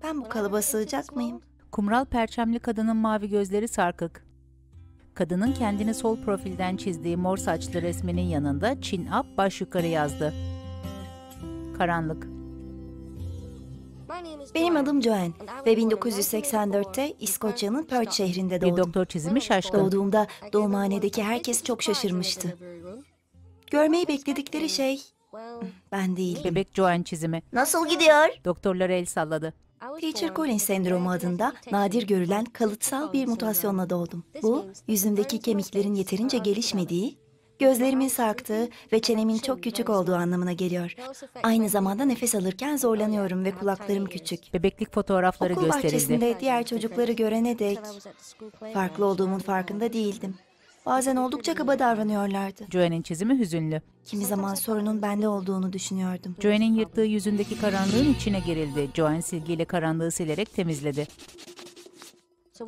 ben bu kalıba sığacak mıyım? Kumral perçemli kadının mavi gözleri sarkık. Kadının kendini sol profilden çizdiği mor saçlı resminin yanında chin up baş yukarı yazdı. Karanlık. Benim adım Joanne ve 1984'te İskoçya'nın Perth şehrinde doğdum. Bir doktor çizimi şaşkın. Doğduğumda doğumhanedeki herkes çok şaşırmıştı. Görmeyi bekledikleri şey ben değil. Bebek Joanne çizimi. Nasıl gidiyor? Doktorlar el salladı. Teacher Collins sendromu adında nadir görülen kalıtsal bir mutasyonla doğdum. Bu, yüzümdeki kemiklerin yeterince gelişmediği, gözlerimin sarktığı ve çenemin çok küçük olduğu anlamına geliyor. Aynı zamanda nefes alırken zorlanıyorum ve kulaklarım küçük. Bebeklik fotoğrafları gösterildi. Okul bahçesinde diğer çocukları görene dek farklı olduğumun farkında değildim. Bazen oldukça kaba davranıyorlardı. Joanne'in çizimi hüzünlü. Kimi zaman sorunun bende olduğunu düşünüyordum. Joanne'in yırttığı yüzündeki karanlığın içine girildi. Joanne silgiyle karanlığı silerek temizledi.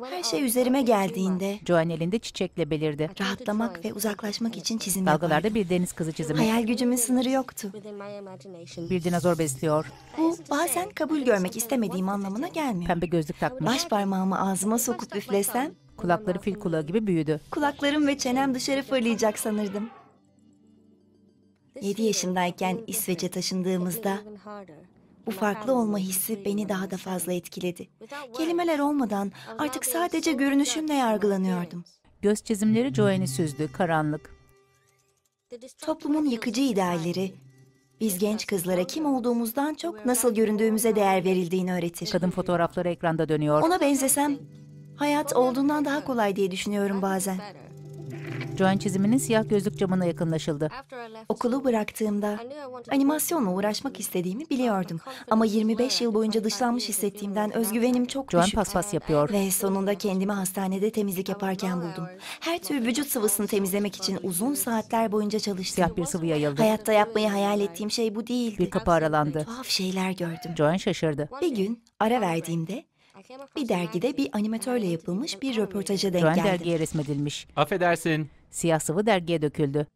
Her şey üzerime geldiğinde Joanne elinde çiçekle belirdi. Rahatlamak ve uzaklaşmak için çizim Dalgalarda yapardım. bir deniz kızı çizimi. Hayal gücümün sınırı yoktu. Bir dinozor besliyor. Bu bazen kabul görmek istemediğim anlamına gelmiyor. Pembe gözlük takmış. Baş parmağımı ağzıma sokup üflesem kulakları fil kulağı gibi büyüdü. Kulaklarım ve çenem dışarı fırlayacak sanırdım. 7 yaşındayken İsveç'e taşındığımızda bu farklı olma hissi beni daha da fazla etkiledi. Kelimeler olmadan artık sadece görünüşümle yargılanıyordum. Göz çizimleri Joanne'i süzdü, karanlık. Toplumun yıkıcı idealleri, biz genç kızlara kim olduğumuzdan çok nasıl göründüğümüze değer verildiğini öğretir. Kadın fotoğrafları ekranda dönüyor. Ona benzesem hayat olduğundan daha kolay diye düşünüyorum bazen. Joanne çiziminin siyah gözlük camına yakınlaşıldı. Okulu bıraktığımda animasyonla uğraşmak istediğimi biliyordum. Ama 25 yıl boyunca dışlanmış hissettiğimden özgüvenim çok Joanne düşüktü. paspas yapıyor. Ve sonunda kendimi hastanede temizlik yaparken buldum. Her tür vücut sıvısını temizlemek için uzun saatler boyunca çalıştım. Siyah bir sıvı yayıldı. Hayatta yapmayı hayal ettiğim şey bu değildi. Bir kapı aralandı. Tuhaf şeyler gördüm. Joanne şaşırdı. Bir gün ara verdiğimde bir dergide bir animatörle yapılmış bir röportaja denk Joanne geldim. dergiye resmedilmiş. Affedersin. Siyah sıvı dergiye döküldü.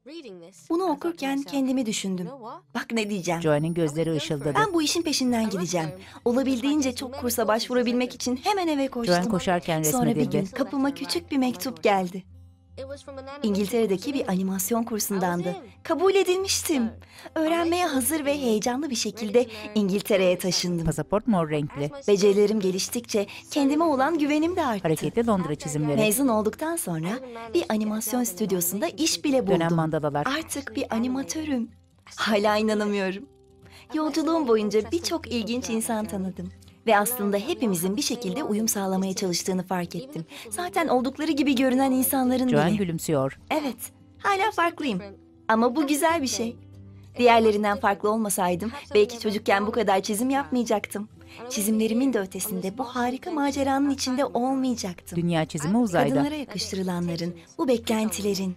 Bunu okurken kendimi düşündüm. Bak ne diyeceğim. Joanne'in gözleri ışıldadı. Ben bu işin peşinden gideceğim. Olabildiğince çok kursa başvurabilmek için hemen eve koştum. Joanne koşarken Sonra bir resmedildi. gün kapıma küçük bir mektup geldi. İngiltere'deki bir animasyon kursundandı. Kabul edilmiştim. Öğrenmeye hazır ve heyecanlı bir şekilde İngiltere'ye taşındım. Pasaport mor renkli. Becerilerim geliştikçe kendime olan güvenim de arttı. Hareketli Londra çizimleri. Mezun olduktan sonra bir animasyon stüdyosunda iş bile buldum. Dönem mandalalar. Artık bir animatörüm. Hala inanamıyorum. Yolculuğum boyunca birçok ilginç insan tanıdım. Ve aslında hepimizin bir şekilde uyum sağlamaya çalıştığını fark ettim. Zaten oldukları gibi görünen insanların Joanne bile. gülümsüyor. Evet, hala farklıyım. Ama bu güzel bir şey. Diğerlerinden farklı olmasaydım belki çocukken bu kadar çizim yapmayacaktım. Çizimlerimin de ötesinde bu harika maceranın içinde olmayacaktım. Dünya çizimi uzayda. Kadınlara yakıştırılanların, bu beklentilerin,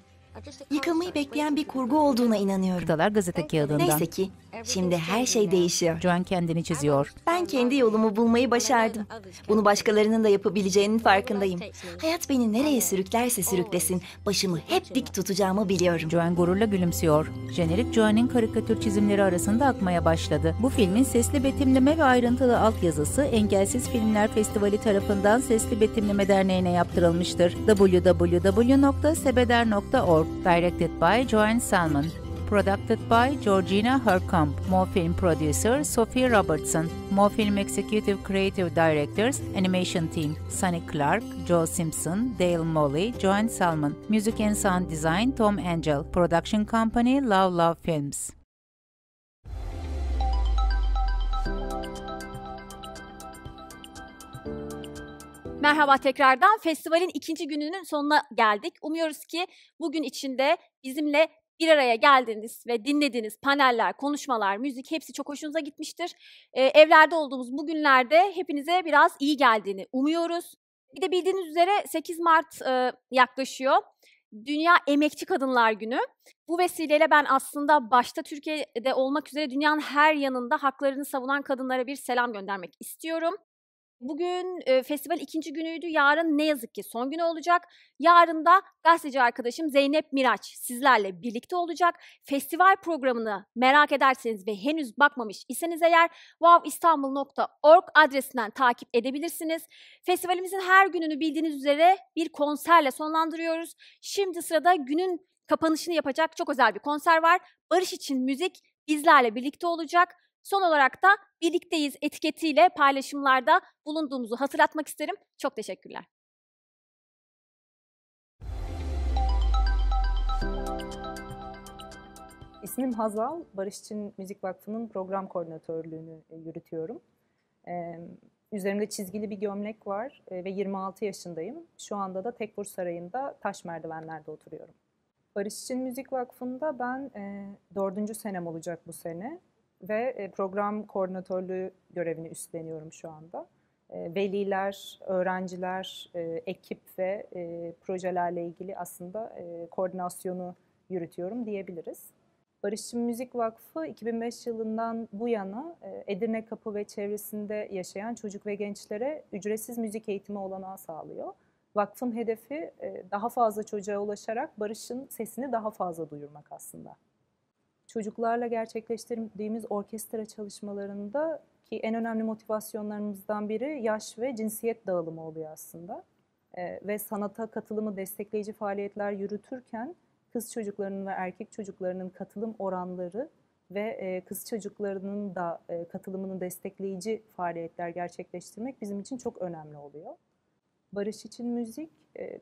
yıkılmayı bekleyen bir kurgu olduğuna inanıyorum. Kıtalar gazete kağıdından. Neyse ki şimdi her şey değişiyor. Joanne kendini çiziyor. Ben kendi yolumu bulmayı başardım. Bunu başkalarının da yapabileceğinin farkındayım. Hayat beni nereye sürüklerse sürüklesin, başımı hep dik tutacağımı biliyorum. Joanne gururla gülümsüyor. Jenerik Joanne'in karikatür çizimleri arasında akmaya başladı. Bu filmin sesli betimleme ve ayrıntılı altyazısı Engelsiz Filmler Festivali tarafından Sesli Betimleme Derneği'ne yaptırılmıştır. www.sebeder.org. Directed by Joanne Salmon. Produced by Georgina Hercamp. Mofilm Producer Sophie Robertson. Mofilm Executive Creative Directors Animation Team Sonny Clark, Joe Simpson, Dale Molly, Joanne Salmon. Music and Sound Design Tom Angel. Production Company Love Love Films. Merhaba tekrardan. Festivalin ikinci gününün sonuna geldik. Umuyoruz ki bugün içinde bizimle bir araya geldiğiniz ve dinlediğiniz paneller, konuşmalar, müzik hepsi çok hoşunuza gitmiştir. Evlerde olduğumuz bu günlerde hepinize biraz iyi geldiğini umuyoruz. Bir de bildiğiniz üzere 8 Mart yaklaşıyor. Dünya Emekçi Kadınlar Günü. Bu vesileyle ben aslında başta Türkiye'de olmak üzere dünyanın her yanında haklarını savunan kadınlara bir selam göndermek istiyorum. Bugün festival ikinci günüydü. Yarın ne yazık ki son günü olacak. Yarın da gazeteci arkadaşım Zeynep Miraç sizlerle birlikte olacak. Festival programını merak ederseniz ve henüz bakmamış iseniz eğer wowistanbul.org adresinden takip edebilirsiniz. Festivalimizin her gününü bildiğiniz üzere bir konserle sonlandırıyoruz. Şimdi sırada günün kapanışını yapacak çok özel bir konser var. Barış için Müzik bizlerle birlikte olacak. Son olarak da birlikteyiz etiketiyle paylaşımlarda bulunduğumuzu hatırlatmak isterim. Çok teşekkürler. İsmim Hazal, Barış için Müzik Vakfı'nın program koordinatörlüğünü yürütüyorum. Üzerimde çizgili bir gömlek var ve 26 yaşındayım. Şu anda da Tekfur Sarayı'nda taş merdivenlerde oturuyorum. Barış için Müzik Vakfı'nda ben 4. senem olacak bu sene. Ve program koordinatörlüğü görevini üstleniyorum şu anda. Veliler, öğrenciler, ekip ve projelerle ilgili aslında koordinasyonu yürütüyorum diyebiliriz. Barışçı Müzik Vakfı 2005 yılından bu yana Edirne Kapı ve çevresinde yaşayan çocuk ve gençlere ücretsiz müzik eğitimi olanağı sağlıyor. Vakfın hedefi daha fazla çocuğa ulaşarak Barış'ın sesini daha fazla duyurmak aslında. Çocuklarla gerçekleştirdiğimiz orkestra çalışmalarında ki en önemli motivasyonlarımızdan biri yaş ve cinsiyet dağılımı oluyor aslında. Ve sanata katılımı destekleyici faaliyetler yürütürken kız çocuklarının ve erkek çocuklarının katılım oranları ve kız çocuklarının da katılımını destekleyici faaliyetler gerçekleştirmek bizim için çok önemli oluyor. Barış için Müzik,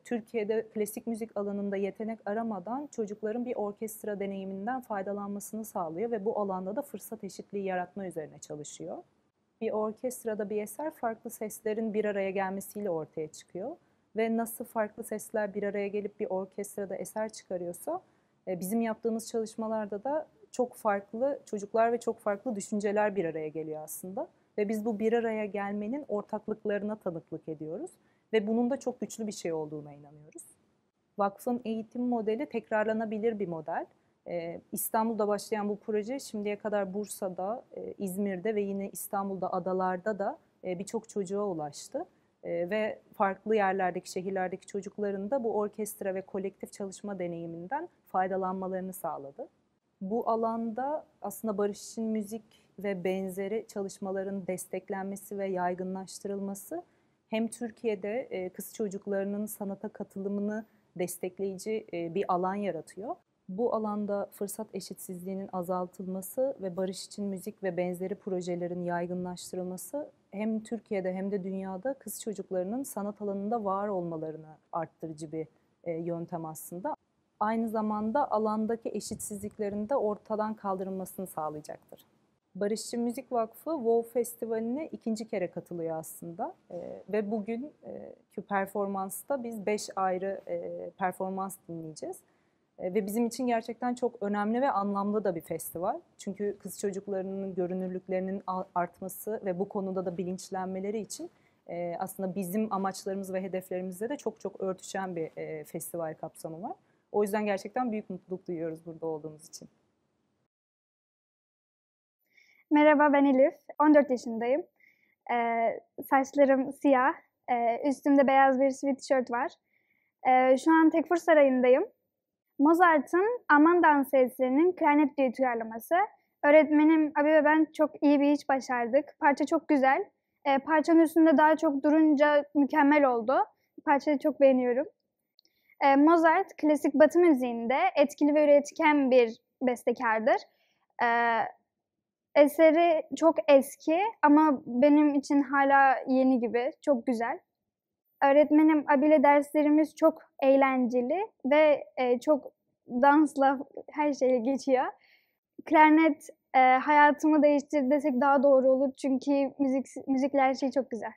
Türkiye'de klasik müzik alanında yetenek aramadan çocukların bir orkestra deneyiminden faydalanmasını sağlıyor ve bu alanda da fırsat eşitliği yaratma üzerine çalışıyor. Bir orkestrada bir eser farklı seslerin bir araya gelmesiyle ortaya çıkıyor. ve nasıl farklı sesler bir araya gelip bir orkestrada eser çıkarıyorsa bizim yaptığımız çalışmalarda da çok farklı çocuklar ve çok farklı düşünceler bir araya geliyor aslında. Ve biz bu bir araya gelmenin ortaklıklarına tanıklık ediyoruz ve bunun da çok güçlü bir şey olduğuna inanıyoruz. Vakfın eğitim modeli tekrarlanabilir bir model. İstanbul'da başlayan bu proje şimdiye kadar Bursa'da, İzmir'de ve yine İstanbul'da adalarda da birçok çocuğa ulaştı. Ve farklı yerlerdeki, şehirlerdeki çocukların da bu orkestra ve kolektif çalışma deneyiminden faydalanmalarını sağladı. Bu alanda aslında barış için müzik ve benzeri çalışmaların desteklenmesi ve yaygınlaştırılması hem Türkiye'de kız çocuklarının sanata katılımını destekleyici bir alan yaratıyor. Bu alanda fırsat eşitsizliğinin azaltılması ve barış için müzik ve benzeri projelerin yaygınlaştırılması hem Türkiye'de hem de dünyada kız çocuklarının sanat alanında var olmalarını arttırıcı bir yöntem aslında. Aynı zamanda alandaki eşitsizliklerin de ortadan kaldırılmasını sağlayacaktır. Barışçı Müzik Vakfı WoW Festivali'ne 2. kere katılıyor aslında ve bugünkü performansta biz 5 ayrı performans dinleyeceğiz. Ve bizim için gerçekten çok önemli ve anlamlı da bir festival. Çünkü kız çocuklarının görünürlüklerinin artması ve bu konuda da bilinçlenmeleri için aslında bizim amaçlarımız ve hedeflerimizle de çok örtüşen bir festival kapsamı var. O yüzden gerçekten büyük mutluluk duyuyoruz burada olduğumuz için. Merhaba, ben Elif. 14 yaşındayım. Saçlarım siyah. Üstümde beyaz bir sweatshirt var. Şu an Tekfur Sarayı'ndayım. Mozart'ın Aman Dansı eserinin klarnet düeti uyarlaması. Öğretmenim abi ve ben çok iyi bir iş başardık. Parça çok güzel. Parçanın üstünde daha çok durunca mükemmel oldu. Parçayı çok beğeniyorum. Mozart, klasik Batı müziğinde etkili ve üretken bir bestekardır. Eseri çok eski ama benim için hala yeni gibi, çok güzel. Öğretmenim abiyle derslerimiz çok eğlenceli ve çok dansla her şeyle geçiyor. Klarnet hayatımı değiştirdi desek daha doğru olur çünkü müzikle her şey çok güzel.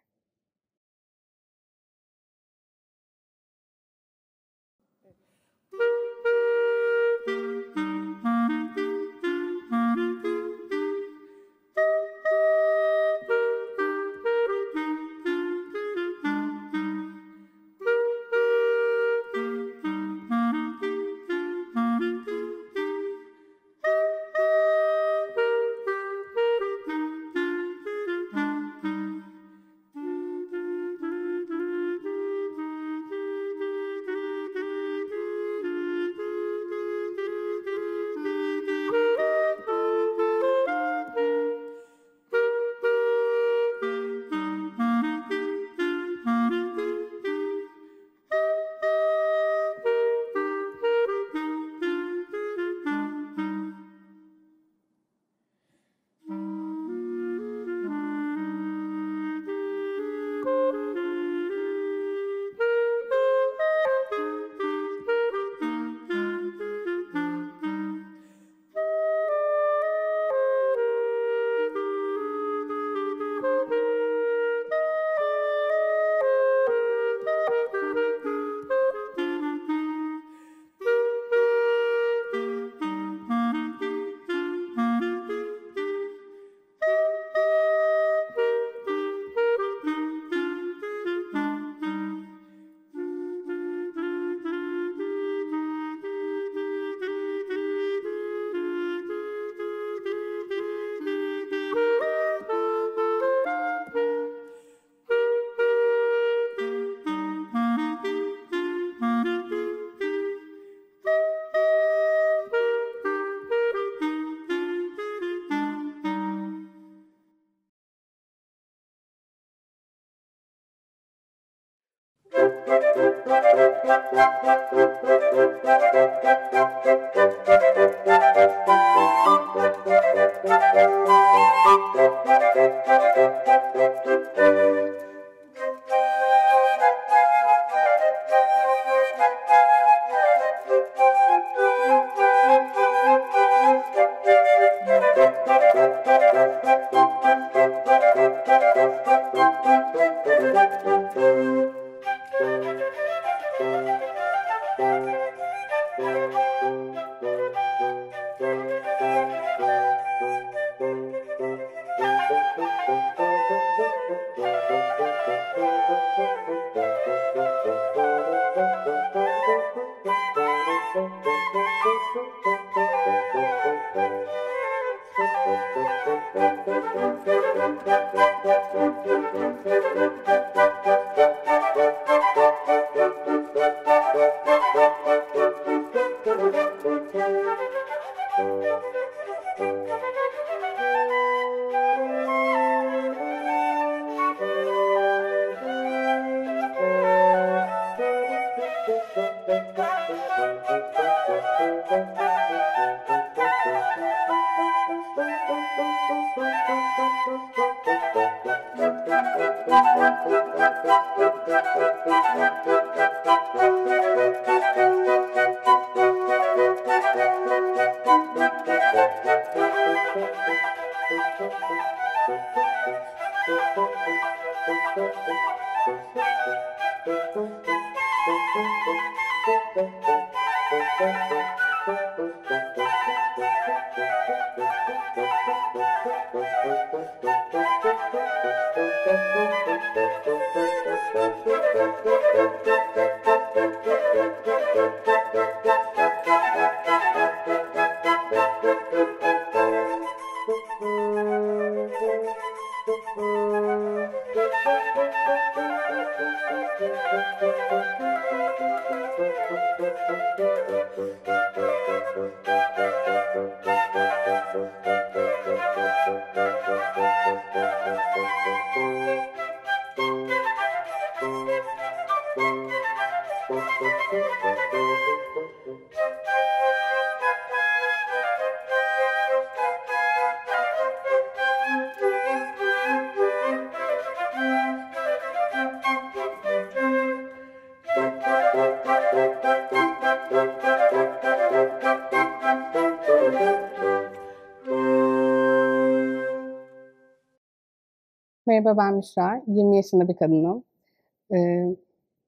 Merhaba, ben Müşra. 20 yaşında bir kadınım.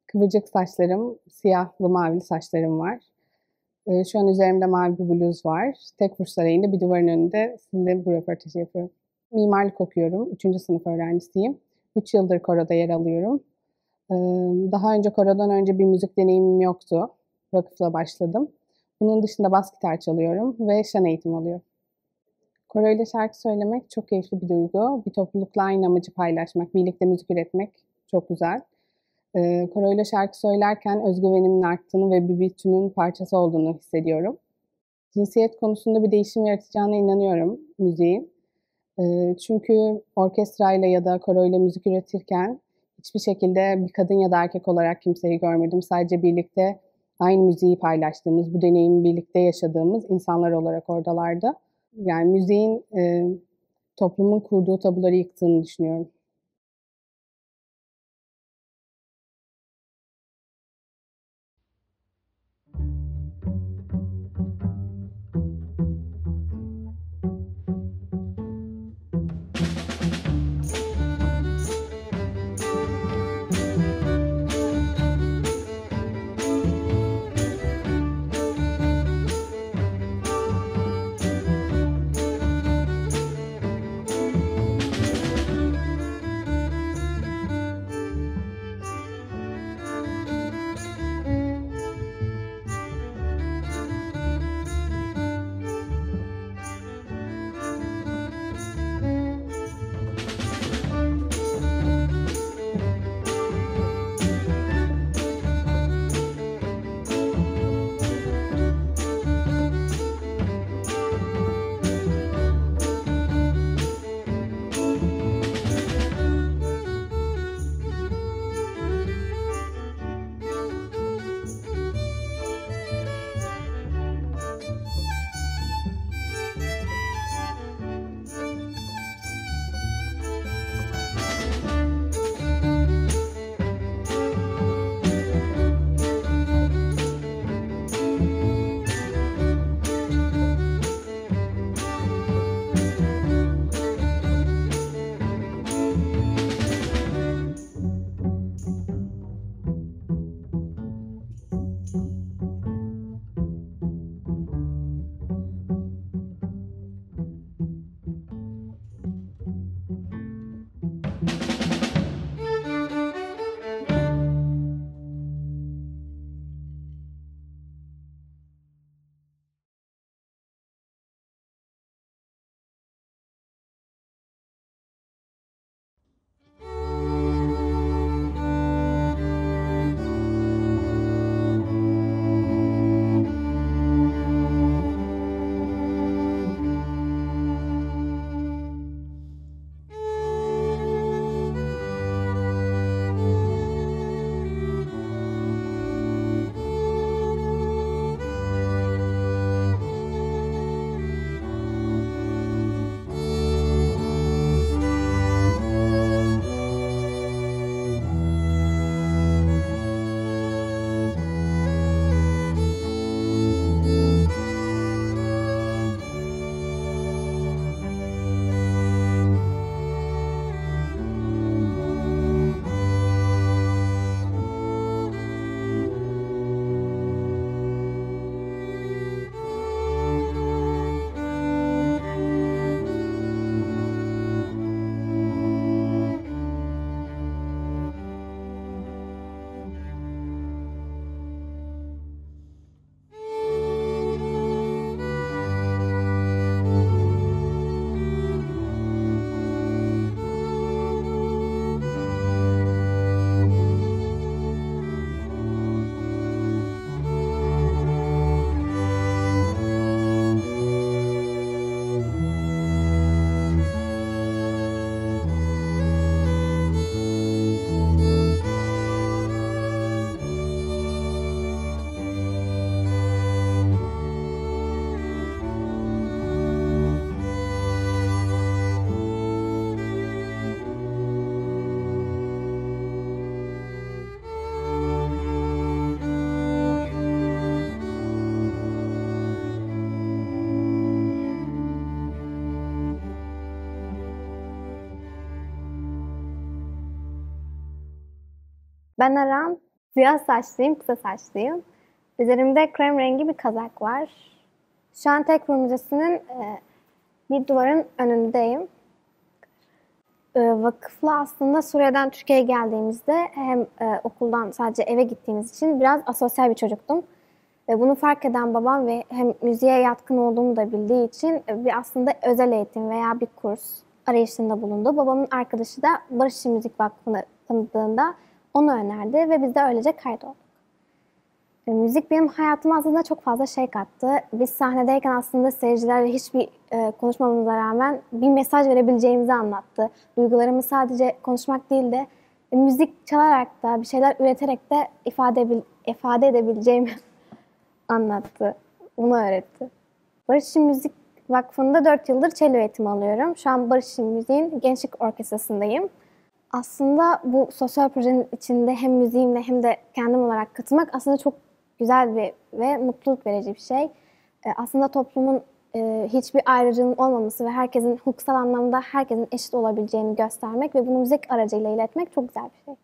Kıvırcık saçlarım, siyahlı mavili saçlarım var. Şu an üzerimde mavi bir bluz var. Tekfur Sarayı'nda bir duvarın önünde sizinle bu röportajı yapıyorum. Mimarlık okuyorum. 3. sınıf öğrencisiyim. 3 yıldır koroda yer alıyorum. Daha önce korodan önce bir müzik deneyimim yoktu. Vakıfla başladım. Bunun dışında bas gitar çalıyorum ve şan eğitimi alıyorum. Koro ile şarkı söylemek çok keyifli bir duygu. Bir toplulukla aynı amacı paylaşmak, birlikte müzik üretmek çok güzel. Koro ile şarkı söylerken özgüvenimin arttığını ve bir bütünün parçası olduğunu hissediyorum. Cinsiyet konusunda bir değişim yaratacağına inanıyorum müziğin. Çünkü orkestrayla ya da koro ile müzik üretirken hiçbir şekilde bir kadın ya da erkek olarak kimseyi görmedim. Sadece birlikte aynı müziği paylaştığımız, bu deneyimi birlikte yaşadığımız insanlar olarak oradalardı. Yani müziğin toplumun kurduğu tabuları yıktığını düşünüyorum. Ben Aram, siyah saçlıyım, kısa saçlıyım. Üzerimde krem rengi bir kazak var. Şu an Tekfur Müzesi'nin bir duvarın önündeyim. Vakıfla aslında Suriye'den Türkiye'ye geldiğimizde hem okuldan sadece eve gittiğimiz için biraz asosyal bir çocuktum. Ve bunu fark eden babam ve hem müziğe yatkın olduğumu da bildiği için bir aslında özel eğitim veya bir kurs arayışında bulundu. Babamın arkadaşı da Barışçı Müzik Vakfı'nı tanıdığında onu önerdi ve biz de öylece kaydolduk. Müzik benim hayatıma aslında çok fazla şey kattı. Biz sahnedeyken aslında seyircilerle hiçbir konuşmamıza rağmen bir mesaj verebileceğimizi anlattı. Duygularımı sadece konuşmak değil de müzik çalarak da bir şeyler üreterek de ifade edebileceğimi anlattı. Bunu öğretti. Barışçı Müzik Vakfı'nda 4 yıldır cello eğitimi alıyorum. Şu an Barışçı Müziğin Gençlik Orkestrası'ndayım. Aslında bu sosyal projenin içinde hem müziğimle hem de kendim olarak katılmak aslında çok güzel ve mutluluk verici bir şey. Aslında toplumun hiçbir ayrıcılığın olmaması ve herkesin hukuksal anlamda herkesin eşit olabileceğini göstermek ve bunu müzik aracıyla iletmek çok güzel bir şey.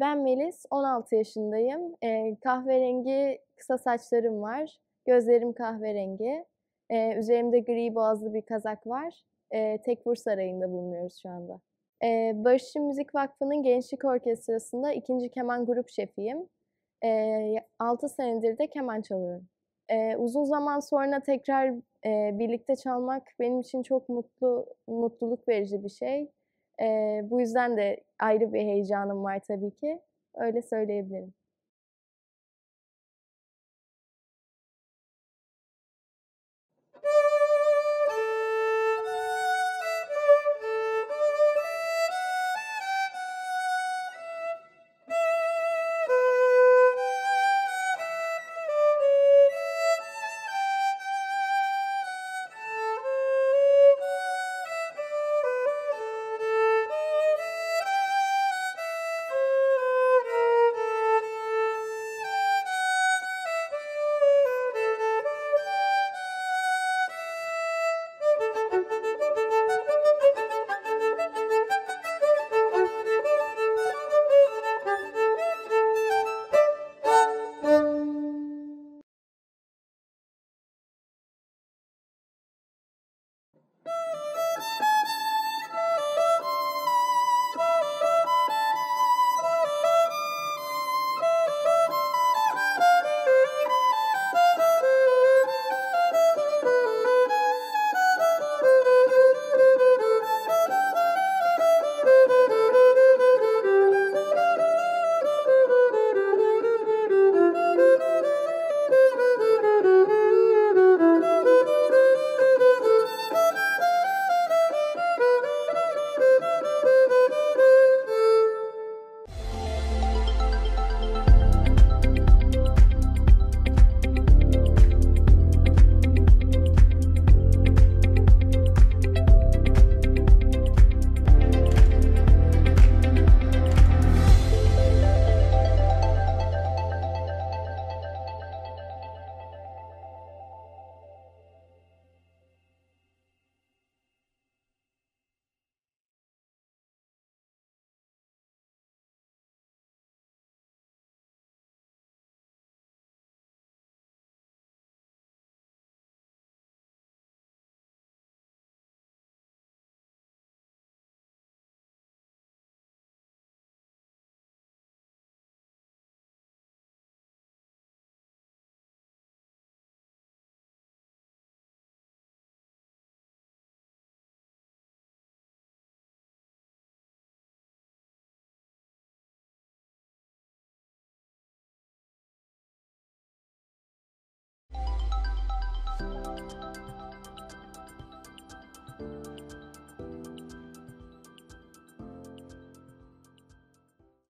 Ben Melis, 16 yaşındayım. Kahverengi kısa saçlarım var. Gözlerim kahverengi. Üzerimde gri boğazlı bir kazak var. Tekfur Sarayı'nda bulunuyoruz şu anda. Barışçı Müzik Vakfı'nın Gençlik Orkestrası'nda 2. keman grup şefiyim. 6 senedir de keman çalıyorum. Uzun zaman sonra tekrar birlikte çalmak benim için çok mutluluk verici bir şey. Bu yüzden de ayrı bir heyecanım var tabii ki. Öyle söyleyebilirim.